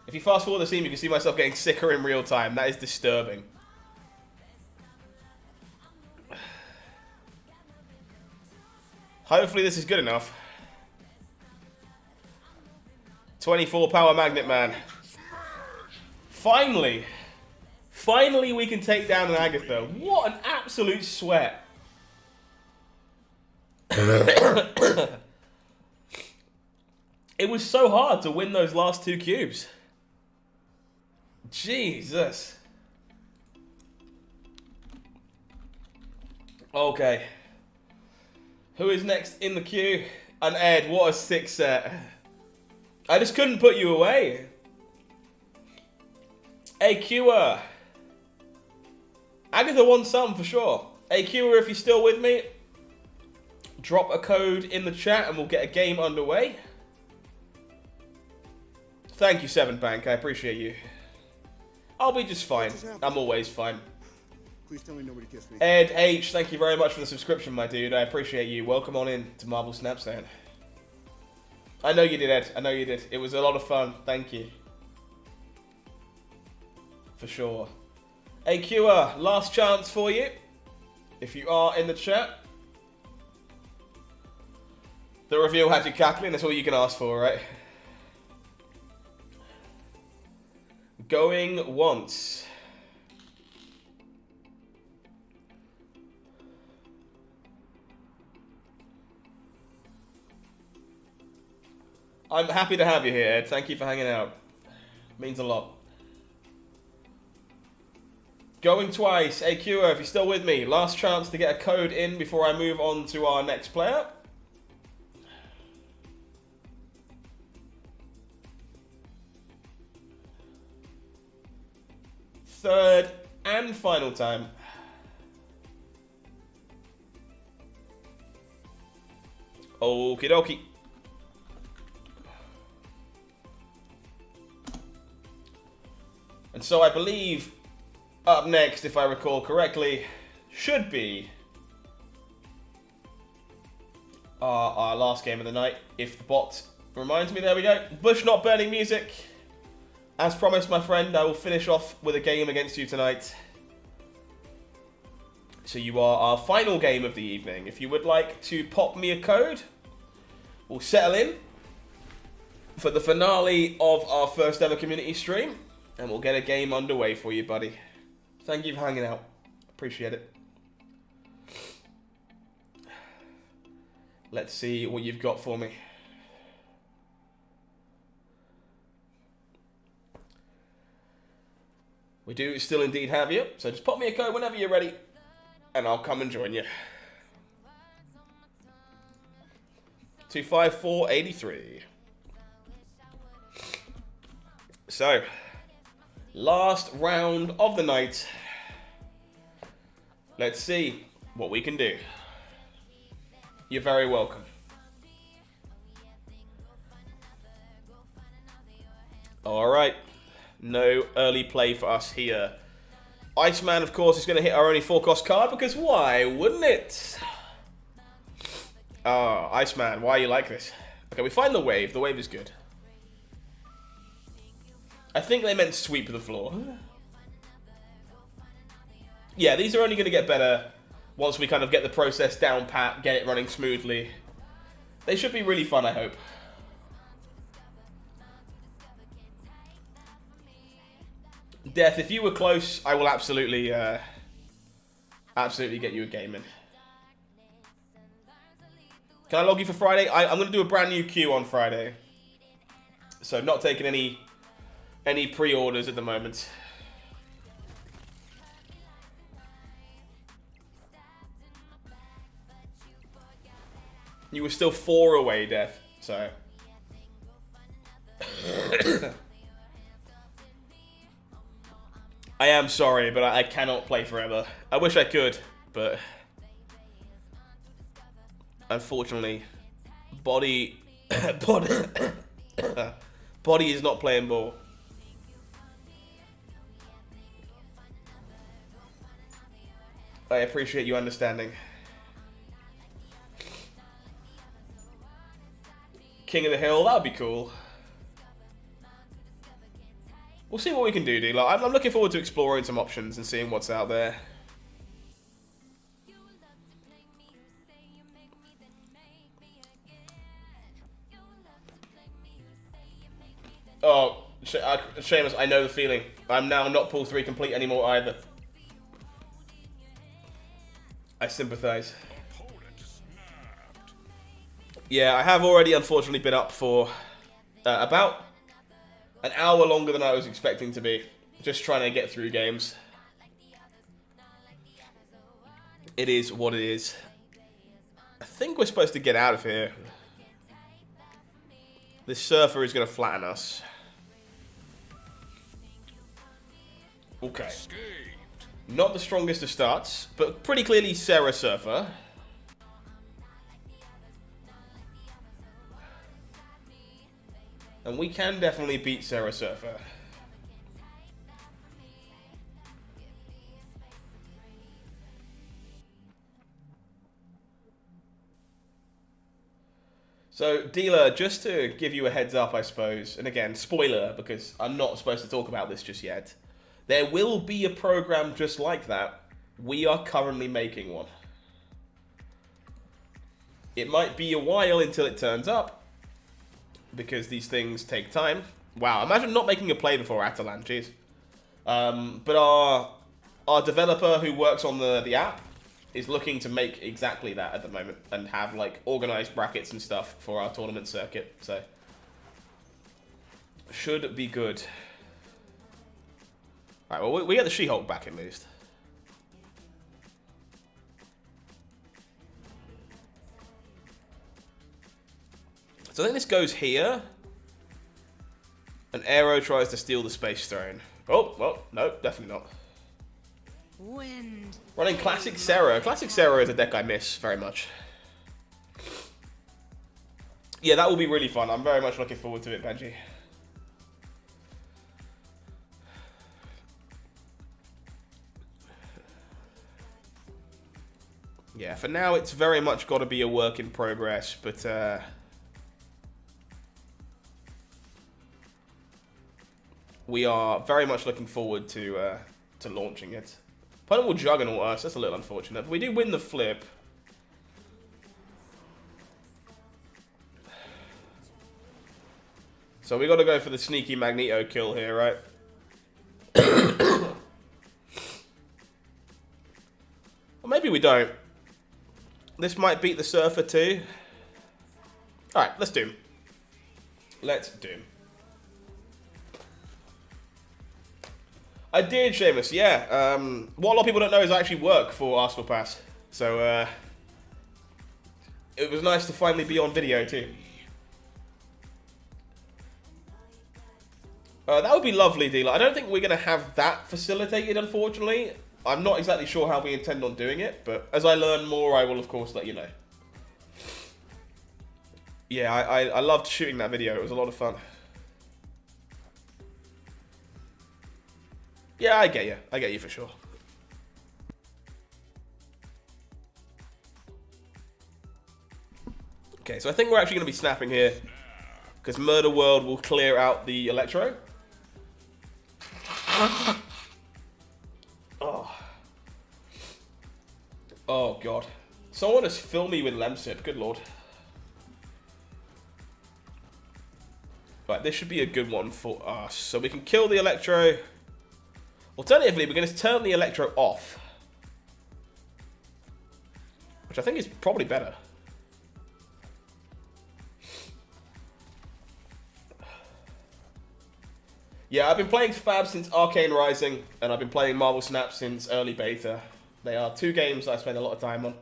If you fast forward the scene, you can see myself getting sicker in real time. That is disturbing. Hopefully this is good enough. 24 power Magnet Man. Finally! Finally we can take down an Agatha. What an absolute sweat. It was so hard to win those last 2 cubes. Jesus. Okay. Who is next in the queue? And Ed, what a sick set. I just couldn't put you away. AQer. Agatha won some for sure. AQer, if you're still with me, drop a code in the chat and we'll get a game underway. Thank you, 7bank. I appreciate you. I'll be just fine. I'm always fine. Please tell me nobody kissed me. Ed H, thank you very much for the subscription, my dude. I appreciate you. Welcome on in to Marble Snapstand. I know you did, Ed. I know you did. It was a lot of fun. Thank you. For sure. AQer, last chance for you. If you are in the chat. The reveal had you cackling. That's all you can ask for, right? Going once. I'm happy to have you here, Ed. Thank you for hanging out. Means a lot. Going twice. AQer, if you're still with me, last chance to get a code in before I move on to our next player. Third and final time. Okie dokie. And so I believe Up next, if I recall correctly, should be our last game of the night. If the bot reminds me, there we go. Bush not burning music. As promised, my friend, I will finish off with a game against you tonight. So you are our final game of the evening. If you would like to pop me a code, we'll settle in for the finale of our first ever community stream, and we'll get a game underway for you, buddy. Thank you for hanging out. Appreciate it. Let's see what you've got for me. We do still indeed have you, so just pop me a code whenever you're ready, and I'll come and join you. 25483. So, last round of the night. Let's see what we can do. You're very welcome. Alright. No early play for us here. Iceman, of course, is going to hit our only 4-cost card, because why wouldn't it? Oh, Iceman, why are you like this? Okay, we find the wave. The wave is good. I think they meant sweep the floor. Yeah, these are only going to get better once we kind of get the process down pat, get it running smoothly. They should be really fun, I hope. Death, if you were close, I will absolutely get you a game in. Can I log you for Friday? I'm going to do a brand new queue on Friday. So not taking any pre-orders at the moment. You were still 4 away, Death, so... I am sorry, but I cannot play forever. I wish I could, but... Unfortunately, body is not playing ball. I appreciate you understanding. King of the Hill, that would be cool. We'll see what we can do, dude. Like, I'm looking forward to exploring some options and seeing what's out there. Oh, Seamus, I know the feeling. I'm now not pool 3 complete anymore either. I sympathize. Yeah, I have already unfortunately been up for about an hour longer than I was expecting to be. Just trying to get through games. It is what it is. I think we're supposed to get out of here. This surfer is going to flatten us. Okay. Not the strongest of starts, but pretty clearly Sarah Surfer. And we can definitely beat Sarah Surfer. So, dealer, just to give you a heads up, I suppose, and again, spoiler, because I'm not supposed to talk about this just yet, there will be a program just like that. We are currently making one. It might be a while until it turns up, because these things take time. Wow, imagine not making a play before Atalan, jeez. But our developer who works on the app is looking to make exactly that at the moment and have like organized brackets and stuff for our tournament circuit. So should be good. All right, well we get the She-Hulk back at least. So I think this goes here. An arrow tries to steal the space throne. Oh, well, no, definitely not. Wind. Running Classic Sarah. Classic Sarah is a deck I miss very much. Yeah, that will be really fun. I'm very much looking forward to it, Benji. Yeah, for now it's very much got to be a work in progress, but we are very much looking forward to launching it. Opponent will juggernaut us. That's a little unfortunate. But we do win the flip. So we got to go for the sneaky Magneto kill here, right? Or maybe we don't. This might beat the Surfer too. Alright, let's Doom. Let's Doom. I did, Seamus, yeah. What a lot of people don't know is I actually work for Arsenal Pass. So, it was nice to finally be on video too. That would be lovely, Dealer. I don't think we're going to have that facilitated, unfortunately. I'm not exactly sure how we intend on doing it, but as I learn more, I will, of course, let you know. Yeah, I loved shooting that video. It was a lot of fun. Yeah, I get you. I get you for sure. Okay, so I think we're actually going to be snapping here, because Murder World will clear out the Electro. Oh. Oh, God. Someone has filled me with Lemsip. Good lord. Right, this should be a good one for us. So we can kill the Electro. Alternatively, we're going to turn the Electro off. Which I think is probably better. Yeah, I've been playing Fab since Arcane Rising, and I've been playing Marvel Snap since early beta. They are two games I spend a lot of time on.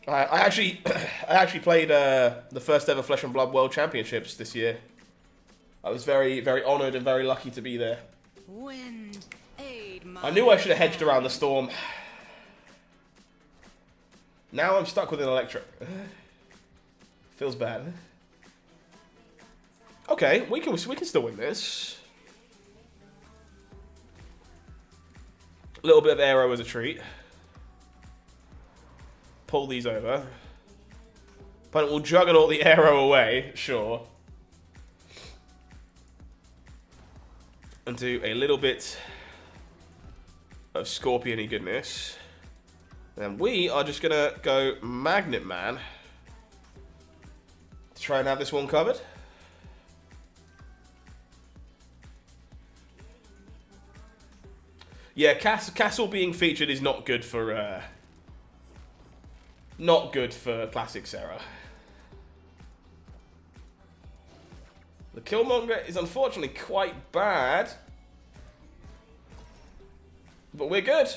I actually played the first ever Flesh and Blood World Championships this year. I was very, very honoured and very lucky to be there. Wind, aid my I knew I should have hedged around the storm. Now I'm stuck with an Electro. Feels bad. Okay, we can still win this. A little bit of aero as a treat. Pull these over. Opponent will juggernaut the aero away, sure. And do a little bit of Scorpion-y goodness. And we are just gonna go Magnet Man to try and have this one covered. Yeah, Castle being featured is not good for Classic Sarah. The Killmonger is unfortunately quite bad, but we're good.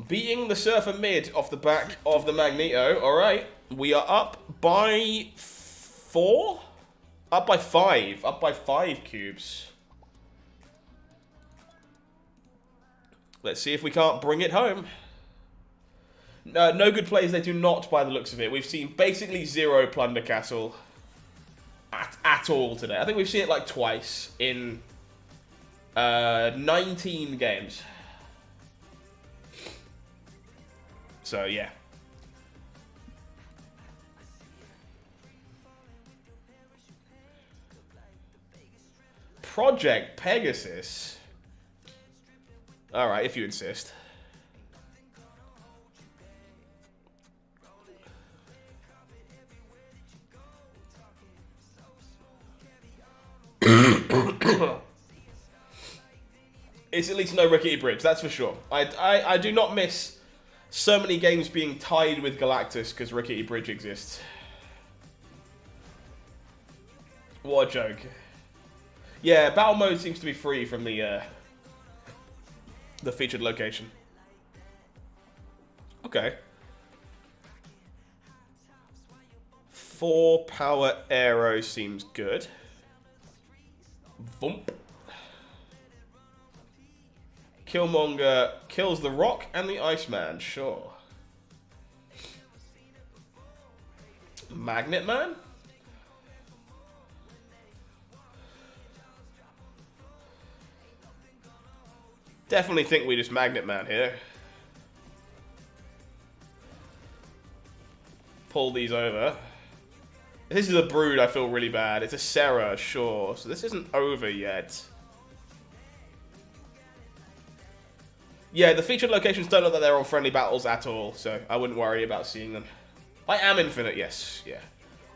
Beating the Surfer mid off the back of the Magneto. All right, we are up by 4, up by 5, up by 5 cubes. Let's see if we can't bring it home. No good plays, they do not, by the looks of it. We've seen basically 0 Plunder Castle at all today. I think we've seen it like twice in 19 games. So, yeah. Project Pegasus. Alright, if you insist. It's at least no rickety bridge, that's for sure. I do not miss so many games being tied with Galactus because rickety bridge exists. What a joke. Yeah, battle mode seems to be free from the featured location. Okay. 4 power arrow seems good. Vump. Killmonger kills the Rock and the Iceman, sure. Magnet Man? Definitely think we just Magnet Man here. pull these over. This is a Brood, I feel really bad. It's a Serra, sure. So this isn't over yet. Yeah, the featured locations don't look that they're on friendly battles at all, so I wouldn't worry about seeing them. I am infinite, yes, yeah.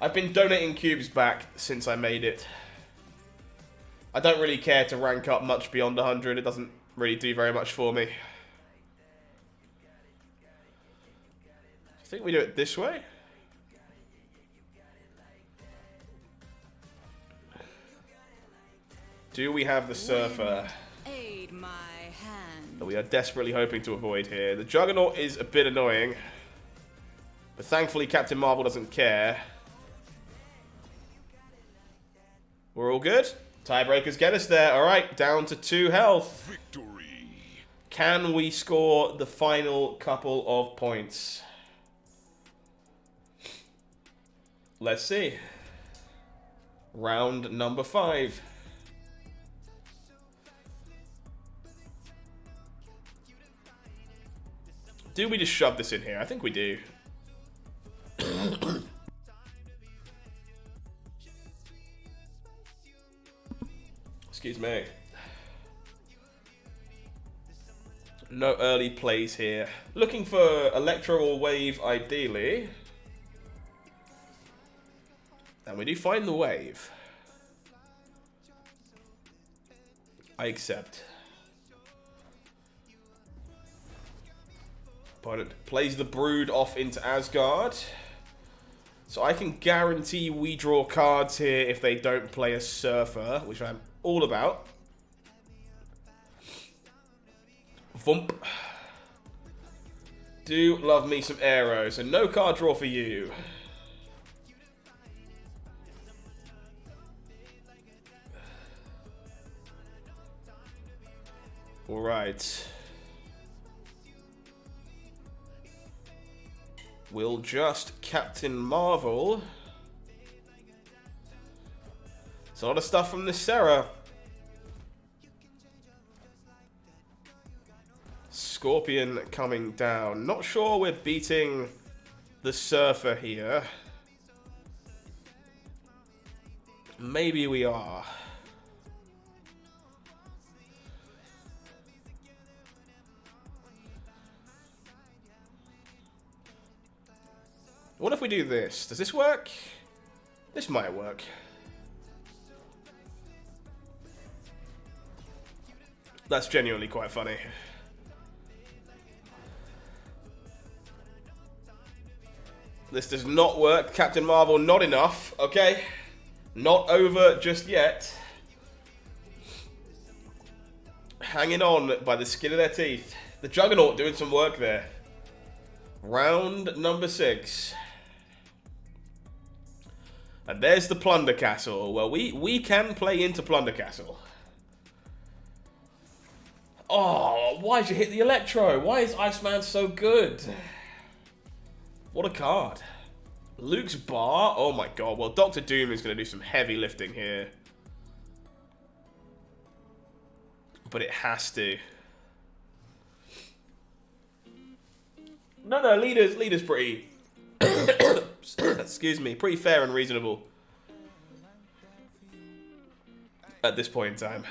I've been donating cubes back since I made it. I don't really care to rank up much beyond 100. It doesn't really do very much for me. I think we do it this way. Do we have the Surfer? Aid my hand. That we are desperately hoping to avoid here. The Juggernaut is a bit annoying. But thankfully Captain Marvel doesn't care. We're all good? Tiebreakers get us there. Alright, down to 2 health. Victory. Can we score the final couple of points? Let's see. Round number 5. Do we just shove this in here? I think we do. Excuse me. No early plays here. Looking for Electro or Wave, ideally. And we do find the Wave. I accept. Opponent plays the Brood off into Asgard. So I can guarantee we draw cards here if they don't play a Surfer, which I'm all about. Vump. Do love me some arrows, and no card draw for you. Alright. We'll just Captain Marvel. It's a lot of stuff from this Serra. Scorpion coming down. Not sure we're beating the Surfer here. Maybe we are. What if we do this? Does this work? This might work. That's genuinely quite funny. This does not work. Captain Marvel, not enough. Okay. Not over just yet. Hanging on by the skin of their teeth. The Juggernaut doing some work there. Round number 6. And there's the Plunder Castle. Well, we can play into Plunder Castle. Oh, why'd you hit the Electro? Why is Iceman so good? What a card. Luke's Bar. Oh my god. Well, Doctor Doom is going to do some heavy lifting here. But it has to. No, leader's pretty... excuse me, pretty fair and reasonable at this point in time.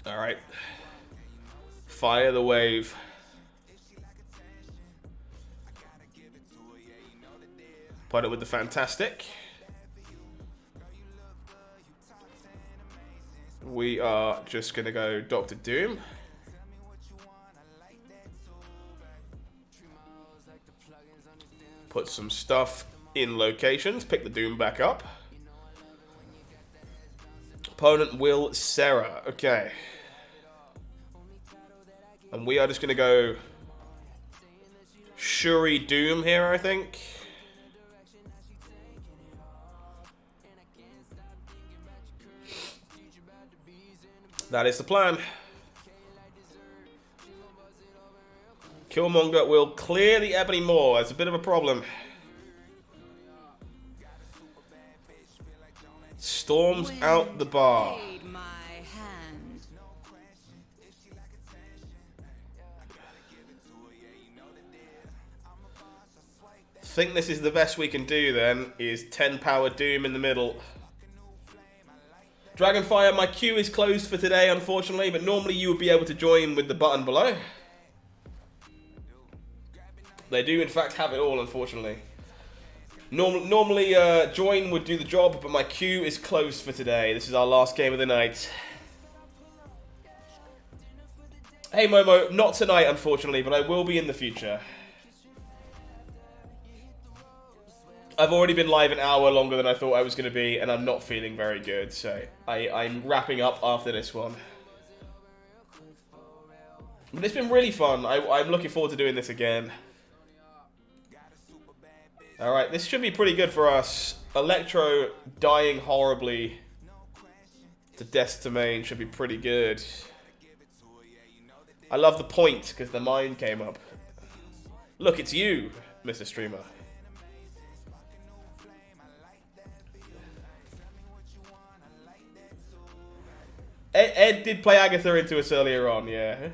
Alright. Fire the Wave. Put it with the Fantastic. We are just going to go Doctor Doom. Put some stuff in locations. Pick the Doom back up. Opponent will Serra. Okay. And we are just going to go Shuri Doom here, I think. That is the plan. Killmonger will clear the Ebony Maw. That's a bit of a problem. Storms out the bar. Aid my hand. think this is the best we can do then, is 10 power Doom in the middle. Dragonfire, my queue is closed for today, unfortunately, but normally you would be able to join with the button below. They do, in fact, have it all, unfortunately. Normally, join would do the job, but my queue is closed for today. This is our last game of the night. Hey, Momo, not tonight, unfortunately, but I will be in the future. I've already been live an hour longer than I thought I was going to be, and I'm not feeling very good, so I'm wrapping up after this one. But it's been really fun. I'm looking forward to doing this again. Alright, this should be pretty good for us. Electro dying horribly to Death Domain should be pretty good. I love the point, because the mine came up. Look, it's you, Mr. Streamer. Ed did play Agatha into us earlier on, yeah.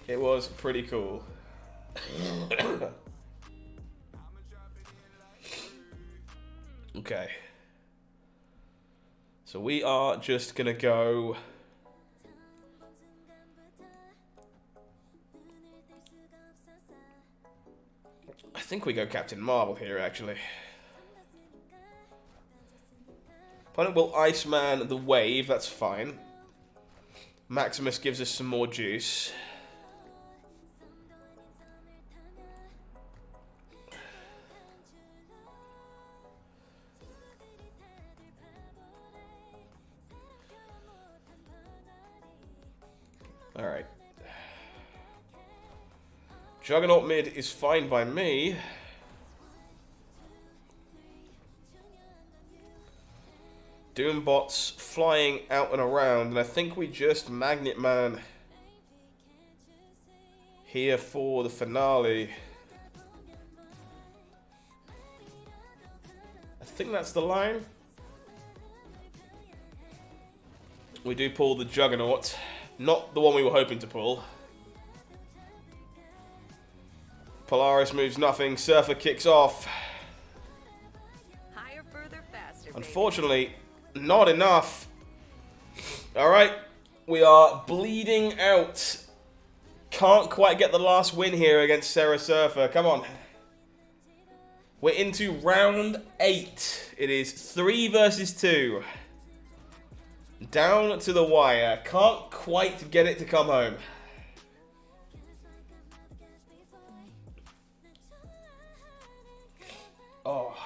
It was pretty cool. Okay. So we are just gonna go... I think we go Captain Marvel here, actually. Opponent will Iceman the wave, that's fine. Maximus gives us some more juice. Alright. Juggernaut mid is fine by me. Doombots flying out and around, and I think we just Magnet Man here for the finale. I think that's the line. We do pull the Juggernaut, not the one we were hoping to pull. Polaris moves nothing, Surfer kicks off. Higher, further, faster, baby. Unfortunately, not enough. Alright, we are bleeding out. Can't quite get the last win here against Sarah Surfer. Come on. We're into round 8. It is 3 versus 2. Down to the wire. Can't quite get it to come home. Oh.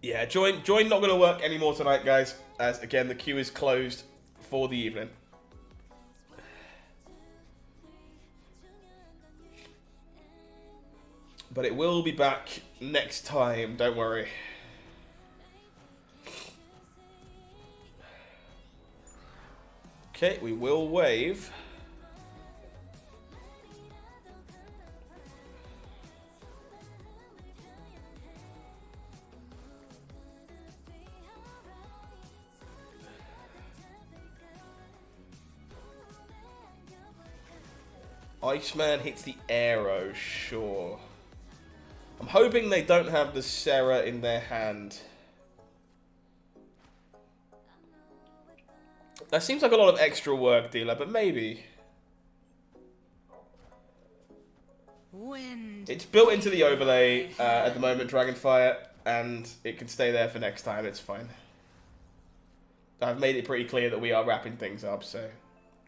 Yeah, join not going to work anymore tonight, guys. As, again, the queue is closed for the evening. But it will be back next time, don't worry. Okay, we will wave. Iceman hits the arrow, sure. I'm hoping they don't have the Sarah in their hand. That seems like a lot of extra work, dealer, but maybe. Wind. It's built into the overlay at the moment, Dragonfire, and it can stay there for next time, it's fine. I've made it pretty clear that we are wrapping things up, so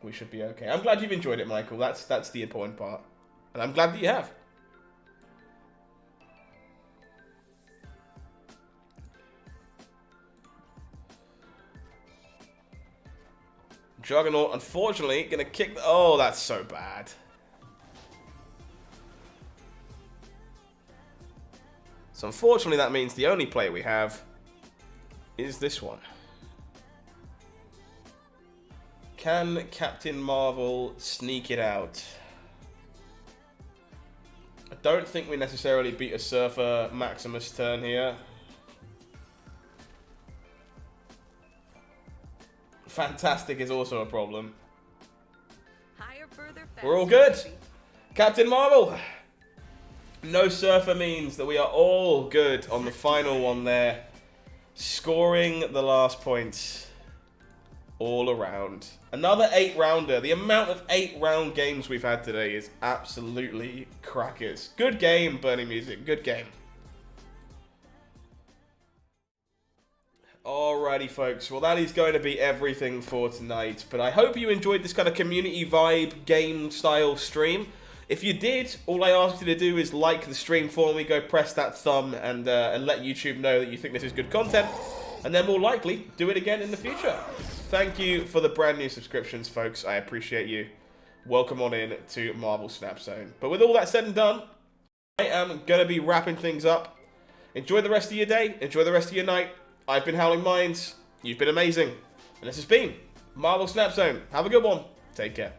we should be okay. I'm glad you've enjoyed it, Michael. That's the important part. And I'm glad that you have. Juggernaut, unfortunately, gonna kick the... Oh, that's so bad. So unfortunately, that means the only play we have is this one. Can Captain Marvel sneak it out? I don't think we necessarily beat a Surfer Maximus turn here. Fantastic is also a problem. We're all good. Captain Marvel. No surfer means that we are all good on the final one there. Scoring the last points all around. Another 8-rounder. The amount of 8-round games we've had today is absolutely crackers. Good game, Burning Music. Good game. Alrighty, folks. Well, that is going to be everything for tonight. But I hope you enjoyed this kind of community vibe game style stream. If you did, all I ask you to do is like the stream for me. Go press that thumb and let YouTube know that you think this is good content. And then more likely, do it again in the future. Thank you for the brand new subscriptions, folks. I appreciate you. Welcome on in to Marvel Snap Zone. But with all that said and done, I am going to be wrapping things up. Enjoy the rest of your day. Enjoy the rest of your night. I've been HowlingMines. You've been amazing. And this has been Marvel Snap Zone. Have a good one. Take care.